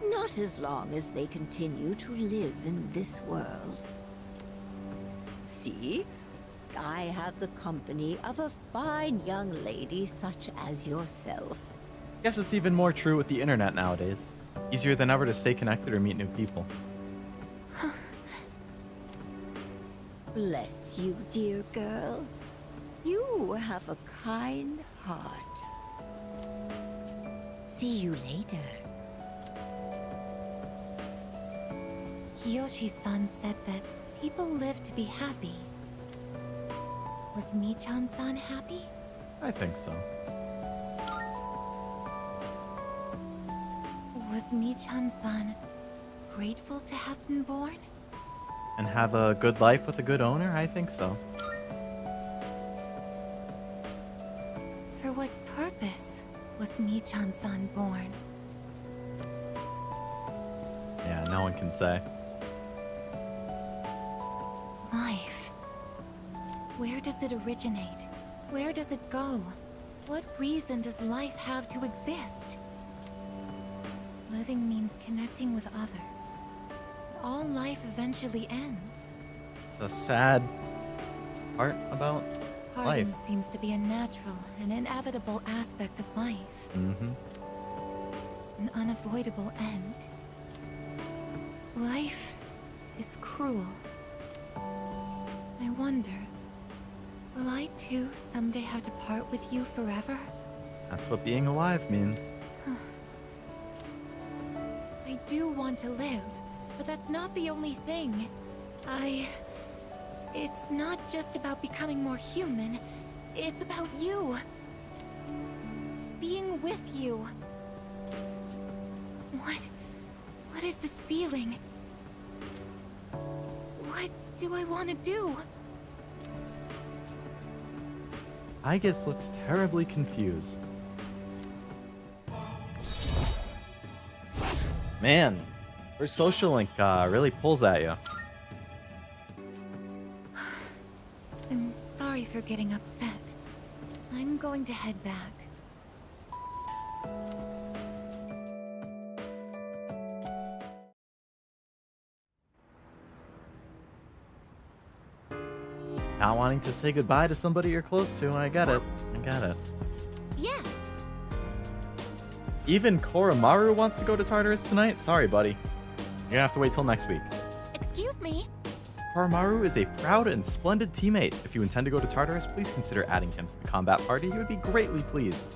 Not as long as they continue to live in this world. See? I have the company of a fine young lady such as yourself. Guess it's even more true with the internet nowadays. Easier than ever to stay connected or meet new people. Bless you, dear girl. You have a kind heart. See you later. Kiyoshi-san said that people live to be happy. Was Michan-san happy? I think so. Was Michan-san grateful to have been born? And have a good life with a good owner? I think so. For what purpose was Michan-san born? Yeah, no one can say. Life. Where does it originate? Where does it go? What reason does life have to exist? Living means connecting with others. But all life eventually ends. It's a sad part about Parting life. seems to be a natural and inevitable aspect of life. Mm-hmm. An unavoidable end. Life is cruel. I wonder, will I too someday have to part with you forever? That's what being alive means. do want to live, but that's not the only thing. It's not just about becoming more human. It's about you. Being with you. What is this feeling? What do I want to do? Aigis looks terribly confused. Man, her social link really pulls at you. I'm sorry for getting upset. I'm going to head back. Not wanting to say goodbye to somebody you're close to, I get it. Yes. Even Koromaru wants to go to Tartarus tonight? Sorry, buddy. You're gonna have to wait till next week. Excuse me? Koromaru is a proud and splendid teammate. If you intend to go to Tartarus, please consider adding him to the combat party. He would be greatly pleased.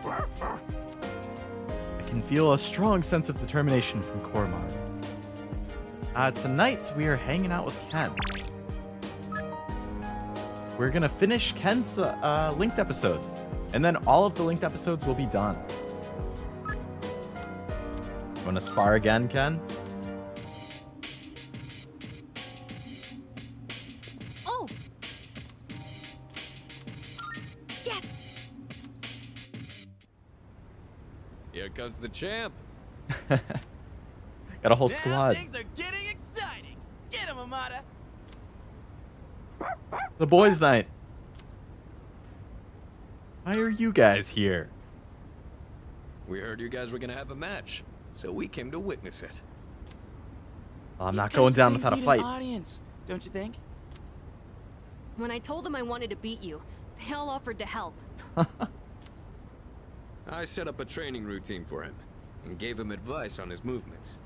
I can feel a strong sense of determination from Koromaru. Tonight, we are hanging out with Ken. We're gonna finish Ken's linked episode, and then all of the linked episodes will be done. Wanna spar again, Ken? Oh! Yes! Here comes the champ. Got a whole squad. Things are getting exciting. Get him, Amada. The boys' night. Why are you guys here? We heard you guys were gonna have a match, so we came to witness it. Well, I'm not going down without a fight. Audience, don't you think? When I told them I wanted to beat you, they all offered to help. I set up a training routine for him and gave him advice on his movements.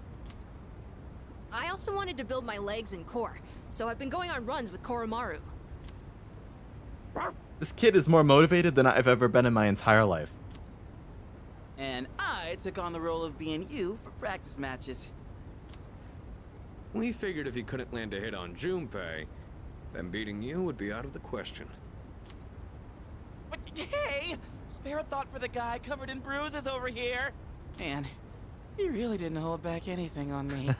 I also wanted to build my legs and core, so I've been going on runs with Koromaru. This kid is more motivated than I've ever been in my entire life. And I took on the role of being you for practice matches. We figured if he couldn't land a hit on Junpei, then beating you would be out of the question. But hey, spare a thought for the guy covered in bruises over here. Man, he really didn't hold back anything on me.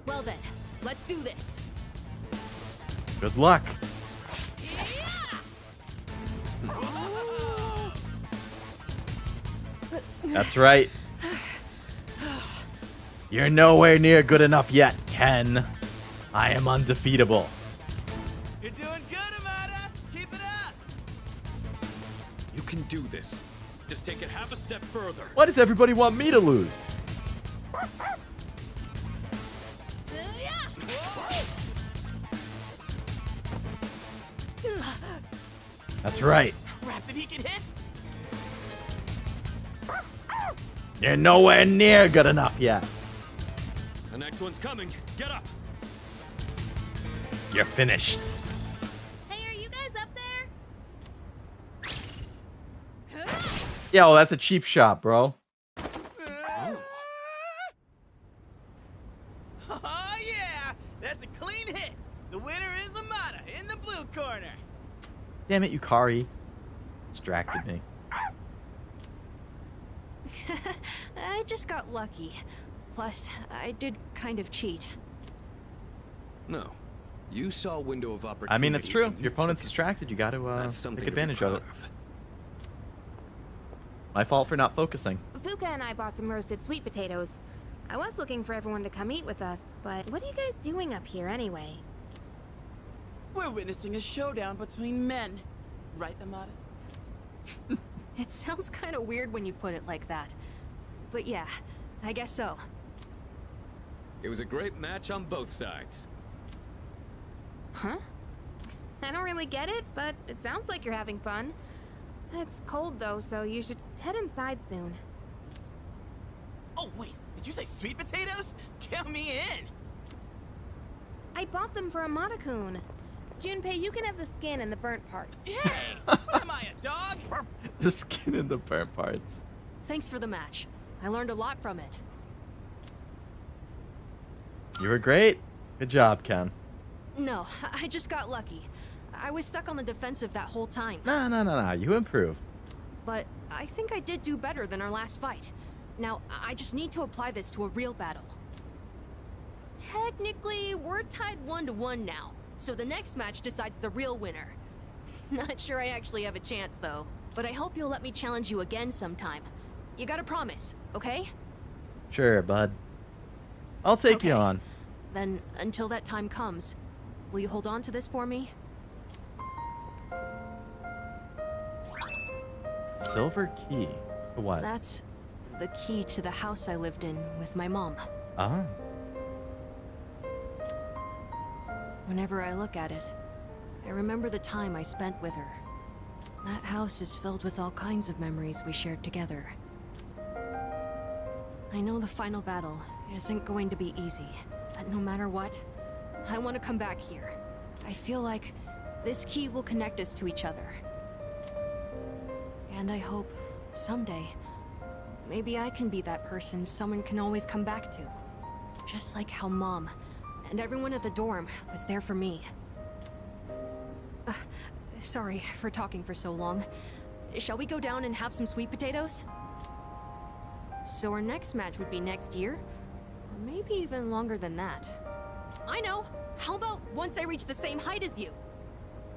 Well then, let's do this. Good luck. That's right. You're nowhere near good enough yet, Ken. I am undefeatable. You're doing good, Amada. Keep it up. You can do this. Just take it half a step further. Why does everybody want me to lose? That's right. Crap, did he get hit? You're nowhere near good enough yet. The next one's coming. Get up. You're finished. Hey, are you guys up there? Yo, that's a cheap shot, bro. Oh yeah, that's a clean hit. The winner is Amada in the blue corner. Damn it, Yukari. Distracted me. I just got lucky. Plus, I did kind of cheat. No. You saw a window of opportunity. I mean, it's true. If your opponent's distracted, you gotta take advantage of it. My fault for not focusing. Fuka and I bought some roasted sweet potatoes. I was looking for everyone to come eat with us, but what are you guys doing up here anyway? We're witnessing a showdown between men. Right, Amada? It sounds kind of weird when you put it like that. But yeah, I guess so. It was a great match on both sides. Huh? I don't really get it, but it sounds like you're having fun. It's cold though, so you should head inside soon. Oh wait, did you say sweet potatoes? Count me in. I bought them for Amada-kun. Junpei, you can have the skin and the burnt parts. Hey, what am I, a dog? The skin and the burnt parts. Thanks for the match. I learned a lot from it. You were great. Good job, Ken. No, I just got lucky. I was stuck on the defensive that whole time. No. You improved. But I think I did do better than our last fight. Now, I just need to apply this to a real battle. Technically, we're tied 1-1 now, so the next match decides the real winner. Not sure I actually have a chance, though. But I hope you'll let me challenge you again sometime. You gotta promise, okay? Sure, bud. I'll take you on. Then, until that time comes, will you hold on to this for me? Silver key. To what? That's the key to the house I lived in with my mom. Ah. Whenever I look at it, I remember the time I spent with her. That house is filled with all kinds of memories we shared together. I know the final battle isn't going to be easy, but no matter what, I want to come back here. I feel like this key will connect us to each other. And I hope, someday, maybe I can be that person someone can always come back to. Just like how Mom and everyone at the dorm was there for me. Sorry for talking for so long. Shall we go down and have some sweet potatoes? So our next match would be next year? Or maybe even longer than that. I know! How about once I reach the same height as you?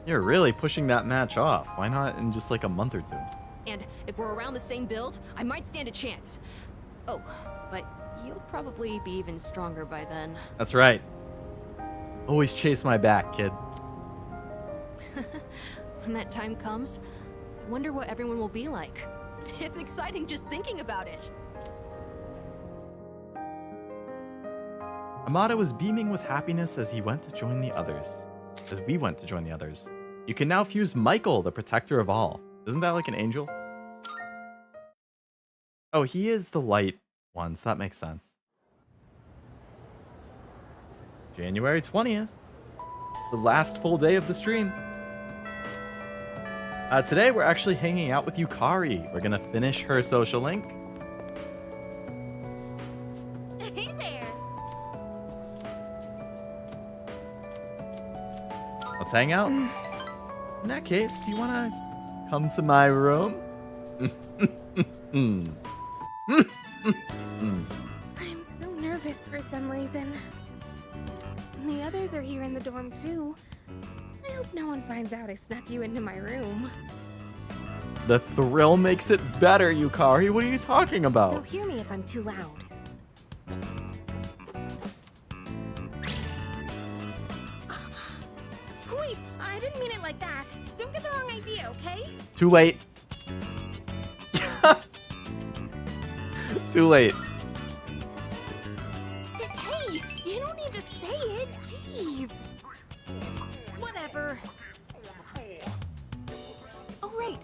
You're really pushing that match off. Why not in just like a month or two? And if we're around the same build, I might stand a chance. Oh, but you'll probably be even stronger by then. That's right. Always chase my back, kid. When that time comes, I wonder what everyone will be like. It's exciting just thinking about it. Amada was beaming with happiness as he went to join the others. As we went to join the others. You can now fuse Michael, the protector of all. Isn't that like an angel? Oh, he is the light one, so that makes sense. January 20th. The last full day of the stream. Today we're actually hanging out with Yukari. We're gonna finish her social link. Hey there. Let's hang out. In that case, do you wanna come to my room? I'm so nervous for some reason. The others are here in the dorm too. I hope no one finds out I snuck you into my room. The thrill makes it better, Yukari. What are you talking about? They'll hear me if I'm too loud. Wait, I didn't mean it like that. Don't get the wrong idea, okay? Too late. Too late. Hey, you don't need to say it. Jeez. Whatever. Oh, right.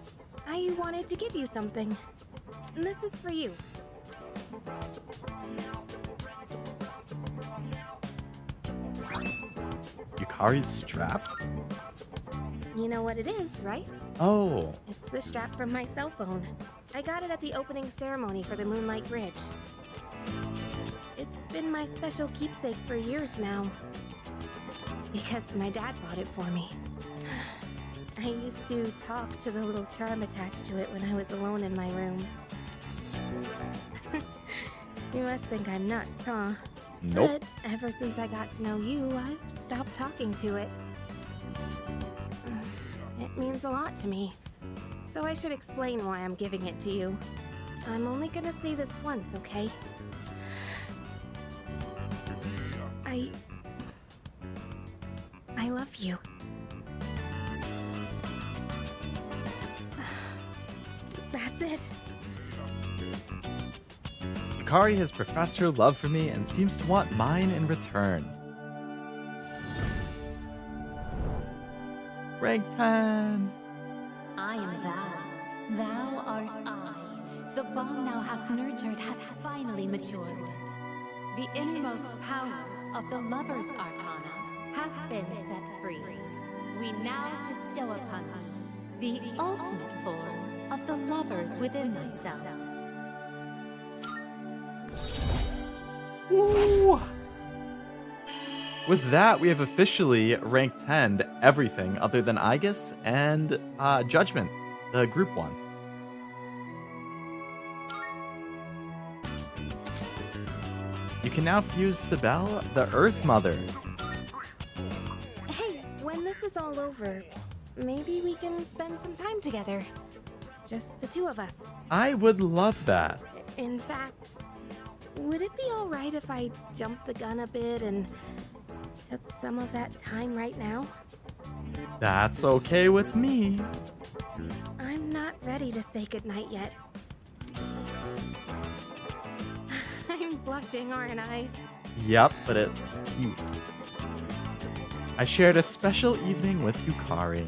I wanted to give you something. This is for you. Yukari's strap? You know what it is, right? Oh. It's the strap from my cell phone. I got it at the opening ceremony for the Moonlight Bridge. It's been my special keepsake for years now. Because my dad bought it for me. I used to talk to the little charm attached to it when I was alone in my room. You must think I'm nuts, huh? Nope. But ever since I got to know you, I've stopped talking to it. It means a lot to me. So I should explain why I'm giving it to you. I'm only gonna say this once, okay? I love you. That's it. Yukari has professed her love for me and seems to want mine in return. Rank 10. I am thou. Thou art I. The bond thou hast nurtured hath finally matured. The innermost power of the lover's arcana hath been set free. We now bestow upon thee the ultimate form of the love. hovers within thyself. Woo! With that, we have officially ranked 10 everything other than Aigis and Judgment, the group one. You can now fuse Sibel, the Earth Mother. Hey, when this is all over, maybe we can spend some time together. Just the two of us. I would love that. In fact, would it be alright if I jumped the gun a bit and took some of that time right now? That's okay with me. I'm not ready to say goodnight yet. I'm blushing, aren't I? Yep, but it's cute. I shared a special evening with Yukari.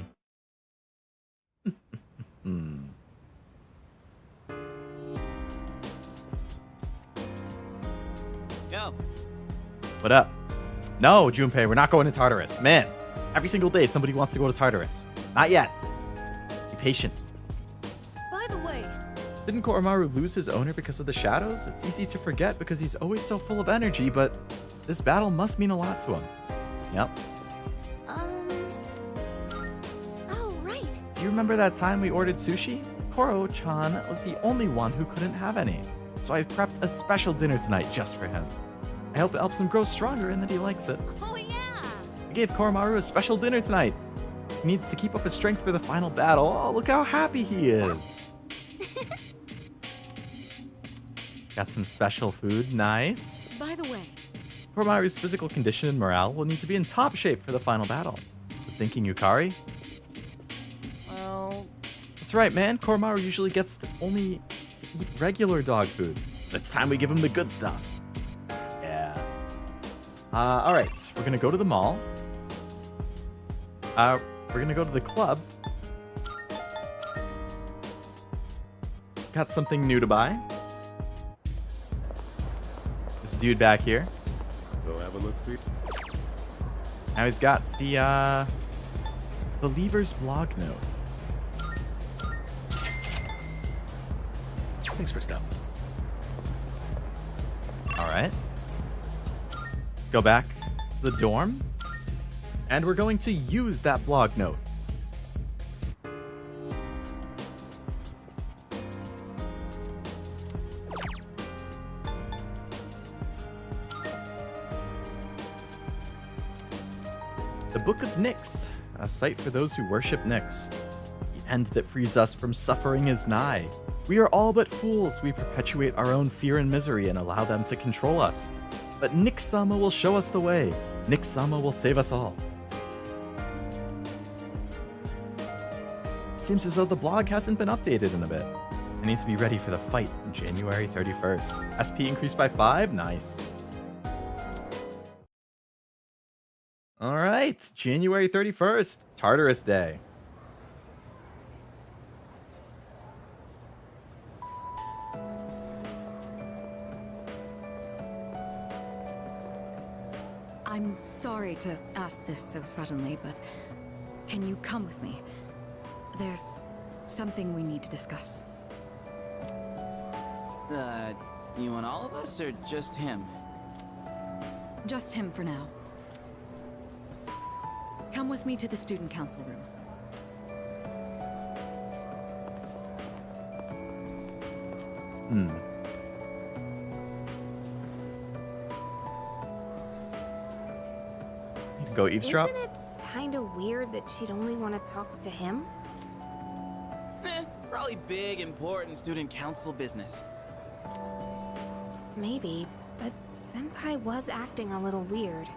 Yo. What up? No, Junpei, we're not going to Tartarus. Man, every single day somebody wants to go to Tartarus. Not yet. Be patient. By the way, Didn't Koromaru lose his owner because of the shadows? It's easy to forget because he's always so full of energy, but this battle must mean a lot to him. Yep. Oh, right. Do you remember that time we ordered sushi? Koro-chan was the only one who couldn't have any, so I prepped a special dinner tonight just for him. I hope it helps him grow stronger and that he likes it. Oh, yeah. I gave Koromaru a special dinner tonight. He needs to keep up his strength for the final battle. Oh, look how happy he is. Got some special food. Nice. By the way, Koromaru's physical condition and morale will need to be in top shape for the final battle. Good thinking, Yukari. Well, That's right, man. Koromaru usually gets only to eat regular dog food. But it's time we give him the good stuff. Yeah. Alright. We're gonna go to the mall. We're gonna go to the club. Got something new to buy. This dude back here. Go have a look, please. Now he's got the Lever's blog note. Thanks for stopping. Alright. Go back to the dorm. And we're going to use that blog note. The Book of Nyx, a site for those who worship Nyx. The end that frees us from suffering is nigh. We are all but fools. We perpetuate our own fear and misery and allow them to control us. But Nyx-sama will show us the way. Nyx-sama will save us all. It seems as though the blog hasn't been updated in a bit. I need to be ready for the fight on January 31st. SP increased by 5? Nice. Alright, January 31st, Tartarus Day. I'm sorry to ask this so suddenly, but can you come with me? There's something we need to discuss. You want all of us or just him? Just him for now. Come with me to the student council room. Need to go eavesdrop? Isn't it kind of weird that she'd only want to talk to him? Probably big, important student council business. Maybe, but Senpai was acting a little weird.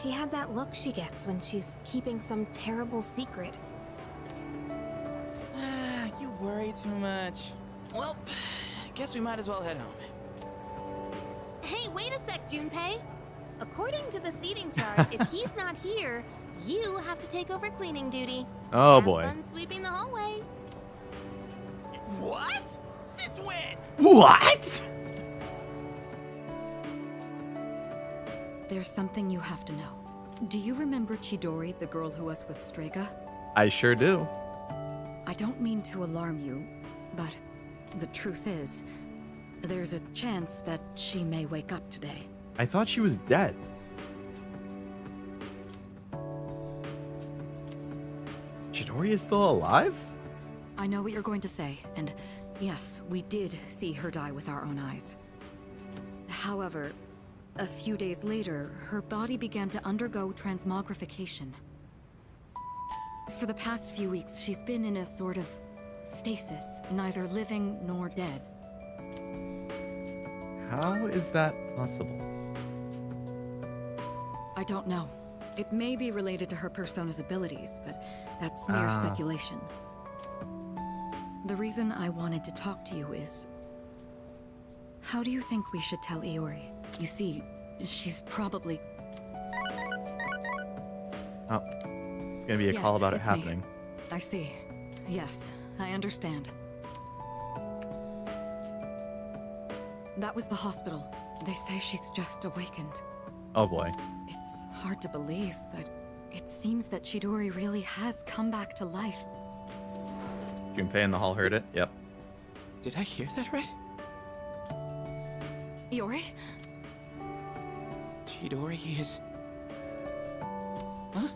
She had that look she gets when she's keeping some terrible secret. You worry too much. Well, guess we might as well head home. Hey, wait a sec, Junpei. According to the seating chart, if he's not here, you have to take over cleaning duty. Oh Have boy. fun sweeping the hallway. What? Since when? What? There's something you have to know. Do you remember Chidori, the girl who was with Strega? I sure do. I don't mean to alarm you, but The truth is, there's a chance that she may wake up today. I thought she was dead. Chidori is still alive? I know what you're going to say, and yes, we did see her die with our own eyes. However, a few days later, her body began to undergo transmogrification. For the past few weeks, she's been in a sort of stasis, neither living nor dead. How is that possible? I don't know. It may be related to her persona's abilities, but that's mere speculation. The reason I wanted to talk to you is... How do you think we should tell Iori? You see, she's probably... Oh, it's gonna be a call about it happening. I see. Yes, I understand. That was the hospital. They say she's just awakened. Oh boy. It's hard to believe, but it seems that Chidori really has come back to life. Junpei in the hall heard it. Yep. Did I hear that right? Iori? Chidori is... Huh?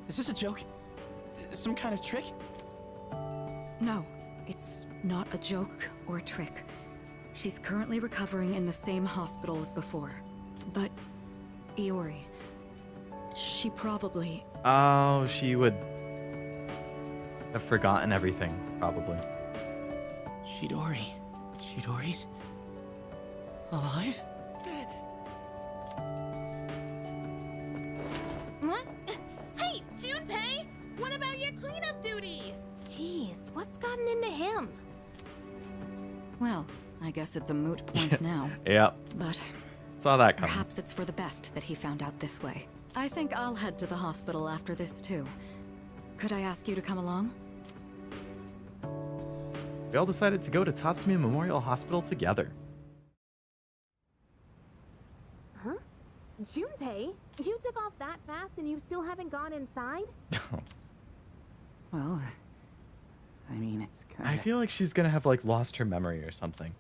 Is this a joke? Some kind of trick? No, it's not a joke or a trick. She's currently recovering in the same hospital as before. But, Iori, she probably... Oh, she would have forgotten everything, probably. Chidori's alive? What? Hey, Junpei! What about your cleanup duty? Jeez, what's gotten into him? Well, I guess it's a moot point now. Yep. But saw that coming. Perhaps it's for the best that he found out this way. I think I'll head to the hospital after this too. Could I ask you to come along? We all decided to go to Tatsumi Memorial Hospital together. Huh? Junpei? You took off that fast and you still haven't gone inside? Well, I mean, it's kind I of... feel like she's gonna have like lost her memory or something.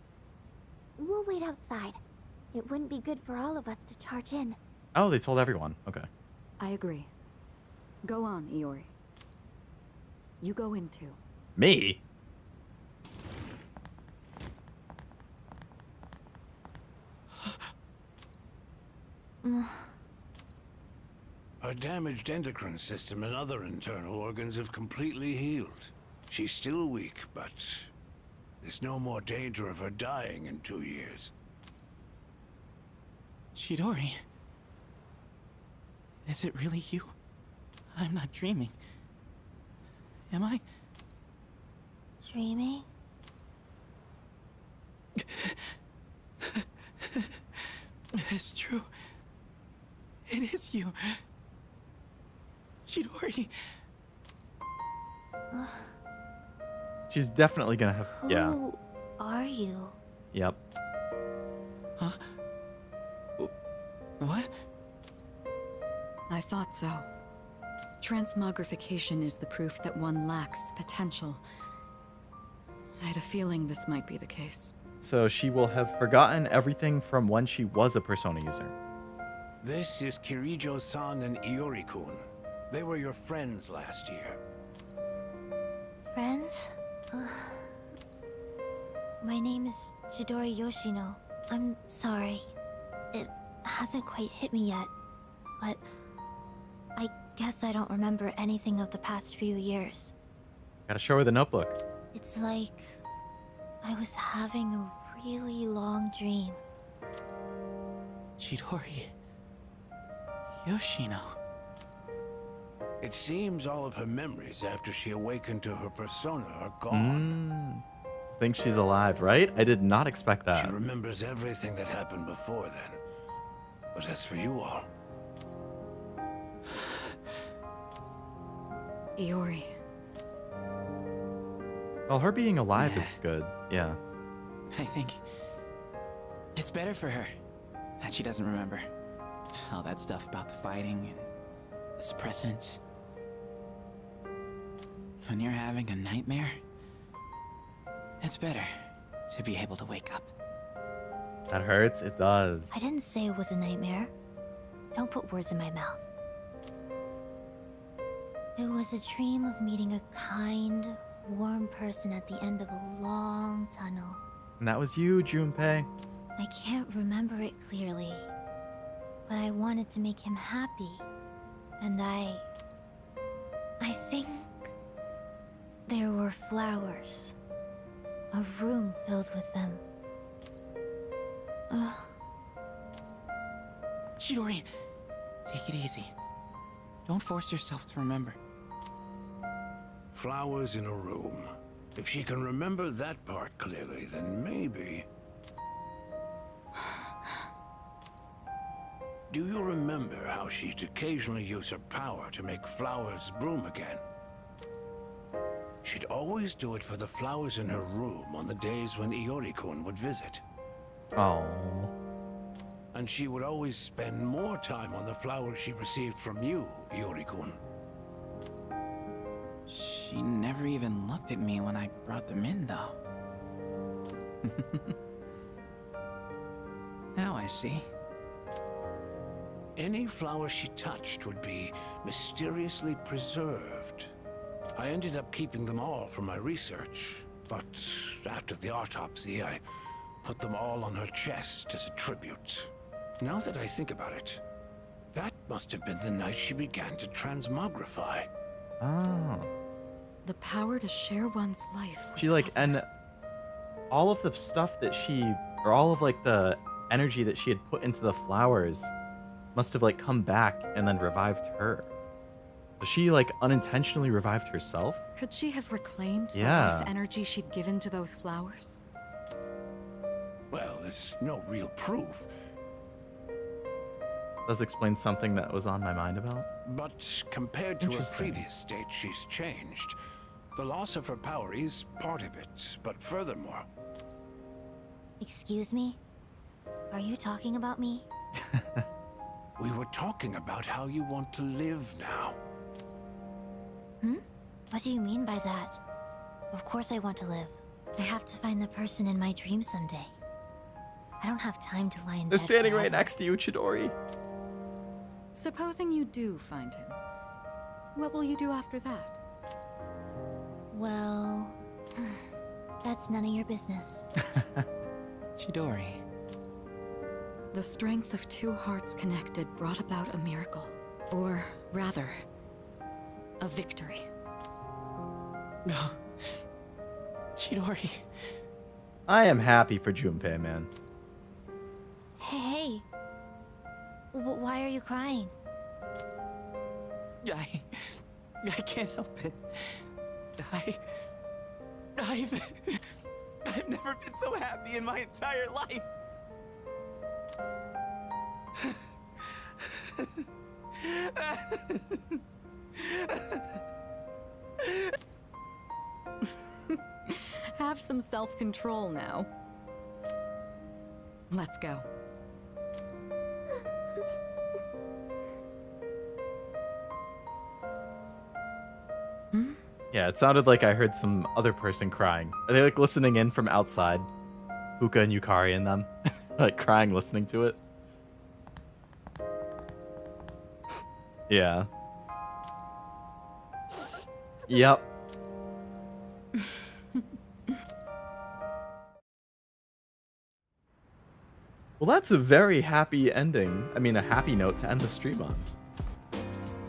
We'll wait outside. It wouldn't be good for all of us to charge in. Oh, they told everyone. Okay. I agree. Go on, Iori. You go in too. Me? Her damaged endocrine system and other internal organs have completely healed. She's still weak, but there's no more danger of her dying in 2 years. Chidori? Is it really you? I'm not dreaming. Am I? Dreaming? It's true. It is you. Chidori. She's definitely gonna have. Yeah. Who are you? Yep. Huh? What? I thought so. Transmogrification is the proof that one lacks potential. I had a feeling this might be the case. So she will have forgotten everything from when she was a Persona user. This is Kirijo-san and Iori-kun. They were your friends last year. Friends? My name is Chidori Yoshino. I'm sorry. It hasn't quite hit me yet, but I guess I don't remember anything of the past few years. Gotta show her the notebook. It's like I was having a really long dream. Chidori. Yoshino. It seems all of her memories after she awakened to her persona are gone. Think she's alive, right? I did not expect that. She remembers everything that happened before then. But as for you all... Iori. Well, her being alive is good. Yeah. I think it's better for her that she doesn't remember all that stuff about the fighting and the suppressants. When you're having a nightmare, It's better to be able to wake up. That hurts? It does. I didn't say it was a nightmare. Don't put words in my mouth. It was a dream of meeting a kind, warm person at the end of a long tunnel. And that was you, Junpei. I can't remember it clearly, but I wanted to make him happy. And I think there were flowers. A room filled with them. Ugh. Chidori, take it easy. Don't force yourself to remember. Flowers in a room. If she can remember that part clearly, then maybe... Do you remember how she'd occasionally use her power to make flowers bloom again? She'd always do it for the flowers in her room on the days when Iori-kun would visit. Oh. And she would always spend more time on the flowers she received from you, Iori-kun. She never even looked at me when I brought them in, though. Now I see. Any flower she touched would be mysteriously preserved. I ended up keeping them all for my research, but after the autopsy, I put them all on her chest as a tribute. Now that I think about it, that must have been the night she began to transmogrify. Oh. The power to share one's life with She, like, and others. all of the stuff that she, or all of, like, the energy that she had put into the flowers must have, like, come back and then revived her. So she, like, unintentionally revived herself? Could she have reclaimed the Yeah. life energy she'd given to those flowers? Well, there's no real proof, Does explain something that was on my mind about. but compared to her Interesting. previous state, she's changed. The loss of her power is part of it, but furthermore, Excuse me? Are you talking about me? we were talking about how you want to live now. What do you mean by that? Of course I want to live. I have to find the person in my dream someday. I don't have time to lie in They're bed standing right forever. next to you, Chidori. Supposing you do find him, what will you do after that? Well, that's none of your business. Chidori. The strength of two hearts connected brought about a miracle. Or rather, a victory. No. Chidori. I am happy for Junpei, man. Hey. Why are you crying? I can't help it. I've never been so happy in my entire life. Have some self-control now. Let's go. Yeah, it sounded like I heard some other person crying. Are they, like, listening in from outside? Fuka and Yukari and them? Like, crying listening to it? Yeah. Yep. Well, that's a very happy ending. I mean, a happy note to end the stream on.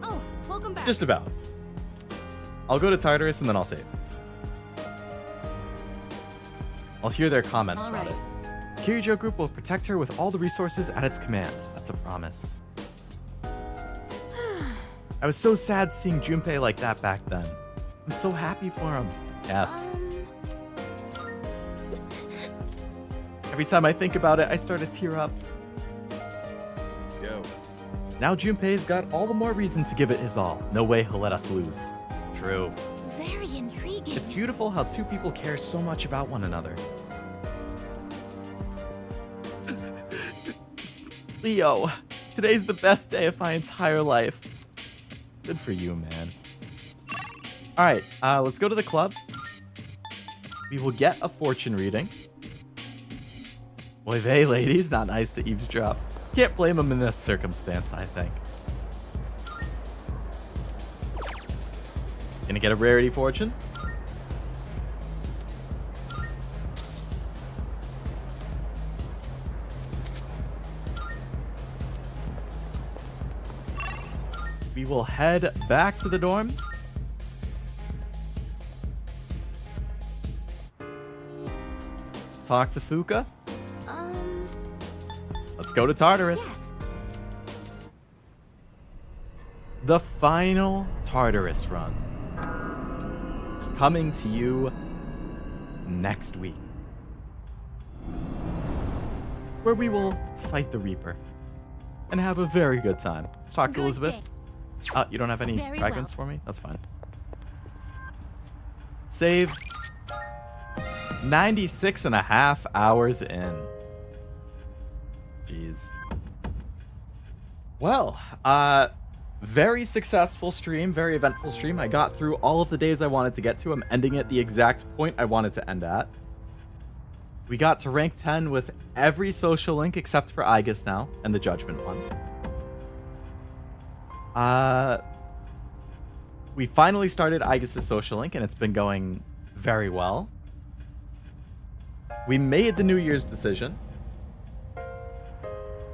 Oh, welcome back. Just about. I'll go to Tartarus and then I'll save. I'll hear their comments All about right. it. Kirijo Group will protect her with all the resources at its command. That's a promise. I was so sad seeing Junpei like that back then. I'm so happy for him. Yes. Every time I think about it, I start to tear up. Yo. Now Junpei's got all the more reason to give it his all. No way he'll let us lose. True. Very intriguing. It's beautiful how two people care so much about one another. Leo, today's the best day of my entire life. Good for you, man. Alright, let's go to the club. we will get a fortune reading. Oy vey, ladies, not nice to eavesdrop. Can't blame him in this circumstance, I think. Gonna get a rarity fortune. We will head back to the dorm. Talk to Fuka. Let's go to Tartarus. Yes. The final Tartarus run. Coming to you next week. Where we will fight the Reaper. And have a very good time. Let's talk to Elizabeth. You don't have any fragments for me? That's fine. Save. 96.5 hours in. Jeez. Well, very successful stream, very eventful stream. I got through all of the days I wanted to get to. I'm ending at the exact point I wanted to end at. We got to rank 10 with every social link except for Aigis now, and the Judgment one. We finally started Aigis' social link, and it's been going very well. We made the New Year's decision.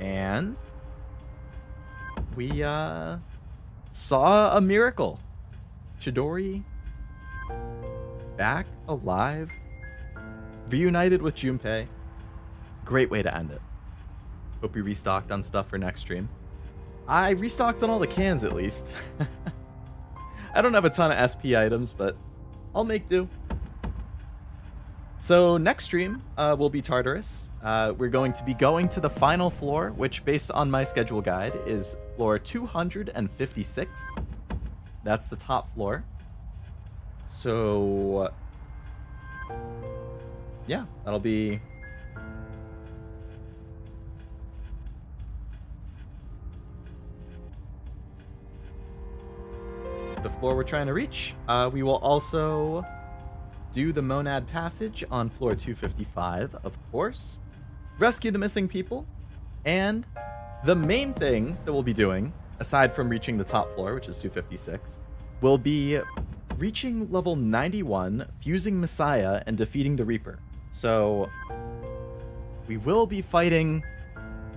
And we saw a miracle. Chidori back alive, reunited with Junpei. Great way to end it. Hope you restocked on stuff for next stream. I restocked on all the cans at least. I don't have a ton of SP items, but I'll make do. So next stream will be Tartarus. We're going to be going to the final floor, which based on my schedule guide is floor 256. That's the top floor. So yeah, that'll be the floor we're trying to reach. We will also do the Monad Passage on floor 255, of course. Rescue the missing people. And the main thing that we'll be doing, aside from reaching the top floor, which is 256, will be reaching level 91, fusing Messiah, and defeating the Reaper. So we will be fighting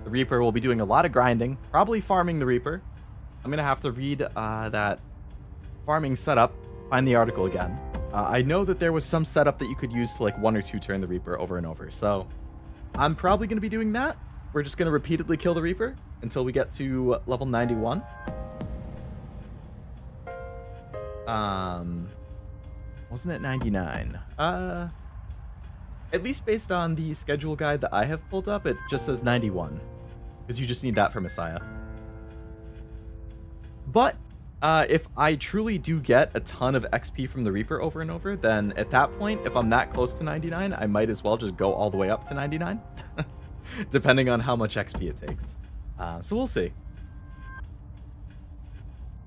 the Reaper. We'll be doing a lot of grinding, probably farming the Reaper. I'm going to have to read that farming setup, find the article again. I know that there was some setup that you could use to like 1 or 2 turn the Reaper over and over. So I'm probably going to be doing that. We're just going to repeatedly kill the Reaper until we get to level 91. Wasn't it 99? At least based on the schedule guide that I have pulled up, it just says 91. Because you just need that for Messiah. But if I truly do get a ton of XP from the Reaper over and over, then at that point, if I'm that close to 99, I might as well just go all the way up to 99. Depending on how much XP it takes. So we'll see.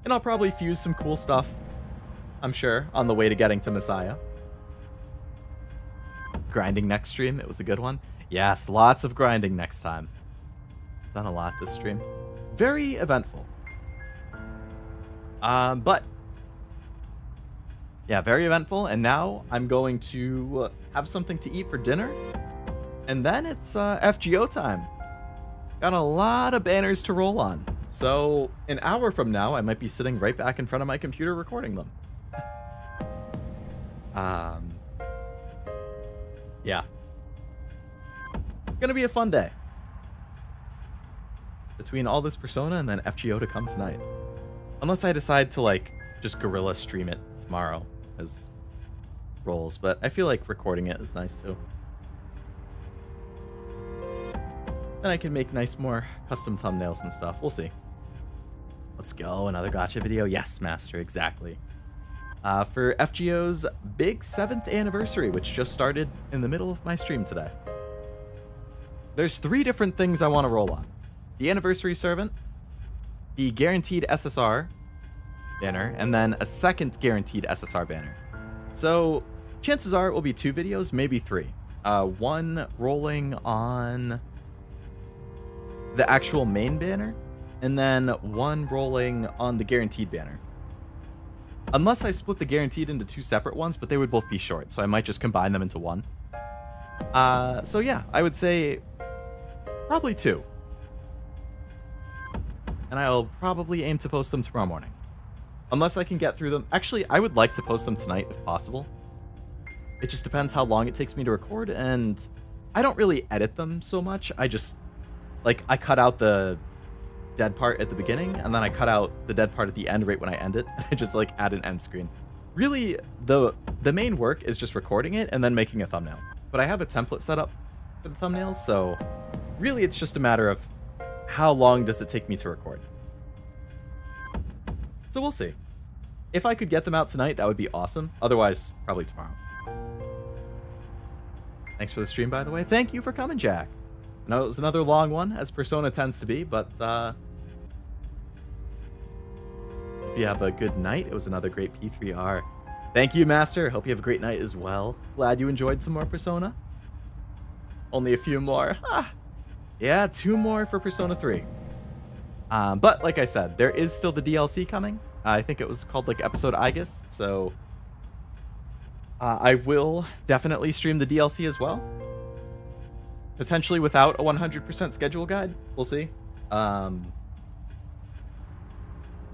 And I'll probably fuse some cool stuff, I'm sure, on the way to getting to Messiah. Grinding next stream, it was a good one. Yes, lots of grinding next time. Done a lot this stream. Very eventful. But yeah, very eventful. And now I'm going to have something to eat for dinner. And then it's FGO time. Got a lot of banners to roll on. So an hour from now, I might be sitting right back in front of my computer recording them. Yeah. Gonna be a fun day. Between all this Persona and then FGO to come tonight. Unless I decide to, like, just guerrilla stream it tomorrow as rolls. But I feel like recording it is nice, too. Then I can make nice, more custom thumbnails and stuff. We'll see. Let's go. Another gacha video. Yes, Master. Exactly. For FGO's big 7th anniversary, which just started in the middle of my stream today. There's 3 different things I want to roll on. The Anniversary Servant, the Guaranteed SSR banner, and then a second Guaranteed SSR banner. So, chances are it will be 2 videos, maybe 3. One rolling on the actual main banner, and then one rolling on the guaranteed banner. Unless I split the guaranteed into 2 separate ones, but they would both be short, so I might just combine them into one. So yeah, I would say probably 2. And I'll probably aim to post them tomorrow morning. Unless I can get through them. Actually, I would like to post them tonight if possible. It just depends how long it takes me to record, and I don't really edit them so much. I just, like, I cut out the dead part at the beginning, and then I cut out the dead part at the end right when I end it. I just, like, add an end screen. Really, the main work is just recording it and then making a thumbnail. But I have a template set up for the thumbnails, so really it's just a matter of how long does it take me to record. So we'll see. If I could get them out tonight, that would be awesome. Otherwise, probably tomorrow. Thanks for the stream, by the way. Thank you for coming, Jack. I know it was another long one, as Persona tends to be, but hope you have a good night. It was another great P3R. Thank you, Master. Hope you have a great night as well. Glad you enjoyed some more Persona. Only a few more. Yeah, 2 more for Persona 3. But like I said, there is still the DLC coming. I think it was called like episode Aigis, so I will definitely stream the DLC as well. Potentially without a 100% schedule guide. We'll see. And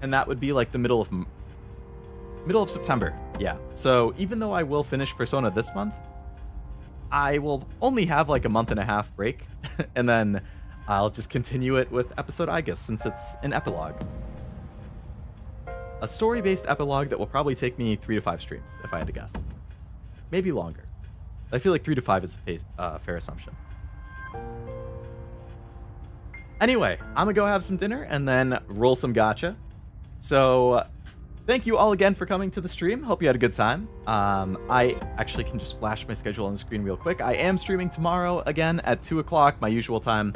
that would be like the middle of September. Yeah. So even though I will finish Persona this month, I will only have like a month and a half break, and then I'll just continue it with episode Aigis since it's an epilogue. A story-based epilogue that will probably take me 3 to 5 streams, if I had to guess. Maybe longer. I feel like 3 to 5 is a fair assumption. Anyway, I'm gonna go have some dinner and then roll some gacha. So thank you all again for coming to the stream. Hope you had a good time. I actually can just flash my schedule on the screen real quick. I am streaming tomorrow again at 2 o'clock, my usual time.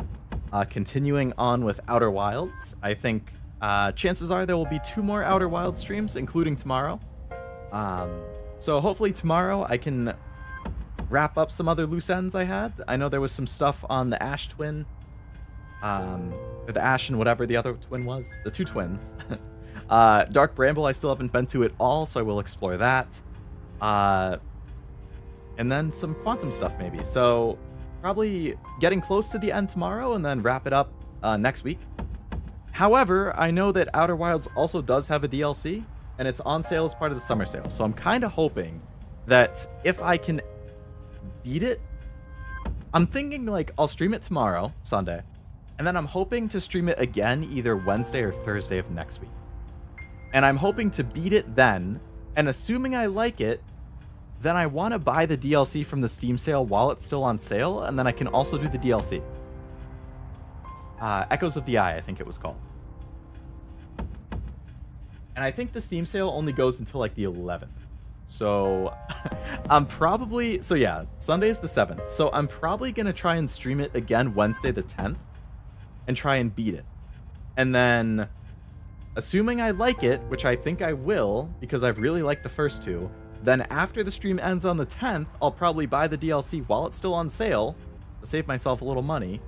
Continuing on with Outer Wilds. I think chances are there will be 2 more Outer Wilds streams, including tomorrow. So hopefully tomorrow I can wrap up some other loose ends I had. I know there was some stuff on the Ash twin. Or the Ash and whatever the other twin was. The 2 twins. Dark Bramble I still haven't been to at all, so I will explore that. And then some Quantum stuff maybe. So probably getting close to the end tomorrow and then wrap it up next week. However, I know that Outer Wilds also does have a DLC, and it's on sale as part of the summer sale. So I'm kind of hoping that if I can beat it, I'm thinking like I'll stream it tomorrow, Sunday, and then I'm hoping to stream it again either Wednesday or Thursday of next week. And I'm hoping to beat it then, and assuming I like it, then I want to buy the DLC from the Steam sale while it's still on sale, and then I can also do the DLC. Echoes of the Eye, I think it was called. And I think the Steam sale only goes until like the 11th. So I'm probably, so yeah, Sunday's the 7th. So I'm probably going to try and stream it again Wednesday the 10th and try and beat it. And then assuming I like it, which I think I will because I've really liked the first 2, then after the stream ends on the 10th, I'll probably buy the DLC while it's still on sale to save myself a little money.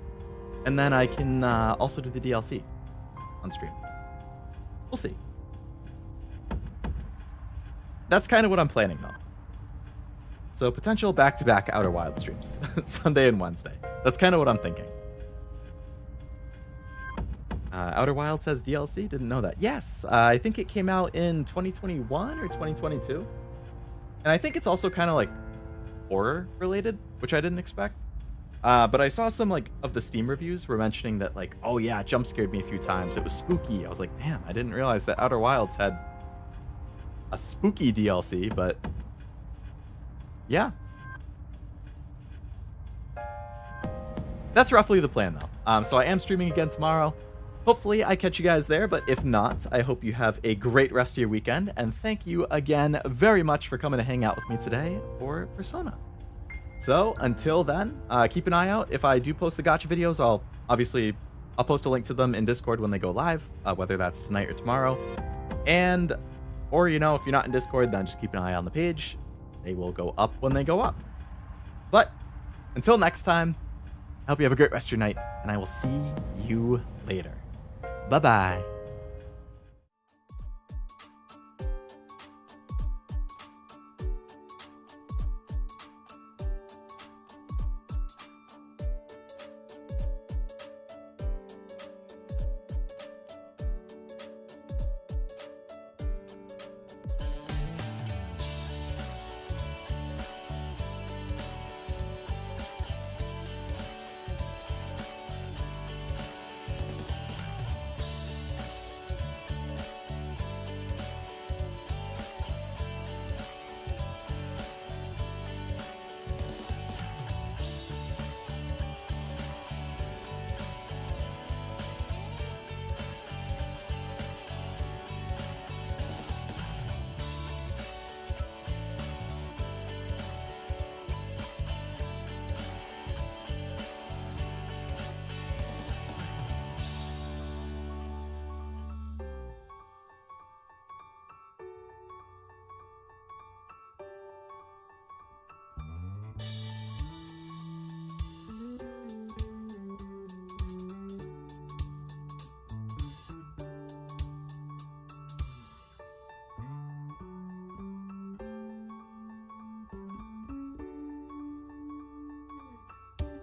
And then I can also do the DLC on stream. We'll see. That's kind of what I'm planning, though. So potential back-to-back Outer Wild streams. Sunday and Wednesday. That's kind of what I'm thinking. Outer Wild says DLC? Didn't know that. Yes, I think it came out in 2021 or 2022. And I think it's also kind of like horror-related, which I didn't expect. But I saw some like of the Steam reviews were mentioning that like, oh yeah, it jump scared me a few times. It was spooky. I was like, damn, I didn't realize that Outer Wilds had a spooky DLC, but yeah. That's roughly the plan though. So I am streaming again tomorrow. Hopefully I catch you guys there, but if not, I hope you have a great rest of your weekend, and thank you again very much for coming to hang out with me today for Persona. So until then, keep an eye out. If I do post the gacha videos, I'll post a link to them in Discord when they go live, whether that's tonight or tomorrow. Or, you know, if you're not in Discord, then just keep an eye on the page. They will go up when they go up. But until next time, I hope you have a great rest of your night, and I will see you later. Bye-bye.